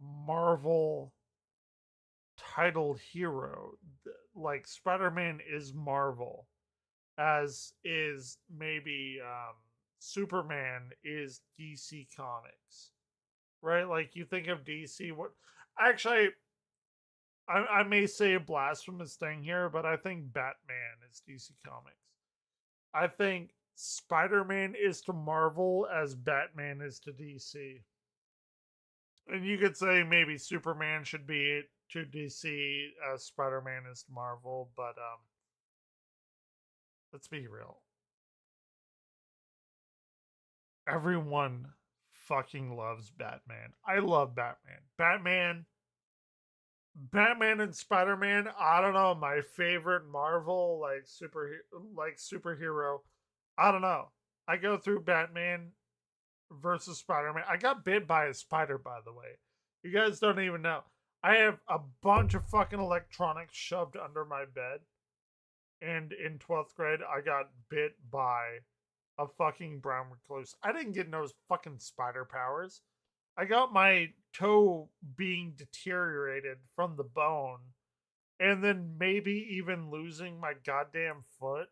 S2: Marvel titled hero. Like, Spider-Man is Marvel, as is maybe Superman is DC Comics, right? Like, you think of DC, what actually I may say a blasphemous thing here, but I think Batman is DC Comics. I think Spider-Man is to Marvel as Batman is to DC. And you could say maybe Superman should be to DC as Spider-Man is to Marvel, but let's be real. Everyone fucking loves Batman. I love Batman. Batman and Spider-Man, I don't know, my favorite Marvel superhero. I don't know. I go through Batman versus Spider-Man. I got bit by a spider, by the way. You guys don't even know. I have a bunch of fucking electronics shoved under my bed. And in 12th grade, I got bit by a fucking brown recluse. I didn't get no fucking spider powers. I got my toe being deteriorated from the bone. And then maybe even losing my goddamn foot.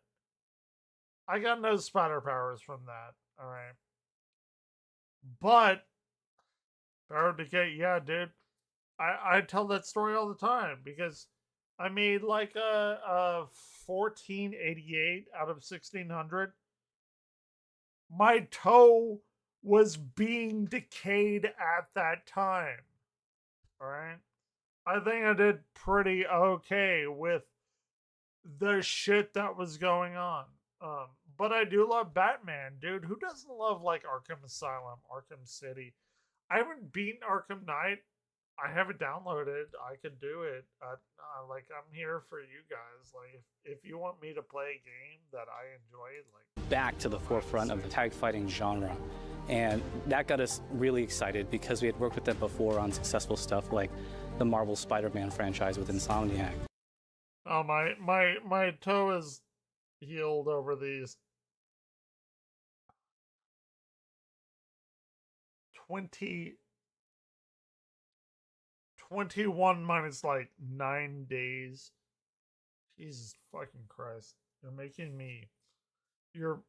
S2: I got no spider powers from that, alright? But, Power Decay, yeah, dude. I tell that story all the time because I made like a 1488 out of 1600. My toe was being decayed at that time, alright? I think I did pretty okay with the shit that was going on. but I do love Batman, dude. Who doesn't love like Arkham Asylum, Arkham City? I haven't beaten Arkham Knight. I have it downloaded. I could do it. Like, I'm here for you guys. Like, if you want me to play a game that I enjoy, like,
S4: back to the forefront of the tag fighting genre, and that got us really excited because we had worked with them before on successful stuff like the Marvel Spider-Man franchise with Insomniac.
S2: Oh, my toe is healed over these 21 minus like 9 days. Jesus fucking Christ. You're making me. You're.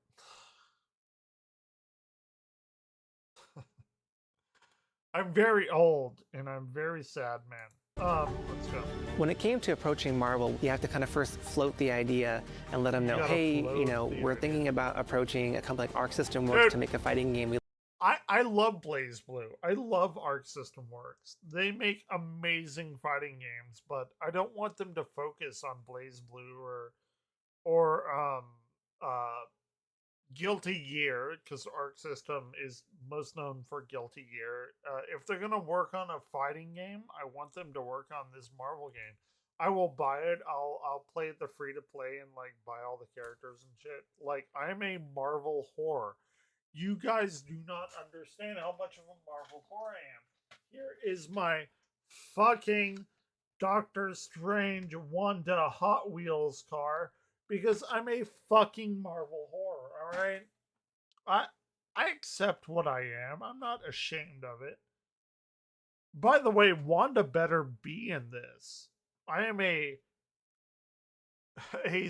S2: I'm very old and I'm very sad, man. Let's go.
S17: When it came to approaching Marvel, you have to kind of first float the idea and let them know, hey, you know, we're thinking about approaching a company like Arc System Works to make a fighting game.
S2: I love Blaze Blue. I love Arc System Works. They make amazing fighting games, but I don't want them to focus on Blaze Blue or Guilty Gear, because Arc System is most known for Guilty Gear. If they're gonna work on a fighting game, I want them to work on this Marvel game. I will buy it. I'll play the free to play and like buy all the characters and shit. Like, I'm a Marvel whore. You guys do not understand how much of a Marvel whore I am. Here is my fucking Doctor Strange Wanda Hot Wheels car because I'm a fucking Marvel whore, alright? I accept what I am. I'm not ashamed of it. By the way, Wanda better be in this. I am a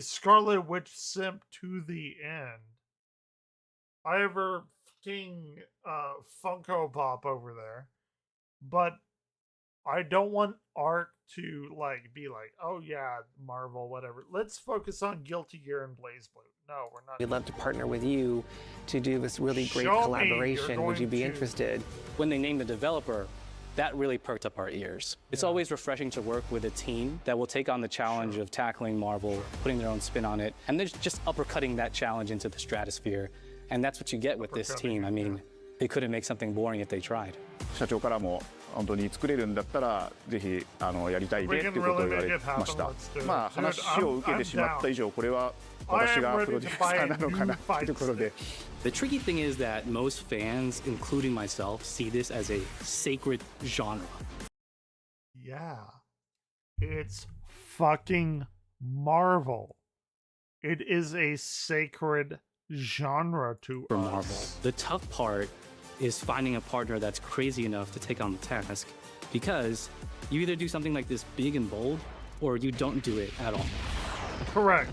S2: Scarlet Witch simp to the end. I have her fucking Funko Pop over there, but I don't want Arc to like be like, oh yeah, Marvel, whatever. Let's focus on Guilty Gear and Blaze Blue. No, we're not.
S17: We'd love to partner with you to do this really great collaboration. Would you be interested?
S4: When they named the developer, that really perked up our ears. It's always refreshing to work with a team that will take on the challenge of tackling Marvel, putting their own spin on it, and they're just uppercutting that challenge into the stratosphere. And that's what you get with this team. I mean, they couldn't make something boring if they tried.
S5: 社長からも本当に作れるんだったらぜひやりたいねっていうことを言われました。まあ話を受けてしまった以上これは私がプロデューサーなのかなっていうところで。
S4: The tricky thing is that most fans, including myself, see this as a sacred genre.
S2: Yeah. It's fucking Marvel. It is a sacred genre to
S4: for
S2: us.
S4: Marvel. The tough part is finding a partner that's crazy enough to take on the task, because you either do something like this big and bold or you don't do it at all.
S2: Correct.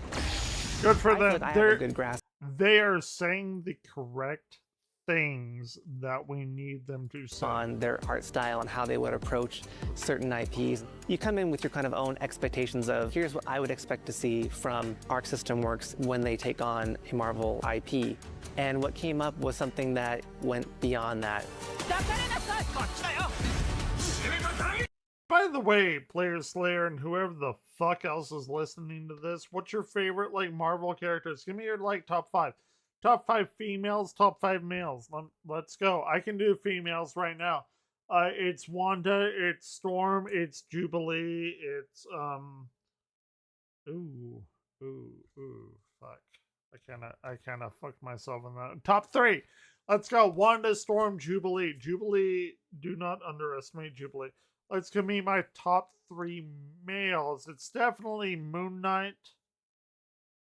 S2: Good for them.
S17: I have a good grasp.
S2: They are saying the correct things that we need them to say.
S17: On their art style and how they would approach certain IPs. You come in with your kind of own expectations of, here's what I would expect to see from Arc System Works when they take on a Marvel IP. And what came up was something that went beyond that.
S2: By the way, Player Slayer and whoever the fuck else is listening to this, what's your favorite like Marvel characters? Give me your like top 5. Top 5 females, top 5 males. Let's go. I can do females right now. It's Wanda, it's Storm, it's Jubilee, it's fuck. I kind of fucked myself in that. Top 3. Let's go. Wanda, Storm, Jubilee. Jubilee, do not underestimate Jubilee. Let's give me my top 3 males. It's definitely Moon Knight.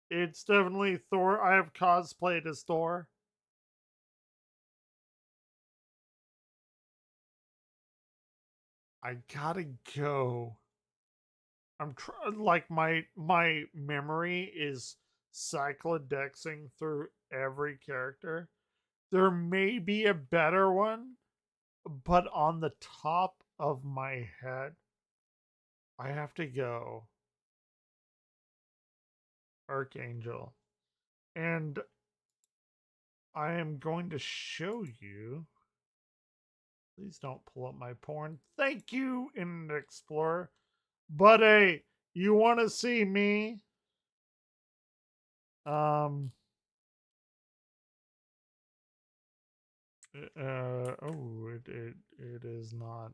S2: It's definitely Thor. I have cosplayed as Thor. I gotta go. I'm like my memory is cyclodexing through every character. There may be a better one, but on the top of my head, I have to go Archangel. And I am going to show you. Please don't pull up my porn. Thank you, Internet Explorer. But hey, you want to see me? It is not.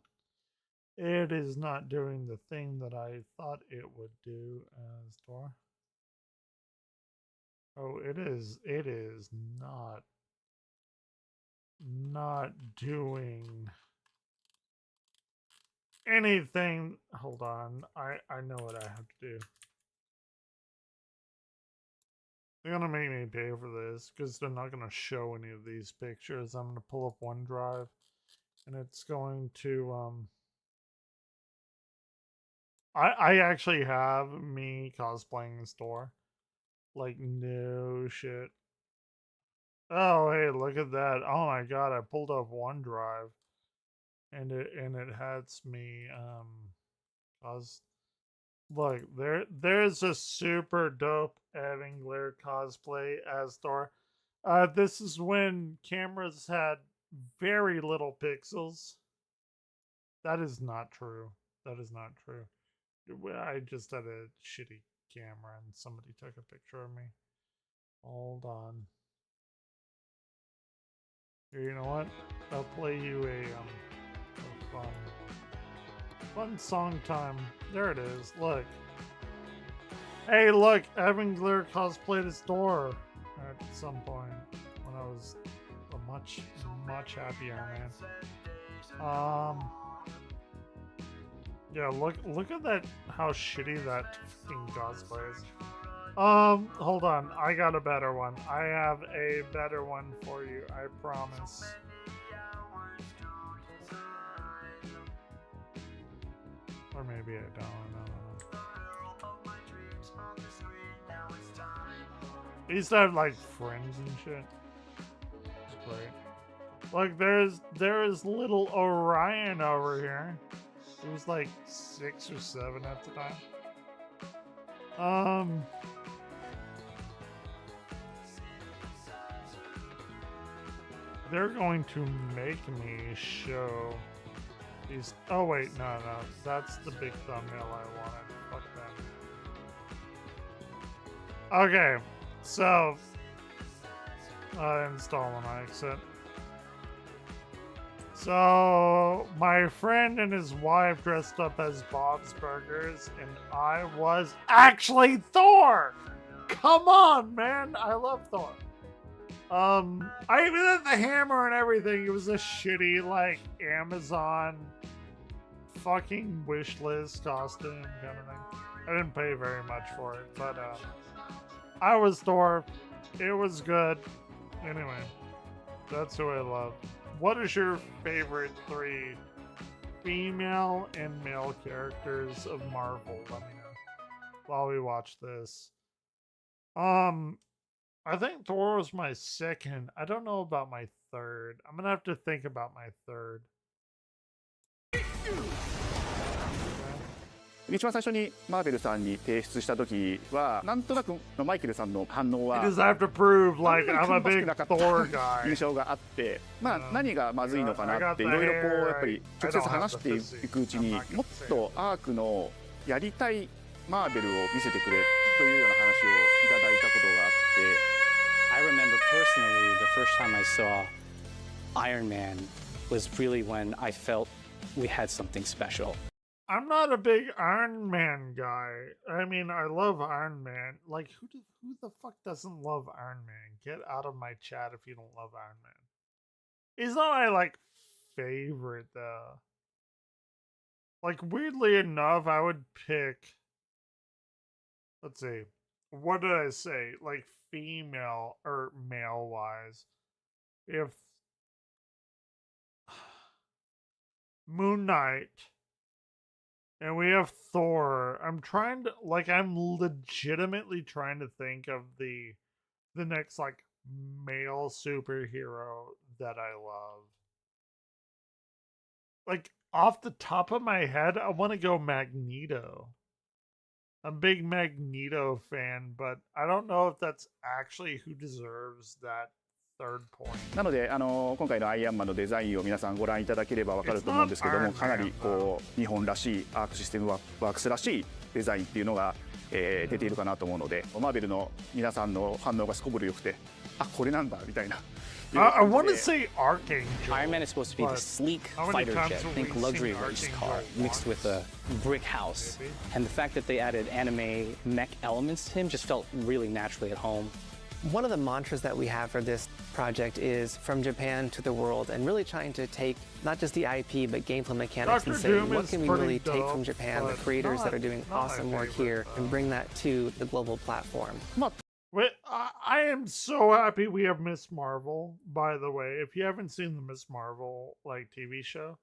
S2: It is not doing the thing that I thought it would do. Store. Oh, it is. It is not. Not doing anything. Hold on. I know what I have to do. They're gonna make me pay for this because they're not gonna show any of these pictures. I'm gonna pull up OneDrive and it's going to I actually have me cosplaying in store. Like no shit. Oh hey, look at that. Oh my god, I pulled up OneDrive and it has me look, there's a super dope Evangler cosplay as Thor. This is when cameras had very little pixels. That is not true. That is not true. I just had a shitty camera and somebody took a picture of me. Hold on. Here, you know what? I'll play you a fun song time. There it is. Look. Hey, look! Evangler cosplayed as Thor at some point when I was a much happier man. Yeah, look at that, how shitty that fucking cosplay is. Hold on, I got a better one. I have a better one for you, I promise. Or maybe I don't. They used to have like friends and shit. It's great. Look, there's little Orion over here. It was like 6 or 7 at the time. They're going to make me show these. Oh wait, no, that's the big thumbnail I wanted. Fuck that. Okay, so install an exit. So my friend and his wife dressed up as Bob's Burgers, and I was actually Thor. Come on, man! I love Thor. I even had the hammer and everything. It was a shitty like Amazon fucking wish list costume kind of thing. I didn't pay very much for it, but I was Thor. It was good. Anyway, that's who I love. What is your favorite 3 female and male characters of Marvel? Let me know while we watch this. I think Thor was my second. I don't know about my third. I'm gonna have to think about my third.
S5: 一番最初にマーベルさんに提出した時はなんとなくマイケルさんの反応は
S2: You just have to prove like I'm a big Thor guy
S5: 印象があって、まあ何がまずいのかなっていろいろこうやっぱり直接話していくうちにもっとアークのやりたいマーベルを見せてくれというような話をいただいたことがあって。
S4: I remember personally the first time I saw Iron Man was really when I felt we had something special.
S2: I'm not a big Iron Man guy. I mean, I love Iron Man. Like, who the fuck doesn't love Iron Man? Get out of my chat if you don't love Iron Man. He's not my, like, favorite, though. Like, weirdly enough, I would pick... Let's see. What did I say? Like, female or male-wise. If... Moon Knight... And we have Thor. I'm legitimately trying to think of the next like male superhero that I love. Like off the top of my head, I want to go Magneto. I'm a big Magneto fan, but I don't know if that's actually who deserves that third point.
S5: なので今回のアイアンマンのデザインを皆さんご覧いただければわかると思うんですけども、かなりこう日本らしいアークシステムワークスらしいデザインっていうのが、出ているかなと思うので、マーベルの皆さんの反応がすこぶる良くて、あこれなんだみたいな。
S2: I want to say Archangel.
S4: Iron Man is supposed to be the sleek fighter jet, think luxury race car, mixed with a brick house. And the fact that they added anime mech elements to him just felt really naturally at home.
S17: One of the mantras that we have for this project is from Japan to the world, and really trying to take not just the IP but gameplay mechanics and say what can we really take from Japan, the creators that are doing awesome work here, and bring that to the global platform.
S2: Wait, I am so happy we have Miss Marvel, by the way. If you haven't seen the Miss Marvel like TV show,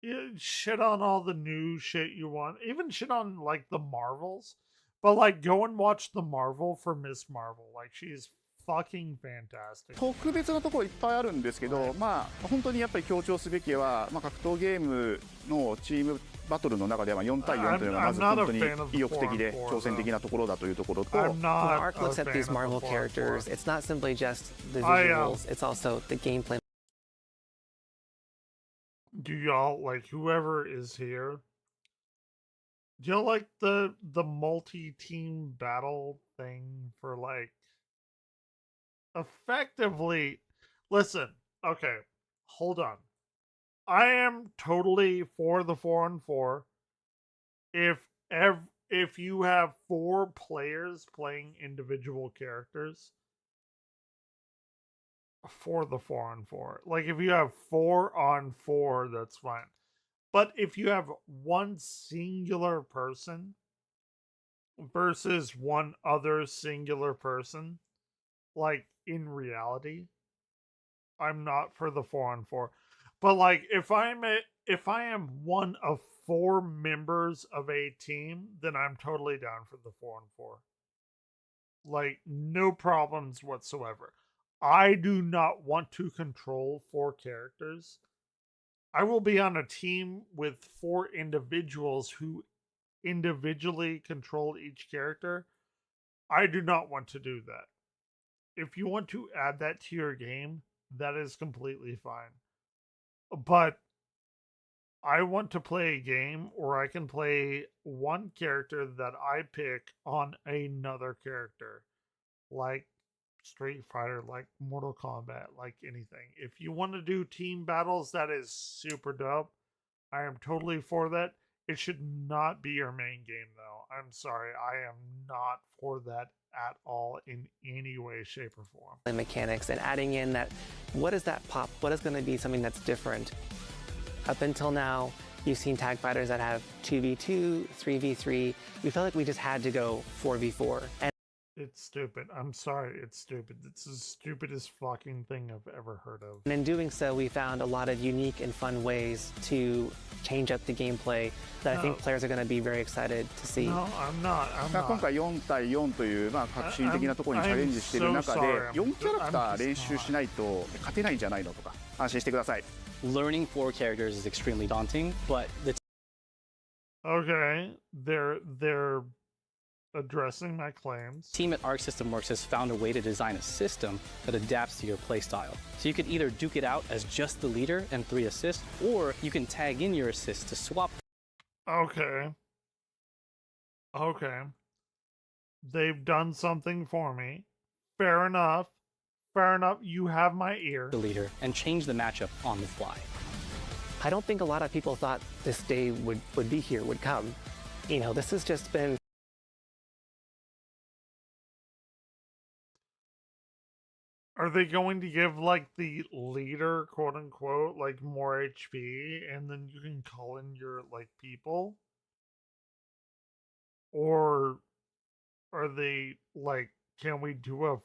S2: you shit on all the new shit you want. Even shit on like the Marvels. But like go and watch the Marvel for Miss Marvel. Like she's fucking fantastic.
S5: 特別なところいっぱいあるんですけど、まあ本当にやっぱり強調すべきは、まあ格闘ゲームのチームバトルの中では4対4というのがまず本当に意欲的で挑戦的なところだというところと、
S17: When Ark looks at these Marvel characters, it's not simply just the visuals, it's also the gameplay.
S2: Do y'all like whoever is here? Do y'all like the multi-team battle thing for like effectively? Listen, okay, hold on. I am totally for the 4-on-4 if you have 4 players playing individual characters for the 4-on-4. Like if you have 4-on-4, that's fine. But if you have one singular person versus one other singular person, like in reality, I'm not for the 4-on-4. But like if I am one of 4 members of a team, then I'm totally down for the 4-on-4. Like no problems whatsoever. I do not want to control 4 characters. I will be on a team with 4 individuals who individually control each character. I do not want to do that. If you want to add that to your game, that is completely fine. But I want to play a game where I can play one character that I pick on another character. Like Street Fighter, like Mortal Kombat, like anything. If you want to do team battles, that is super dope. I am totally for that. It should not be your main game, though. I'm sorry. I am not for that at all in any way, shape, or form.
S17: The mechanics and adding in that, what is that pop? What is going to be something that's different? Up until now, you've seen tag fighters that have 2v2, 3v3. We felt like we just had to go 4v4. And
S2: it's stupid. I'm sorry. It's stupid. It's the stupidest fucking thing I've ever heard of.
S17: in doing so, we found a lot of unique and fun ways to change up the gameplay that I think players are going to be very excited to see.
S2: No, I'm not.
S5: 今回4対4という、まあ、革新的なところにチャレンジしている中で4キャラクター練習しないと勝てないんじゃないのとか安心してください。
S4: Learning 4 characters is extremely daunting, but the
S2: Okay, they're addressing my claims.
S4: team at Arc System Works has found a way to design a system that adapts to your playstyle. So you could either duke it out as just the leader and 3 assists, or you can tag in your assists to swap.
S2: Okay. Okay. They've done something for me. Fair enough. Fair enough. You have my ear.
S4: The leader and change the matchup on the fly.
S17: I don't think a lot of people thought this day would be here, would come. You know, this has just been
S2: Are they going to give, like, the leader, quote-unquote, like, more HP, and then you can call in your, like, people? Or are they, like, can we do a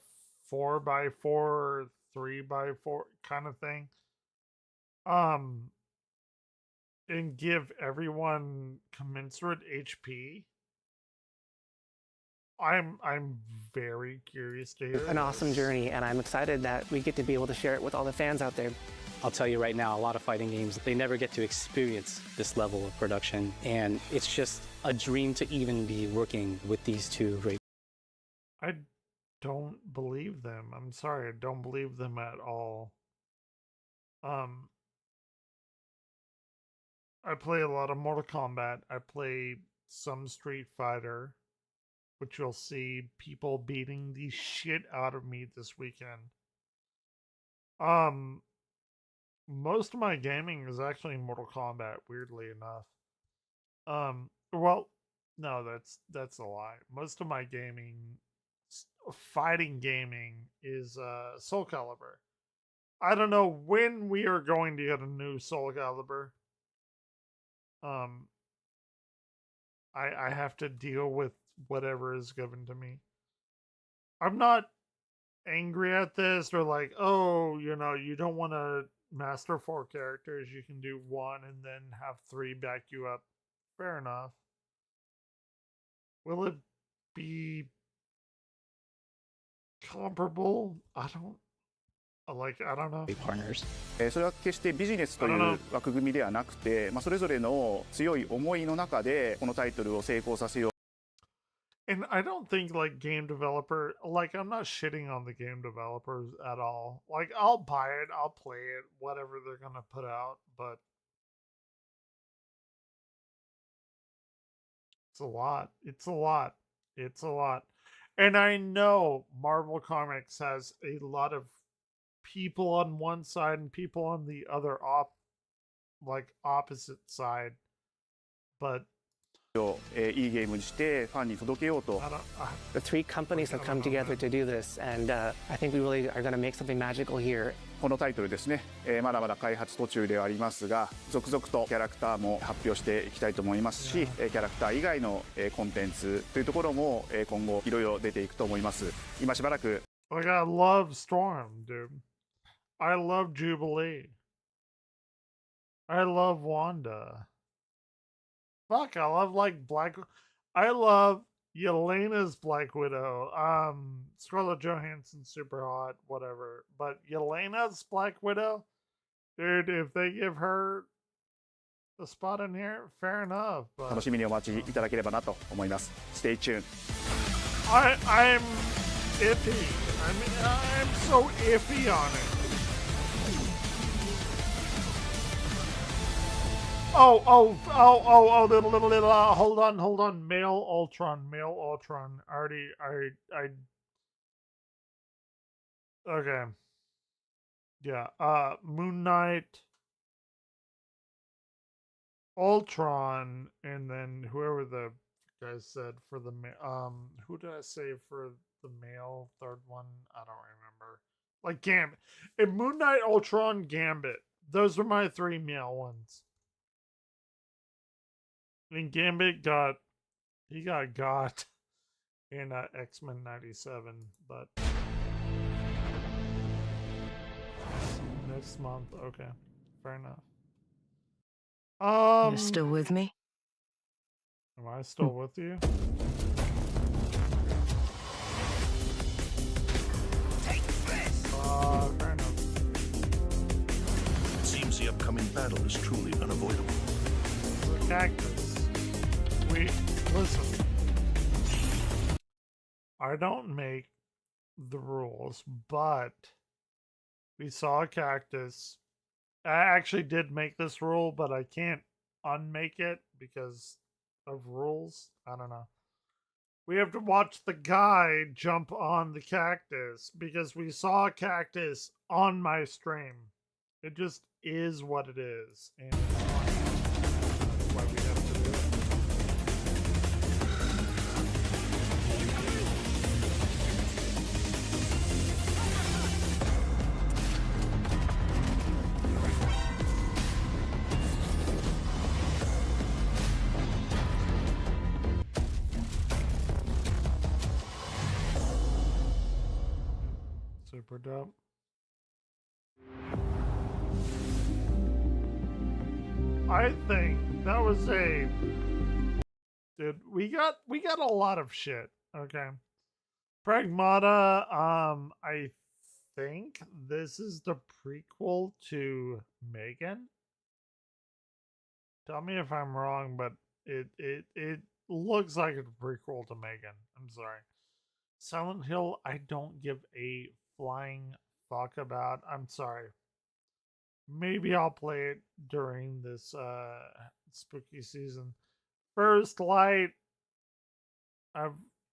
S2: 4x4, 3x4 kind of thing? And give everyone commensurate HP? I'm very curious to hear
S17: an awesome journey, and I'm excited that we get to be able to share it with all the fans out there.
S4: I'll tell you right now, a lot of fighting games, they never get to experience this level of production, and it's just a dream to even be working with these 2 great.
S2: I don't believe them. I'm sorry, I don't believe them at all. I play a lot of Mortal Kombat. I play some Street Fighter. which you'll see people beating the shit out of me this weekend. Most of my gaming is actually Mortal Kombat, weirdly enough. Well, no, that's a lie. Most of my gaming, fighting gaming, is Soul Calibur. I don't know when we are going to get a new Soul Calibur. I have to deal with whatever is given to me. I'm not angry at this or like, oh, you know, you don't want to master 4 characters, you can do 1 and then have 3 back you up. Fair enough. Will it be comparable? I don't know.
S5: Partners. それは決してビジネスという枠組みではなくて、それぞれの強い思いの中でこのタイトルを成功させよう。
S2: And I don't think like game developer, like I'm not shitting on the game developers at all. Like I'll buy it, I'll play it, whatever they're gonna put out, but it's a lot. It's a lot. It's a lot. And I know Marvel Comics has a lot of people on one side and people on the other opposite side. But
S5: いいゲームにしてファンに届けようと。
S17: The 3 companies have come together to do this, and I think we really are going to make something magical here.
S5: このタイトルですね、まだまだ開発途中ではありますが、続々とキャラクターも発表していきたいと思いますし、キャラクター以外のコンテンツというところも今後いろいろ出ていくと思います。今しばらく。
S2: Like I love Storm, dude. I love Jubilee. I love Wanda. Fuck, I love like I love Yelena's Black Widow. Scarlett Johansson's super hot, whatever. But Yelena's Black Widow, dude, if they give her a spot in here, fair enough. But
S5: 楽しみにお待ちいただければなと思います。Stay tuned.
S2: I'm iffy. I mean, I'm so iffy on it. Oh, hold on. Male Ultron. Okay. Yeah, Moon Knight, Ultron, and then whoever the guys said for the who did I say for the male third one? I don't remember. Like Gambit. Moon Knight, Ultron, Gambit. Those are my 3 male ones. And Gambit got in X-Men 97, but next month, okay, fair enough.
S13: You're still with me?
S2: Am I still with you?
S7: Take this!
S2: Fair enough.
S22: It seems the upcoming battle is truly unavoidable.
S2: The cactus. Listen. I don't make the rules, but we saw a cactus. I actually did make this rule, but I can't unmake it because of rules. I don't know. We have to watch the guy jump on the cactus because we saw a cactus on my stream. It just is what it is. And that's why we have to do it. Super dope. I think that was dude, we got a lot of shit. Okay. Pragmata, I think this is the prequel to Megan. Tell me if I'm wrong, but it looks like a prequel to Megan. I'm sorry. Silent Hill, I don't give a flying fuck about. I'm sorry. Maybe I'll play it during this spooky season. First Light,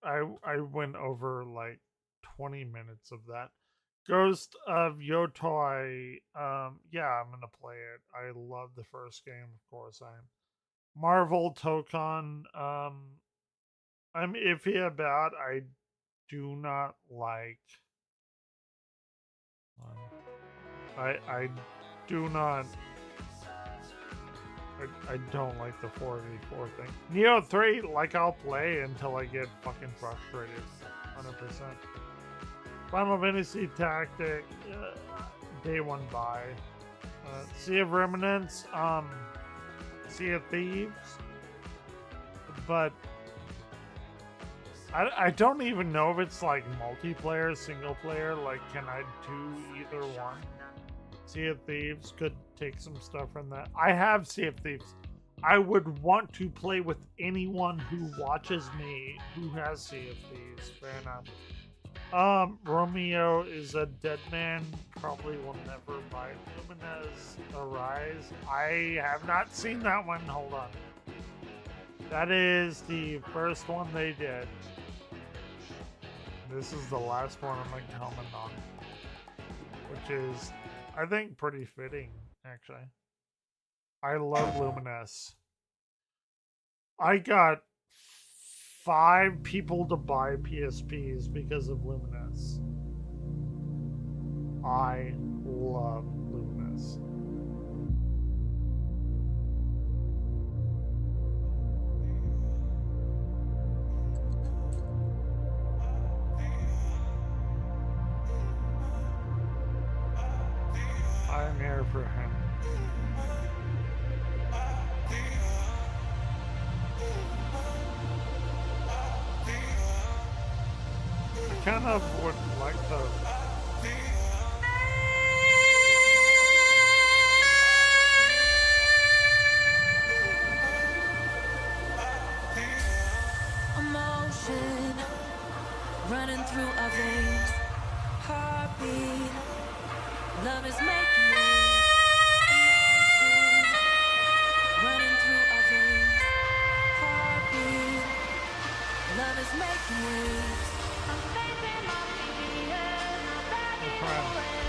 S2: I went over like 20 minutes of that. Ghost of Yotoi. Yeah, I'm gonna play it. I love the first game, of course. Marvel Tokon. I'm iffy about. I do not like. I do not. I don't like the 4v4 thing. Neo 3, like I'll play until I get fucking frustrated. 100%. Final Fantasy Tactic, day one buy. Sea of Remnants, Sea of Thieves. But I don't even know if it's like multiplayer, single player. Like, can I do either one? Sea of Thieves could take some stuff from that. I have Sea of Thieves. I would want to play with anyone who watches me who has Sea of Thieves. Fair enough. Romeo is a dead man. Probably will never buy Luminez Arise. I have not seen that one. Hold on. That is the first one they did. This is the last one I'm like comment on. Which is, I think, pretty fitting, actually. I love Luminous. I got 5 people to buy PSPs because of Luminous. I love Luminous. I'm here for him. I kind of would like to.
S10: Emotion running through our veins, heartbeat, love is making waves. Emotion running through our veins, heartbeat, love is making waves. I'm facing my fears, I'm backing away.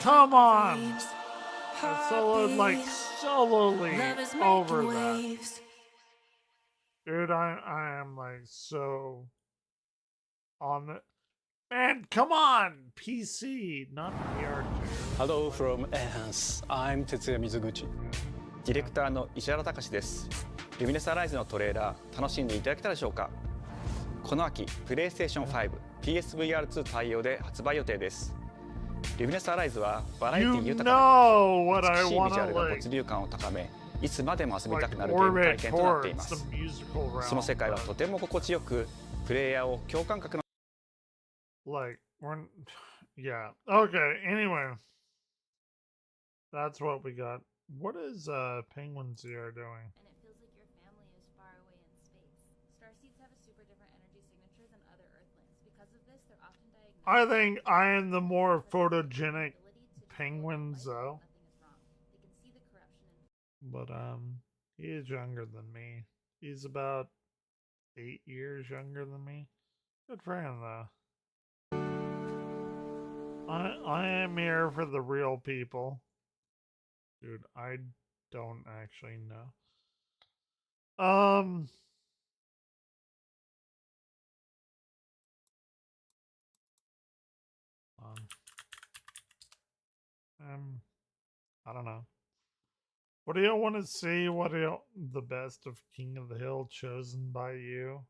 S2: Come on! I soloed like solely over that. Dude, I am like so on the. Man, come on! PC, not VR2.
S4: Hello from ENHANCE. I'm Tetsuya Mizuguchi.
S12: ディレクターの石原隆です。ルミネスアライズのトレーラー楽しんでいただけたでしょうか。この秋、プレイステーション5、PSVR2 対応で発売予定です。ルミネスアライズはバラエティ豊かな美しいビジュアルが没入感を高め、いつまでも遊びたくなるゲーム体験となっています。その世界はとても心地よく、プレイヤーを共感覚の
S2: Like, yeah. Okay, anyway. That's what we got. What is Penguin Zero doing?
S23: And it feels like your family is far away in space. Starseeds have a super different energy signature than other Earthlings. Because of this, they're often diagnosed.
S2: I think I am the more photogenic penguin, though. But he is younger than me. He's about 8 years younger than me. Good for him, though. I am here for the real people. Dude, I don't actually know. I don't know. What do y'all want to see? What do y'all, the best of King of the Hill chosen by you?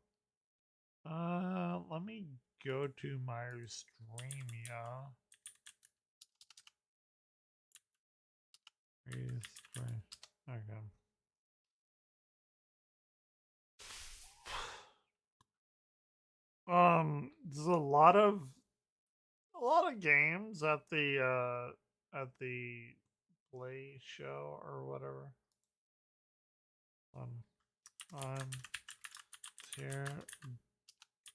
S2: Let me go to my stream, y'all. Okay. There's a lot of games at the play show or whatever. I'm here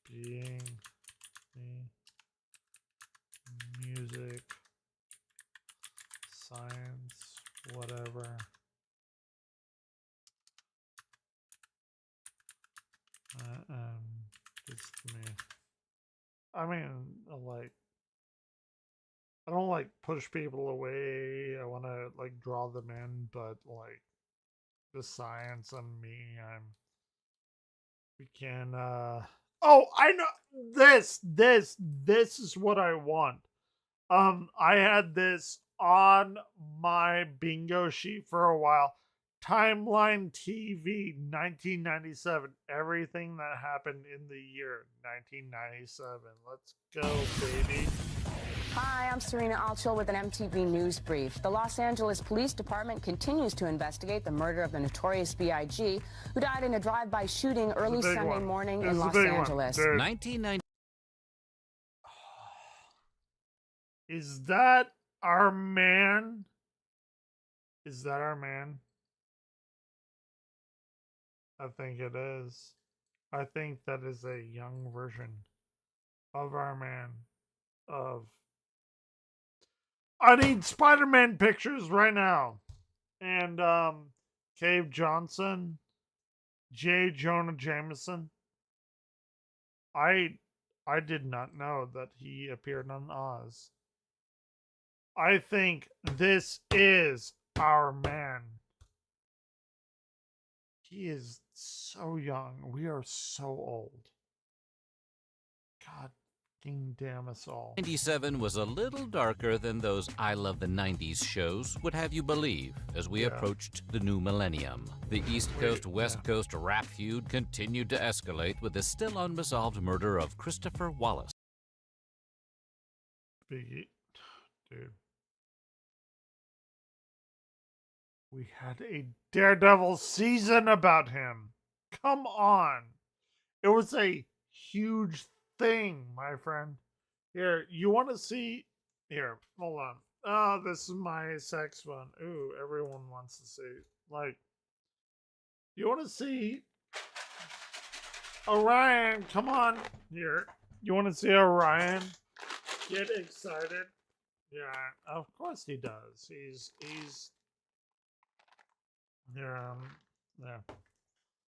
S2: being the music, science, whatever. Just me. I mean, like, I don't like push people away. I want to like draw them in, but like the science and me, we can. Oh, I know this. This is what I want. I had this on my bingo sheet for a while. Timeline TV 1997. Everything that happened in the year 1997. Let's go, baby.
S14: Hi, I'm Serena Altschul with an MTV News Brief. The Los Angeles Police Department continues to investigate the murder of the notorious B.I.G., who died in a drive-by shooting early Sunday morning in Los Angeles.
S19: 1990.
S2: Is that our man? Is that our man? I think it is. I think that is a young version of our man. I need Spider-Man pictures right now. And Cave Johnson, J. Jonah Jameson. I did not know that he appeared on Oz. I think this is our man. He is so young. We are so old. God damn us all.
S19: 97 was a little darker than those I Love the 90s shows would have you believe as we approached the new millennium. The East Coast, West Coast rap feud continued to escalate with the still unresolved murder of Christopher Wallace.
S2: Dude. We had a Daredevil season about him. Come on. It was a huge thing, my friend. Here, you want to see? Here, hold on. Oh, this is my sex one. Ooh, everyone wants to see. Like, you want to see Orion? Come on. Here. You want to see Orion get excited? Yeah, of course he does. He's yeah.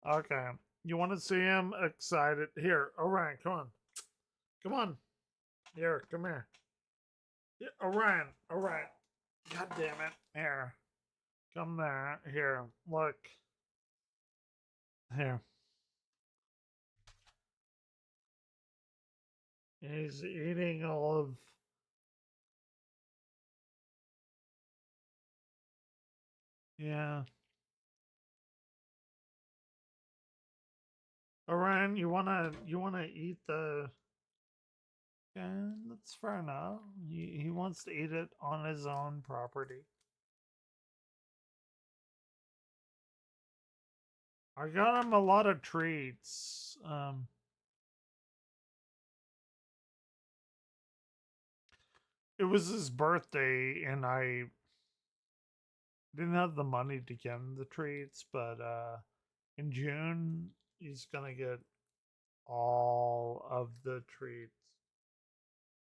S2: Okay. You want to see him excited? Here, Orion, come on. Come on. Here, come here. Yeah, Orion. God damn it. Here. Come there. Here, look. Here. He's eating all of... Yeah. Orion, you wanna eat the... Yeah, that's fair enough. He wants to eat it on his own property. I got him a lot of treats. It was his birthday, and I didn't have the money to get him the treats, but in June, he's gonna get all of the treats.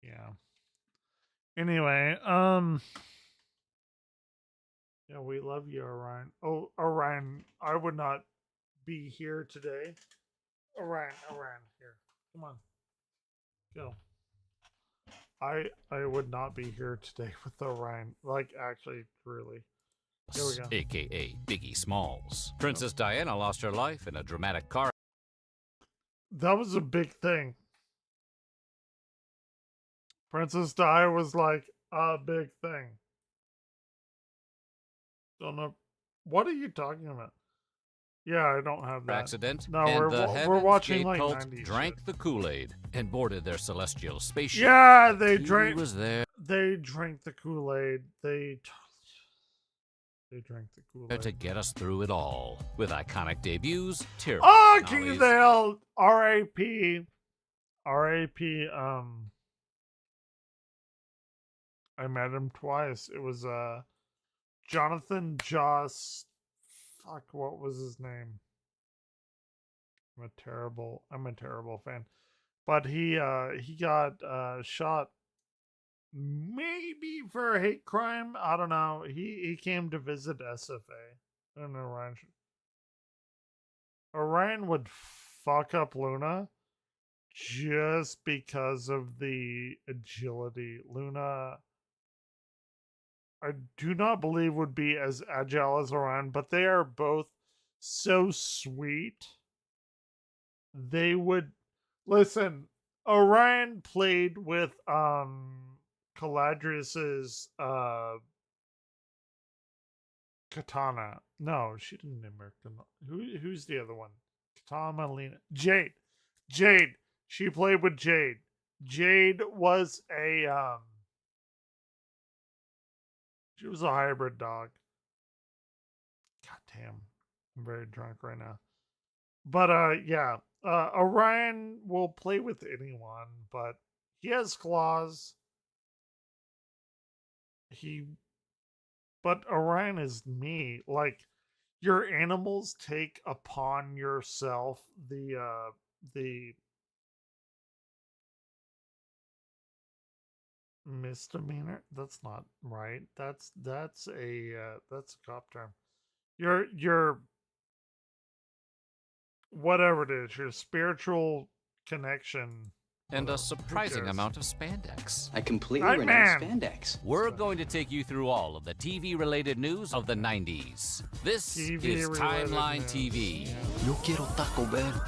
S2: Yeah. Anyway, yeah, we love you, Orion. Oh, Orion, I would not be here today. Orion, here. Come on. Go. I would not be here today with Orion. Like, actually, really. Here we go.
S19: AKA Biggie Smalls. Princess Diana lost her life in a dramatic car.
S2: That was a big thing. Princess Di was like a big thing. Don't know. What are you talking about? Yeah, I don't have that.
S19: Accident.
S2: No,
S19: and
S2: we're watching
S19: Gate
S2: like
S19: cult
S2: 90s
S19: drank
S2: shit.
S19: the Kool-Aid and boarded their celestial spaceship.
S2: Yeah, they
S19: He
S2: drank.
S19: was there.
S2: They drank the Kool-Aid. They drank the Kool-Aid.
S19: To get us through it all, with iconic debuts, tearful
S2: Oh,
S19: finales,
S2: Kingsdale! R.A.P. R.A.P. I met him twice. It was Jonathan Joss. Fuck, what was his name? I'm a terrible fan. But he got shot maybe for a hate crime. I don't know. He came to visit SFA. I don't know, Ryan. Orion would fuck up Luna just because of the agility. Luna, I do not believe would be as agile as Orion, but they are both so sweet. They would listen. Orion played with Caladrius's Katana. No, she didn't name her. Who's the other one? Katana Lena. Jade. She played with Jade. Jade was she was a hybrid dog. God damn. I'm very drunk right now. But yeah. Orion will play with anyone, but he has claws. But Orion is me. Like, your animals take upon yourself the misdemeanor. That's not right. That's a cop term. Your whatever it is, your spiritual connection.
S19: and a surprising amount of spandex.
S3: I completely ran out of spandex.
S19: We're going to take you through all of the TV-related news of the 90s. This is Timeline TV.
S3: Yo quiero Taco Bell.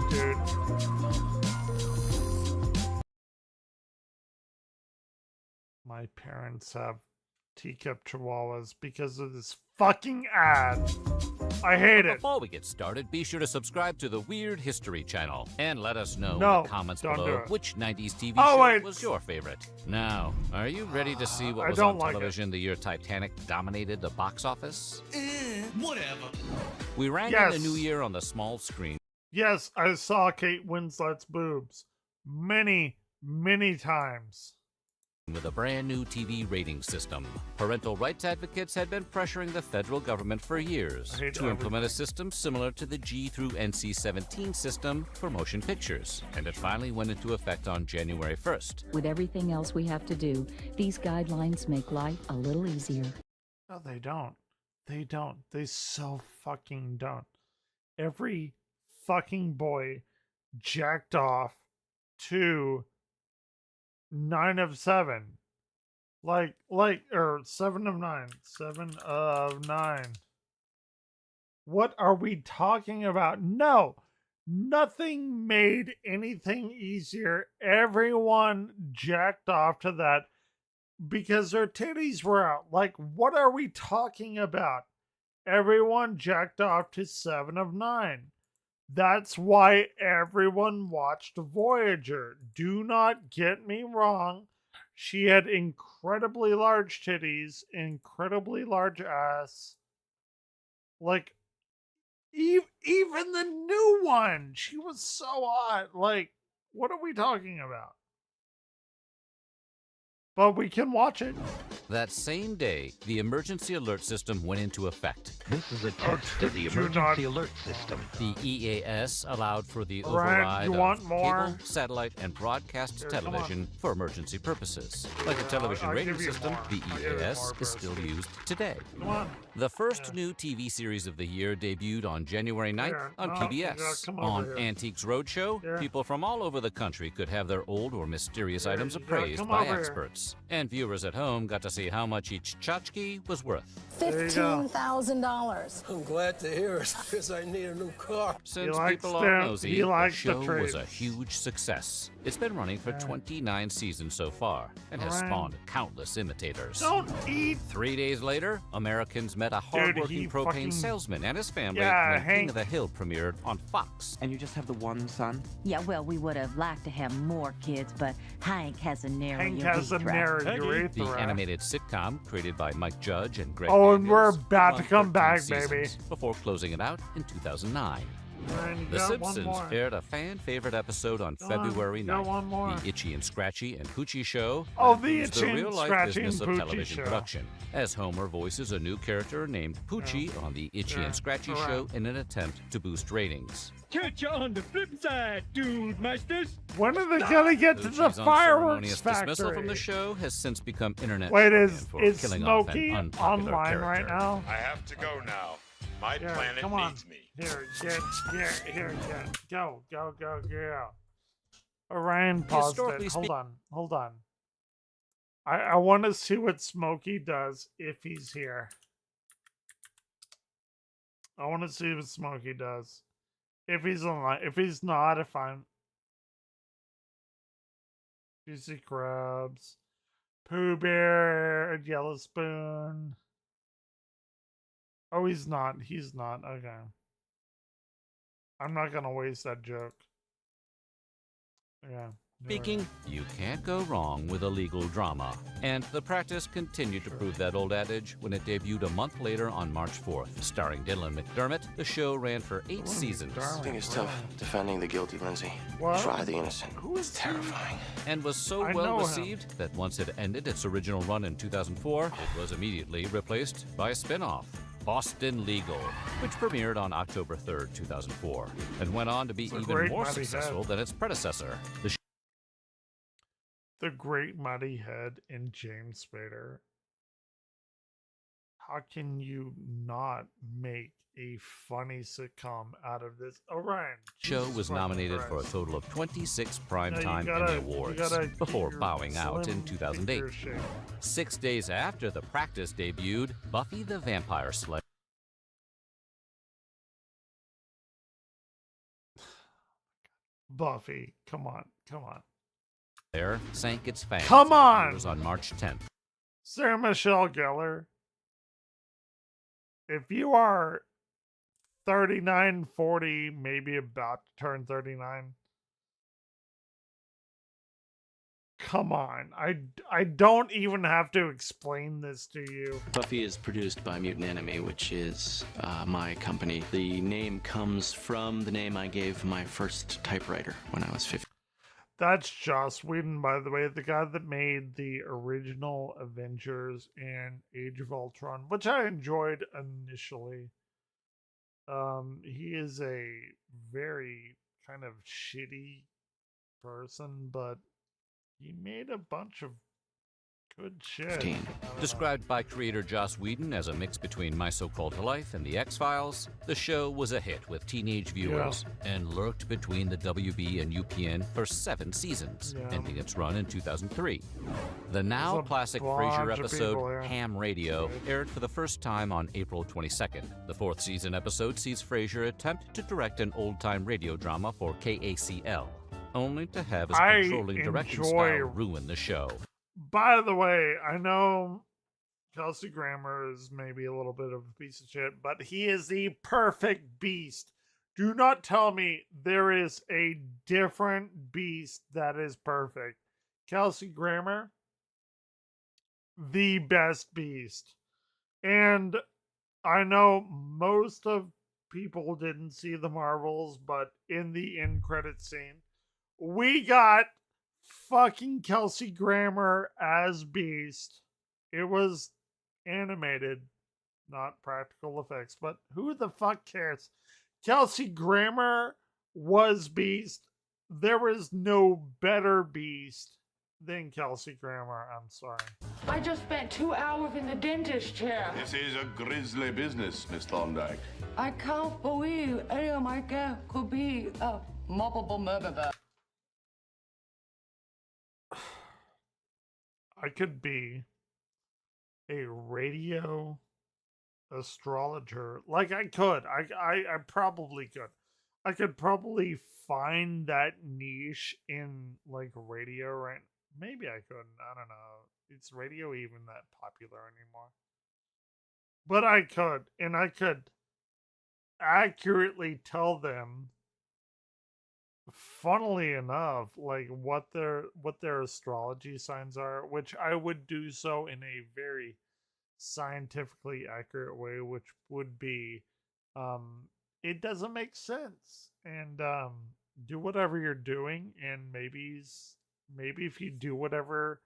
S2: Dude. My parents have teacup chihuahuas because of this fucking ad. I hate it.
S19: Before we get started, be sure to subscribe to the Weird History channel and let us know in
S2: No,
S19: the comments
S2: don't do
S19: below
S2: it.
S19: which 90s TV
S2: Oh,
S19: show
S2: wait.
S19: was your favorite. Now, are you ready to see what
S2: I
S19: was
S2: don't
S19: on
S2: like it.
S19: television the year Titanic dominated the box office?
S7: Whatever.
S19: We ran
S2: Yes.
S19: in the new year on the small screen.
S2: Yes, I saw Kate Winslet's boobs many, many times.
S19: With a brand new TV rating system. Parental rights advocates had been pressuring the federal government for years
S2: I hate
S19: to implement a system similar to the G through NC-17 system for motion pictures, and it finally went into effect on January 1st.
S13: With everything else we have to do, these guidelines make life a little easier.
S2: No, they don't. They don't. They so fucking don't. Every fucking boy jacked off to 9 of 7. Or 7 of 9. 7 of 9. What are we talking about? No! Nothing made anything easier. Everyone jacked off to that because their titties were out. Like, what are we talking about? Everyone jacked off to 7 of 9. That's why everyone watched Voyager. Do not get me wrong. She had incredibly large titties, incredibly large ass. Like, even the new one, she was so hot. Like, what are we talking about? But we can watch it.
S19: That same day, the emergency alert system went into effect.
S3: This is a test of the
S2: do
S3: emergency
S2: not-
S3: alert system.
S19: The EAS allowed for the
S2: Ryan,
S19: override
S2: you want
S19: of
S2: more?
S19: cable, satellite, and broadcast
S2: Here, come on.
S19: television for emergency purposes. Like the television
S2: I'll
S19: rating
S2: give you
S19: system,
S2: more.
S19: the
S2: I'll give you
S19: EAS
S2: more,
S19: is
S2: bros.
S19: still used today.
S2: Come on.
S19: The first new TV series of the year debuted on January 9th
S2: Here,
S19: on
S2: no,
S19: PBS.
S2: you gotta come over
S19: On
S2: here.
S19: Antiques Roadshow,
S2: Here.
S19: people from all over the country could have their old or mysterious
S2: Here,
S19: items
S2: you gotta
S19: appraised
S2: come
S19: by
S2: over here.
S19: experts. And viewers at home got to see how much each tchotchke was worth.
S2: There you go.
S20: $15,000.
S15: I'm glad to hear it because I need a new car.
S19: Since
S2: likes
S19: people are
S2: them.
S19: nosy,
S2: He
S19: the
S2: likes the
S19: show was a
S2: trades.
S19: huge success. It's been running for 29 seasons so far and has
S2: Alright.
S19: spawned countless imitators.
S2: Don't eat.
S19: 3 days later, Americans met a
S2: he
S19: hardworking propane
S2: fucking-
S19: salesman and his family
S2: Yeah,
S19: when King
S2: Hank.
S19: of the Hill premiered on Fox.
S21: And you just have the one son?
S13: Yeah, well, we would have liked to have more kids, but Hank has a narrow
S2: Hank has a
S13: urethra.
S2: married your
S19: The
S2: urethra.
S19: animated sitcom created by Mike Judge and Greg
S2: Oh, and we're
S19: Daniels
S2: about to
S19: ran
S2: come
S19: 13
S2: back,
S19: seasons
S2: baby.
S19: Before closing it out in 2009.
S2: And you
S19: The
S2: got one
S19: Simpsons
S2: more.
S19: aired a fan-favorite episode on
S2: Go on,
S19: February
S2: you got
S19: 9th.
S2: one more.
S19: The Itchy and Scratchy and Poochie Show.
S2: Oh,
S19: that
S2: the
S19: proves
S2: Itchy and
S19: real-life
S2: Scratchy
S19: business
S2: and
S19: of
S2: Poochie
S19: television
S2: Show.
S19: production, as Homer voices a new character named Poochie on the Itchy
S2: Yeah,
S19: and Scratchy
S2: correct.
S19: Show in an attempt to boost ratings.
S8: Catch you on the flip side, dude, masters.
S2: When are they gonna get to the
S19: Poochie's
S2: fireworks
S19: unceremonious dismissal
S2: factory?
S19: from the show has since become internet
S2: Wait,
S19: shorthand
S2: is
S19: for
S2: is
S19: killing off
S2: Smokey
S19: an unpopular
S2: online
S19: character.
S2: right now?
S20: I have to go now. My
S2: Yeah,
S20: planet
S2: come on.
S20: needs me.
S2: Here, get, go. Orion paused
S19: Historically
S2: it. Hold on. I want to see what Smokey does if he's here. I want to see what Smokey does. If he's online. If he's not, if I'm... Juicy Crabs. Pooh Bear. Yellow Spoon. Oh, he's not. He's not. Okay. I'm not gonna waste that joke. Yeah.
S19: Speaking, you can't go wrong with a legal drama. And the practice continued to prove that old adage when it debuted a month later on March 4th. Starring Dylan McDermott, the show ran for 8 seasons.
S21: I think it's tough defending the guilty, Lindsay.
S2: What?
S21: Try the innocent. It's terrifying.
S19: And was so
S2: I
S19: well
S2: know him.
S19: received that once it ended its original run in 2004, it was immediately replaced by a spin-off, Boston Legal, which premiered on October 3rd, 2004, and went on to be
S2: It's a
S19: even
S2: great
S19: more
S2: mighty
S19: successful
S2: head.
S19: than its predecessor.
S2: The Great Muddy Head and James Spader. How can you not make a funny sitcom out of this? Orion.
S19: show
S2: Jesus
S19: was
S2: fucking
S19: nominated for a
S2: Christ.
S19: total of 26
S2: No, you
S19: primetime
S2: gotta-
S19: Emmy
S2: you
S19: Awards
S2: gotta
S19: before
S2: keep your
S19: bowing out
S2: slim
S19: in 2008.
S2: finger shape.
S19: 6 days after The Practice debuted, Buffy the Vampire Slayer
S2: Buffy, come on.
S19: sank its fangs
S2: Come
S19: into
S2: on!
S19: viewers on March 10th.
S2: Sarah Michelle Gellar, if you are 39, 40, maybe about to turn 39, come on. I don't even have to explain this to you.
S24: Buffy is produced by Mutant Enemy, which is my company. The name comes from the name I gave my first typewriter when I was 15.
S2: That's Joss Whedon, by the way, the guy that made the original Avengers and Age of Ultron, which I enjoyed initially. He is a very kind of shitty person, but he made a bunch of good shit.
S19: Described by creator Joss Whedon as a mix between My So-Called Life and The X-Files, the show was a hit with teenage viewers and lurked between the WB and UPN for 7 seasons, ending its run in 2003. The now
S2: There's a
S19: classic
S2: bunch
S19: Frasier
S2: of
S19: episode
S2: people here.
S19: Ham Radio aired for the first time on April 22nd. The 4th season episode sees Frasier attempt to direct an old-time radio drama for KACL, only to have his
S2: I
S19: controlling directing
S2: enjoy-
S19: style ruin the show.
S2: By the way, I know Kelsey Grammer is maybe a little bit of a piece of shit, but he is the perfect beast. Do not tell me there is a different beast that is perfect. Kelsey Grammer, the best beast. And I know most of people didn't see the Marvels, but in the end credit scene, we got fucking Kelsey Grammer as Beast. It was animated, not practical effects, but who the fuck cares? Kelsey Grammer was Beast. There was no better Beast than Kelsey Grammer. I'm sorry.
S25: I just spent 2 hours in the dentist chair.
S22: This is a grisly business, Miss Thorndyke.
S25: I can't believe any of my guests could be a moppable murderer.
S2: I could be a radio astrologer. Like I could. I probably could. I could probably find that niche in like radio, right? Maybe I couldn't. I don't know. Is radio even that popular anymore? But I could, and I could accurately tell them funnily enough, like what their astrology signs are, which I would do so in a very scientifically accurate way, which would be it doesn't make sense. And do whatever you're doing, and maybe if you do whatever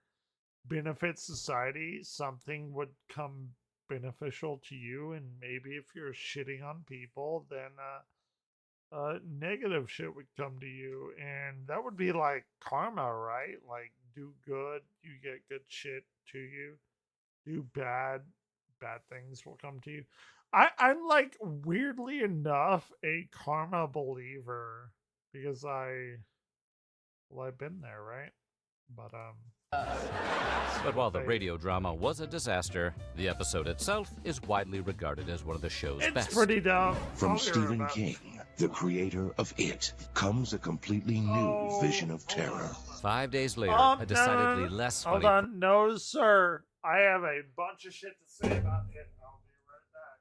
S2: benefits society, something would come beneficial to you. And maybe if you're shitting on people, then negative shit would come to you, and that would be like karma, right? Like, do good, you get good shit to you. Do bad things will come to you. I'm like, weirdly enough, a karma believer, because I've been there, right?
S19: But while the radio drama was a disaster, the episode itself is widely regarded as one of the show's best.
S2: It's pretty dumb.
S22: From Stephen King, the creator of It, comes a completely new vision of terror.
S19: 5 days later, a decidedly less funny...
S2: Hold on. No, sir. I have a bunch of shit to say about it. I'll be right back.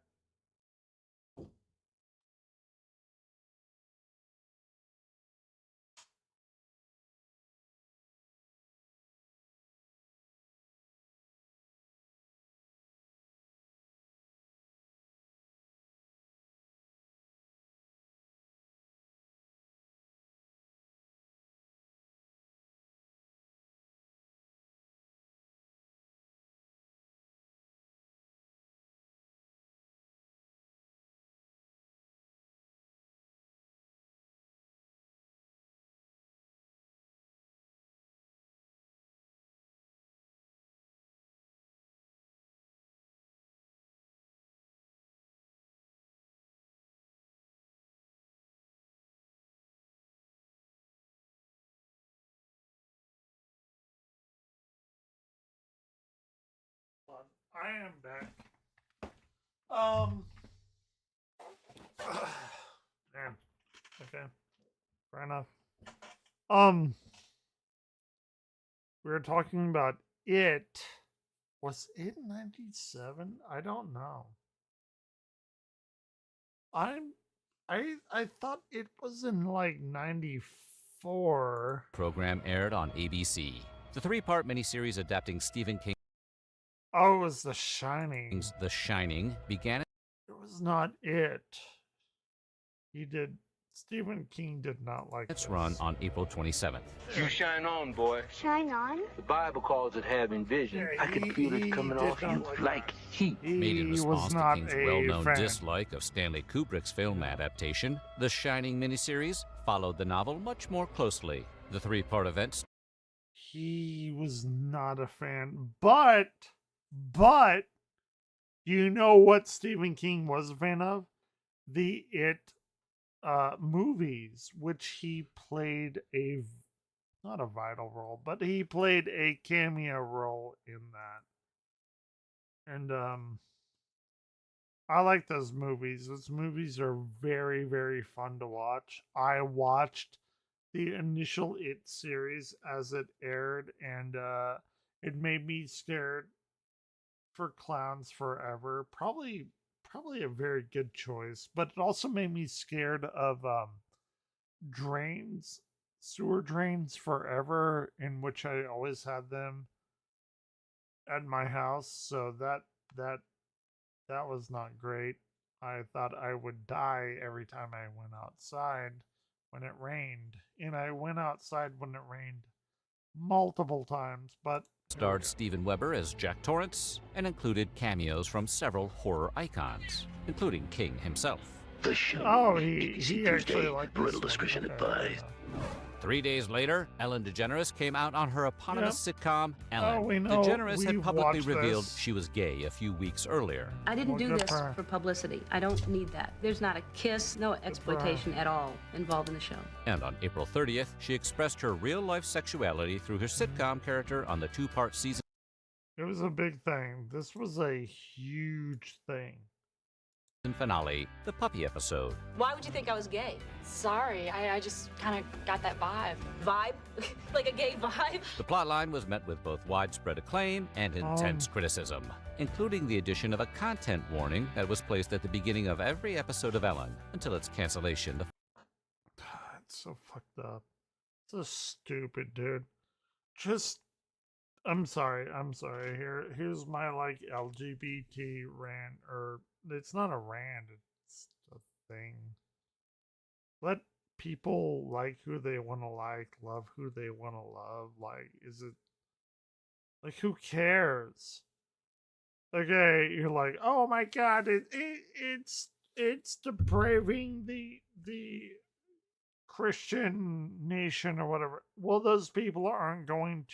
S2: I am back. Man. Okay. Fair enough. We were talking about It. Was it 97? I don't know. I thought it was in like 94.
S19: Program aired on ABC. The 3-part miniseries adapting Stephen King.
S2: Oh, it was The Shining.
S19: The Shining began.
S2: It was not It. Stephen King did not like
S19: its run on April 27th.
S15: You shine on, boy.
S1: Shine on?
S15: The Bible calls it having vision. I can feel it coming off you like heat.
S19: Made in response to King's well-known dislike of Stanley Kubrick's film adaptation, The Shining miniseries followed the novel much more closely. The 3-part event.
S2: He was not a fan, but you know what Stephen King was a fan of? The It movies, which he played not a vital role, but he played a cameo role in that. And I like those movies. Those movies are very, very fun to watch. I watched the initial It series as it aired, and it made me scared for clowns forever. Probably a very good choice, but it also made me scared of sewer drains forever, in which I always had them at my house. So that was not great. I thought I would die every time I went outside when it rained, and I went outside when it rained multiple times, but
S19: starred Steven Weber as Jack Torrance and included cameos from several horror icons, including King himself.
S15: The show.
S2: Oh, he actually liked
S15: parental discretion advised.
S19: 3 days later, Ellen DeGeneres came out on her eponymous sitcom, Ellen.
S2: Oh, we know.
S19: DeGeneres had publicly
S2: watched
S19: revealed
S2: this.
S19: she was gay a few weeks earlier.
S1: I didn't do
S2: good
S1: this
S2: for her.
S1: for publicity. I don't need that. There's not a kiss, no exploitation at all involved in the show.
S19: And on April 30th, she expressed her real-life sexuality through her sitcom character on the 2-part season.
S2: It was a big thing. This was a huge thing.
S19: Finale, the puppy episode.
S1: Why would you think I was gay?
S9: Sorry, I just kind of got that vibe.
S1: Vibe? Like a gay vibe?
S19: The plotline was met with both widespread acclaim and intense criticism, including the addition of a content warning that was placed at the beginning of every episode of Ellen until its cancellation.
S2: It's so fucked up. So stupid, dude. Just, I'm sorry. Here's my like LGBT rant, or it's not a rant, it's a thing. Let people like who they want to like, love who they want to love. Like, is it like who cares? Okay, you're like, oh my god, it's depraving the Christian nation or whatever. Well, those people are going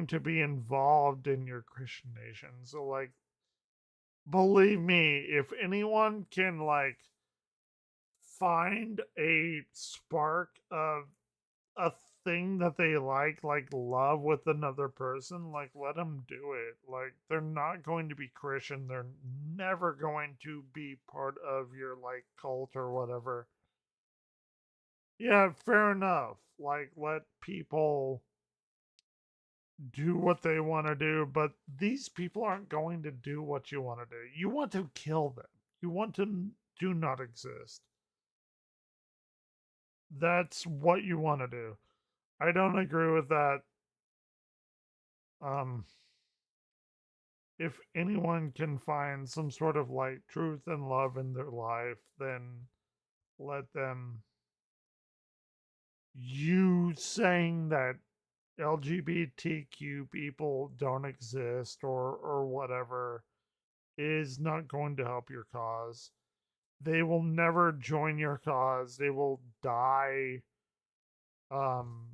S2: to be involved in your Christian nation. So like, believe me, if anyone can like find a spark of a thing that they like love with another person, like let them do it. Like they're not going to be Christian. They're never going to be part of your like cult or whatever. Yeah, fair enough. Like let people do what they want to do, but these people aren't going to do what you want to do. You want to kill them. You want to do not exist. That's what you want to do. I don't agree with that. If anyone can find some sort of like truth and love in their life, then let them. You saying that LGBTQ people don't exist or whatever is not going to help your cause. They will never join your cause. They will die um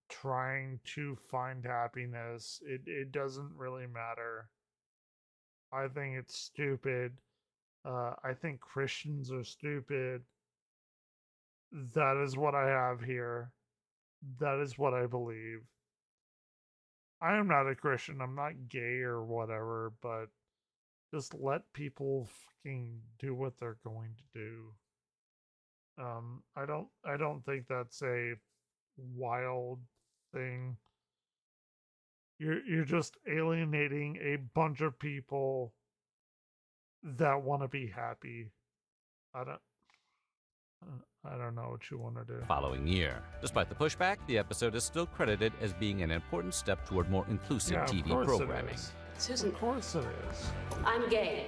S2: trying to find happiness. It doesn't really matter. I think it's stupid. I think Christians are stupid. That is what I have here. That is what I believe. I am not a Christian. I'm not gay or whatever, but just let people fucking do what they're going to do. I don't think that's a wild thing. You're just alienating a bunch of people that want to be happy. I don't I don't know what you want to do.
S19: Following year. Despite the pushback, the episode is still credited as being an important step toward more inclusive TV programming.
S1: Susan,
S2: of course it is.
S1: I'm gay.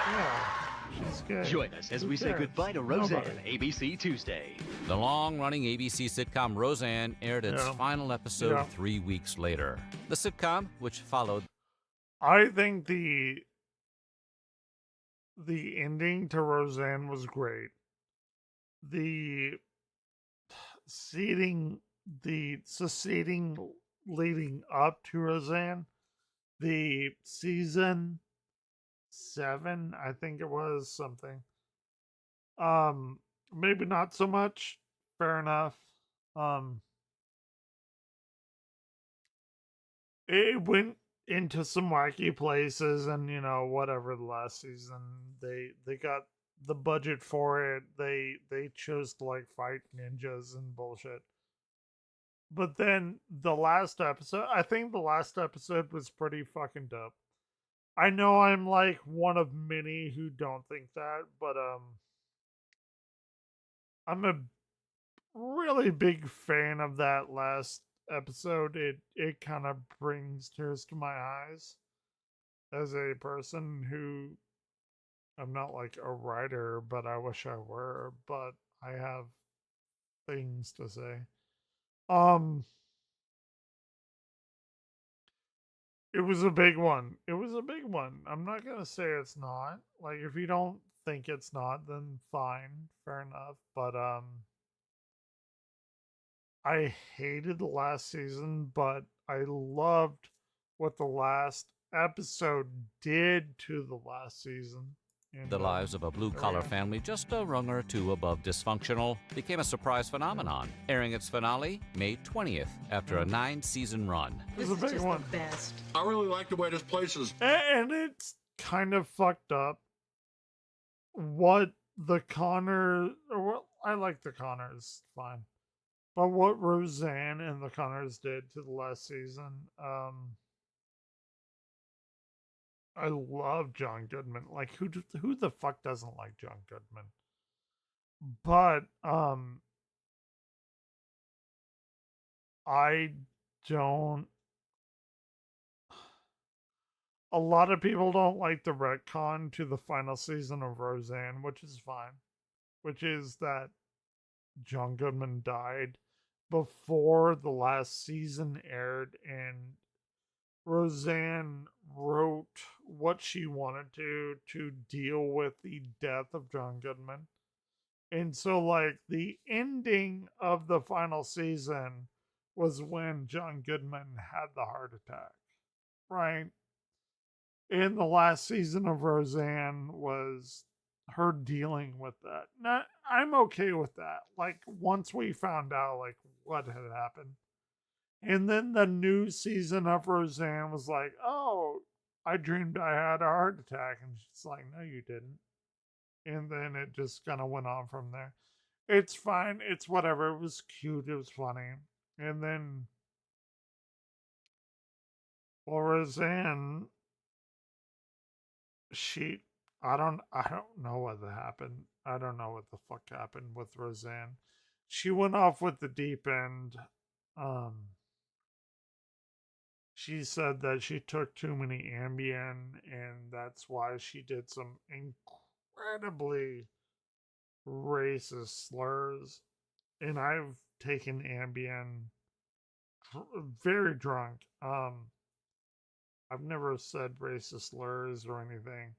S2: Yeah, she's gay.
S6: Join us as
S2: Who
S6: we say
S2: cares?
S6: goodbye to Roseanne,
S2: Nobody.
S6: ABC Tuesday.
S19: The long-running ABC sitcom Roseanne aired its
S2: Yeah.
S19: final episode
S2: Yeah.
S19: 3 weeks later. The sitcom, which followed
S2: I think the ending to Roseanne was great. The succeeding leading up to Roseanne, the season 7, I think it was something. Maybe not so much. Fair enough. It went into some wacky places, and you know, whatever. The last season, they got the budget for it. They chose to like fight ninjas and bullshit. But then the last episode, I think the last episode was pretty fucking dope. I know I'm like one of many who don't think that, but I'm a really big fan of that last episode. It kind of brings tears to my eyes as a person who, I'm not like a writer, but I wish I were, but I have things to say. It was a big one. It was a big one. I'm not gonna say it's not. Like, if you don't think it's not, then fine, fair enough. But I hated the last season, but I loved what the last episode did to the last season. And,
S19: the lives of a blue-collar
S2: yeah.
S19: family just a rung or two above dysfunctional became a surprise phenomenon, airing its finale May 20th after a 9-season run.
S2: It was a big one.
S1: Best.
S7: I really like the way this place is.
S2: And it's kind of fucked up what the Connors, well, I like the Connors, fine. But what Roseanne and the Connors did to the last season, I love John Goodman. Like, who the fuck doesn't like John Goodman? But I don't. A lot of people don't like the retcon to the final season of Roseanne, which is fine. Which is that John Goodman died before the last season aired, and Roseanne wrote what she wanted to deal with the death of John Goodman. And so, like, the ending of the final season was when John Goodman had the heart attack, right? And the last season of Roseanne was her dealing with that. Now, I'm okay with that. Like, once we found out, like, what had happened. And then the new season of Roseanne was like, oh, I dreamed I had a heart attack. And she's like, no, you didn't. And then it just kind of went on from there. It's fine. It's whatever. It was cute. It was funny. And then, well, Roseanne, I don't know what happened. I don't know what the fuck happened with Roseanne. She went off with the deep end. She said that she took too many Ambien, and that's why she did some incredibly racist slurs. And I've taken Ambien very drunk. I've never said racist slurs or anything.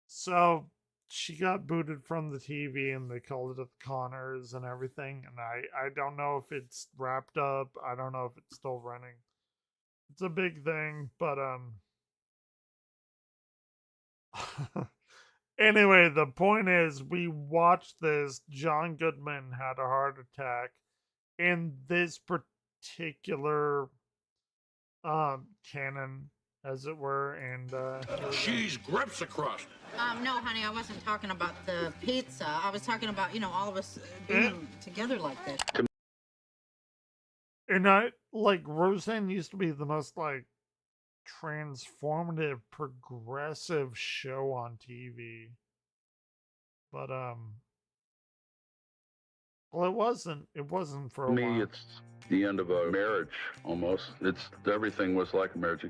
S2: So she got booted from the TV, and they called it the Connors and everything. And I don't know if it's wrapped up. I don't know if it's still running. It's a big thing, but anyway, the point is, we watched this. John Goodman had a heart attack in this particular canon, as it were, and
S6: cheese grips across.
S11: No, honey, I wasn't talking about the pizza. I was talking about, all of us being together like this.
S2: And Roseanne used to be the most, transformative, progressive show on TV. But, well, it wasn't for a while.
S16: It's the end of a marriage, almost. Everything was like a marriage,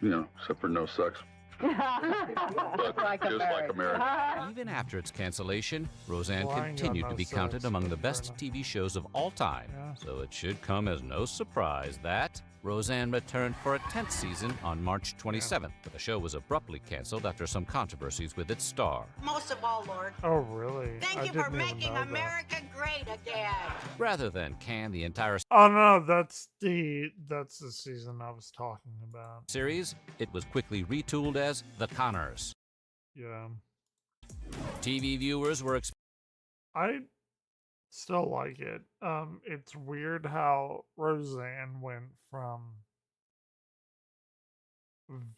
S16: except for no sex. But
S11: like
S16: just like a marriage.
S19: Even after its cancellation, Roseanne
S2: Well, I ain't got
S19: continued
S2: no
S19: to be
S2: sex,
S19: counted among the
S2: but,
S19: best TV shows of all time.
S2: Yeah.
S19: So it should come as no surprise that Roseanne returned for a 10th season on March 27th, but the show was abruptly canceled after some controversies with its star.
S11: Most of all, Lord,
S2: Oh, really?
S11: thank
S2: I
S11: you for
S2: didn't even
S11: making
S2: know that.
S11: America great again.
S19: Rather than can the entire
S2: Oh no, that's the season I was talking about.
S19: series, it was quickly retooled as The Connors.
S2: Yeah.
S19: TV viewers were
S2: I still like it. It's weird how Roseanne went from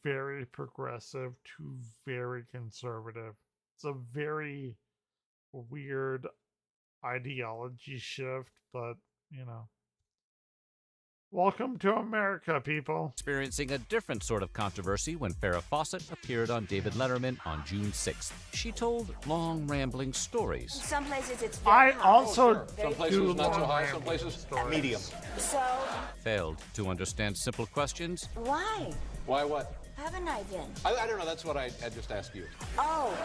S2: very progressive to very conservative. It's a very weird ideology shift, but welcome to America, people.
S19: experiencing a different sort of controversy when Farrah Fawcett appeared on David Letterman on June 6th. She told long, rambling stories.
S17: Some places it's
S2: I
S17: very
S2: also
S17: high.
S2: Some places
S17: do
S2: not so
S17: long
S2: high, some places
S17: medium. So,
S19: Failed to understand simple questions.
S17: why?
S21: Why what?
S17: Haven't I been?
S21: I don't know. That's what I just asked you.
S17: Oh,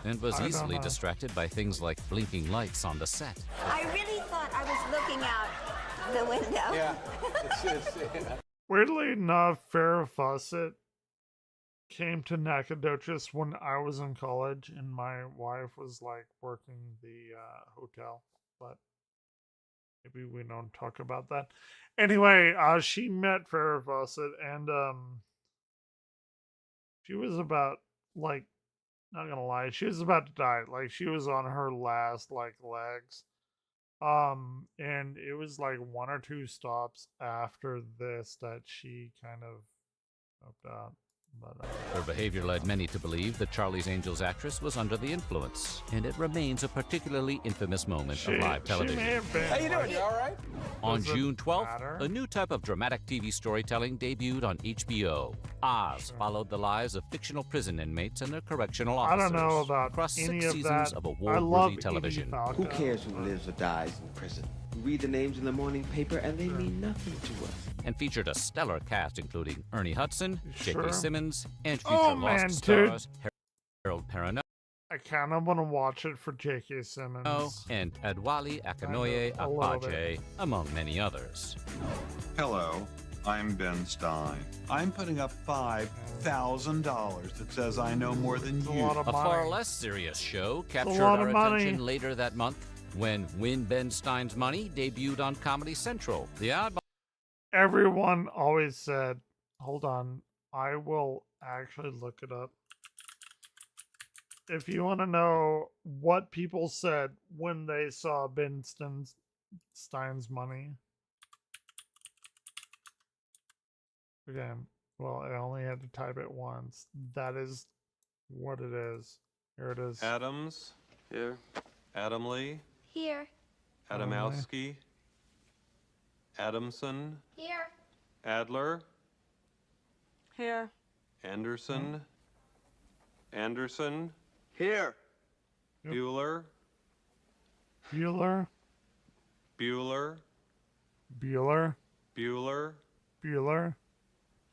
S19: And was
S2: I don't
S19: easily
S2: know.
S19: distracted by things like blinking lights on the set.
S17: I really thought I was looking out the window.
S21: Yeah.
S2: Weirdly enough, Farrah Fawcett came to Nacogdoches when I was in college, and my wife was working the hotel. But maybe we don't talk about that. Anyway, she met Farrah Fawcett, and she was about not gonna lie, she was about to die. She was on her last legs. And it was 1 or 2 stops after this that she kind of helped out. But
S19: Her behavior led many to believe that Charlie's Angels actress was under the influence, and it remains a particularly infamous moment of live television.
S2: She may have been.
S21: How you doing? You all right?
S19: On
S2: Does it
S19: June 12th,
S2: matter?
S19: a new type of dramatic TV storytelling debuted on HBO. Oz followed the lives of fictional prison inmates and their correctional
S2: I
S19: officers
S2: don't know about
S19: across
S2: any
S19: 6
S2: of
S19: seasons
S2: that.
S19: of
S2: I love
S19: award-worthy
S2: Edie
S19: television.
S2: Falco.
S4: Who cares who lives or dies in prison? We read the names in the morning paper and they mean nothing to us.
S19: And featured a stellar cast including Ernie Hudson,
S2: Sure.
S19: J.K. Simmons, and future
S2: Oh,
S19: Lost
S2: man,
S19: stars Harold Perrineau
S2: I kind of want to watch it for J.K. Simmons.
S19: and Adwale Akinoye
S2: a little
S19: Akpaje, among many others.
S5: Hello, I'm Ben Stein. I'm putting up $5,000 that says I know more than you.
S2: lot of
S19: A far
S2: money.
S19: less serious show
S2: a
S19: captured
S2: lot
S19: our
S2: of money.
S19: attention later that month when Win Ben Stein's Money debuted on Comedy Central. The oddball
S2: Everyone always said, hold on, I will actually look it up. If you want to know what people said when they saw Ben Stein's Money. Again, well, I only had to type it once. That is what it is. Here it is.
S10: Adams.
S4: Here.
S10: Adam Lee.
S23: Here.
S10: Adamowski. Adamson.
S23: Here.
S10: Adler.
S11: Here.
S10: Anderson. Anderson.
S4: Here.
S2: Yep.
S10: Bueller.
S2: Bueller.
S10: Bueller.
S2: Bueller.
S10: Bueller.
S2: Bueller.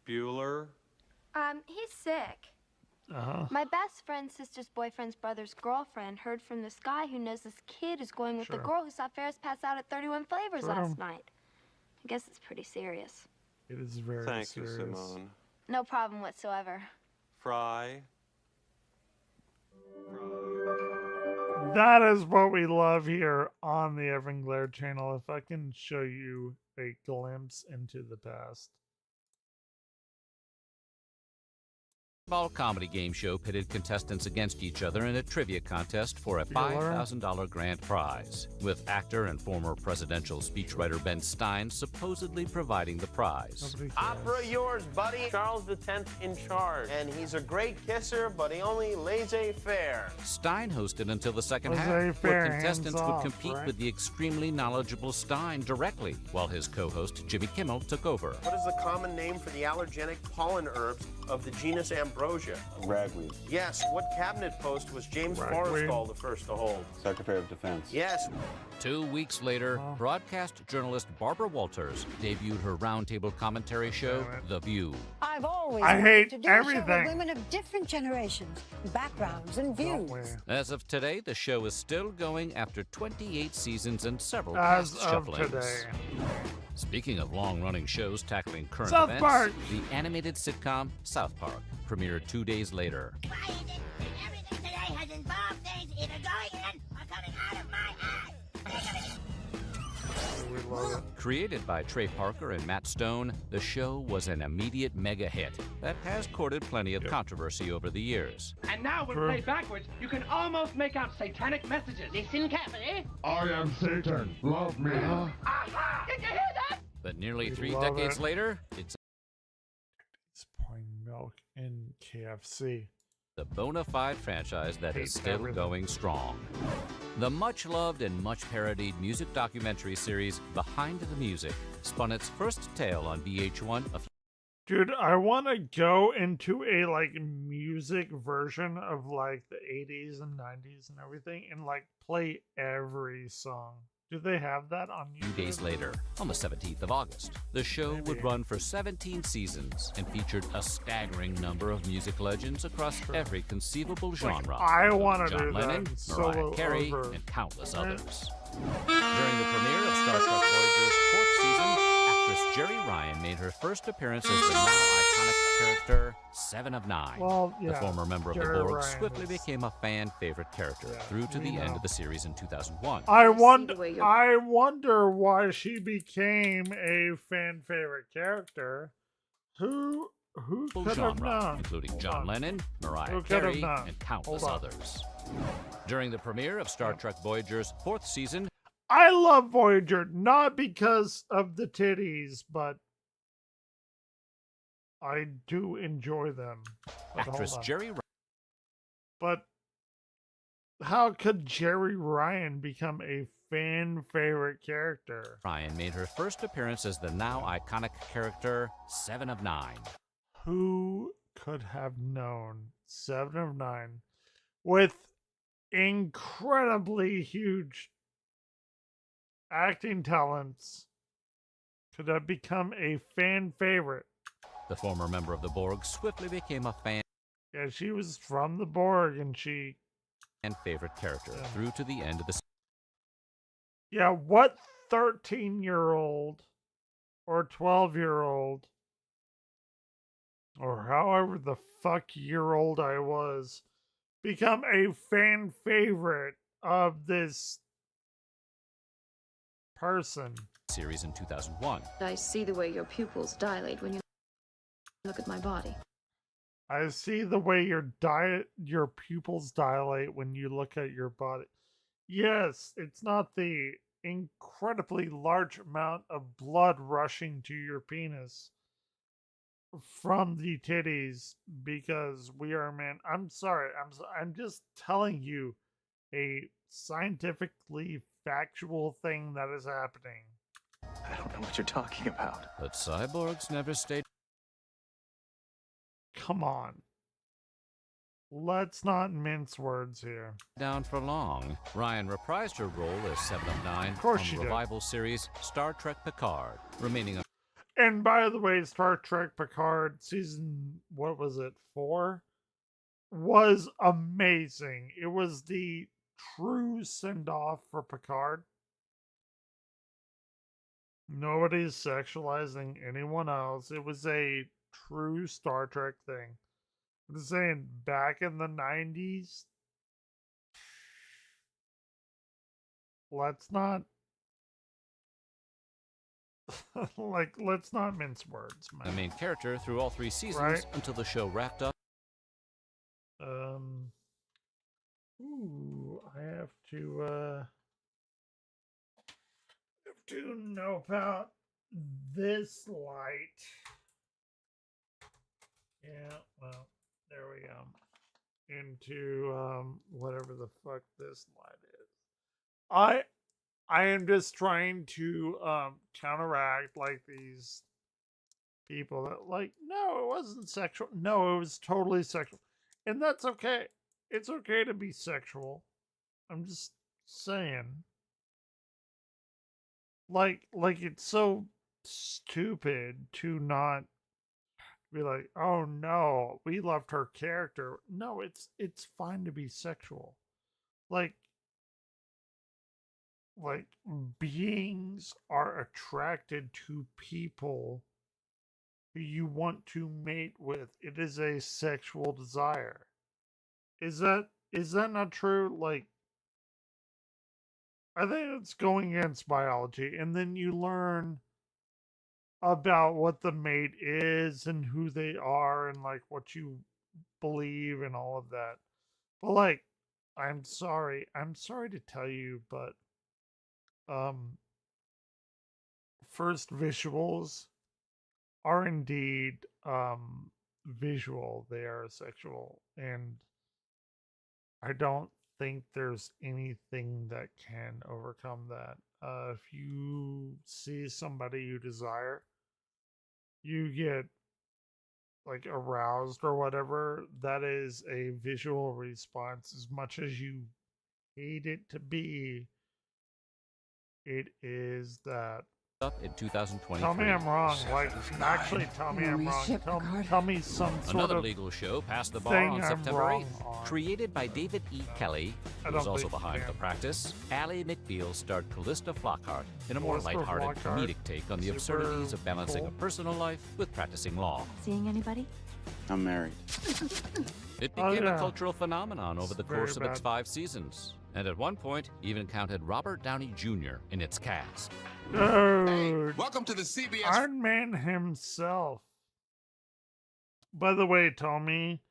S10: Bueller.
S23: He's sick.
S2: Uh-huh.
S23: My best friend's sister's boyfriend's brother's girlfriend heard from this guy who knows this kid is going with the
S2: Sure.
S23: girl who saw Ferris pass out at 31 Flavors
S2: Sure.
S23: last night. I guess it's pretty serious.
S2: It is very
S10: Thank you,
S2: serious.
S10: Simone.
S23: No problem whatsoever.
S10: Fry.
S2: That is what we love here on the Evan Glare channel. If I can show you a glimpse into the past.
S19: Ball comedy game show pitted contestants against each other in a trivia contest for a
S2: Bueller.
S19: $5,000 grand prize, with actor and former presidential speechwriter Ben Stein supposedly providing the prize.
S2: Nobody cares.
S12: Opera yours, buddy. Charles X in charge. And he's a great kisser, but he only laissez-faire.
S19: Stein hosted until the second half,
S2: Laissez-faire,
S19: where contestants
S2: hands
S19: would
S2: off,
S19: compete
S2: right?
S19: with the extremely knowledgeable Stein directly, while his co-host Jimmy Kimmel took over.
S12: What is the common name for the allergenic pollen herbs of the genus Ambrosia?
S5: Ragweed,
S12: Yes, what cabinet post was James
S2: Ragweed.
S12: Forrestal the first to hold?
S5: Secretary of Defense.
S12: Yes.
S19: 2 weeks later, broadcast journalist Barbara Walters debuted her roundtable commentary show,
S2: Damn it.
S19: The View.
S17: I've always
S2: I
S17: wanted
S2: hate
S17: to do a show with
S2: everything.
S17: women of different generations, backgrounds, and
S2: Don't
S17: views.
S2: we?
S19: As of today, the show is still going after 28 seasons and several
S2: As
S19: cast
S2: of
S19: shufflings.
S2: today.
S19: Speaking of long-running shows tackling current
S2: South
S19: events,
S2: Park.
S19: the animated sitcom South Park premiered 2 days later.
S17: Why is it everything today has involved things either going in or coming out of my ass?
S2: We love it.
S19: Created by Trey Parker and Matt Stone, the show was an immediate mega hit that has courted plenty of controversy over the years.
S8: And now when
S2: True.
S8: played backwards, you can almost make out satanic messages. Listen carefully.
S22: I am Satan. Love me.
S8: Aha! Did you hear that?
S19: But nearly
S2: We
S19: 3
S2: love
S19: decades
S2: it.
S19: later, it's
S2: It's pouring milk in KFC.
S19: a bona fide franchise that is
S2: Hate
S19: still
S2: everything.
S19: going strong. The much-loved and much-parodied music documentary series Behind the Music spun its first tale on VH1 a few
S2: Dude, I want to go into a like music version of like the 80s and 90s and everything and like play every song. Do they have that on
S19: few
S2: YouTube?
S19: days later, on the 17th of August. The show would run for 17 seasons and featured a staggering number of music legends across every conceivable genre.
S2: I want to
S19: John
S2: do
S19: Lennon,
S2: that
S19: Mariah
S2: solo
S19: Carey,
S2: over.
S19: and countless others. During the premiere of Star Trek Voyager's 4th season, actress Jerry Ryan made her first appearance as the now iconic character Seven of Nine.
S2: Well,
S19: The
S2: yeah,
S19: former member of
S2: Jerry
S19: the Borg
S2: Ryan
S19: swiftly
S2: is-
S19: became a fan favorite character through to
S2: we
S19: the end
S2: know.
S19: of the series in 2001.
S2: I wonder why she became a fan favorite character. Who could have
S19: genre,
S2: known?
S19: including
S2: Hold
S19: John
S2: on.
S19: Lennon, Mariah
S2: Who could have
S19: Carey,
S2: known?
S19: and countless
S2: Hold on.
S19: others. During the premiere of Star Trek Voyager's 4th season,
S2: I love Voyager, not because of the titties, but I do enjoy them. But hold
S19: actress
S2: on.
S19: Jerry Ryan
S2: But how could Jerry Ryan become a fan favorite character.
S19: Ryan made her first appearance as the now iconic character 7 of 9.
S2: Who could have known 7 of 9 with incredibly huge acting talents could have become a fan favorite?
S19: The former member of the Borg swiftly became a fan
S2: Yeah, she was from the Borg and she...
S19: and favorite character through to the end of the...
S2: Yeah, what 13-year-old or 12-year-old or however the fuck year old I was become a fan favorite of this person?
S19: Series in 2001.
S3: I see the way your pupils dilate when you look at my body.
S2: I see the way your pupils dilate when you look at your body. Yes, it's not the incredibly large amount of blood rushing to your penis from the titties because we are men. I'm sorry. I'm just telling you a scientifically factual thing that is happening.
S13: I don't know what you're talking about.
S19: But cyborgs never stayed.
S2: Come on. Let's not mince words here.
S19: Down for long. Ryan reprised her role as 7 of 9
S2: of course
S19: on
S2: she
S19: the
S2: did.
S19: revival series Star Trek Picard, remaining a...
S2: And by the way, Star Trek Picard season, what was it, 4? Was amazing. It was the true send-off for Picard. Nobody's sexualizing anyone else. It was a true Star Trek thing. I'm just saying, back in the 90s, let's not let's not mince words, man.
S19: the main character through all 3 seasons
S2: Right.
S19: until the show wrapped up.
S2: I have to know about this light. Yeah, well, there we go. Into whatever the fuck this light is. I am just trying to counteract like these people that like, no, it wasn't sexual. No, it was totally sexual. And that's okay. It's okay to be sexual. I'm just saying. Like it's so stupid to not be like, oh no, we loved her character. No, it's fine to be sexual. Like beings are attracted to people who you want to mate with. It is a sexual desire. Is that not true? Like, I think it's going against biology, and then you learn about what the mate is and who they are and like what you believe and all of that. But like, I'm sorry to tell you, but first visuals are indeed visual. They are sexual, and I don't think there's anything that can overcome that. If you see somebody you desire, you get like aroused or whatever, that is a visual response. As much as you hate it to be, it is that.
S19: Up in 2023.
S2: Tell me I'm wrong. Like, actually, tell me I'm wrong. Tell me some sort
S19: Another
S2: of
S19: legal show passed the bar
S2: thing
S19: on
S2: I'm
S19: September
S2: wrong
S19: 8th.
S2: on.
S19: Created by David E. Kelly,
S2: I
S19: who was
S2: don't
S19: also
S2: think you
S19: behind
S2: can.
S19: The Practice. Ally McBeal starred Callista Flockhart in a more
S2: Callista
S19: lighthearted,
S2: Flockhart.
S19: comedic take on the
S2: Super
S19: absurdities of balancing
S2: cool.
S19: a personal life with practicing law.
S3: Seeing anybody?
S13: I'm married.
S19: It
S2: Oh,
S19: became
S2: yeah.
S19: a cultural phenomenon over
S2: It's
S19: the
S2: very
S19: course of its
S2: bad.
S19: 5 seasons, and at one point even counted Robert Downey Jr. in its cast.
S2: Dude,
S6: Welcome to the CBS.
S2: Iron Man himself. By the way, Tommy,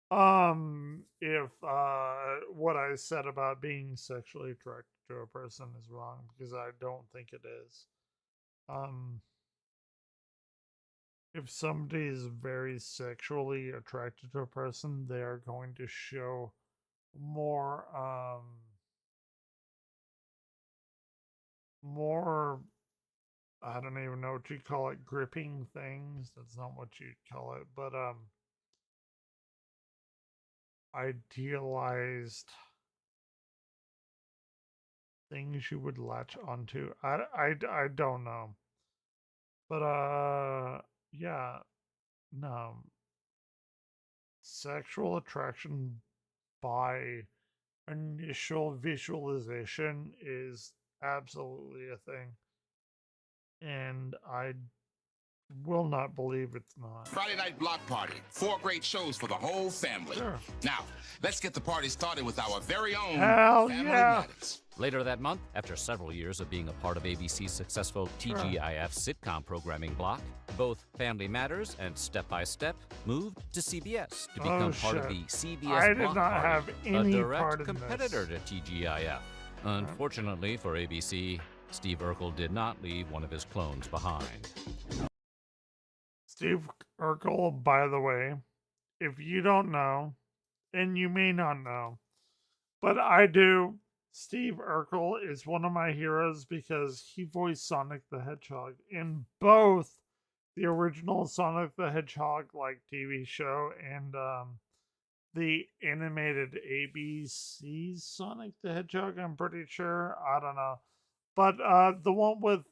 S2: if what I said about being sexually attracted to a person is wrong, because I don't think it is. If somebody is very sexually attracted to a person, they are going to show more more, I don't even know what you call it, gripping things. That's not what you'd call it, but idealized things you would latch onto. I don't know. But yeah, no. Sexual attraction by initial visualization is absolutely a thing. And I will not believe it's not.
S14: Friday night block party. 4 great shows for the whole family.
S2: Sure.
S14: Now, let's get the party started with our very own
S2: Hell
S14: Family
S2: yeah.
S14: Matters.
S19: Later that month, after several years of being a part of ABC's successful TGIF sitcom programming block, both Family Matters and Step by Step moved to CBS to become part of the CBS
S2: I did
S19: Block
S2: not
S19: Party,
S2: have
S19: a
S2: any
S19: direct
S2: part in
S19: competitor to TGIF. Unfortunately for ABC, Steve Urkel did not leave one of his clones behind.
S2: Steve Urkel, by the way, if you don't know, and you may not know, but I do, Steve Urkel is one of my heroes because he voiced Sonic the Hedgehog in both the original Sonic the Hedgehog like TV show and the animated ABC Sonic the Hedgehog, I'm pretty sure. I don't know. But the one with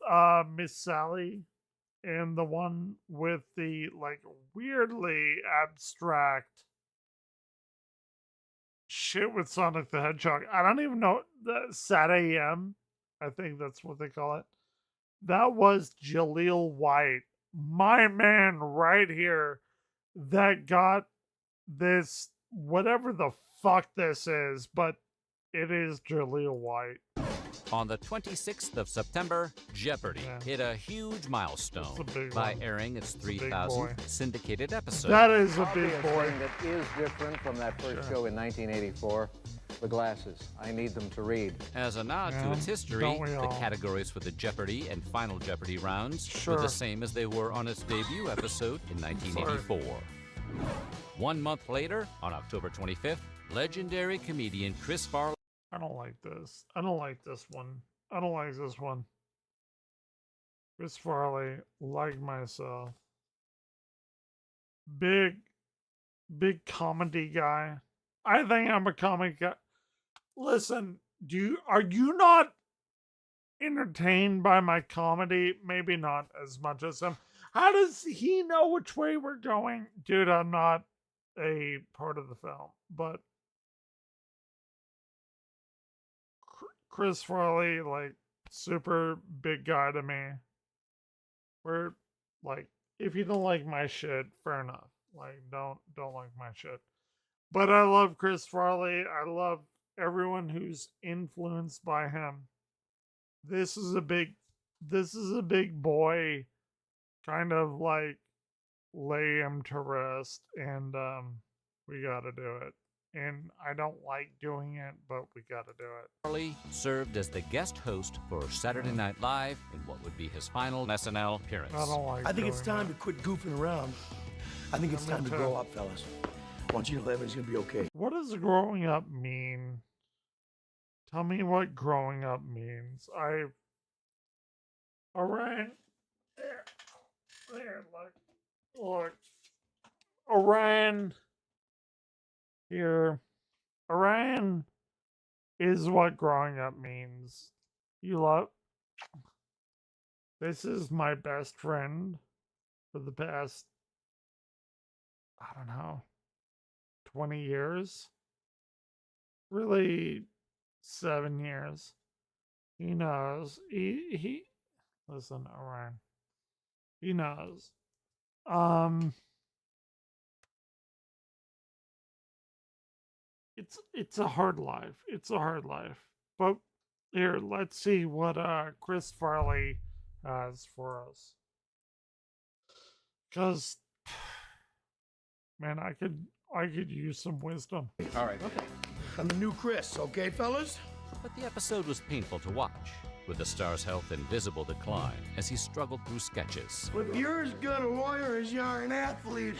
S2: Miss Sally and the one with the like weirdly abstract shit with Sonic the Hedgehog. I don't even know. The Sat AM, I think that's what they call it. That was Jaleel White, my man right here, that got this, whatever the fuck this is, but it is Jaleel White.
S19: On the 26th of September, Jeopardy hit a huge milestone by airing its 3,000th syndicated episode.
S2: That is a big
S18: Obvious
S2: boy.
S18: thing that is different from that first show in 1984, the glasses. I need them to read.
S19: As a nod to its history,
S2: don't we
S19: the
S2: all?
S19: categories for the Jeopardy and Final Jeopardy rounds were
S2: Sure.
S19: the same as they were on its debut episode in 1984. 1 month later, on October 25th, legendary comedian Chris Farley.
S2: I don't like this. I don't like this one. I don't like this one. Chris Farley, like myself. Big comedy guy. I think I'm a comic guy. Listen, are you not entertained by my comedy? Maybe not as much as him. How does he know which way we're going? Dude, I'm not a part of the film, but Chris Farley, like, super big guy to me. We're like, if you don't like my shit, fair enough. Like, don't like my shit. But I love Chris Farley. I love everyone who's influenced by him. This is a big boy, kind of like lay him to rest, and we gotta do it. And I don't like doing it, but we gotta do it.
S19: Farley served as the guest host for Saturday Night Live in what would be his final SNL appearance.
S2: I don't like
S20: I think it's
S2: doing
S20: time to quit goofing around. I think it's time to grow up, fellas. I want you to live, it's gonna be okay.
S2: What does growing up mean? Tell me what growing up means. Alright. There, look. Orion. Here. Orion is what growing up means. You love. This is my best friend for the past, I don't know, 20 years. Really, 7 years. He knows. He listen, Orion. He knows. It's a hard life. It's a hard life. But here, let's see what Chris Farley has for us. Cause man, I could use some wisdom.
S20: All right. Okay. I'm the new Chris, okay, fellas?
S19: But the episode was painful to watch, with the star's health in visible decline as he struggled through sketches.
S20: But if you're as good a lawyer as you are an athlete,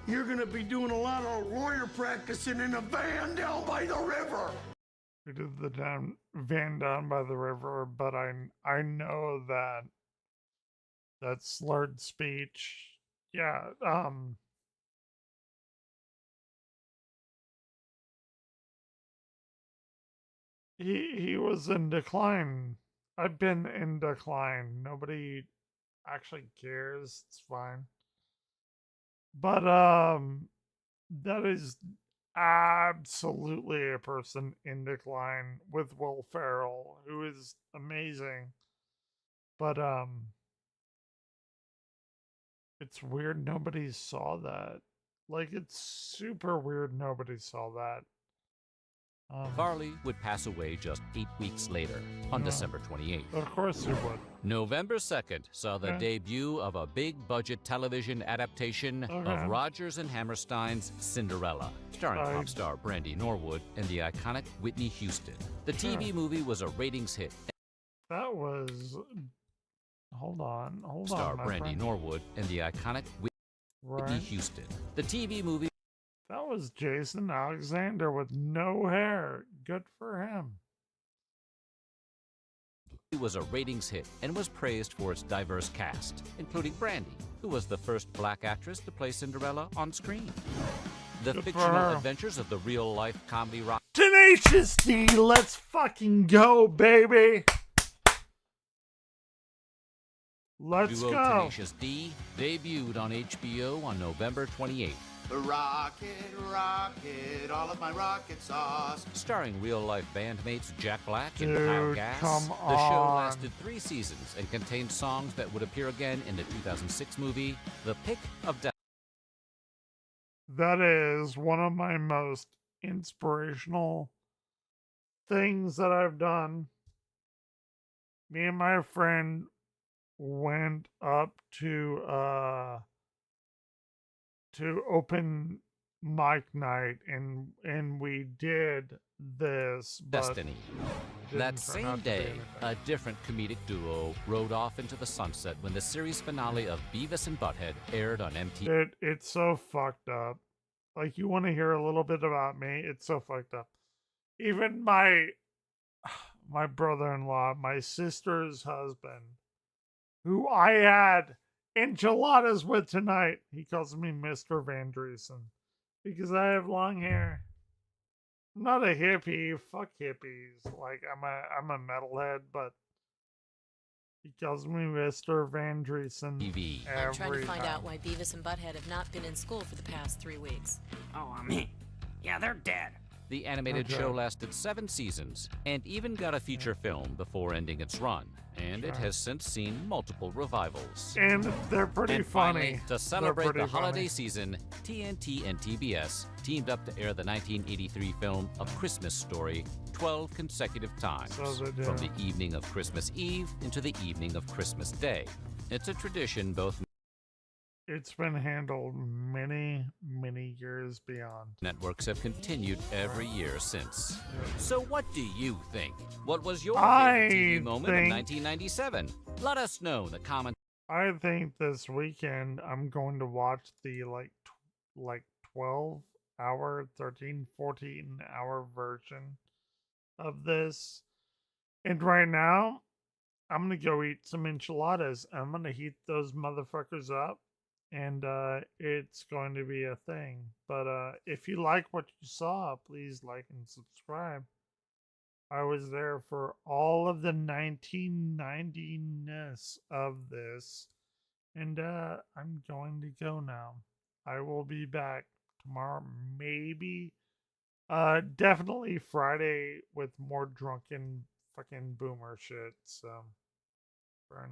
S20: you're gonna be doing a lot of lawyer practicing in a van down by the river.
S2: who did the Van Down by the River, but I know that slurred speech. Yeah, he was in decline. I've been in decline. Nobody actually cares. It's fine. But that is absolutely a person in decline with Will Ferrell, who is amazing. But it's weird nobody saw that. Like, it's super weird nobody saw that.
S19: Farley would pass away just 8 weeks later, on December 28th.
S2: Of course he would.
S19: November 2nd saw the
S2: Okay.
S19: debut of a big-budget television adaptation
S2: Okay.
S19: of Rodgers and Hammerstein's Cinderella, starring
S2: I-
S19: pop star Brandy Norwood and the iconic Whitney Houston. The
S2: Sure.
S19: TV movie was a ratings hit.
S2: That was. Hold on.
S19: Star
S2: my
S19: Brandy
S2: friend.
S19: Norwood and the iconic Whitney
S2: Right.
S19: Houston. The TV movie
S2: That was Jason Alexander with no hair. Good for him.
S19: was a ratings hit and was praised for its diverse cast, including Brandy, who was the first black actress to play Cinderella on screen. The
S2: Good for
S19: fictional
S2: her.
S19: adventures of the real-life comedy rock
S2: Tenacious D, let's fucking go, baby. Let's
S19: duo
S2: go.
S19: Tenacious D debuted on HBO on November 28th.
S1: Rocket, rocket, all of my rocket sauce.
S19: Starring real-life bandmates Jack Black and
S2: Dude,
S19: Kyle Gass,
S2: come
S19: the show
S2: on.
S19: lasted 3 seasons and contained songs that would appear again in the 2006 movie The Pick of Death.
S2: That is one of my most inspirational things that I've done. Me and my friend went up to open mic night and we did this, but
S19: Destiny.
S2: didn't
S19: That
S2: turn
S19: same
S2: out to be
S19: day,
S2: anything.
S19: a different comedic duo rode off into the sunset when the series finale of Beavis and Butthead aired on MTV.
S2: It's so fucked up. Like, you want to hear a little bit about me? It's so fucked up. Even my brother-in-law, my sister's husband, who I had enchiladas with tonight, he calls me Mr. Van Driesen because I have long hair. I'm not a hippie. Fuck hippies. Like, I'm a metalhead, but he calls me Mr. Van Driesen.
S19: TV.
S9: I'm trying to
S2: every
S9: find
S2: time.
S9: out why Beavis and Butthead have not been in school for the past 3 weeks.
S8: Oh, yeah, they're dead.
S19: The animated
S2: Okay.
S19: show lasted 7 seasons and even got a feature film before ending its run, and it
S2: Sure.
S19: has since seen multiple revivals.
S2: And they're pretty
S19: And
S2: funny.
S19: finally, to
S2: They're
S19: celebrate
S2: pretty
S19: the holiday
S2: funny.
S19: season, TNT and TBS teamed up to air the 1983 film A Christmas Story 12 consecutive times,
S2: So they do.
S19: from the evening of Christmas Eve into the evening of Christmas Day. It's a tradition both
S2: It's been handled many, many years beyond.
S19: networks have continued every year since. So what do you think? What was your
S2: I
S19: favorite TV moment of
S2: think-
S19: 1997? Let us know in the comments.
S2: I think this weekend I'm going to watch the like 12 hour, 13, 14 hour version of this. And right now, I'm going to go eat some enchiladas. I'm going to heat those motherfuckers up. And it's going to be a thing. But if you like what you saw, please like and subscribe. I was there for all of the 1990-ness of this. And I'm going to go now. I will be back tomorrow, maybe. Definitely Friday with more drunken fucking boomer shit. So, fair enough.